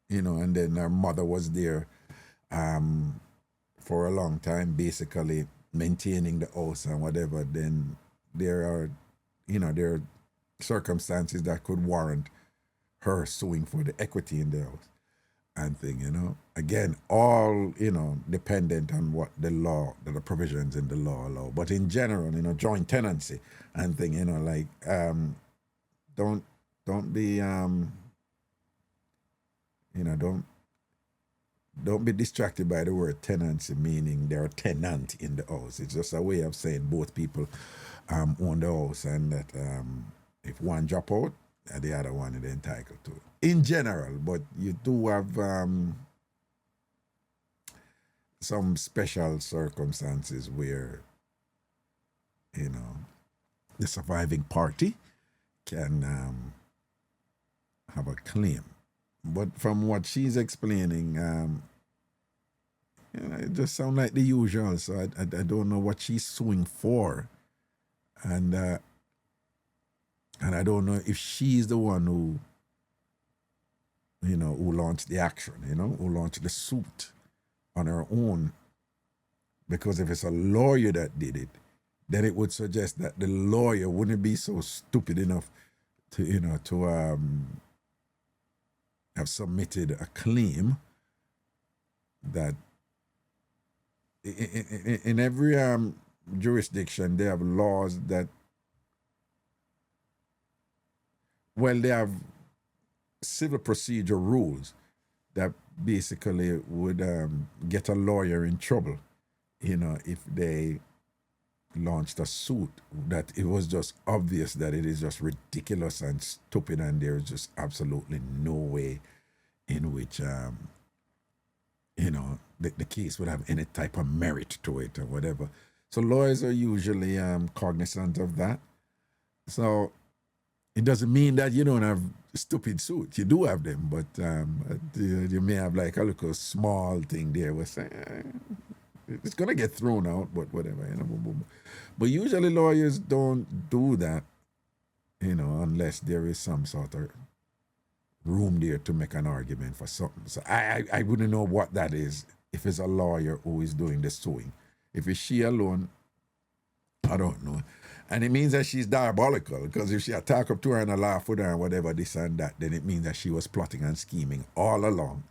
you know, and then her mother was there for a long time, basically maintaining the house and whatever, then there are circumstances that could warrant her suing for the equity in the house. and thing, you know. Again, all, you know, dependent on what the law, the provisions in the law allow. But in general, you know, joint tenancy and thing, you know, like don't be you know, don't be distracted by the word tenancy, meaning they're a tenant in the house. It's just a way of saying both people own the house, and that if one drop out, the other one is entitled to it. In general, but you do have some special circumstances where, you know, the surviving party can have a claim. But from what she's explaining, you know, it just sounds like the usual. So I don't know what she's suing for, and I don't know if she's the one who, you know, who launched the action, you know, who launched the suit on her own. Because if it's a lawyer that did it, then it would suggest that the lawyer wouldn't be so stupid enough to, you know, to have submitted a claim that in every jurisdiction they have laws that, well, they have civil procedure rules that basically would get a lawyer in trouble, you know, if they launched a suit that it was just obvious that it is just ridiculous and stupid, and there's just absolutely no way in which you know, the case would have any type of merit to it or whatever. So lawyers are usually cognizant of that. So it doesn't mean that you don't have stupid suits. You do have them, but you may have like a little small thing there where saying it's gonna get thrown out, but whatever, you know. Boom, boom. But usually lawyers don't do that, you know, unless there is some sort of room there to make an argument for something. So I wouldn't know what that is if it's a lawyer who is doing the suing. If it's she alone, I don't know. And it means that she's diabolical, because if she attack up to her and a laugh with her and whatever, this and that, then it means that she was plotting and scheming all along,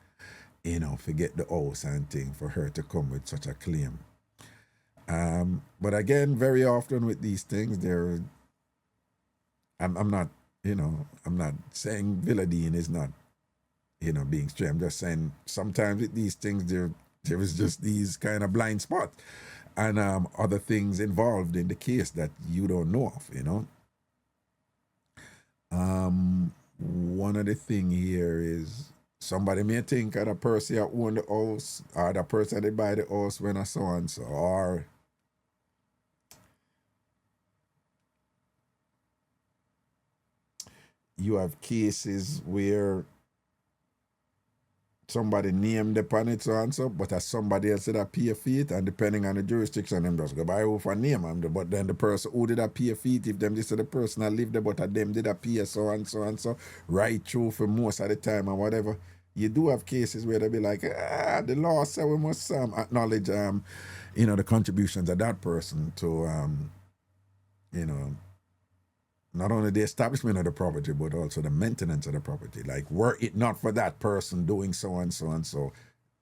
you know, forget the house and thing for her to come with such a claim. But again, very often with these things, I'm not, you know, I'm not saying Villadine is not, you know, being straight. I'm just saying sometimes with these things, there is just these kind of blind spots and other things involved in the case that you don't know of, you know. One of the thing here is somebody may think that a person that own the house or the person that buy the house when a so and so, or you have cases where somebody named upon it so and so, but as somebody else did a pay for it, and depending on the jurisdiction, them just go by off a name. But then the person who did a pay for it, if them just say the person that lived there, but them did a pay so and so and so, right through for most of the time or whatever. You do have cases where they be like, the law said we must acknowledge, you know, the contributions of that person to, you know, not only the establishment of the property, but also the maintenance of the property. Like, were it not for that person doing so and so and so,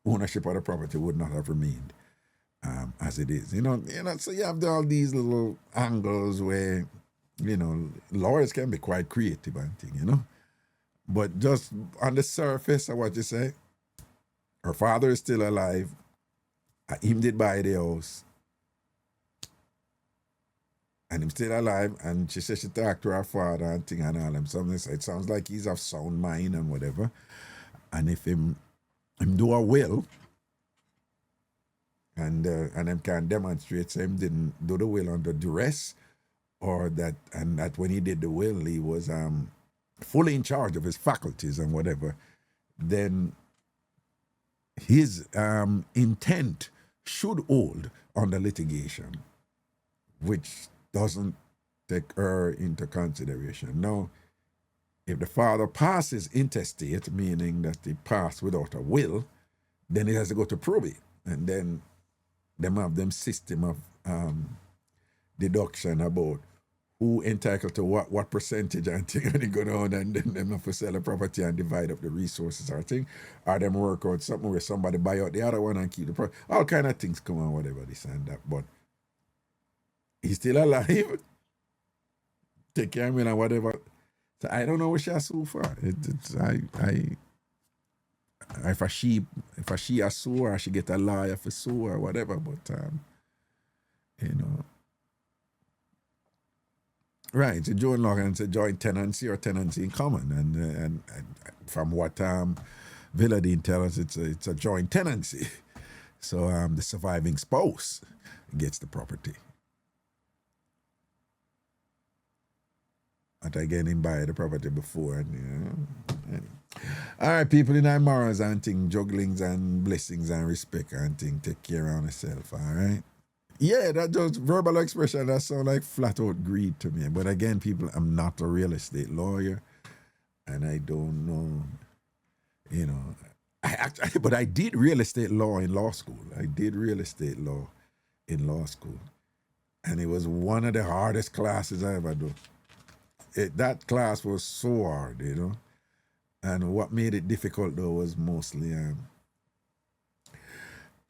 ownership of the property would not have remained as it is. You know. So you have all these little angles where, you know, lawyers can be quite creative and thing, you know. But just on the surface of what you say, her father is still alive. Him did buy the house. And him still alive, and she said she talked to her father and thing and all them. Something said it sounds like he's of sound mind and whatever. And if him do a will, and him can demonstrate so him didn't do the will under duress, or that when he did the will he was fully in charge of his faculties and whatever, then his intent should hold on the litigation, which doesn't take her into consideration. Now, if the father passes intestate, meaning that he passed without a will, then it has to go to probate. And then them have them system of deduction about who entitled to what percentage and thing, and they go down and then them have to sell the property and divide up the resources or thing, or them work out something where somebody buy out the other one and keep the property. All kind of things come on, whatever this and that. But he's still alive. Take care of him and whatever. So I don't know what she's sue for. If a she a sue or she get a lawyer for sue or whatever, but you know. Right, it's a joint law and it's a joint tenancy or tenancy in common, and from what Villadine tells us, it's a joint tenancy. So the surviving spouse gets the property. But again, him buy the property before, and you know. Anyway. All right, people in our morals and thing, jugglings and blessings and respect and thing, take care of yourself. All right. Yeah, that just verbal expression, that sounds like flat out greed to me. But again, people, I'm not a real estate lawyer, and I don't know, you know. But I did real estate law in law school. I did real estate law in law school. And it was one of the hardest classes I ever do. That class was so hard, you know. And what made it difficult, though, was mostly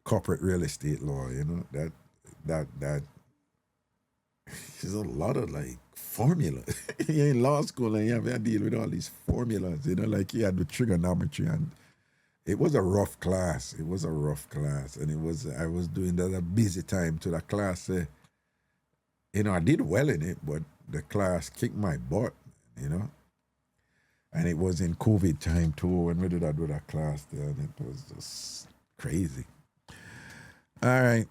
corporate real estate law, you know. That there's a lot of like formula. You're in law school and you have to deal with all these formulas, you know, like you had the trigonometry, and it was a rough class. It was a rough class, and I was doing that a busy time to the class. You know, I did well in it, but the class kicked my butt, you know. And it was in COVID time too when we did that class there, and it was just crazy. All right.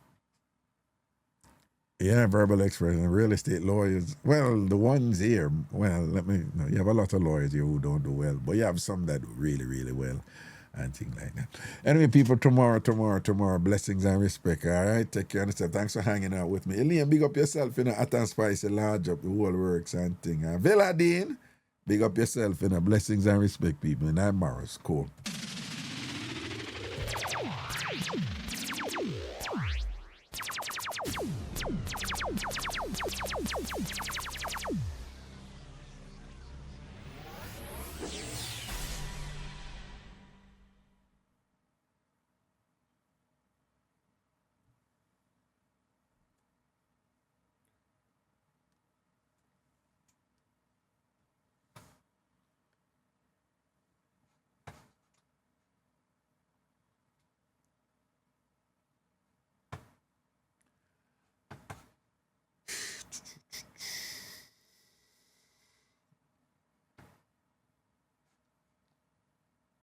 Yeah, verbal expression, real estate lawyers. Well, the ones here, well, you have a lot of lawyers here who don't do well, but you have some that do really, really well and things like that. Anyway, people, tomorrow, blessings and respect, all right? Take care of yourself. Thanks for hanging out with me. Elian, big up yourself, you know, Hot and Spicy, large up, the whole works and thing. Villadine, big up yourself, you know, blessings and respect, people. And I'm Morris, cool.